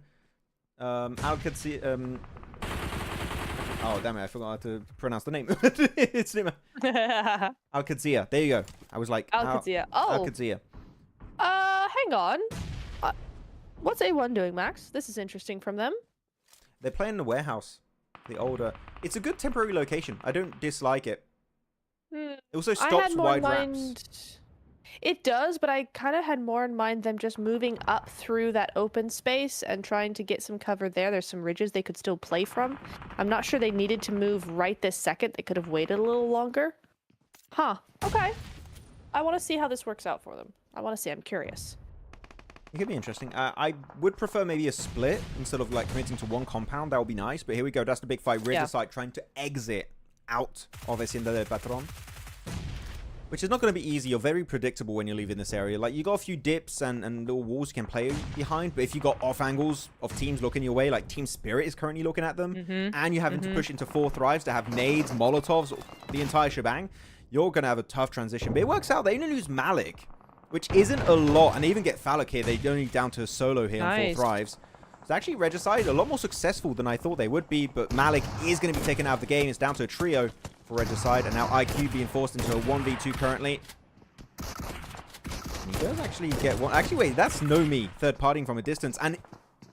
AlQadsiah, oh, damn it, I forgot how to pronounce the name. It's name. AlQadsiah. There you go. I was like... AlQadsiah. Oh. AlQadsiah. Hang on. What's A1 doing, Max? This is interesting from them. They're playing the warehouse. The older... It's a good temporary location. I don't dislike it. It also stops wide wraps. It does, but I kind of had more in mind them just moving up through that open space and trying to get some cover there. There's some ridges they could still play from. I'm not sure they needed to move right this second. They could have waited a little longer. Huh. Okay. I want to see how this works out for them. I want to see. I'm curious. It could be interesting. I would prefer maybe a split instead of like committing to one compound. That would be nice. But here we go. That's the big fight. Regicide trying to exit out of Hacienda del Patron. Which is not going to be easy. You're very predictable when you're leaving this area. Like, you got a few dips and little walls you can play behind. But if you got off angles of teams looking your way, like Team Spirit is currently looking at them, and you're having to push into 4 thrives to have nades, molotovs, the entire shebang, you're going to have a tough transition. But it works out. They only lose Malik, which isn't a lot. And they even get Falak here. They're only down to a solo here on 4 thrives. So actually, Regicide, a lot more successful than I thought they would be. But Malik is going to be taken out of the game. It's down to a trio for Regicide, and now IQ being forced into a 1v2 currently. And he does actually get one. Actually, wait, that's Nomi third partying from a distance. And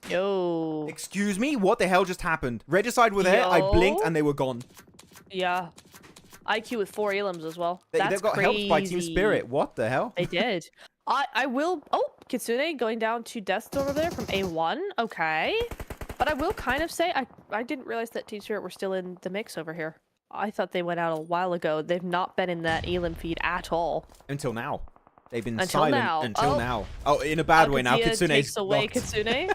yo, excuse me, what the hell just happened? Regicide were there. I blinked and they were gone. Yeah, IQ with 4 elims as well. They got helped by Team Spirit. What the hell? They did. I will. Oh, Kitsune going down to Death over there from A1. Okay, but I will kind of say I didn't realize that Team Spirit were still in the mix over here. I thought they went out a while ago. They've not been in that elim feed at all. Until now. They've been until silent now. Until now. Oh, in a bad way now. Kitsune's takes away blocked. Kitsune.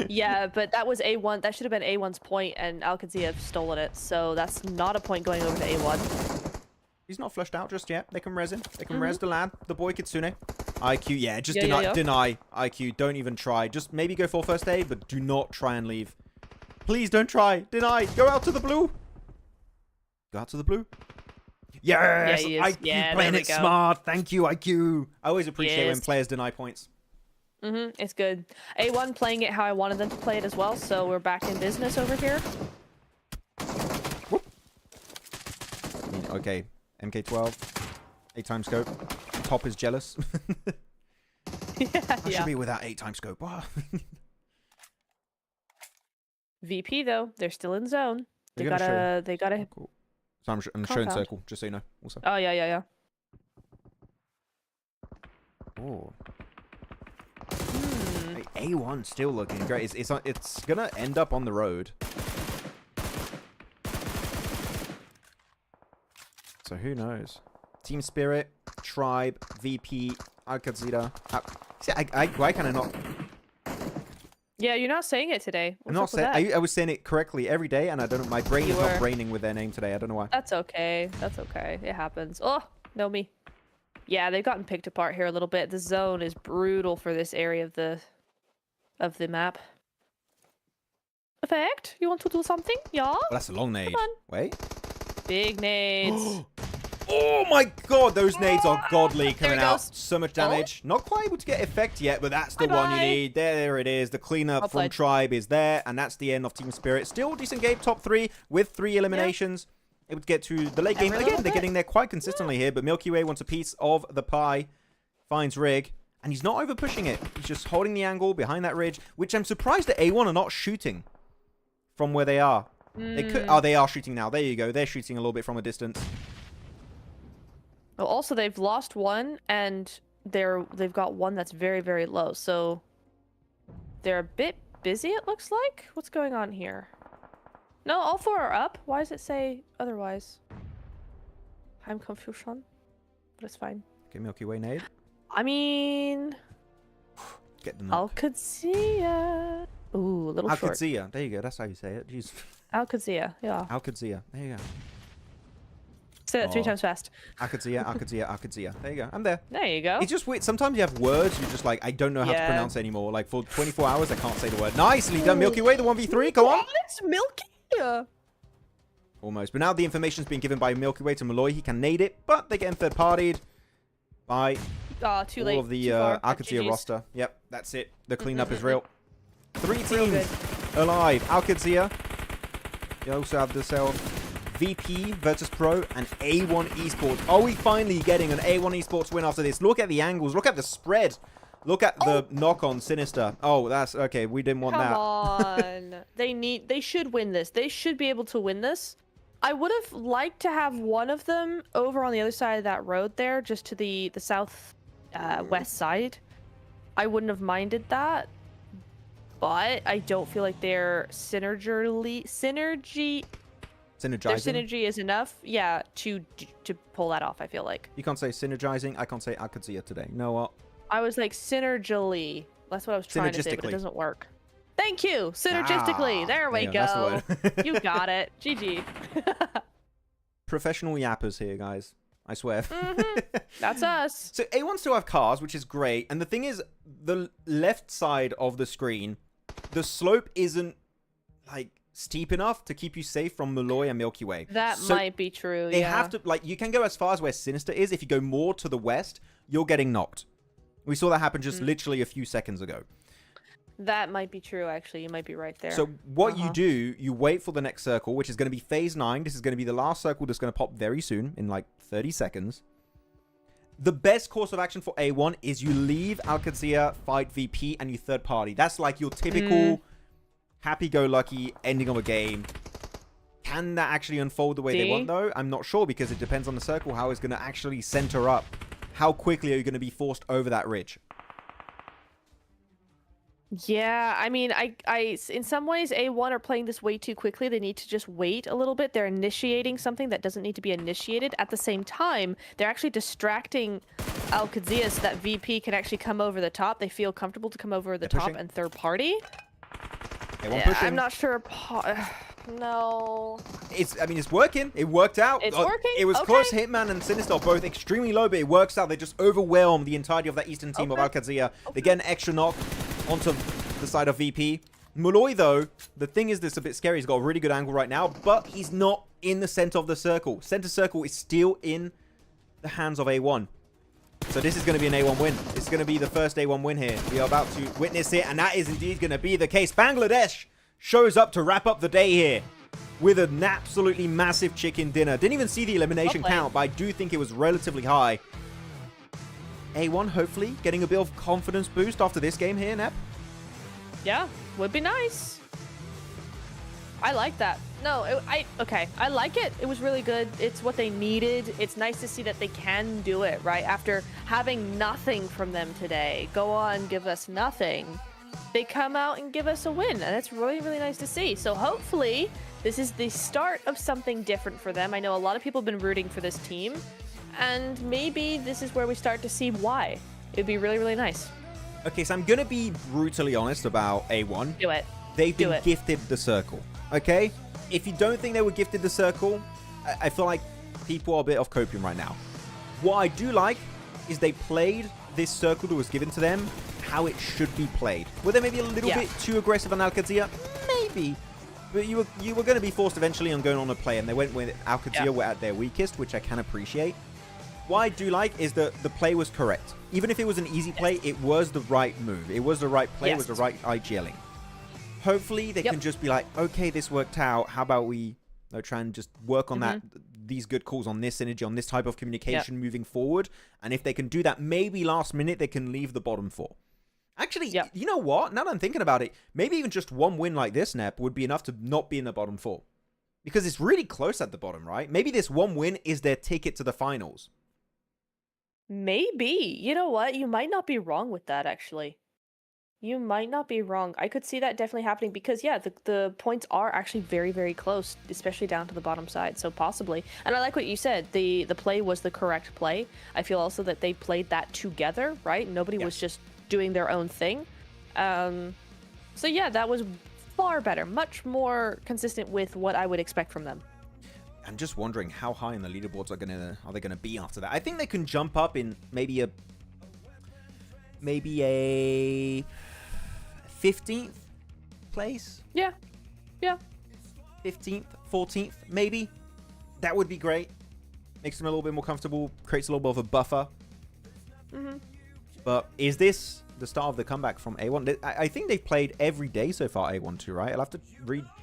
Yeah, but that was A1. That should have been A1's point, and AlQadsiah have stolen it. So that's not a point going over to A1. He's not flushed out just yet. They can res him. They can res the lad. The boy Kitsune. IQ, yeah, just deny. IQ, don't even try. Just maybe go for first aid, but do not try and leave. Please don't try. Deny. Go out to the blue. Go out to the blue. Yes! Yeah, IQ playing it smart. Thank you, IQ. I always appreciate when players deny points. It's good. A1 playing it how I wanted them to play it as well, so we're back in business over here. Whoop. Okay, MK12. 8-time scope. Top is jealous. I should be without 8-time scope. VP though, they're still in zone. They gotta. Cool. So I'm showing circle, just so you know. Also. Oh yeah. Oh. A1 still looking great. It's gonna end up on the road. so who knows? Team Spirit, Tribe, VP, AlQadsiah. See, why can I not? Yeah, you're not saying it today. I'm What's not up with saying. that? I was saying it correctly every day, and I don't know. My brain is not braining with their name today. I don't know why. That's okay. That's okay. It happens. Oh, no me. Yeah, they've gotten picked apart here a little bit. The zone is brutal for this area of the map. Effect? You want to do something? Yeah? Well, that's a long nade. Come on. Wait. Big nades. Oh my god, those nades are godly There coming it out. goes. So much damage. Not quite able to get effect yet, but that's the one you Bye-bye. need. There it is. The cleanup Well from played. Tribe is there, and that's the end of Team Spirit. Still decent game, top 3 with 3 eliminations. Able to get to the late game. Every Again, little they're bit. getting there quite consistently here, but Milky Way wants a piece of the pie. Finds Rig, and he's not over pushing it. He's just holding the angle behind that ridge, which I'm surprised that A1 are not shooting from where they are. They could. Oh, they are shooting now. There you go. They're shooting a little bit from a distance. Well, also they've lost one, and they've got one that's very, very low. So they're a bit busy. It looks like. What's going on here? No, all 4 are up. Why does it say otherwise? I'm confusion, but it's fine. Okay, Milky Way nade. I mean, Get the knock. AlQadsiah. Ooh, a little short. AlQadsiah. There you go. That's how you say it. Jeez. AlQadsiah, yeah. AlQadsiah. There you go. Say that 3 Oh. times fast. AlQadsiah. There you go. I'm there. There you go. It's just weird. Sometimes you have words you're just like, I don't know how to Yeah. pronounce anymore. Like for 24 hours, I can't say the word. Nicely done, Milky Way. The 1v3. Come on. It's Milky. Almost. But now the information's been given by Milky Way to Malloy. He can nade it, but they're getting third-partied by Too late. all of the too far. AlQadsiah GGs. roster. Yep, that's it. The cleanup is real. 3 Real teams good. alive. AlQadsiah. You also have themselves VP, Virtus Pro, and A1 Esports. Are we finally getting an A1 Esports win after this? Look at the angles. Look at the spread. Look at the knock on Sinister. Oh, that's okay. We didn't want Come that. on. They should win this. They should be able to win this. I would have liked to have one of them over on the other side of that road there, just to the south west side. I wouldn't have minded that. But I don't feel like their synergy Synergizing. their synergy is enough, yeah, to pull that off, I feel like. You can't say synergizing. I can't say AlQadsiah today. You know what? I was like synergically. That's what I was trying to say, but Synergistically. it doesn't work. Thank you. Synergistically. Ah, there we there you go, go. that's the word. You got it. GG. Professional yappers here, guys. I swear. That's us. So A1 still have cars, which is great. And the thing is, the left side of the screen, the slope isn't like steep enough to keep you safe from Malloy and Milky Way. That So might be true. They yeah. have to, like, you can go as far as where Sinister is. If you go more to the west, you're getting knocked. We saw that happen just literally a few seconds ago. That might be true, actually. You might be right there. So what you do, you wait for the next circle, which is going to be phase 9. This is going to be the last circle that's going to pop very soon, in like 30 seconds. The best course of action for A1 is you leave AlQadsiah, fight VP, and you third party. That's like your typical happy-go-lucky ending of a game. Can that actually unfold the way they want, though? I'm not sure, because it depends on the circle, how it's going to actually center up. How quickly are you going to be forced over that ridge? Yeah, I mean, I in some ways, A1 are playing this way too quickly. They need to just wait a little bit. They're initiating something that doesn't need to be initiated. At the same time, they're actually distracting AlQadsiah so that VP can actually come over the top. They feel comfortable to come over the top pushing. and third party. A1 Yeah, pushing. I'm not sure. No. I mean, it's working. It worked out. It's working? It was Okay. close. Hitman and Sinister are both extremely low, but it works out. They just overwhelm the entirety of that eastern team of AlQadsiah. They get an extra knock onto the side of VP. Malloy, though, the thing is that's a bit scary. He's got a really good angle right now, but he's not in the center of the circle. Center circle is still in the hands of A1. So this is going to be an A1 win. This is going to be the first A1 win here. We are about to witness it, and that is indeed going to be the case. Bangladesh shows up to wrap up the day here with an absolutely massive chicken dinner. Didn't even see the elimination Well played. count, but I do think it was relatively high. A1 hopefully getting a bit of confidence boost after this game here, Nep. Yeah, would be nice. I like that. No, okay. I like it. It was really good. It's what they needed. It's nice to see that they can do it, right? After having nothing from them today. Go on, give us nothing. They come out and give us a win, and it's really, really nice to see. So hopefully This is the start of something different for them. I know a lot of people have been rooting for this team, and maybe this is where we start to see why. It'd be really, really nice. Okay, so I'm going to be brutally honest about A1. Do it. They've been gifted the circle, okay? If you don't think they were gifted the circle, I feel like people are a bit off copium right now. What I do like is they played this circle that was given to them how it should be played. Were they maybe a little bit too aggressive on AlQadsiah? Maybe. But you were going to be forced eventually on going on a play, and they went with AlQadsiah were at their weakest, which I can appreciate. What I do like is that the play was correct. Even if it was an easy play, it was the right move. It was the right play. It was the right IGLing. Hopefully, they can just be like, okay, this worked out. How about we try and just work on that, these good calls on this synergy, on this type of communication moving forward. And if they can do that, maybe last minute, they can leave the bottom 4. Actually, you know what? Now that I'm thinking about it, maybe even just one win like this, Nep, would be enough to not be in the bottom 4. Because it's really close at the bottom, right? Maybe this one win is their ticket to the finals. Maybe. You know what? You might not be wrong with that, actually. You might not be wrong. I could see that definitely happening because, yeah, the points are actually very, very close, especially down to the bottom side. So possibly. And I like what you said. The play was the correct play. I feel also that they played that together, right? Nobody was just doing their own thing. So, yeah, that was far better. Much more consistent with what I would expect from them. I'm just wondering how high in the leaderboards are they gonna be after that. I think they can jump up in maybe a 15th place. Yeah. 15th, 14th, maybe. That would be great. Makes them a little bit more comfortable. Creates a little bit of a buffer. But is this the start of the comeback from A1? I think they've played every day so far, A1 too, right? I'll have to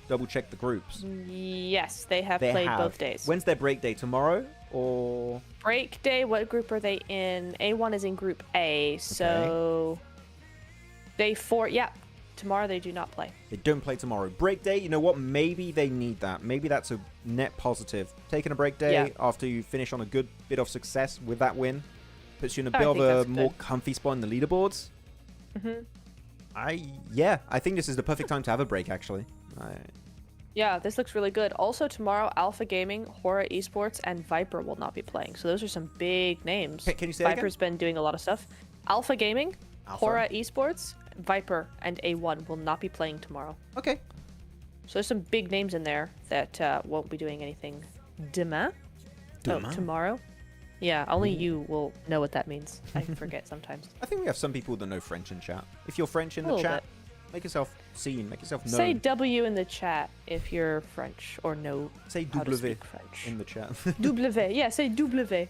double check the groups. Yes, they have played both days. When's their break day? Tomorrow or? Break day, what group are they in? A1 is in group A, so day 4, tomorrow they do not play. They don't play tomorrow. Break day, you know what? Maybe they need that. Maybe that's a net positive. Taking a break day after you finish on a good bit of success with that win puts you in a bit of a more comfy spot in the leaderboards. I think this is the perfect time to have a break, actually. Yeah, this looks really good. Also, tomorrow, Alpha Gaming, Horaa Esports, and Viper will not be playing. So those are some big names. Can you say that Viper's been doing a lot of stuff. Alpha Gaming, Horaa Esports, Viper, and A1 will not be playing tomorrow. Okay. So there's some big names in there that won't be doing anything tomorrow. Yeah, only you will know what that means. I forget sometimes. I think we have some people that know French in chat. If you're French in the chat, make yourself seen, make yourself known. Say W in the chat if you're French or know say how to W speak French. In the chat. W, yeah, say W.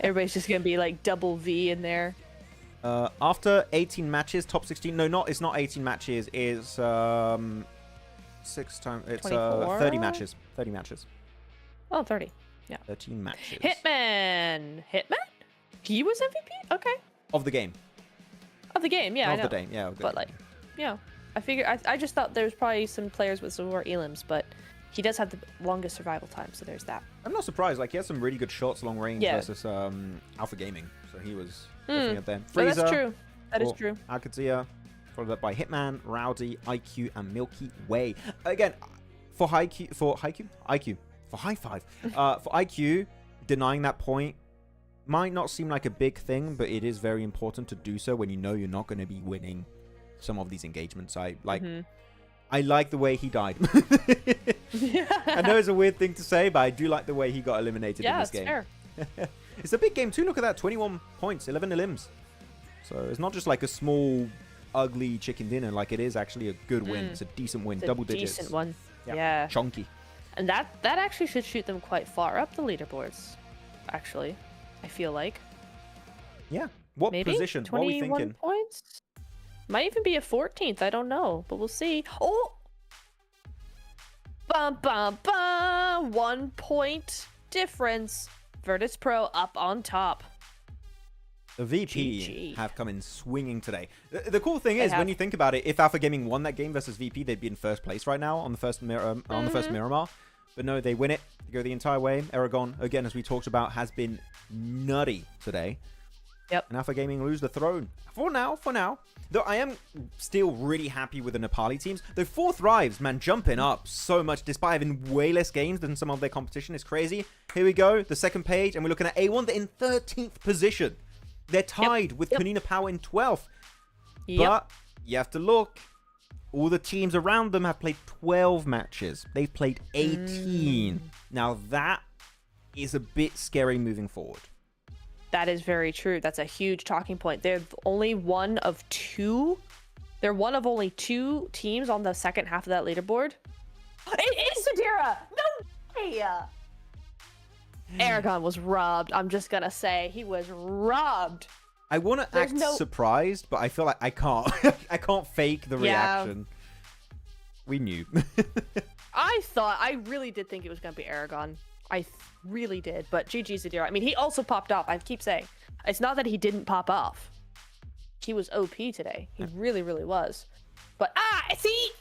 Everybody's just gonna be like double V in there. After 18 matches, top 16. No, it's not 18 matches. It's 6 times. It's 30 matches. 30 matches. Oh, 30. Yeah. 13 matches. Hitman. He was MVP. Okay. Of the game. Of the game, yeah. Of I know. the game, yeah. But like, yeah, I figured. I just thought there was probably some players with some more elims, but he does have the longest survival time, so there's that. I'm not surprised. Like he had some really good shots long range versus Alpha Gaming, so he was definitely up there. Freezer, that's true. That is true. AlQadsiah, followed up by Hitman, Rowdy, IQ, and Milky Way. Again, for IQ, for high five, for IQ, denying that point might not seem like a big thing, but it is very important to do so when you know you're not going to be winning some of these engagements. I like the way he died. I know it's a weird thing to say, but I do like the way he got eliminated in this game. Fair. It's a big game too. Look at that, 21 points, 11 elims. So it's not just like a small, ugly chicken dinner. Like it is actually a good win. It's a decent win, double digits. Decent one. Yeah. Chunky. And that actually should shoot them quite far up the leaderboards. Actually, I feel like. Yeah. What position? What are we thinking? 21 points? Might even be a 14th. I don't know, but we'll see. Oh! Bum, bum, bum! 1 point difference. Virtus Pro up on top. The VP have come in swinging today. The cool thing is, when you think about it, if Alpha Gaming won that game versus VP, they'd be in first place right now on the first Miramar. But no, they win it. They go the entire way. Aragon, again, as we talked about, has been nutty today. Yep. And Alpha Gaming lose the throne. For now. Though I am still really happy with the Nepali teams. The 4 Thrives, man, jumping up so much despite having way less games than some of their competition. It's crazy. Here we go, the second page, and we're looking at A1. They're in 13th position. They're tied with Konina Power in 12th. But you have to look. All the teams around them have played 12 matches. They've played 18. Now that is a bit scary moving forward. That is very true. That's a huge talking point. They're only one of 2. They're one of only 2 teams on the second half of that leaderboard. It is Sadira! No way! Aragon was robbed. I'm just gonna say he was robbed. I want to act surprised, but I feel like I can't. I can't fake the reaction. We knew. I really did think it was gonna be Aragon. I really did, but GG Zadira. I mean, he also popped off. I keep saying, it's not that he didn't pop off. He was OP today. He really, really was. But see.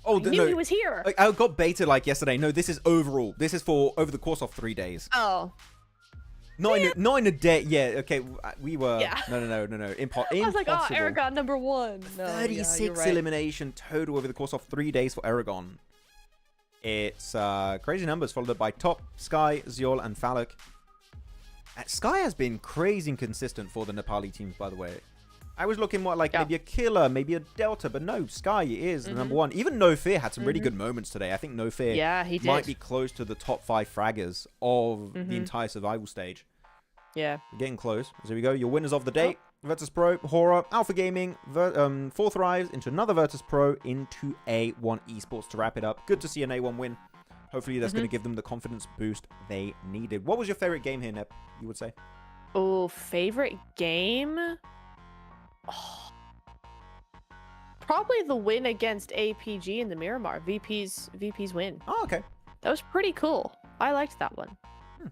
Oh, I knew he was here. I got baited like yesterday. No, this is overall. This is for over the course of 3 days. Oh. Not in a day. Yeah. Okay. We were. Yeah. No. I was like, oh, Aragon #1. No, 36 right. elimination total over the course of 3 days for Aragon. It's crazy numbers, followed by Top, Sky, Ziol, and Falak. Sky has been crazy inconsistent for the Nepali teams, by the way. I was looking more like maybe a Killer, maybe a Delta, but no, Sky is the #1. Even No Fear had some really good moments today. I think No Fear he might did. be close to the top 5 fraggers of the entire survival stage. Yeah. We're getting close. So here we go. Your winners of the day. Virtus Pro, Horaa, Alpha Gaming, 4 Thrives, into another Virtus Pro, into A1 Esports to wrap it up. Good to see an A1 win. Hopefully that's going to give them the confidence boost they needed. What was your favorite game here, Nep, you would say? Oh, favorite game? Oh. Probably the win against APG in the Miramar. VP's win. Oh, okay. That was pretty cool. I liked that one.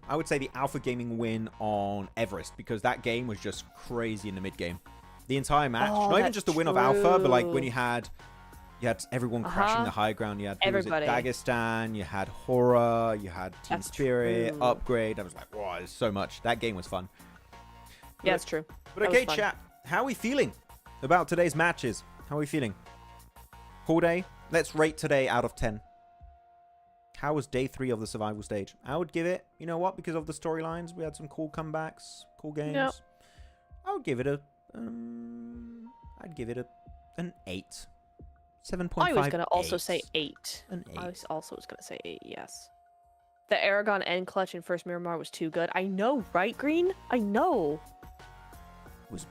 I would say the Alpha Gaming win on Everest, because that game was just crazy in the mid game. The entire match, not even just the win of Alpha, but like when you had everyone crashing the high ground. You had Dagestan, you had Horaa, you had Team Spirit, Upgrade. I was like, wow, there's so much. That game was fun. Yeah, it's true. But okay, chat, how are we feeling about today's matches? How are we feeling? Whole day? Let's rate today out of 10. How was day 3 of the survival stage? I would give it, you know what, because of the storylines, we had some cool comebacks, cool games. Yep. I would give it an 8. 7.5. I was going to also say 8. An 8. I was also going to say 8, yes. The Aragon end clutch in first Miramar was too good. I know, right, Green? I know.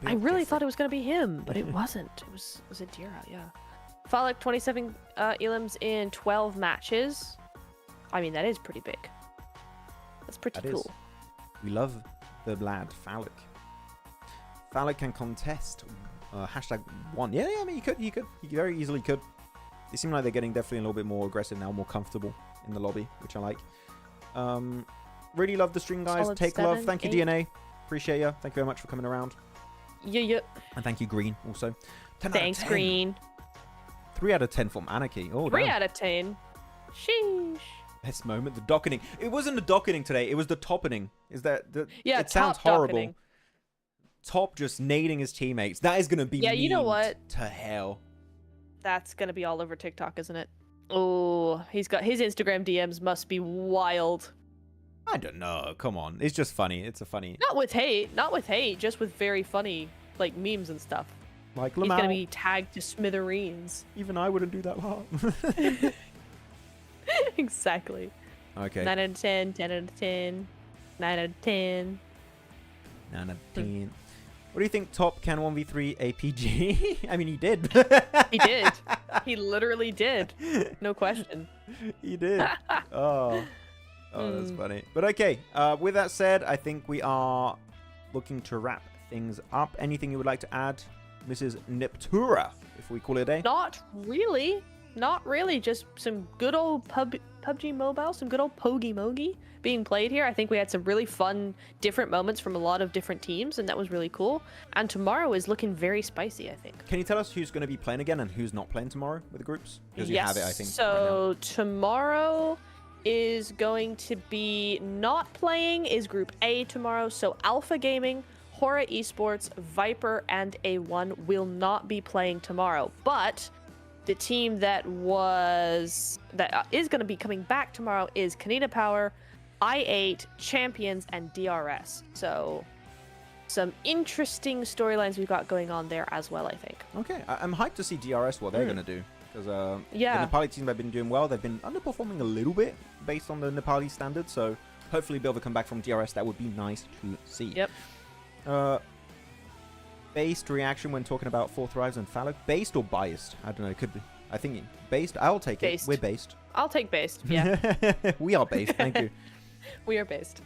I really thought it was going to be him, but it wasn't. It was Adira, yeah. Falak, 27 elims in 12 matches. I mean, that is pretty big. That's pretty cool. We love the lad, Falak. Falak can contest. #1. Yeah, I mean, he very easily could. They seem like they're getting definitely a little bit more aggressive now, more comfortable in the lobby, which I like. Really love the stream, guys. Solid Take 7, love. Thank you, 8. DNA. Appreciate you. Thank you very much for coming around. Yeah. And thank you, Green, also. 10 Thanks, out of 10. Green. 3 out of 10 from Anarchy. Oh, 3 damn. out of 10. Sheesh. Best moment, the docketing. It wasn't the docketing today. It was the toppening. Is that the? Yeah, it sounds top horrible. docketing. Top just nading his teammates. That is gonna be. Yeah, you know memed what? To hell. That's gonna be all over TikTok, isn't it? Oh, he's got his Instagram DMs must be wild. I don't know. Come on, it's just funny. It's a funny. Not with hate, just with very funny like memes and stuff. Like He's Lamau. gonna be tagged to smithereens. Even I wouldn't do that hard. Exactly. Okay. 9 out of 10, 10 out of 10, 9 out of 10. 9 out of 10. What do you think? Top can 1v3 APG? I mean, he did. He did. He literally did. No question. He did. Oh, that's funny. But okay. With that said, I think we are looking to wrap things up. Anything you would like to add, Mrs. Neptura, if we call it a day? Not really. Not really. Just some good old PUBG Mobile, some good old Pogi Mogi being played here. I think we had some really fun, different moments from a lot of different teams, and that was really cool. And tomorrow is looking very spicy, I think. Can you tell us who's going to be playing again and who's not playing tomorrow with the groups? Because you have it, I think. So tomorrow is going to be not playing is Group A tomorrow. So Alpha Gaming, Horaa Esports, Viper, and A1 will not be playing tomorrow. But the team that is going to be coming back tomorrow is Konina Power, I8, Champions, and DRS. So some interesting storylines we've got going on there as well, I think. Okay, I'm hyped to see DRS what they're going to do. Because Yeah. the Nepali team have been doing well. They've been underperforming a little bit based on the Nepali standards. So hopefully be able to come back from DRS. That would be nice to see. Yep. Based reaction when talking about Fourth Rise and Fallow. Based or biased? I don't know. It could be. I think based. I'll take Based. it. We're based. I'll take based. Yeah, We are based. Thank you. we are based.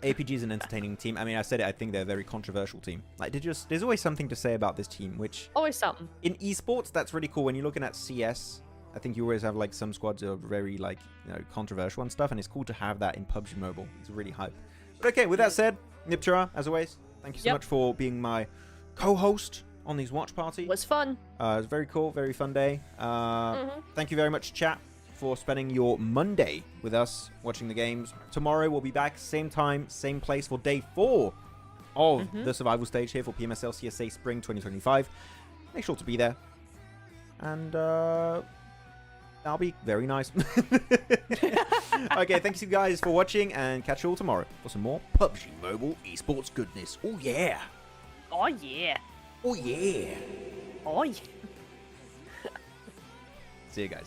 APG is an entertaining team. I mean, I said it. I think they're a very controversial team. Like, there's always something to say about this team, which Always something. in esports, that's really cool. When you're looking at CS, I think you always have like some squads that are very like, you know, controversial and stuff, and it's cool to have that in PUBG Mobile. It's really hype. But okay, with that said, Neptura, as always, thank you so much for being my co-host on these watch parties. Was fun. It was very cool, very fun day. Thank you very much, chat, for spending your Monday with us watching the games. Tomorrow we'll be back, same time, same place for day 4 of the survival stage here for PMSL CSA Spring 2025. Make sure to be there. And that'll be very nice. Okay, thanks you guys for watching, and catch you all tomorrow for some more PUBG Mobile Esports goodness. Oh yeah. Oh yeah. Oh yeah. Oh yeah. See you guys.